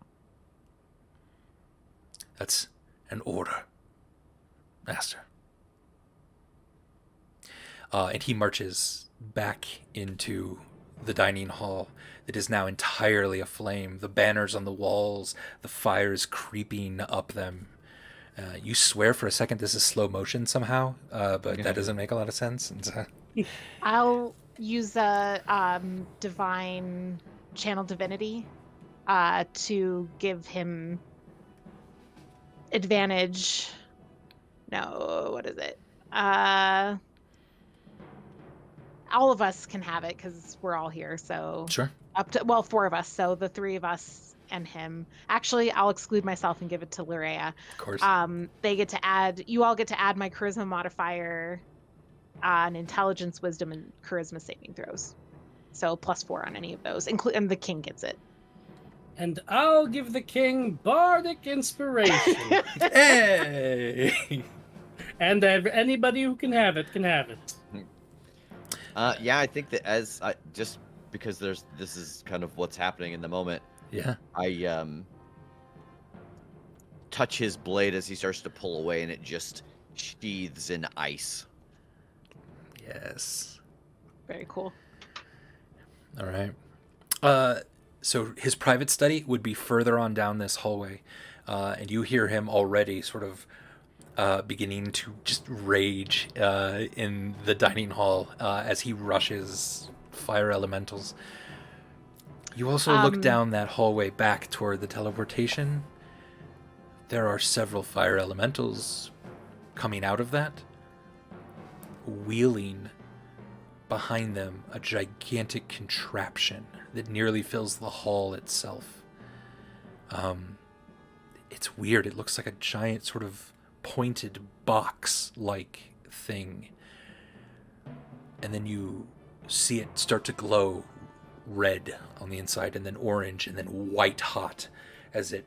That's an order, Aster. And he marches back into the dining hall that is now entirely aflame. The banners on the walls, the fires creeping up them. You swear for a second this is slow motion somehow, but that doesn't make a lot of sense. And I'll use a divine channel divinity to give him advantage. No, what is it? All of us can have it because we're all here. So sure. Four of us. So the three of us and him. Actually, I'll exclude myself and give it to Lurea. Of course. They get to add. You all get to add my charisma modifier on intelligence, wisdom, and charisma saving throws. So +4 on any of those. And the king gets it. And I'll give the king bardic inspiration. Hey! And anybody who can have it can have it. Yeah, I think that just because this is kind of what's happening in the moment. Yeah. I touch his blade as he starts to pull away, and it just sheathes in ice. Yes. Very cool. All right. So his private study would be further on down this hallway, and you hear him already sort of beginning to just rage in the dining hall as he rushes fire elementals. You also look down that hallway back toward the teleportation. There are several fire elementals coming out of that, wheeling behind them a gigantic contraption that nearly fills the hall itself. It's weird. It looks like a giant sort of pointed box-like thing. And then you see it start to glow red on the inside, and then orange, and then white hot as it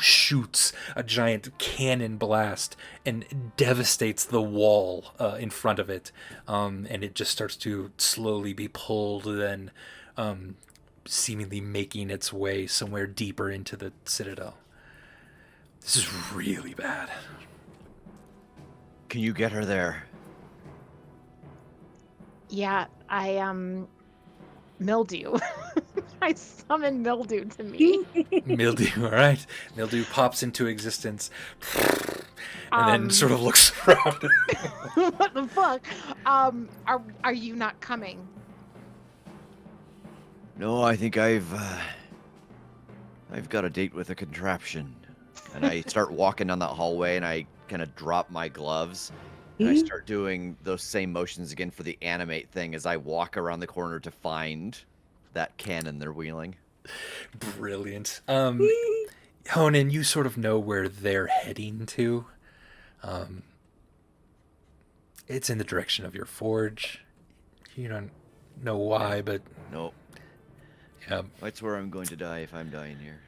shoots a giant cannon blast and devastates the wall in front of it. And it just starts to slowly be pulled, then seemingly making its way somewhere deeper into the citadel. This is really bad. Can you get her there? Yeah, I mildew. I summon mildew to me. Mildew, all right. Mildew pops into existence and then sort of looks around. What the fuck? Are you not coming? No, I think I've got a date with a contraption. And I start walking down that hallway, and I kind of drop my gloves. And I start doing those same motions again for the animate thing as I walk around the corner to find that cannon they're wheeling. Brilliant. Honan, you sort of know where they're heading to. It's in the direction of your forge. You don't know why, but... Nope. Yeah. That's where I'm going to die if I'm dying here.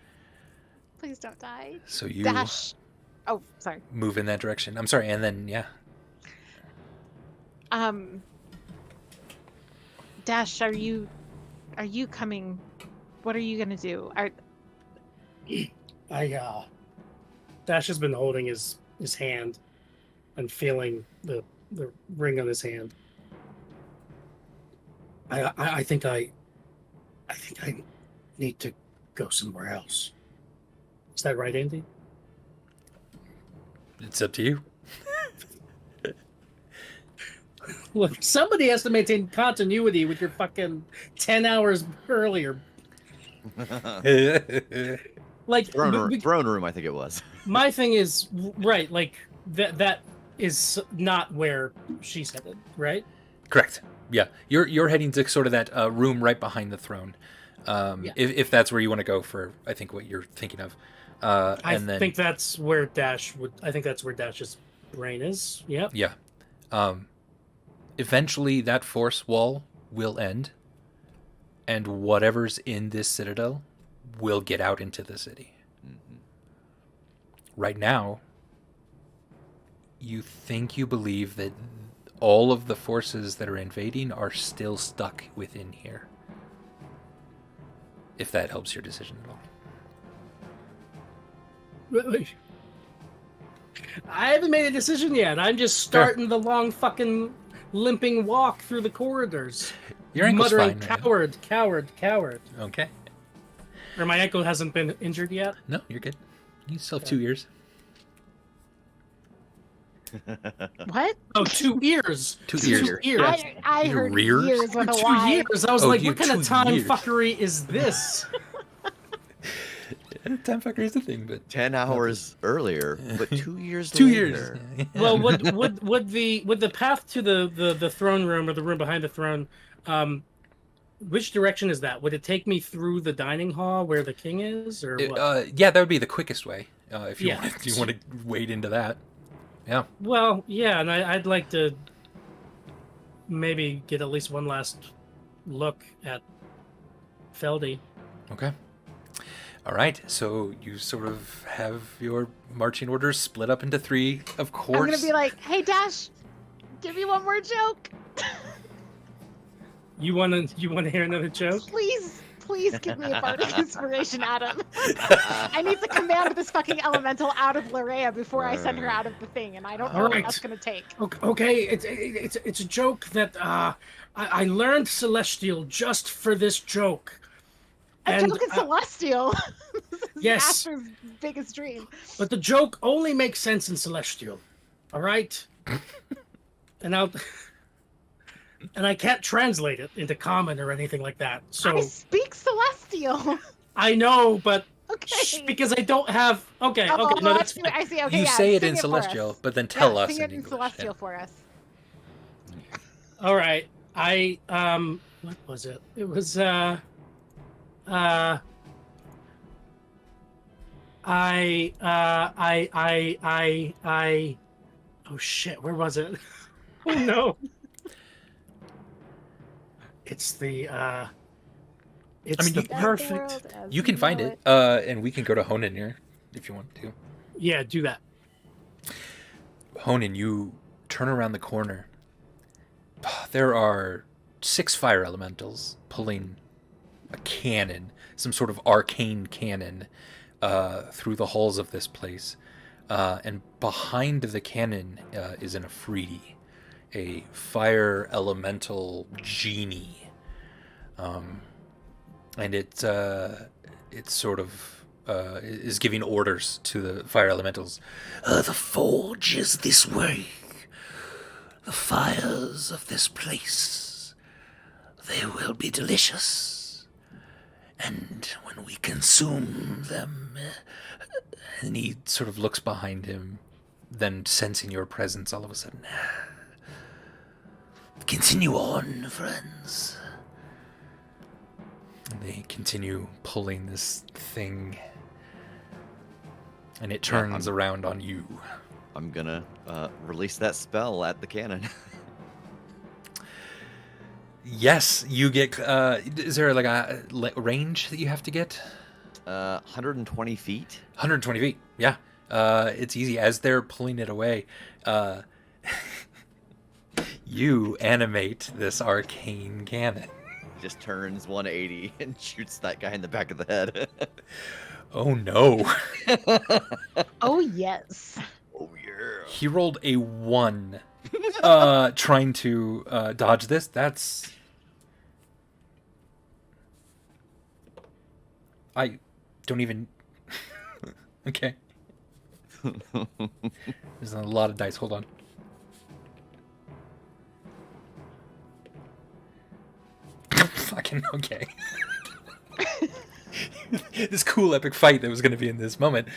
Please don't die. So you Dash. Oh, sorry. move in that direction. I'm sorry, and then, yeah. Dash, are you coming? What are you gonna do? Dash has been holding his hand and feeling the ring on his hand. I think I need to go somewhere else. Is that right, Andy? It's up to you. Look, somebody has to maintain continuity with your fucking 10 hours earlier. Like throne room, I think it was. My thing is right. Like that is not where she's headed, right? Correct. Yeah, you're heading to sort of that room right behind the throne. If that's where you want to go for, I think what you're thinking of. I think that's where Dash would. I think that's where Dash's brain is. Yep. Yeah. Eventually, that force wall will end, and whatever's in this citadel will get out into the city. Mm-hmm. Right now, you think you believe that all of the forces that are invading are still stuck within here. If that helps your decision at all. I haven't made a decision yet. I'm just starting the long fucking limping walk through the corridors. Your ankle's muttering, fine. Coward, coward, coward. Okay. Or my ankle hasn't been injured yet? No, you're good. You still have 2 years. What? Oh, 2 ears. 2 ears. 2 ears. I heard rears? years with a 2 Y. years. I was Oh, like, you what kind of 2 time years. fuckery is this? Time fucker is a thing, but 10 hours earlier, but 2 years 2 later. years. Well, would the path to the throne room or the room behind the throne, which direction is that? Would it take me through the dining hall where the king is, or what? Yeah, that would be the quickest way. If you Yeah. want to wade into that. Yeah. Well, yeah, and I'd like to maybe get at least one last look at Feldy. Okay. All right. So you sort of have your marching orders split up into 3, of course. I'm gonna be like, hey Dash, give me one more joke. You wanna hear another joke? Please give me a bardic inspiration, Adam. I need to command this fucking elemental out of Larea before I send her out of the thing, and I don't know All what right. that's gonna take. Okay, it's a joke that I learned Celestial just for this joke. A joke in Celestial. Yes. Asher's biggest dream. But the joke only makes sense in Celestial. All right? And I can't translate it into Common or anything like that. So I speak Celestial. I know, but Okay. because I don't have. Okay, Oh, okay, no, that's I see. Okay, You yeah, say it sing in for Celestial, us. but then tell us sing in it in English. Celestial Yeah. for us. all right. What was it? It was oh shit, where was it? Oh no. It's the perfect. You can find it, and we can go to Honenir if you want to. Yeah, do that. Honan, you turn around the corner. There are 6 fire elementals pulling a cannon, some sort of arcane cannon, through the halls of this place. And behind the cannon is an Afridi, a fire elemental genie. And it sort of is giving orders to the fire elementals. The forge is this way. The fires of this place, they will be delicious. And when we consume them... And he sort of looks behind him, then sensing your presence all of a sudden. Continue on, friends. And they continue pulling this thing, and it turns around on you. I'm gonna release that spell at the cannon. Yes, you get. Is there like a range that you have to get? 120 feet. 120 feet. Yeah. It's easy. As they're pulling it away, you animate this arcane cannon. Just turns 180 and shoots that guy in the back of the head. Oh no. Oh yes. Oh yeah. He rolled a 1 trying to dodge this. That's... I don't even... Okay. There's a lot of dice. Hold on. Fucking okay. This cool epic fight that was going to be in this moment,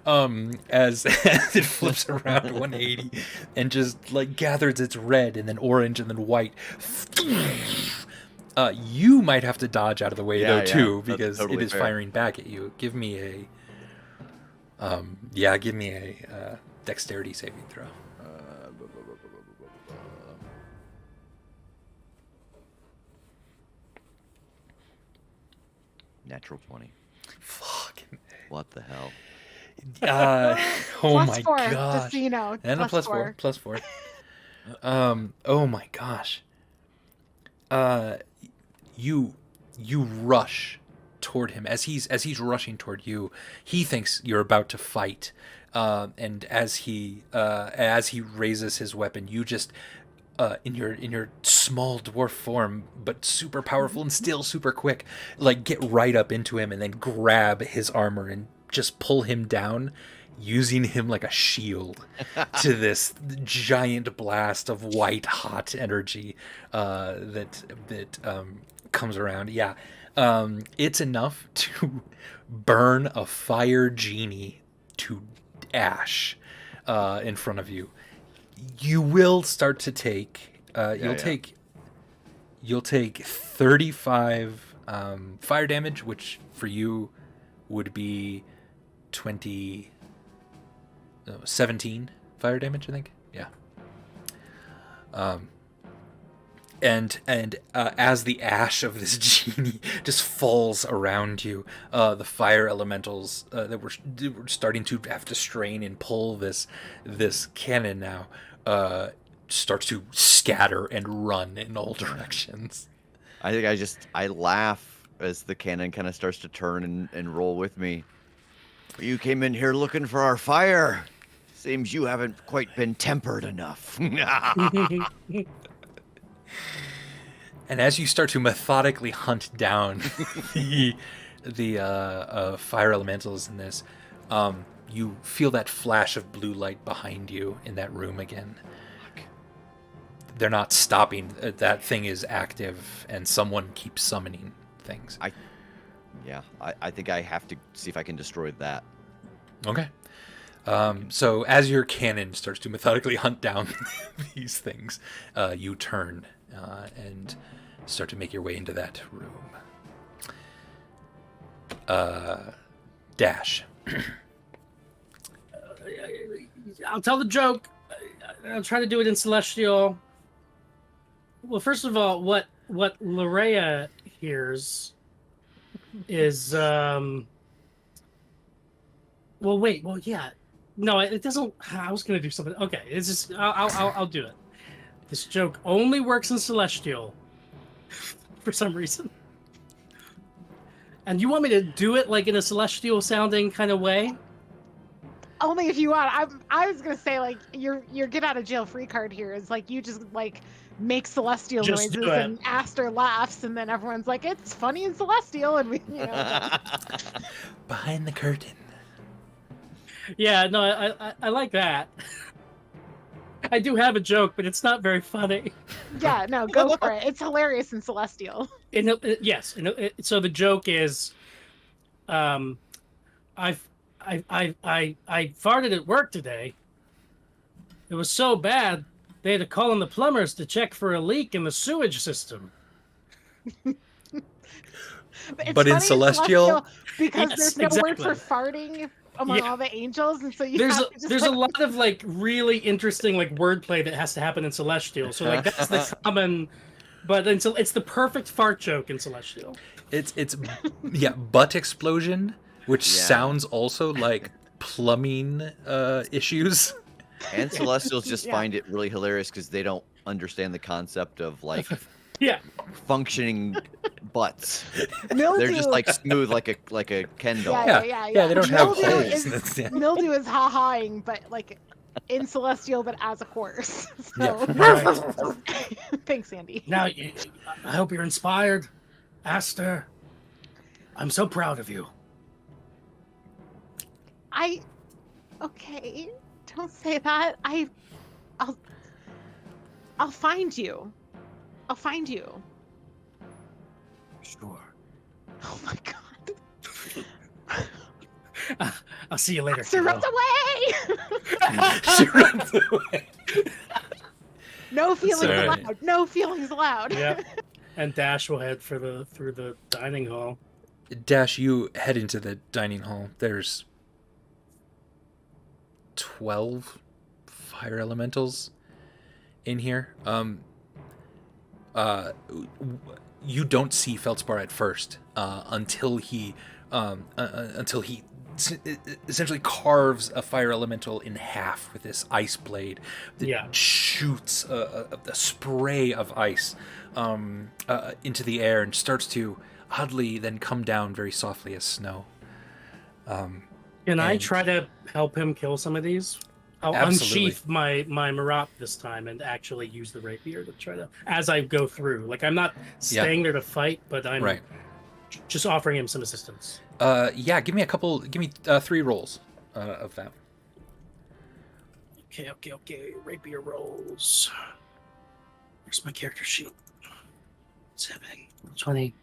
as it flips around 180 and just like gathers its red and then orange and then white. You might have to dodge out of the way though too, because totally it is fair. Firing back at you. Give me a dexterity saving throw. Natural 20. Fucking. What the hell? Oh plus my 4, gosh. just so you know. And plus a plus 4. Oh my gosh. You rush toward him as he's rushing toward you. He thinks you're about to fight, and as he raises his weapon, you just in your small dwarf form, but super powerful and still super quick, like get right up into him and then grab his armor and just pull him down, using him like a shield to this giant blast of white hot energy that comes around. Yeah, it's enough to burn a fire genie to ash in front of you. You will start to take you'll take 35 fire damage, which for you would be 17 fire damage, I think. Yeah. And as the ash of this genie just falls around you, the fire elementals that were starting to have to strain and pull this cannon now starts to scatter and run in all directions. I think I laugh as the cannon kind of starts to turn and roll with me. You came in here looking for our fire. Seems you haven't quite been tempered enough. And as you start to methodically hunt down the fire elementals in this, you feel that flash of blue light behind you in that room again. They're not stopping. That thing is active, and someone keeps summoning things. I think I have to see if I can destroy that. Okay. So as your cannon starts to methodically hunt down these things, you turn and start to make your way into that room. Dash. I'll tell the joke. I'll try to do it in Celestial. Well, first of all, what Larea hears is well, wait, well, yeah, no, it doesn't. I was gonna do something. Okay, it's just I'll do it. This joke only works in Celestial for some reason. And you want me to do it like in a Celestial sounding kind of way? Only if you want. I was gonna say like your get out of jail free card here is like you just like make celestial Just do noises it. and Aster laughs and then everyone's like it's funny and celestial and we Behind the curtain. Yeah, no, I like that. I do have a joke, but it's not very funny. yeah, no, go for it. It's hilarious in celestial. Yes. So the joke is, I farted at work today. It was so bad they had to call in the plumbers to check for a leak in the sewage system. It's But in funny Celestial- because Yes, there's no exactly. word for farting among Yeah. all the angels, and so you There's have to just there's like, a lot of like really interesting like wordplay that has to happen in Celestial. So like that's the common, but it's the perfect fart joke in Celestial. It's butt explosion, which Yeah. sounds also like plumbing issues. And Celestials just Yeah. find it really hilarious because they don't understand the concept of like Yeah, functioning butts. mildew. They're just like smooth, like a Ken doll. Yeah. They don't have Mildew holes. is- That's- yeah. Mildew is ha-haing, but like in celestial, but as a horse. So thanks, Andy. Now, I hope you're inspired. Aster, I'm so proud of you. Okay, don't say that. I'll find you. I'll find you. Sure. Oh my god. I'll see you later. Aster runs kiddo. away! She runs away. No feelings Sorry. allowed. No feelings allowed. yeah. And Dash will head through the dining hall. Dash, you head into the dining hall. There's 12 fire elementals in here. You don't see Feldspar at first until he essentially carves a fire elemental in half with this ice blade that Yeah. shoots a spray of ice into the air and starts to oddly then come down very softly as snow. Can I And- try to help him kill some of these? I'll Absolutely. unsheath my Marat this time and actually use the rapier to try to as I go through. Like I'm not staying there to fight, but I'm Right. just offering him some assistance. Give me 3 rolls of that. Okay. Rapier rolls. Where's my character sheet? 7, 20.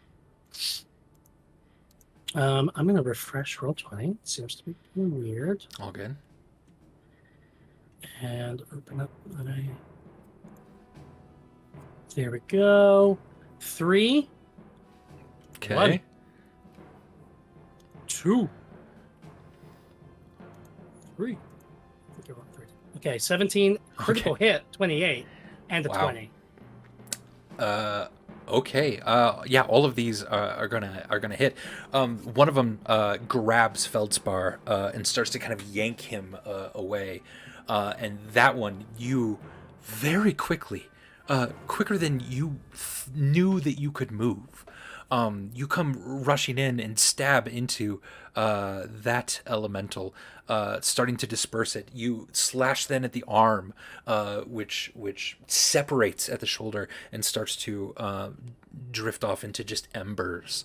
I'm gonna refresh roll 20. It seems to be weird. All good. And open up my. There we go. 3, Okay. 1, 2, 3. I think I rolled 3. Okay, 17 critical hit, 28, and a Wow. 20. Okay. All of these are gonna hit. One of them grabs Feldspar and starts to kind of yank him away, and that one you very quickly, quicker than you knew that you could move. You come rushing in and stab into that elemental, starting to disperse it. You slash then at the arm, which separates at the shoulder and starts to drift off into just embers.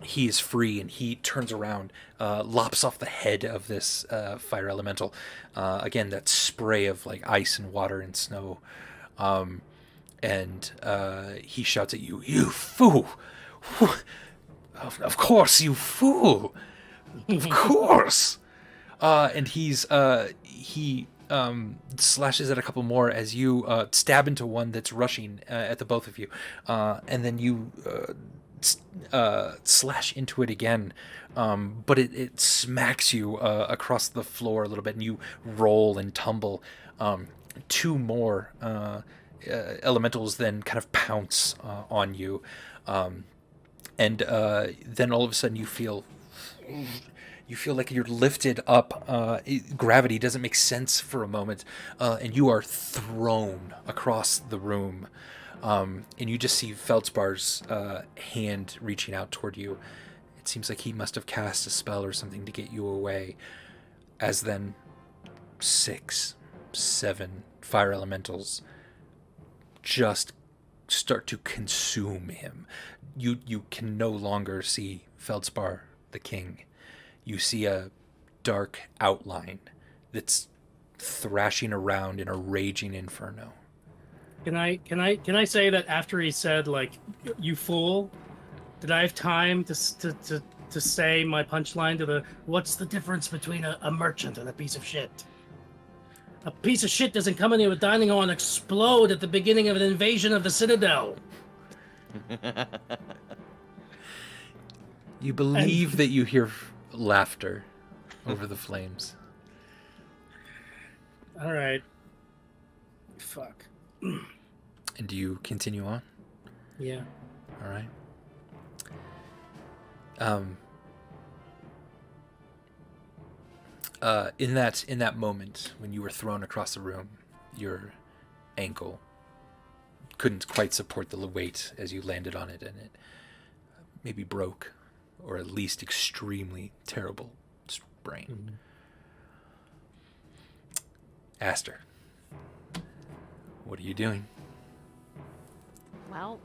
he is free, and he turns around, lops off the head of this fire elemental. Again, that spray of like ice and water and snow. And he shouts at you, "You fool! Of course, you fool! Of course!" And he slashes at a couple more as you stab into one that's rushing at the both of you, and then you slash into it again, but it smacks you across the floor a little bit, and you roll and tumble. Two more elementals then kind of pounce on you, and then all of a sudden you feel like you're lifted up. Gravity doesn't make sense for a moment, and you are thrown across the room. And you just see Feldspar's hand reaching out toward you. It seems like he must have cast a spell or something to get you away. As then 6, 7 fire elementals just start to consume him. You can no longer see Feldspar the king. You see a dark outline that's thrashing around in a raging inferno. Can I say that after he said, like, "You fool," did I have time to say my punchline to the, "What's the difference between a merchant and a piece of shit? A piece of shit doesn't come in here with dining hall and explode at the beginning of an invasion of the Citadel." You believe that you hear laughter over the flames. All right. Fuck. And do you continue on? Yeah. All right. In that moment when you were thrown across the room, your ankle couldn't quite support the weight as you landed on it, and it maybe broke, or at least extremely terrible sprain. Mm-hmm. Aster, what are you doing? Well,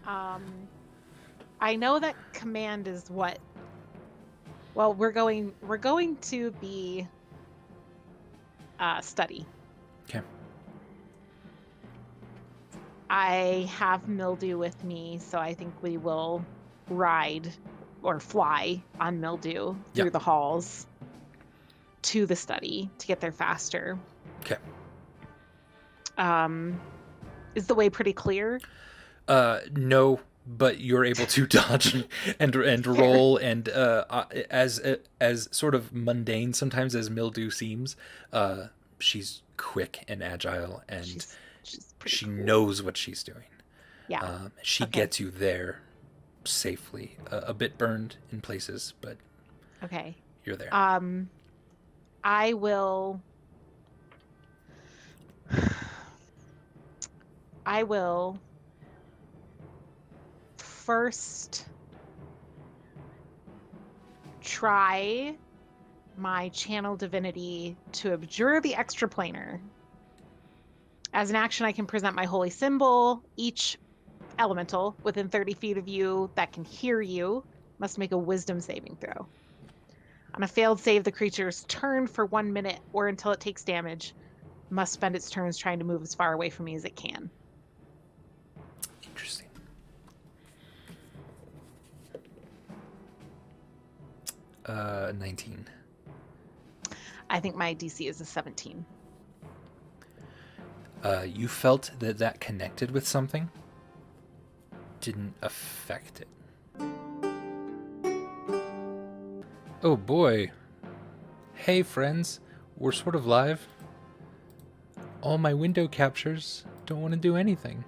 I know that command is what. Well, we're going to be study. Okay. I have Mildew with me, so I think we will ride or fly on Mildew through the halls to the study to get there faster. Okay. Is the way pretty clear? No, but you're able to dodge and roll, and as sort of mundane sometimes as Mildew seems, she's quick and agile, and she cool. knows what she's doing. Yeah. She gets you there safely, a bit burned in places, but okay. You're there. I will first try my channel divinity to abjure the extraplanar. As an action, I can present my holy symbol. Each elemental within 30 feet of you that can hear you must make a wisdom saving throw. On a failed save, the creature's turn for 1 minute or until it takes damage must spend its turns trying to move as far away from me as it can. Interesting. Uh, 19. I think my DC is a 17. You felt that connected with something, didn't affect it. Oh boy. Hey friends, we're sort of live. All my window captures don't want to do anything.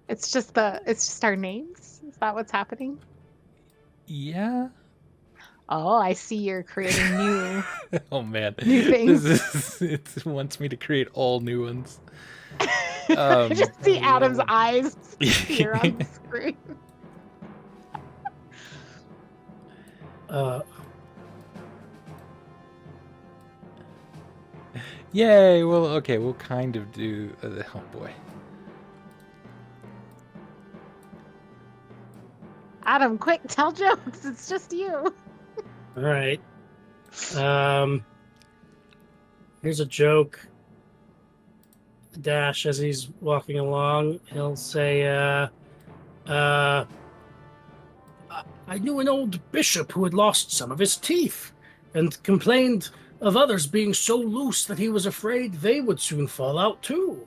It's just our names? Is that what's happening? Yeah. Oh, I see you're creating new Oh man. new things. It wants me to create all new ones. I just see Adam's eyes here on the screen. Yay! Well, okay, we'll kind of do. Oh boy. Adam, quick, tell jokes. It's just you. All right. Here's a joke. Dash, as he's walking along, he'll say, I knew an old bishop who had lost some of his teeth and complained of others being so loose that he was afraid they would soon fall out too.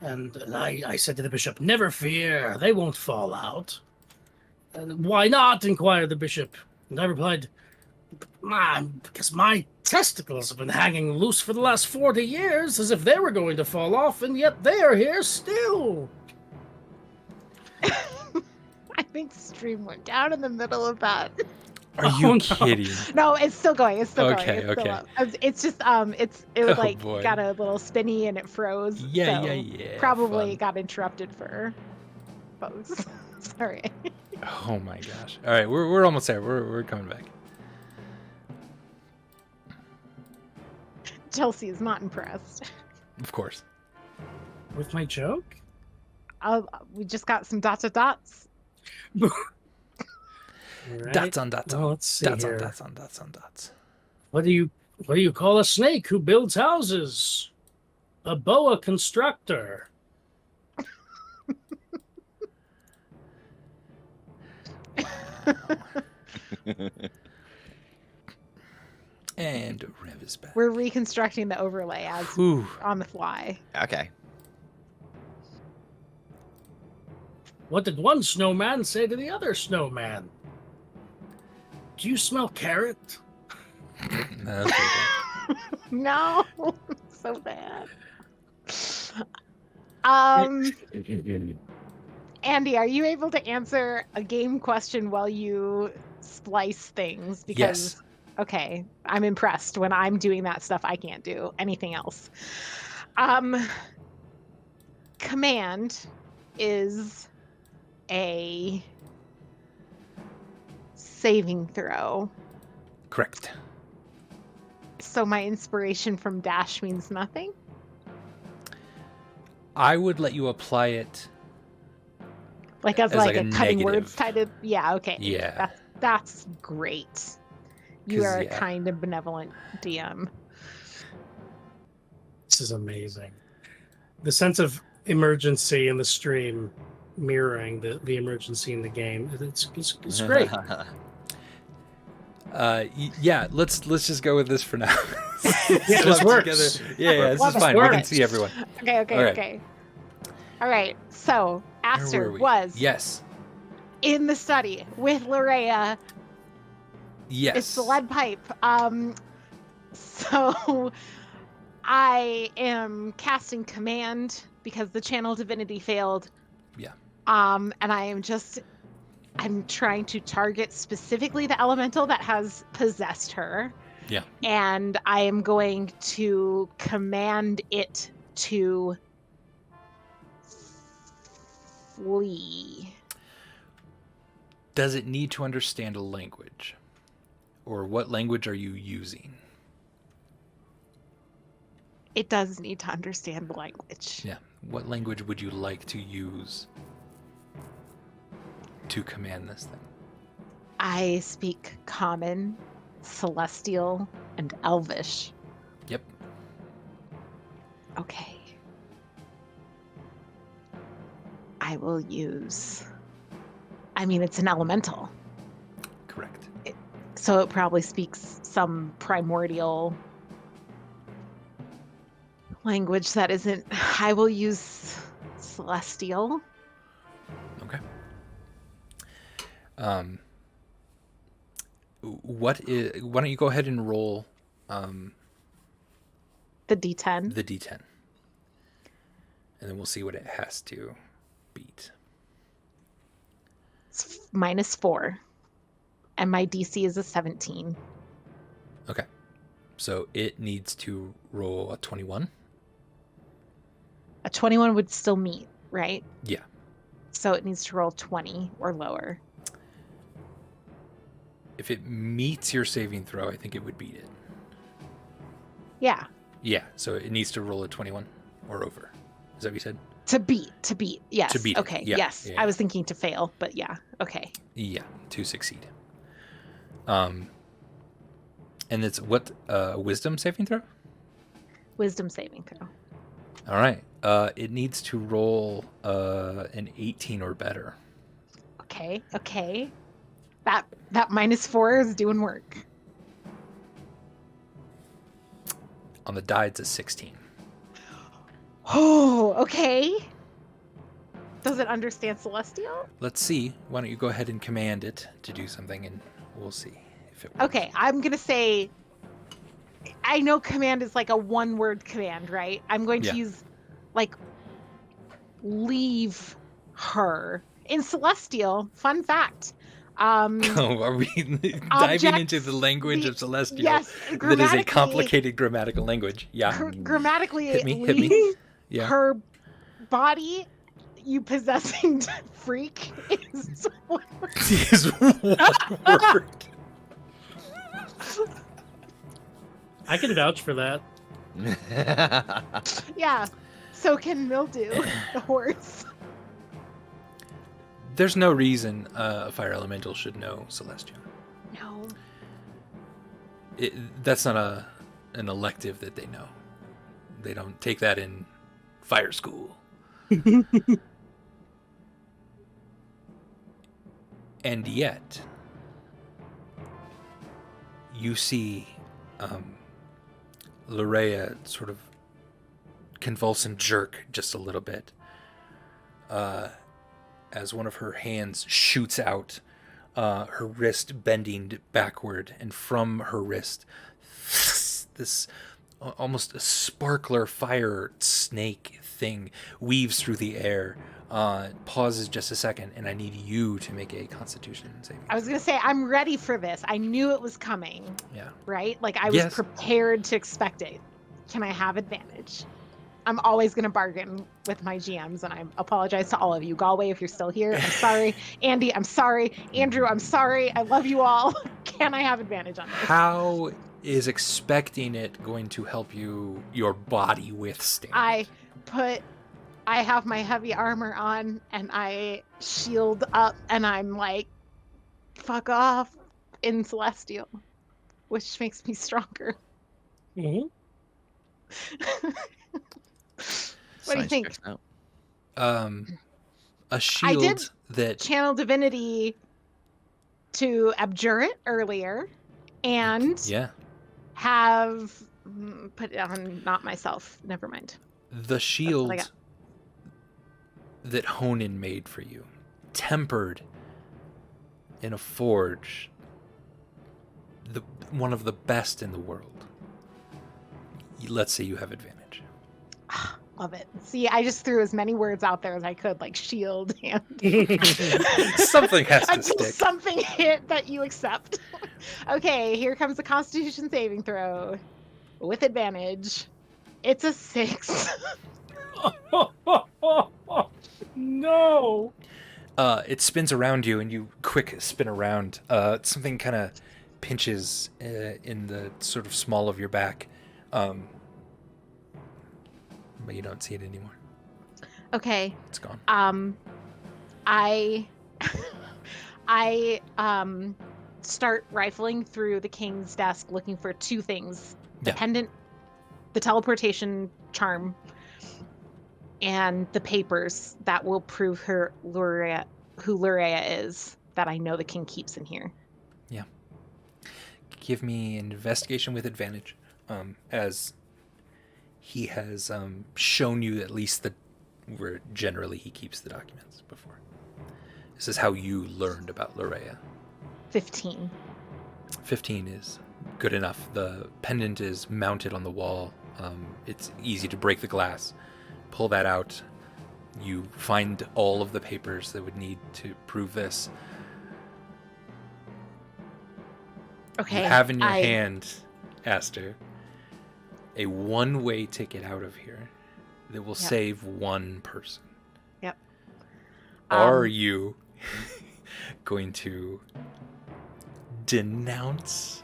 And I said to the bishop, never fear, they won't fall out. And why not? Inquired the bishop. And I replied, because my testicles have been hanging loose for the last 40 years as if they were going to fall off, and yet they are here still. I think the stream went down in the middle of that. Are you kidding? No, it's still going. It's still Okay, going. It's okay. Still up. It's just it was like boy. got a little spinny and it froze. Yeah, so yeah. Probably Fun. got interrupted for folks. Sorry. Oh my gosh. All right, we're almost there. We're coming back. Chelsea is not impressed. Of course. With my joke? We just got some dots. All right. Dots on dots on. Well, let's see Dots here. on dots on dots on dots. What do you call a snake who builds houses? A boa constrictor. And Rev is back. We're reconstructing the overlay as Ooh. on the fly. Okay. What did one snowman say to the other snowman? Do you smell carrot? No, that's okay. No, so bad. Andy, are you able to answer a game question while you splice things? Because Yes. okay, I'm impressed. When I'm doing that stuff, I can't do anything else. Command is a saving throw. Correct. So my inspiration from Dash means nothing? I would let you apply it. Like as As like like a a cutting negative. words kind of, yeah, okay. Yeah. That's great. You 'Cause, are yeah. a kind of benevolent DM. This is amazing. The sense of emergency in the stream mirroring the emergency in the game. It's great. Yeah, let's just go with this for now. Yeah, this Slap works. together. Yeah, this Well, is this fine. We can works. see everyone. Okay. Okay. All right. So Where Aster were we? was Yes. in the study with Larea. Yes. It's the lead pipe. So I am casting command because the channel divinity failed. Yeah. And I'm trying to target specifically the elemental that has possessed her. Yeah. And I am going to command it to flee. Does it need to understand a language? Or what language are you using? It does need to understand the language. Yeah. What language would you like to use to command this thing? I speak Common, Celestial, and Elvish. Yep. Okay. I will use... I mean, it's an elemental, Correct. so it probably speaks some primordial language that isn't... I will use Celestial. Okay. Why don't you go ahead and roll The D10. the D10. And then we'll see what it has to beat. It's -4. And my DC is a 17. Okay. So it needs to roll a 21. A 21 would still meet, right? Yeah. So it needs to roll 20 or lower. If it meets your saving throw, I think it would beat it. Yeah. Yeah, so it needs to roll a 21 or over. Is that what you said? To beat. Yes. To beat it, Okay. yeah, Yes. yeah. I was thinking to fail, but yeah. Okay. Yeah, to succeed. And it's what, wisdom saving throw? Wisdom saving throw. All right. It needs to roll an 18 or better. Okay. That -4 is doing work. On the die, it's a 16. Oh, okay. Does it understand Celestial? Let's see. Why don't you go ahead and command it to do something, and we'll see if it works. Okay, I'm gonna say. I know command is like a one-word command, right? I'm going to Yeah. use, like, leave her in Celestial. Fun fact. Oh, are we diving into the language of Celestial? Yes, That is a grammatically- complicated grammatical language. Yeah. Grammatically, Hit me. leave Yeah. her body. You possessing freak is one word. Is one word. I can vouch for that. Yeah. So can Mildew, the horse. There's no reason a fire elemental should know Celestial. No. That's not an elective that they know. They don't take that in fire school. And yet, you see Lorea sort of convulse and jerk just a little bit as one of her hands shoots out, her wrist bending backward, and from her wrist, this almost a sparkler fire snake thing weaves through the air. Pauses just a second, and I need you to make a Constitution saving. I was going to say, I'm ready for this. I knew it was coming. Yeah. Right? Like, I was Yes. prepared to expect it. Can I have advantage? I'm always going to bargain with my GMs, and I apologize to all of you. Galway, if you're still here, I'm sorry. Andy, I'm sorry. Andrew, I'm sorry. I love you all. Can I have advantage on this? How is expecting it going to help your body withstand? I have my heavy armor on, and I shield up, and I'm like, fuck off in Celestial, which makes me stronger. Mm-hmm. What do you think? Checks out. A shield did that Channel Divinity to abjure it earlier, and yeah, have put it on not myself. Never mind. the I shield got. that Honan made for you, tempered in a forge, one of the best in the world. Let's say you have advantage. Love it. See, I just threw as many words out there as I could, like shield and Something has to until stick. something hit that you accept. Okay, here comes the Constitution saving throw with advantage. It's a 6. No. It spins around you, and you quick spin around. Something kind of pinches in the sort of small of your back, but you don't see it anymore. Okay. It's gone. I start rifling through the king's desk looking for two things: the Yeah. pendant, the teleportation charm, and the papers that will prove who Lurea is, that I know the king keeps in here. Yeah. Give me an investigation with advantage, as he has shown you at least where generally he keeps the documents before. This is how you learned about Lurea. 15. 15 is good enough. The pendant is mounted on the wall. It's easy to break the glass. Pull that out. You find all of the papers that would need to prove this. Okay. You have in your hand, Aster, a one-way ticket out of here that will save one person. Yep. Are you going to denounce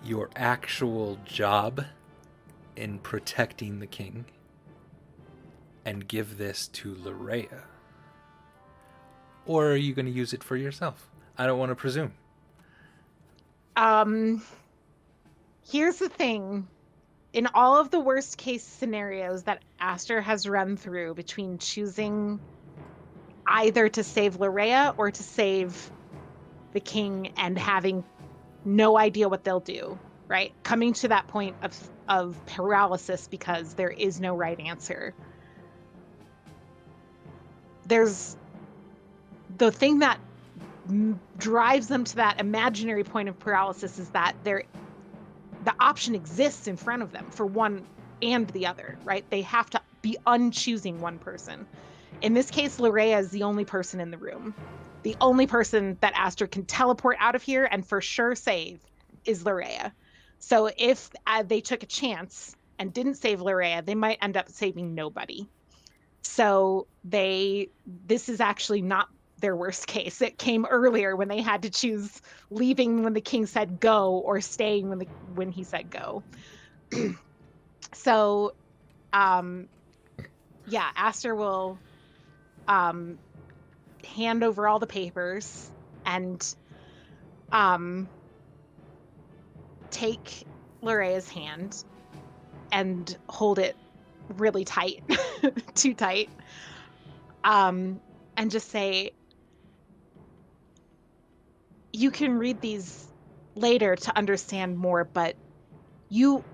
your actual job in protecting the king and give this to Larea? Or are you going to use it for yourself? I don't want to presume. Here's the thing. In all of the worst case scenarios that Aster has run through, between choosing either to save Larea or to save the king and having no idea what they'll do, right? Coming to that point of paralysis because there is no right answer. There's the thing that drives them to that imaginary point of paralysis is that the option exists in front of them for one and the other, right? They have to be unchoosing one person. In this case, Larea is the only person in the room. The only person that Aster can teleport out of here and for sure save is Larea. So if they took a chance and didn't save Larea, they might end up saving nobody. So this is actually not their worst case. It came earlier when they had to choose leaving when the king said go or staying when he said go. So, yeah, Aster will hand over all the papers and take Lorea's hand and hold it really tight, too tight, and just say, you can read these later to understand more, but you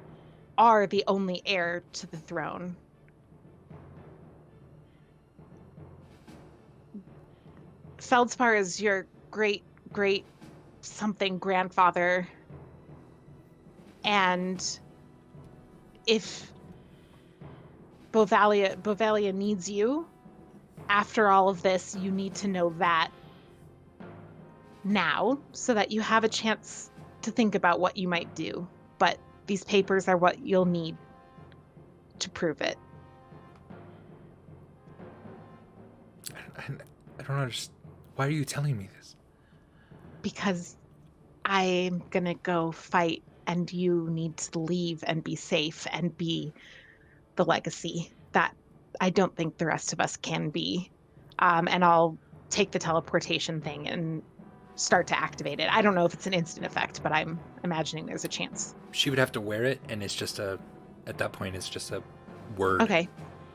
are the only heir to the throne. Feldspar is your great something grandfather, and if Bovalia needs you after all of this, you need to know that now so that you have a chance to think about what you might do. But these papers are what you'll need to prove it. I don't understand. Why are you telling me this? Because I'm gonna go fight and you need to leave and be safe and be the legacy that I don't think the rest of us can be. And I'll take the teleportation thing and start to activate it. I don't know if it's an instant effect, but I'm imagining there's a chance. She would have to wear it, and it's just at that point, it's just a word. Okay.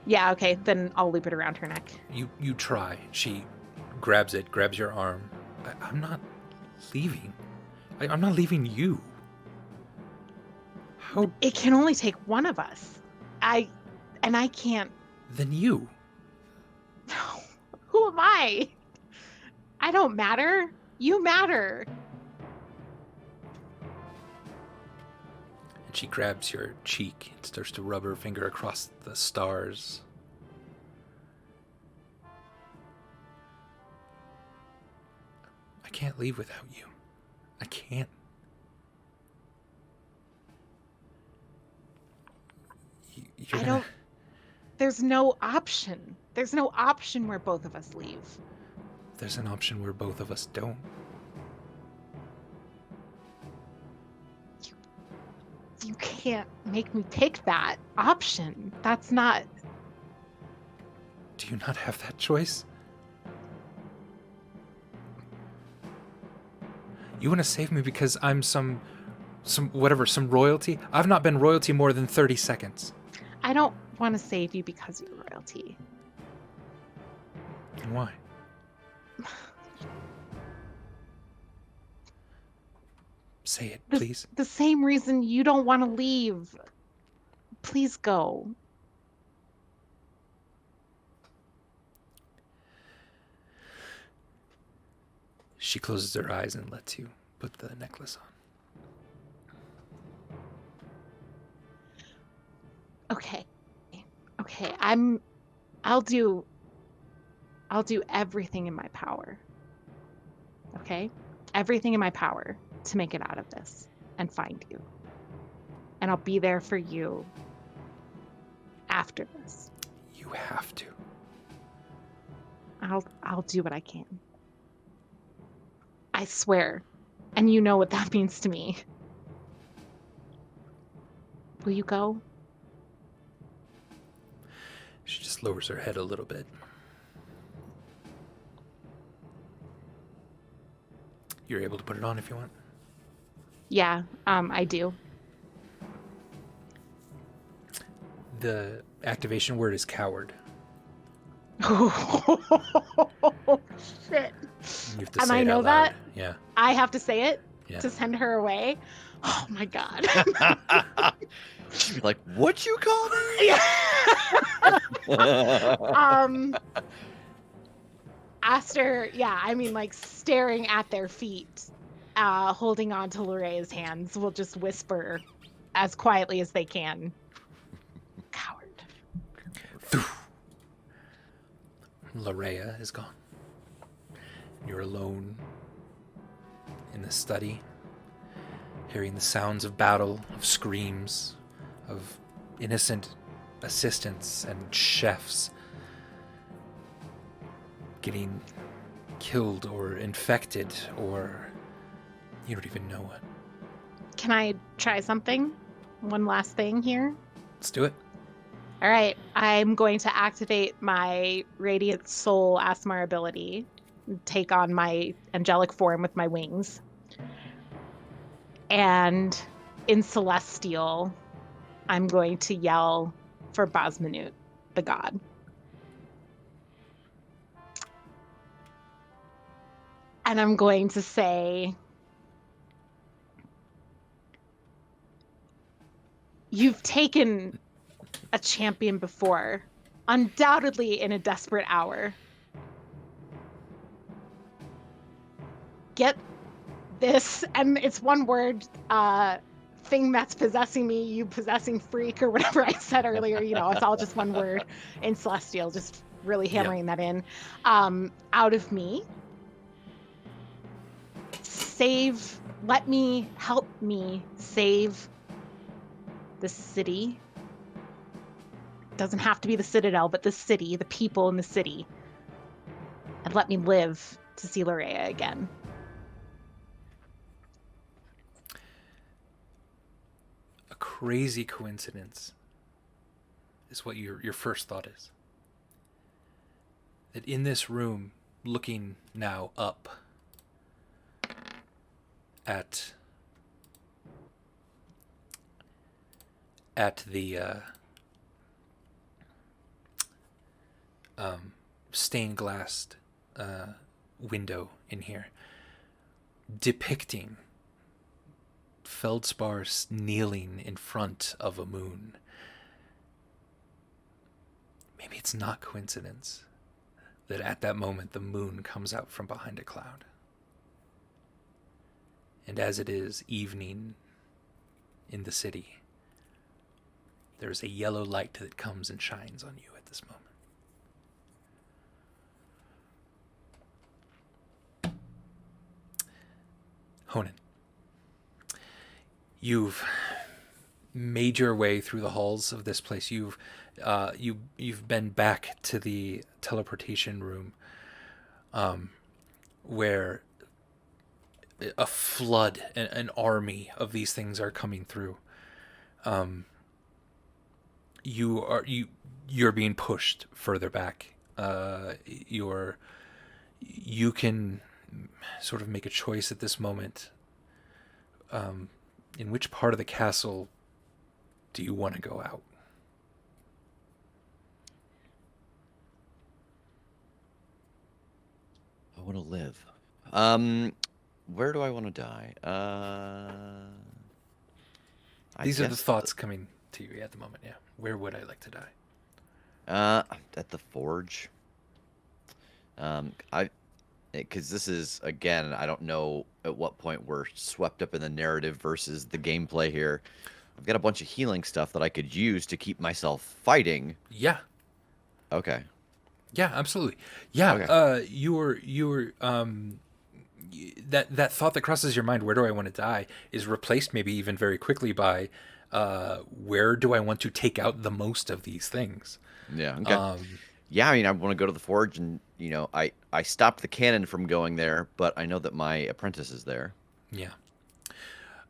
Yeah, okay. Then I'll loop it around her neck. You try. She grabs your arm. I'm not leaving. I'm not leaving you. How? It can only take one of us. I can't. Then you. Who am I? I don't matter. You matter. And she grabs your cheek and starts to rub her finger across the stars. I can't leave without you. I can't. I don't. There's no option. There's no option where both of us leave. There's an option where both of us don't. You can't make me pick that option. That's not. Do you not have that choice? You want to save me because I'm some royalty? I've not been royalty more than 30 seconds. I don't want to save you because you're royalty. And why? Say it, please. The same reason you don't want to leave. Please go. She closes her eyes and lets you put the necklace on. Okay. I'll do everything in my power. Okay? Everything in my power to make it out of this and find you. And I'll be there for you after this. You have to. I'll do what I can. I swear. And you know what that means to me. Will you go? She just lowers her head a little bit. You're able to put it on if you want. Yeah, I do. The activation word is coward. Oh, shit. You have to And say I it know out loud. that? Yeah. I have to say it Yeah. to send her away? Oh my god. She'd be like, "What you call me?" Yeah. Aster, yeah, I mean, like, staring at their feet, holding on to Lorea's hands, will just whisper as quietly as they can, "Coward." Lorea is gone. You're alone in the study, hearing the sounds of battle, of screams, of innocent assistants and chefs getting killed or infected, or you don't even know what. Can I try something? One last thing here. Let's do it. All right, I'm going to activate my Radiant Soul Asmar ability, take on my angelic form with my wings. And in Celestial, I'm going to yell for Basmanut, the god. And I'm going to say, "You've taken a champion before, undoubtedly in a desperate hour. Get this," and it's one word, thing that's possessing me, you possessing freak, or whatever I said earlier. You know, it's all just one word in Celestial, just really hammering that in. Out of me. Help me save the city. Doesn't have to be the Citadel, but the city, the people in the city. And let me live to see Lorea again. A crazy coincidence is what your first thought is. That in this room, looking now up at the stained glass window in here, depicting Feldspar kneeling in front of a moon. Maybe it's not coincidence that at that moment the moon comes out from behind a cloud. And as it is evening in the city, there's a yellow light that comes and shines on you at this moment. Honan, you've made your way through the halls of this place. You've been back to the teleportation room, where a flood, an army of these things are coming through. You're being pushed further back. You can sort of make a choice at this moment. In which part of the castle do you want to go out? I want to live. Where do I want to die? These are the thoughts coming to you at the moment. Yeah, where would I like to die? At the forge. Because this is, again, I don't know at what point we're swept up in the narrative versus the gameplay here. I've got a bunch of healing stuff that I could use to keep myself fighting. Yeah. Okay. Yeah, absolutely. Yeah. Okay. That thought that crosses your mind, where do I want to die, is replaced maybe even very quickly by where do I want to take out the most of these things? Yeah. Okay. Yeah, I mean, I want to go to the forge, and I stopped the cannon from going there, but I know that my apprentice is there. Yeah.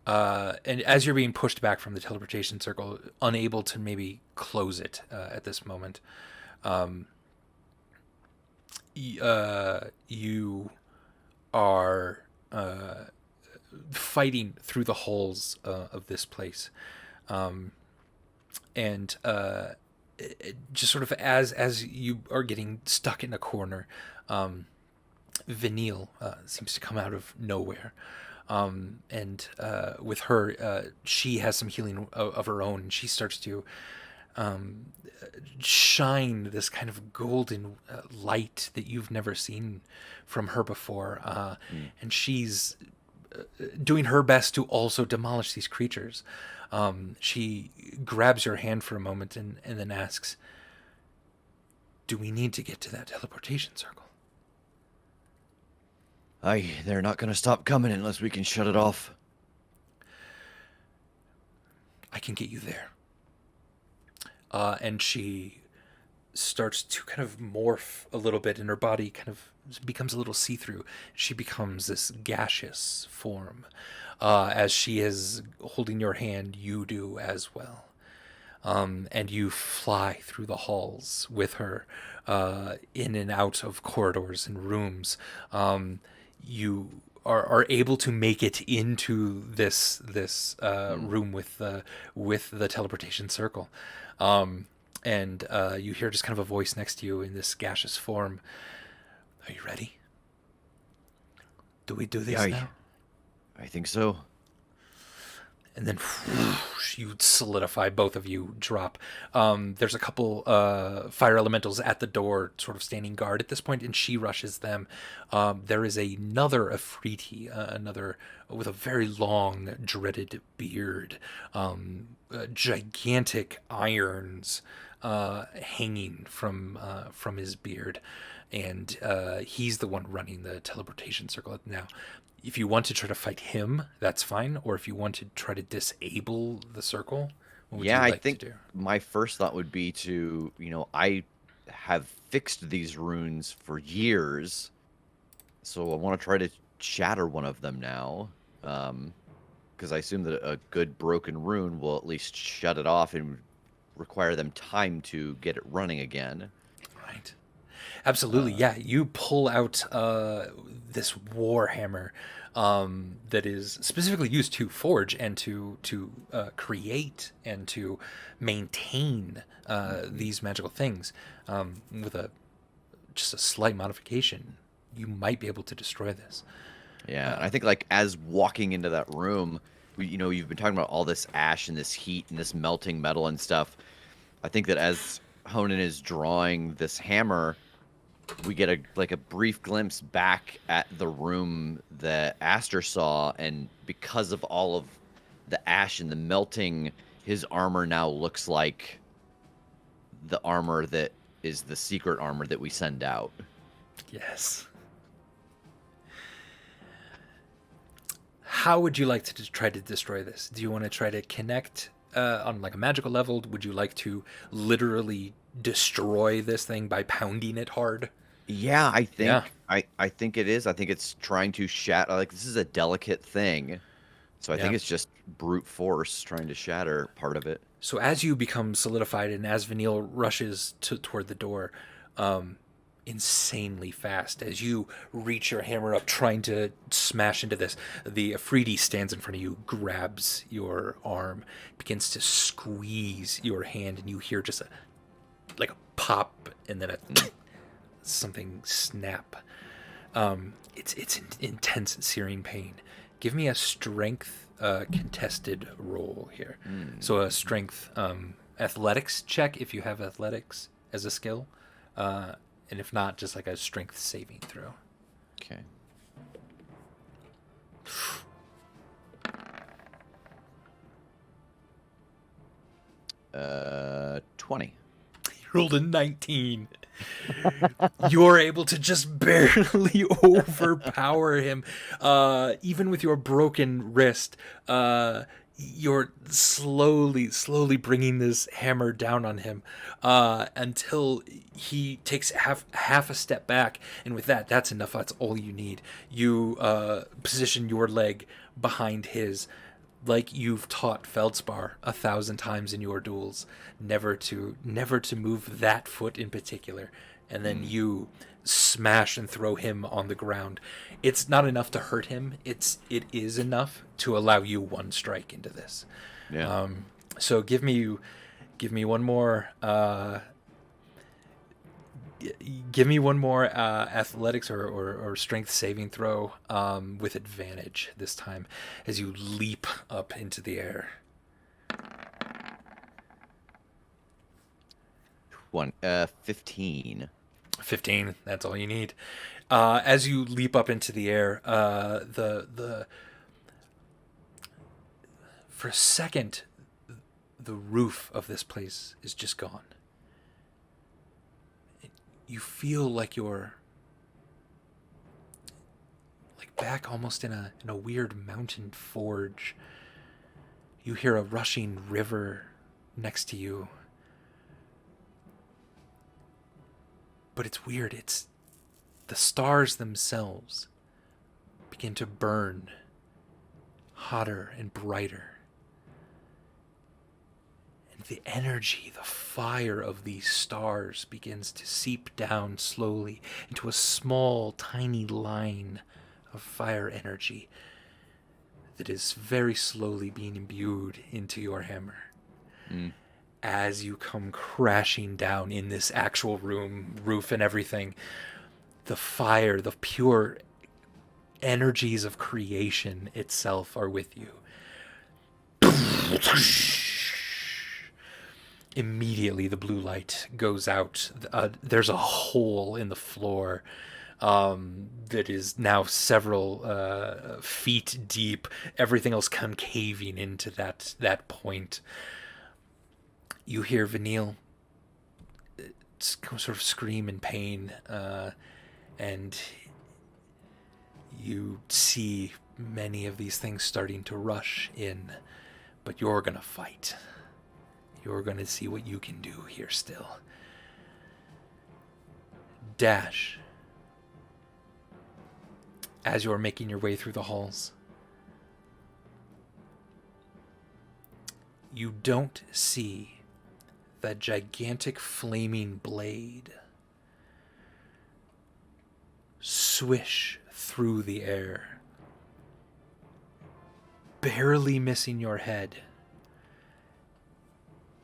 And as you're being pushed back from the teleportation circle, unable to maybe close it at this moment, You are fighting through the halls of this place, and just sort of as you are getting stuck in a corner, Vanille seems to come out of nowhere. And with her, she has some healing of her own, and she starts to shine this kind of golden light that you've never seen from her before. And she's doing her best to also demolish these creatures. She grabs your hand for a moment and then asks, do we need to get to that teleportation circle? They're not going to stop coming unless we can shut it off. I can get you there. And she starts to kind of morph a little bit, and her body kind of becomes a little see-through. She becomes this gaseous form. As she is holding your hand, you do as well. And you fly through the halls with her, in and out of corridors and rooms. You are able to make it into this room with the teleportation circle. And you hear just kind of a voice next to you in this gaseous form. Are you ready? Do we do this now? I think so. And then you solidify, both of you drop. There's a couple fire elementals at the door, sort of standing guard at this point, and she rushes them. There is another Afriti, another with a very long, dreaded beard, gigantic irons hanging from his beard, and he's the one running the teleportation circle now. If you want to try to fight him, that's fine. Or if you want to try to disable the circle, what would you like I think to do? my first thought would be to, I have fixed these runes for years, so I want to try to shatter one of them now, because I assume that a good broken rune will at least shut it off and require them time to get it running again. Right. Absolutely, yeah. You pull out this warhammer that is specifically used to forge and to create and to maintain these magical things. With just a slight modification, you might be able to destroy this. Yeah, and I think as walking into that room, you've been talking about all this ash and this heat and this melting metal and stuff. I think that as Honan is drawing this hammer, we get a brief glimpse back at the room that Aster saw, and because of all of the ash and the melting, his armor now looks like the armor that is the secret armor that we send out. Yes. How would you like to try to destroy this? Do you want to try to connect on a magical level? Would you like to literally destroy this thing by pounding it hard? Yeah, I think it is. I think it's trying to shatter. This is a delicate thing, so I think it's just brute force trying to shatter part of it. So as you become solidified, and as Vanille rushes toward the door, insanely fast, as you reach your hammer up, trying to smash into this, the Afridi stands in front of you, grabs your arm, begins to squeeze your hand, and you hear just a pop, and then something snap. It's intense, searing pain. Give me a strength contested roll here. So a strength athletics check if you have athletics as a skill, and if not, just a strength saving throw. Okay. 20. You rolled a 19. You're able to just barely overpower him. Even with your broken wrist, you're slowly bringing this hammer down on him until he takes half a step back. And with that's enough. That's all you need. You position your leg behind his. like you've taught Feldspar 1,000 times in your duels, never to move that foot in particular, and then you smash and throw him on the ground. It's not enough to hurt him. It is enough to allow you one strike into this. Yeah. So give me one more. Give me one more athletics or strength saving throw with advantage this time as you leap up into the air. 15. 15. That's all you need. As you leap up into the air, for a second, the roof of this place is just gone. You feel like you're back almost in a weird mountain forge. You hear a rushing river next to you. But it's weird. It's the stars themselves begin to burn hotter and brighter. And the energy, the fire of these stars begins to seep down slowly into a small, tiny line of fire energy that is very slowly being imbued into your hammer. As you come crashing down in this actual roof and everything, the fire, the pure energies of creation itself are with you. Immediately, the blue light goes out. There's a hole in the floor that is now several feet deep. Everything else concaving into that point. You hear Vanille sort of scream in pain, and you see many of these things starting to rush in, but you're going to fight. You're going to see what you can do here still. Dash, as you're making your way through the halls, you don't see that gigantic flaming blade swish through the air, barely missing your head,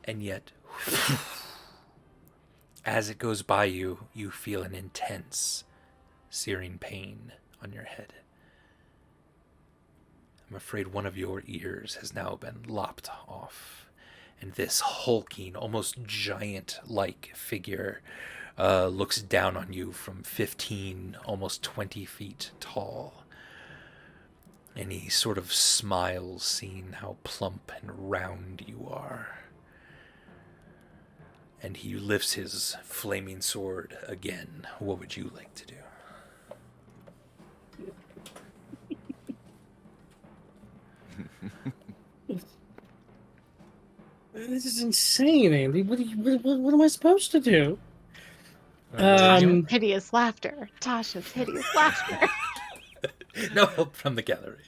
and yet as it goes by you, you feel an intense, searing pain on your head. I'm afraid one of your ears has now been lopped off, and this hulking, almost giant-like figure looks down on you from 15, almost 20 feet tall. And he sort of smiles, seeing how plump and round you are. And he lifts his flaming sword again. What would you like to do? This is insane, Andy. What am I supposed to do? Hideous laughter. Tasha's hideous laughter. No help from the gallery.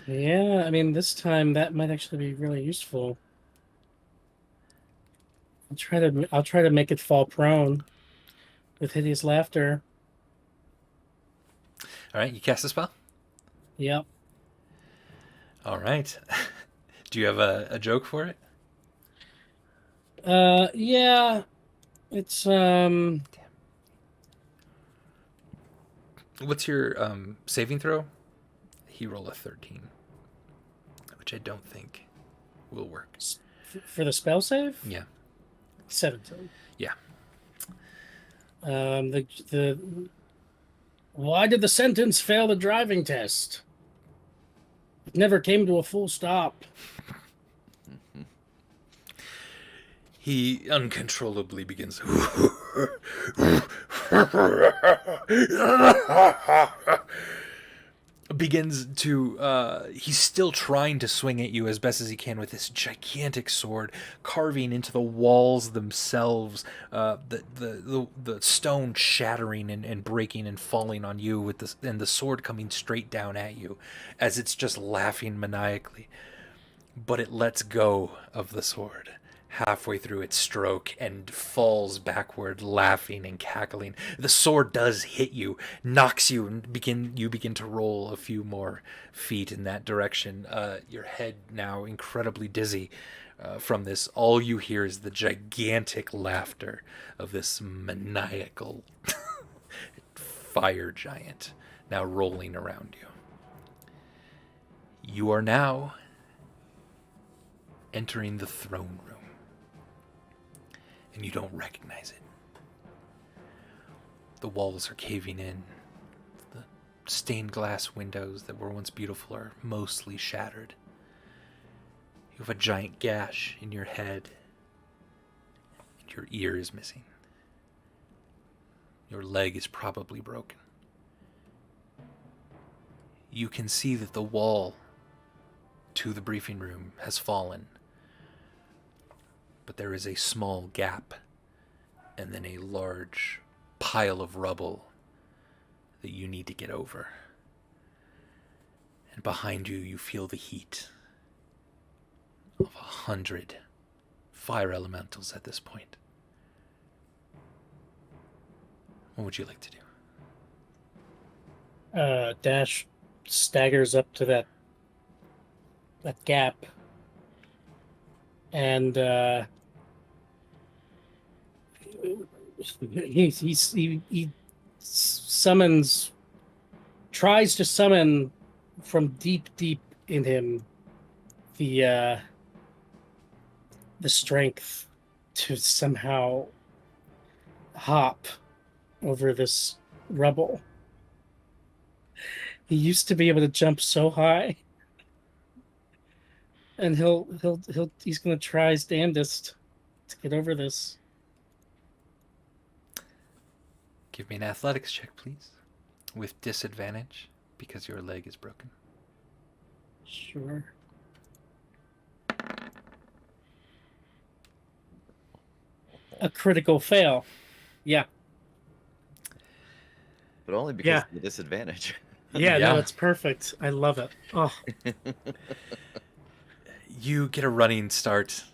Yeah, I mean, this time that might actually be really useful. I'll try to make it fall prone with hideous laughter. All right, you cast a spell? Yep. All right. Do you have a joke for it? Yeah. It's What's your saving throw? He rolled a 13, which I don't think will work. for the spell save? Yeah. 17. Yeah. The why did the sentence fail the driving test? It never came to a full stop. He uncontrollably begins. begins to he's still trying to swing at you as best as he can with this gigantic sword, carving into the walls themselves, the stone shattering and breaking and falling on you, with this, and the sword coming straight down at you as it's just laughing maniacally. But it lets go of the sword halfway through its stroke and falls backward, laughing and cackling. The sword does hit you, knocks you, and you begin to roll a few more feet in that direction. Your head now incredibly dizzy from this. All you hear is the gigantic laughter of this maniacal fire giant now rolling around you. You are now entering the throne room, and you don't recognize it. The walls are caving in. The stained glass windows that were once beautiful are mostly shattered. You have a giant gash in your head, and your ear is missing. Your leg is probably broken. You can see that the wall to the briefing room has fallen, but there is a small gap and then a large pile of rubble that you need to get over. And behind you, you feel the heat of 100 fire elementals at this point. What would you like to do? Dash staggers up to that gap, and he summons, tries to summon from deep in him the strength to somehow hop over this rubble. He used to be able to jump so high, and he's gonna try his damnedest to get over this. Give me an athletics check, please, with disadvantage because your leg is broken. Sure. A critical fail. Yeah. But only because of the disadvantage. Yeah, no, it's perfect. I love it. Oh. You get a running start.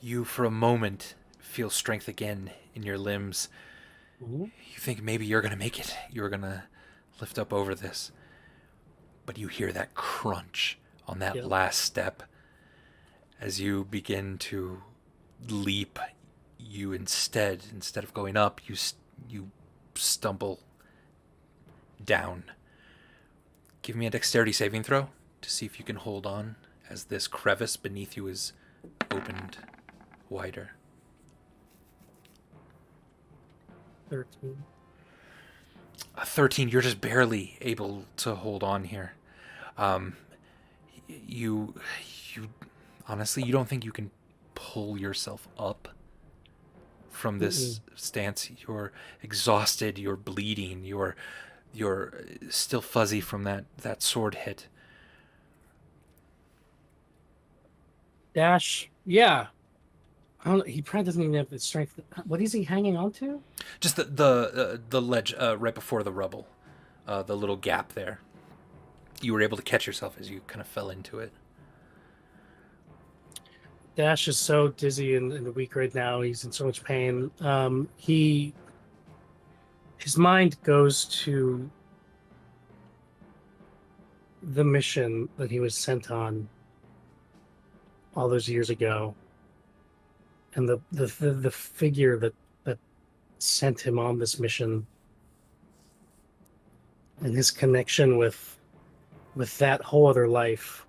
You, for a moment, feel strength again in your limbs. Mm-hmm. You think maybe you're going to make it. You're going to lift up over this. But you hear that crunch on that last step. As you begin to leap, you instead of going up, you stumble down. Give me a dexterity saving throw to see if you can hold on as this crevice beneath you is opened wider. 13. A 13, you're just barely able to hold on here. You honestly, you don't think you can pull yourself up from this stance. You're exhausted, you're bleeding, you're still fuzzy from that sword hit. Dash, yeah. I don't know, he probably doesn't even have the strength. What is he hanging on to? Just the ledge right before the rubble, the little gap there. You were able to catch yourself as you kind of fell into it. Dash is so dizzy and weak right now. He's in so much pain. His mind goes to the mission that he was sent on all those years ago, and the figure that sent him on this mission, and his connection with that whole other life,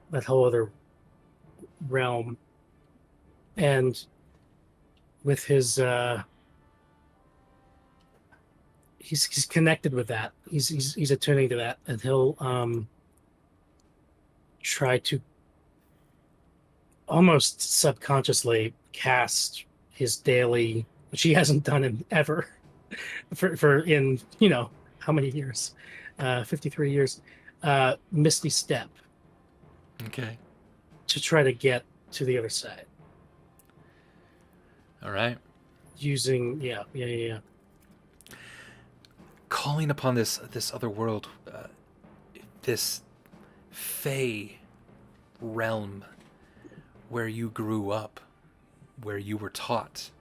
that whole other realm, and with his he's connected with that. He's attuning to that, and he'll try to almost subconsciously cast his daily, which he hasn't done in ever for in how many years, 53 years, Misty Step Okay. to try to get to the other side. All right. Using, yeah. Calling upon this other world, this Fey realm where you grew up, where you were taught.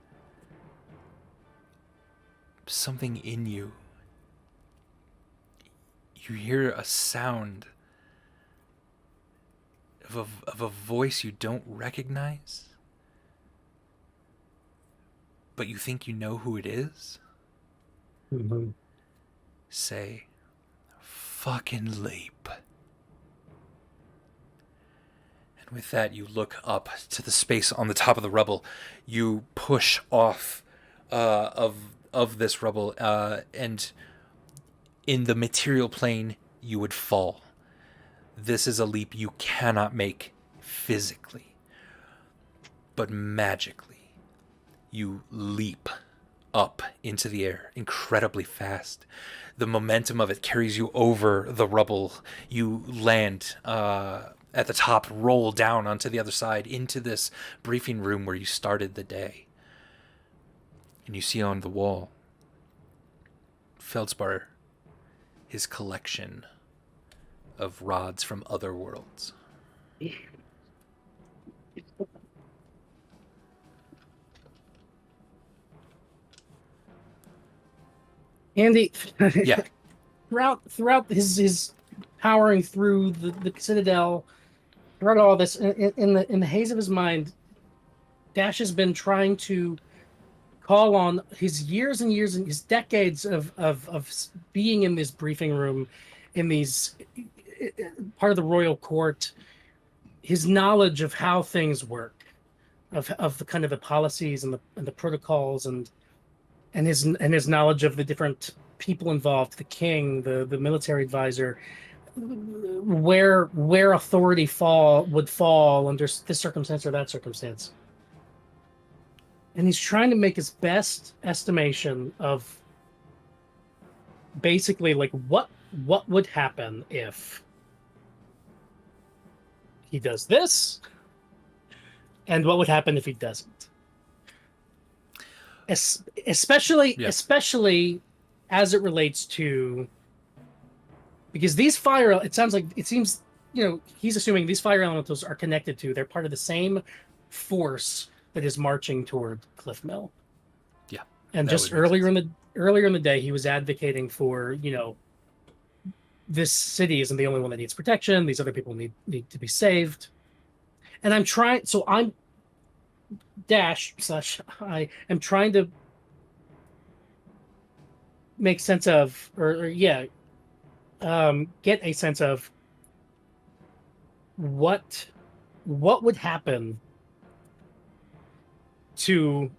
Something in you. You hear a sound of a voice you don't recognize, but you think you know who it is. Mm-hmm. Say, fucking leap. And with that, you look up to the space on the top of the rubble. You push off of this rubble, and in the material plane, you would fall. This is a leap you cannot make physically, but magically. You leap up into the air incredibly fast. The momentum of it carries you over the rubble. You land at the top, roll down onto the other side into this briefing room where you started the day. And you see on the wall Feldspar, his collection of rods from other worlds. Andy, Yeah. throughout his powering through the Citadel, throughout all this, in the haze of his mind, Dash has been trying to call on his years and years and his decades of being in this briefing room, in these part of the royal court, his knowledge of how things work, of the kind of the policies and the protocols and his knowledge of the different people involved, the king, the military advisor, where authority would fall under this circumstance or that circumstance. And he's trying to make his best estimation of basically like what would happen if he does this, and what would happen if he doesn't. Especially as it relates to, because these it seems he's assuming these fire elementals are connected to, they're part of the same force that is marching toward Cliff Mill. Yeah. And just earlier in the day, he was advocating for, this city isn't the only one that needs protection. These other people need to be saved. And I'm I am trying to make sense of, get a sense of what would happen to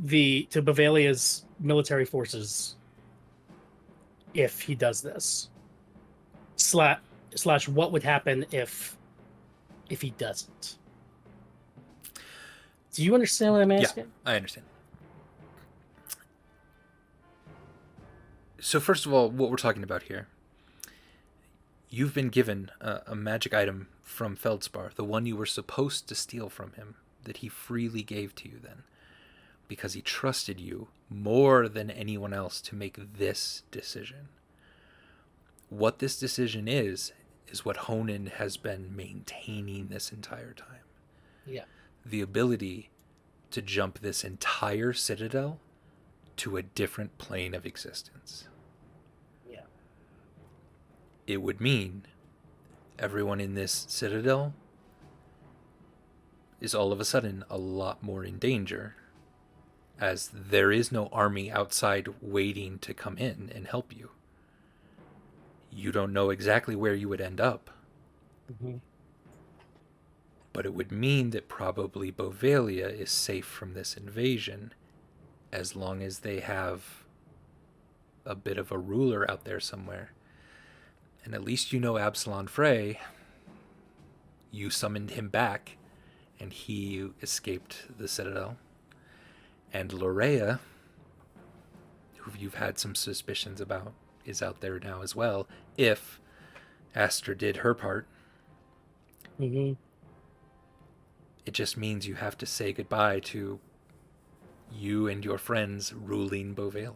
Bovalia's military forces if he does this. Slash what would happen if he doesn't. Do you understand what I'm asking? Yeah, I understand. So first of all, what we're talking about here, you've been given a magic item from Feldspar, the one you were supposed to steal from him, that he freely gave to you then, because he trusted you more than anyone else to make this decision. What this decision is what Honan has been maintaining this entire time. Yeah. The ability to jump this entire citadel to a different plane of existence. Yeah. It would mean everyone in this citadel is all of a sudden a lot more in danger, as there is no army outside waiting to come in and help you. You don't know exactly where you would end up. Mm-hmm. But it would mean that probably Bovalia is safe from this invasion, as long as they have a bit of a ruler out there somewhere. And at least you know Absalon Frey. You summoned him back, and he escaped the Citadel. And Lorea, who you've had some suspicions about, is out there now as well, if Aster did her part. Mm-hmm. It just means you have to say goodbye to you and your friends ruling Bovalia.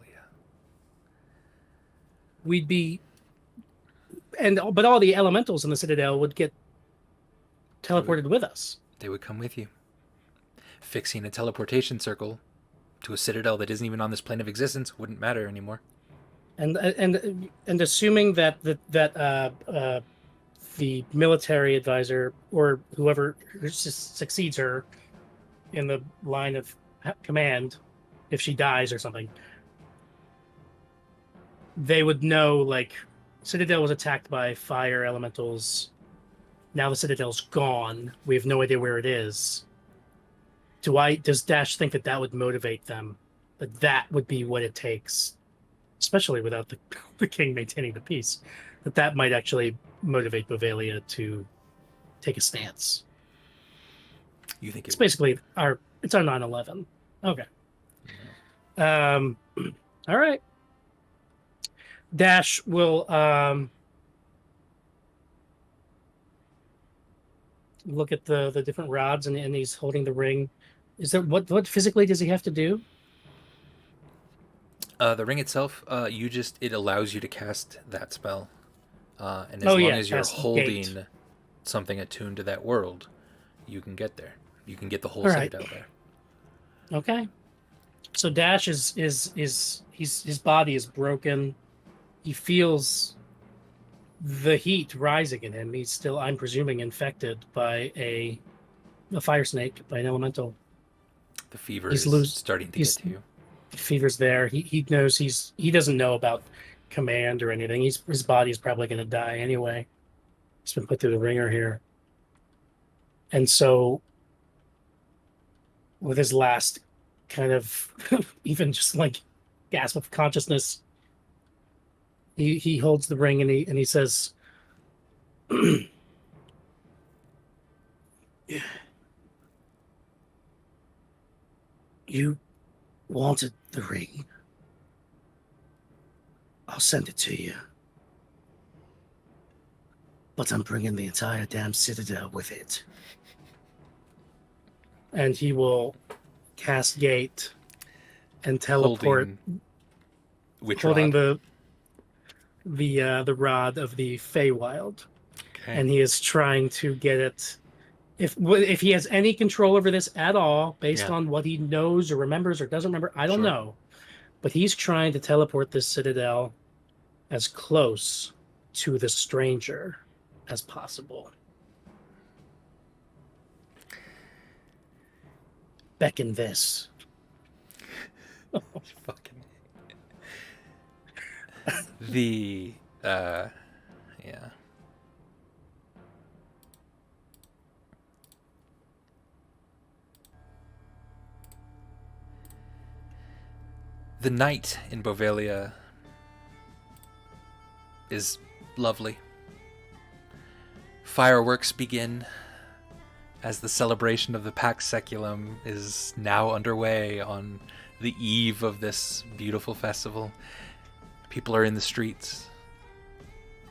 We'd be, but all the elementals in the Citadel would get teleported with us. They would come with you. Fixing a teleportation circle to a citadel that isn't even on this plane of existence wouldn't matter anymore. And assuming that the military advisor or whoever succeeds her in the line of command, if she dies or something, they would know, like, Citadel was attacked by fire elementals. Now the Citadel's gone. We have no idea where it is. Does Dash think that would motivate them? That would be what it takes, especially without the king maintaining the peace, that might actually motivate Bovalia to take a stance. You think it's basically our 9/11. Okay. All right. Dash will look at the different rods, and he's holding the ring. Is there what physically does he have to do? The ring itself, it allows you to cast that spell, and as long as you're holding something attuned to that world, you can get there. You can get the whole citadel there. Okay. So Dash is his body is broken. He feels the heat rising in him. He's still, I'm presuming, infected by a fire snake, by an elemental. The fever is starting to get to you. The fever's there. He knows he doesn't know about command or anything. His body is probably going to die anyway. He's been put through the ringer here. And so, with his last kind of even just like gasp of consciousness, he holds the ring and he says, "You wanted the ring. I'll send it to you. But I'm bringing the entire damn Citadel with it." And he will cast Gate and teleport, holding the rod of the Feywild. Okay. And he is trying to get it. If he has any control over this at all, based on what he knows or remembers or doesn't remember, I don't know. But he's trying to teleport this Citadel as close to the stranger as possible. Beckon this. Fucking. Yeah. The night in Bovalia is lovely. Fireworks begin as the celebration of the Pax Seculum is now underway on the eve of this beautiful festival. People are in the streets.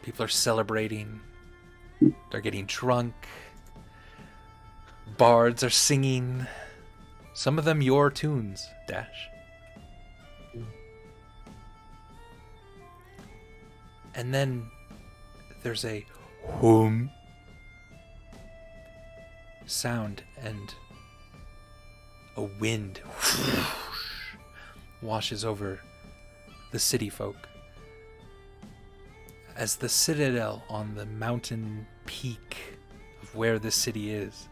People are celebrating. They're getting drunk. Bards are singing. Some of them your tunes, Dash. And then there's a hum sound, and a wind washes over the city folk as the citadel on the mountain peak of where the city is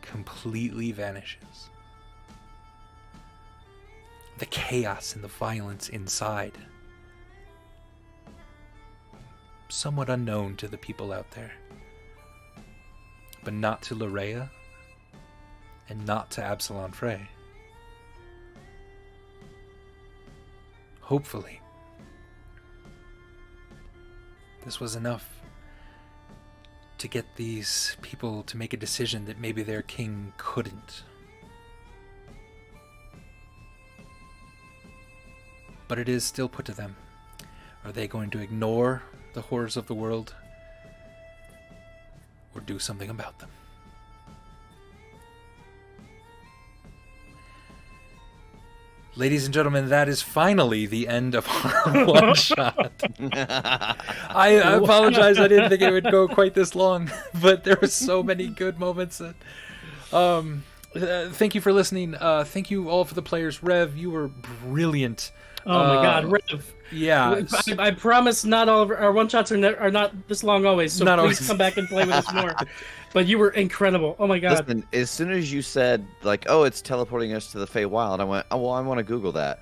completely vanishes. The chaos and the violence inside, somewhat unknown to the people out there, but not to Larea and not to Absalon Frey. Hopefully, this was enough to get these people to make a decision that maybe their king couldn't. But it is still put to them. Are they going to ignore the horrors of the world or do something about them? Ladies and gentlemen, that is finally the end of our one shot. I apologize. I didn't think it would go quite this long, but there were so many good moments. Thank you for listening. Thank you all for the players. Rev, you were brilliant. Oh my God, Rev. Yeah. I promise not all of our one shots are not this long always. So Not please always. come back and play with us more. But you were incredible. Oh my God. Listen, as soon as you said, like, oh, it's teleporting us to the Feywild, I went, oh, well, I want to Google that.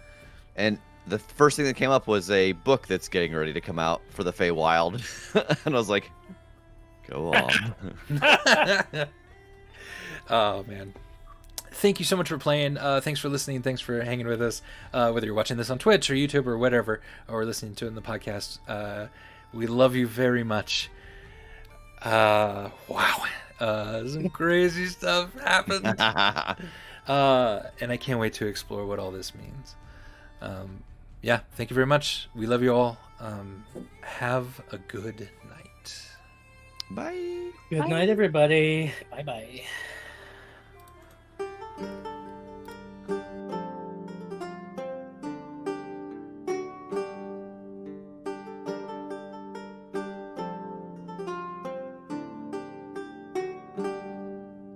And the first thing that came up was a book that's getting ready to come out for the Feywild. And I was like, go on. Oh, man. Thank you so much for playing. Thanks for listening. Thanks for hanging with us. Whether you're watching this on Twitch or YouTube or whatever, or listening to it in the podcast, we love you very much. Wow. Some crazy stuff happened. And I can't wait to explore what all this means. Yeah, thank you very much. We love you all. Have a good night. Bye. Good night, everybody. Bye bye.